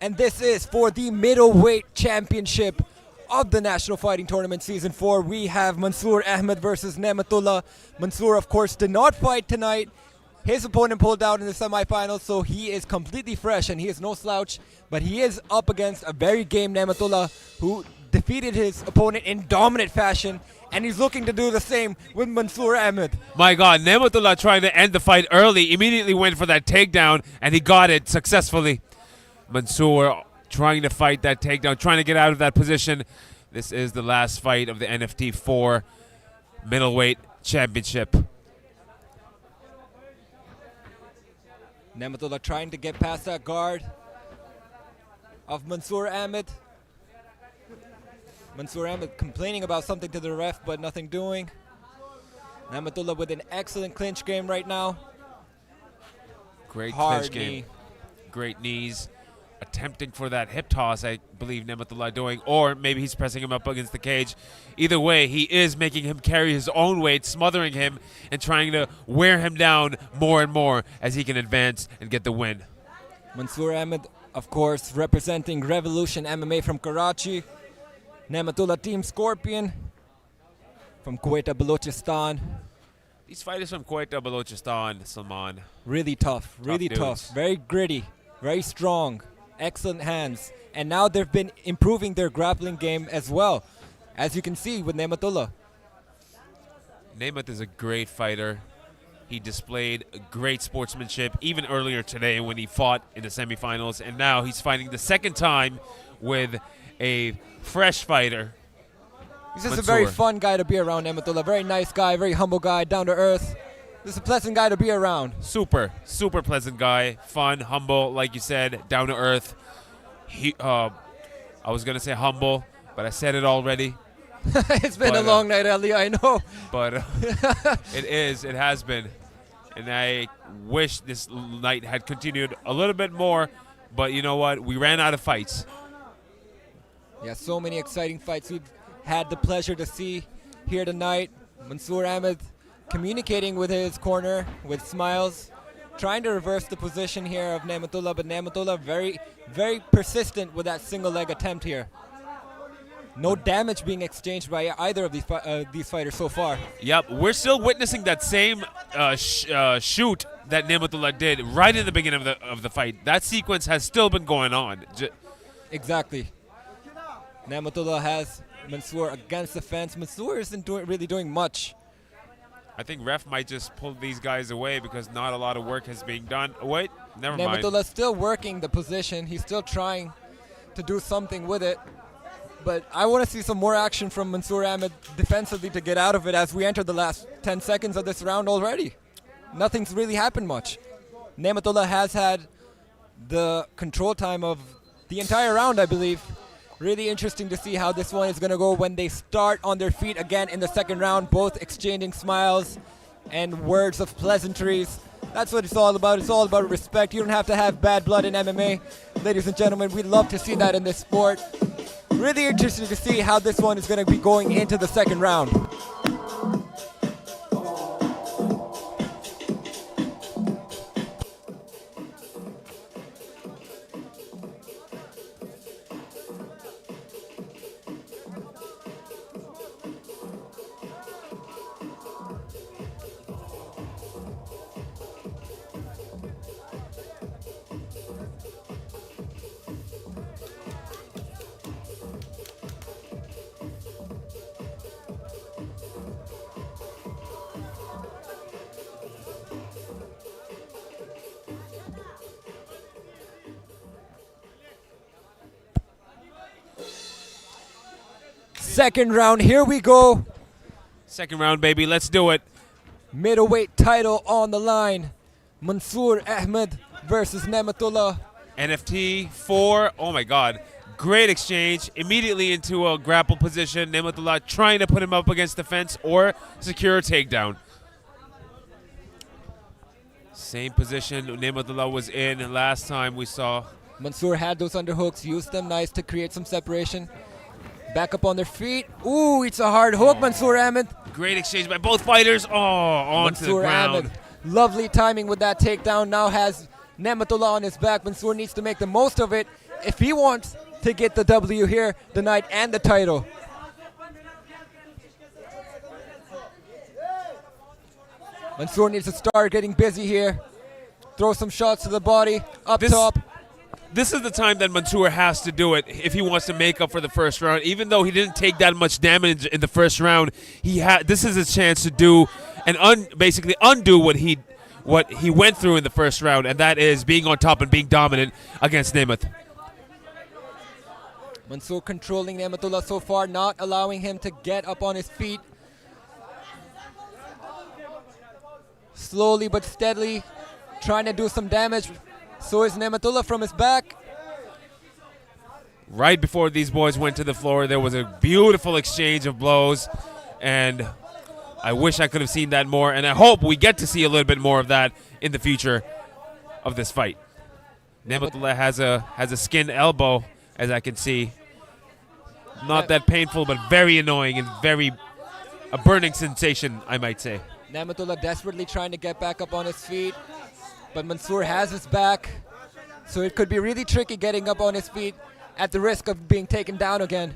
and this is for the middleweight championship of the National Fighting Tournament Season 4. We have Mansoor Ahmed versus Nematullah. Mansoor, of course, did not fight tonight. His opponent pulled out in the semifinals, so he is completely fresh and he is no slouch, but he is up against a very game Nematullah who defeated his opponent in dominant fashion, and he's looking to do the same with Mansoor Ahmed. My God, Nematullah trying to end the fight early, immediately went for that takedown, and he got it successfully. Mansoor trying to fight that takedown, trying to get out of that position. This is the last fight of the NFT 4 middleweight championship. Nematullah trying to get past that guard of Mansoor Ahmed. Mansoor Ahmed complaining about something to the ref, but nothing doing. Nematullah with an excellent clinch game right now. Great Hard clinch game. knee. Great knees. Attempting for that hip toss, I believe Nematullah doing, or maybe he's pressing him up against the cage. Either way, he is making him carry his own weight, smothering him, and trying to wear him down more and more as he can advance and get the win. Mansoor Ahmed, of course, representing Revolution MMA from Karachi. Nematullah Team Scorpion from Quetta, Balochistan. These fighters from Quetta, Balochistan, Salman. Really tough, really tough. Very gritty, very strong, excellent hands. And now they've been improving their grappling game as well, as you can see with Nematullah. Namath is a great fighter. He displayed great sportsmanship even earlier today when he fought in the semifinals, and now he's fighting the second time with a fresh fighter. He's just a very fun guy to be around, Nematullah. Very nice guy, very humble guy, down to earth. Just a pleasant guy to be around. Super pleasant guy. Fun, humble, like you said, down to earth. I was going to say humble, but I said it already. It's been a long night, Ali, I know. But it has been. And I wish this night had continued a little bit more, but you know what? We ran out of fights. Yeah, so many exciting fights we've had the pleasure to see here tonight. Mansoor Ahmed communicating with his corner with smiles, trying to reverse the position here of Nematullah, but Nematullah very, very persistent with that single leg attempt here. No damage being exchanged by either of these fighters so far. Yep, we're still witnessing that same shoot that Nematullah did right in the beginning of the fight. That sequence has still been going on. Exactly. Nematullah has Mansoor against the fence. Mansoor isn't really doing much. I think ref might just pull these guys away because not a lot of work is being done. Oh, wait, never mind. Nematullah's still working the position. He's still trying to do something with it. But I want to see some more action from Mansoor Ahmed defensively to get out of it as we enter the last 10 seconds of this round already. Nothing's really happened much. Nematullah has had the control time of the entire round, I believe. Really interesting to see how this one is going to go when they start on their feet again in the second round, both exchanging smiles and words of pleasantries. That's what it's all about. It's all about respect. You don't have to have bad blood in MMA. Ladies and gentlemen, we love to see that in this sport. Really interested to see how this one is going to be going into the second round. Second round, here we go. Second round, baby, let's do it. Middleweight title on the line. Mansoor Ahmed versus Nematullah. NFT 4, oh my God. Great exchange, immediately into a grapple position. Nematullah trying to put him up against the fence or secure a takedown. Same position Nematullah was in last time we saw. Mansoor had those underhooks, used them nice to create some separation. Back up on their feet. Ooh, it's a hard hook, Mansoor Ahmed. Great exchange by both fighters. Oh, onto the ground. Ahmed, lovely timing with that takedown. Now has Nematullah on his back. Mansoor needs to make the most of it if he wants to get the W here tonight and the title. Mansoor needs to start getting busy here. Throw some shots to the body, up top. This is the time that Mansoor has to do it if he wants to make up for the first round. Even though he didn't take that much damage in the first round, this is his chance to do and basically undo what he went through in the first round, and that is being on top and being dominant against Namath. Mansoor controlling Nematullah so far, not allowing him to get up on his feet. Slowly but steadily trying to do some damage. So is Nematullah from his back. Right before these boys went to the floor, there was a beautiful exchange of blows, and I wish I could have seen that more, and I hope we get to see a little bit more of that in the future of this fight. Nematullah has a skinned elbow, as I can see. Not that painful, but very annoying and a burning sensation, I might say. Nematullah desperately trying to get back up on his feet, but Mansoor has his back, so it could be really tricky getting up on his feet at the risk of being taken down again.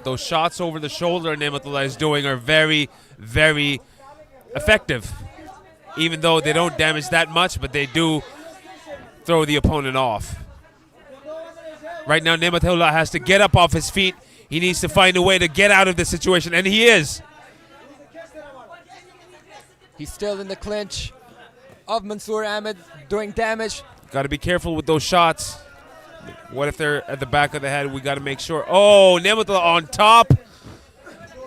Those shots over the shoulder Nematullah is doing are very, very effective, even though they don't damage that much, but they do throw the opponent off. Right now, Nematullah has to get up off his feet. He needs to find a way to get out of this situation, and he is. He's still in the clinch of Mansoor Ahmed, doing damage. Got to be careful with those shots. What if they're at the back of the head? We got to make sure. Oh, Nematullah on top.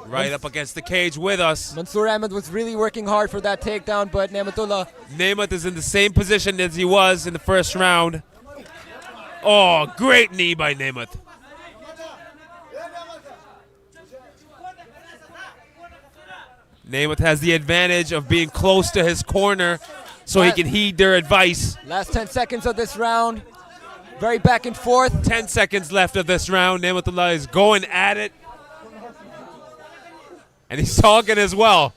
Right up against the cage with us. Mansoor Ahmed was really working hard for that takedown, but Nematullah. Namath is in the same position as he was in the first round. Oh, great knee by Namath. Namath has the advantage of being close to his corner so he can heed their advice. Last 10 seconds of this round. Very back and forth. 10 seconds left of this round. Nematullah is going at it. And he's talking as well.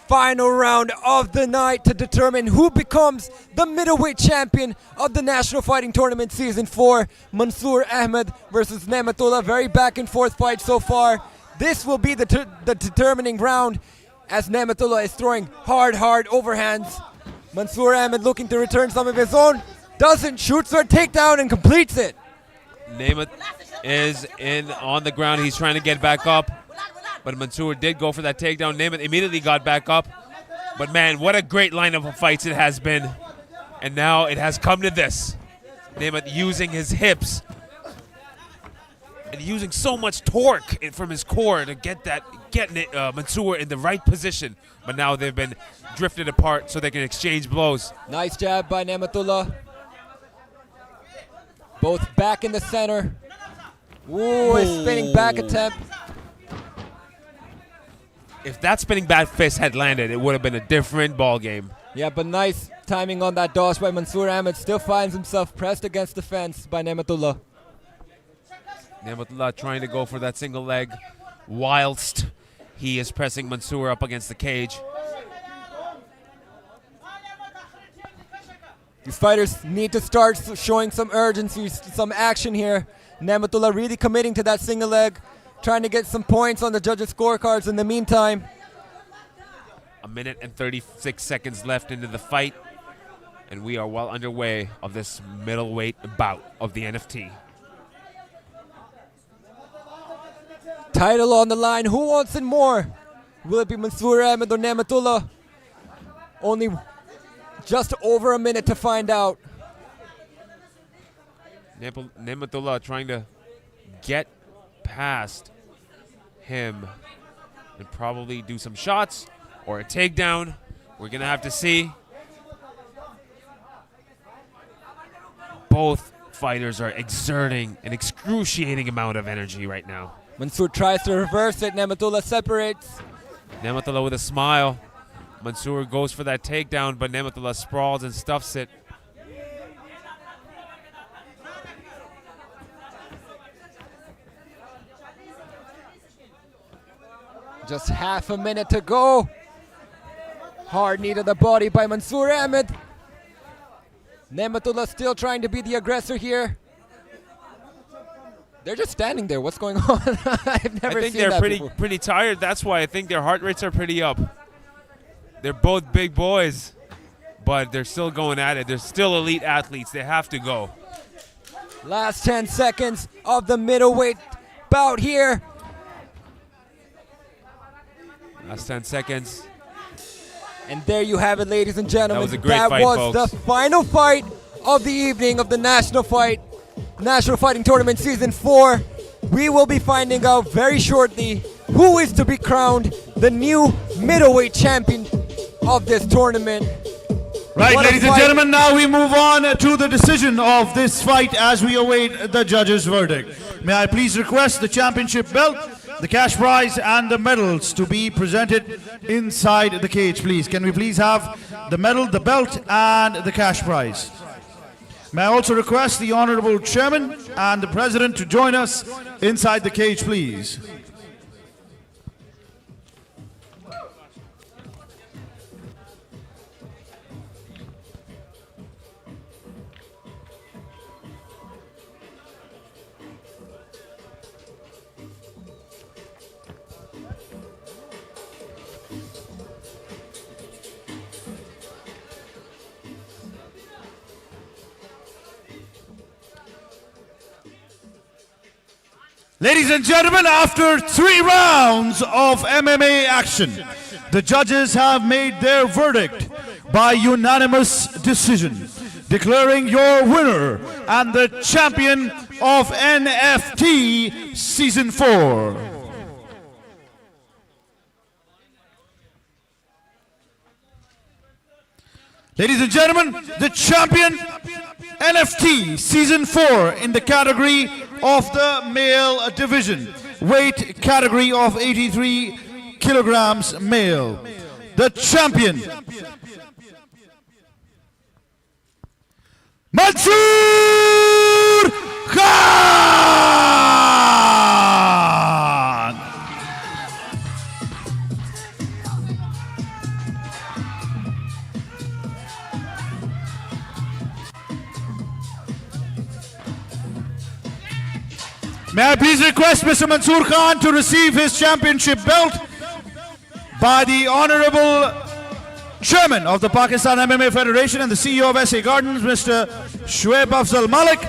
Final round of the night to determine who becomes the middleweight champion of the National Fighting Tournament Season 4. Mansoor Ahmed versus Nematullah. Very back and forth fight so far. This will be the determining round as Nematullah is throwing hard overhands. Mansoor Ahmed looking to return some of his own. Doesn't, shoots for a takedown and completes it. Namath is in on the ground. He's trying to get back up. But Mansoor did go for that takedown. Namath immediately got back up. But man, what a great lineup of fights it has been. And now it has come to this. Namath using his hips and using so much torque from his core to get Mansoor in the right position. But now they've been drifted apart so they can exchange blows. Nice jab by Nematullah. Both back in the center. Ooh, a spinning back attempt. If that spinning back fist had landed, it would have been a different ball game. Yeah, but nice timing on that dodge by Mansoor Ahmed. Still finds himself pressed against the fence by Nematullah. Nematullah trying to go for that single leg whilst he is pressing Mansoor up against the cage. These fighters need to start showing some urgency, some action here. Nematullah really committing to that single leg, trying to get some points on the judges' scorecards in the meantime. A minute and 36 seconds left into the fight, and we are well underway of this middleweight bout of the NFT. Title on the line. Who wants it more? Will it be Mansoor Ahmed or Nematullah? Only just over a minute to find out. Nematullah trying to get past him and probably do some shots or a takedown. We're going to have to see. Both fighters are exerting an excruciating amount of energy right now. Mansoor tries to reverse it. Nematullah separates. Nematullah with a smile. Mansoor goes for that takedown, but Nematullah sprawls and stuffs it. Just half a minute to go. Hard knee to the body by Mansoor Ahmed. Nematullah still trying to be the aggressor here. They're just standing there. What's going on? I've never I think seen they're that pretty tired. That's why I think their heart rates are pretty up. They're both big boys, but they're still going at it. They're still elite athletes. They have to go. Last 10 seconds of the middleweight bout here. Last 10 seconds. And there you have it, ladies and gentlemen. That was a great fight, was folks. the final fight of the evening of the National Fighting Tournament Season 4. We will be finding out very shortly who is to be crowned the new middleweight champion of this tournament. Right, What a ladies and fight. gentlemen, now we move on to the decision of this fight as we await the judges' verdict. May I please request the championship belt, the cash prize, and the medals to be presented inside the cage, please. Can we please have the medal, the belt, and the cash prize? May I also request the Honorable Chairman and the President to join us inside the cage, please. Ladies and gentlemen, after 3 rounds of MMA action, the judges have made their verdict by unanimous decision, declaring your winner and the champion of NFT Season 4. Ladies and gentlemen, the champion NFT Season 4 in the category of the male division, weight category of 83 kilograms male. The champion, Mansoor Khan! May I please request Mr. Mansoor Khan to receive his championship belt by the Honorable Chairman of the Pakistan MMA Federation and the CEO of SA Gardens, Mr. Shoaib Afzal Malik,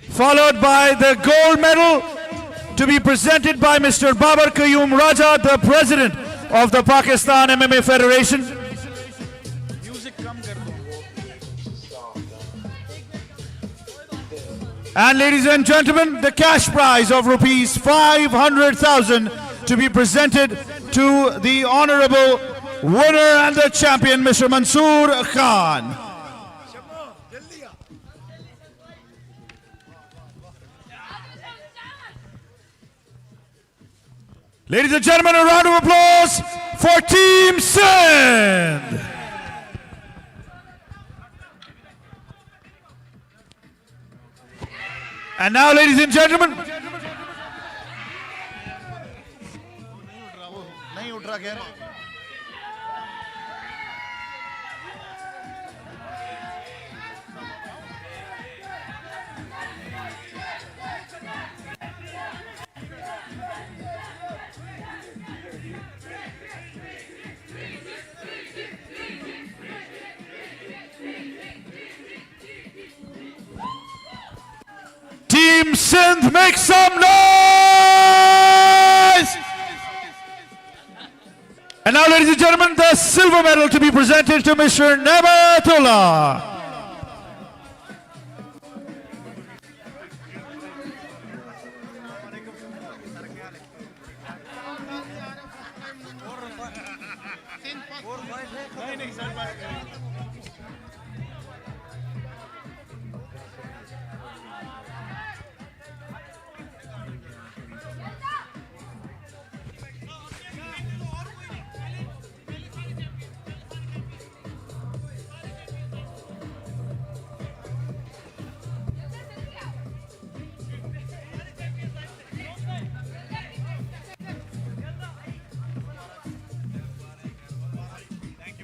followed by the gold medal to be presented by Mr. Babar Qayyum Raja, the President of the Pakistan MMA Federation. And ladies and gentlemen, the cash prize of rupees 500,000 to be presented to the honorable winner and the champion, Mr. Mansoor Khan. Ladies and gentlemen, a round of applause for Team Sindh. And now, ladies and gentlemen, Team Sindh, make some noise! And now, ladies and gentlemen, the silver medal to be presented to Mr. Nabatullah.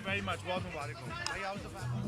Very much. Welcome, Wariko.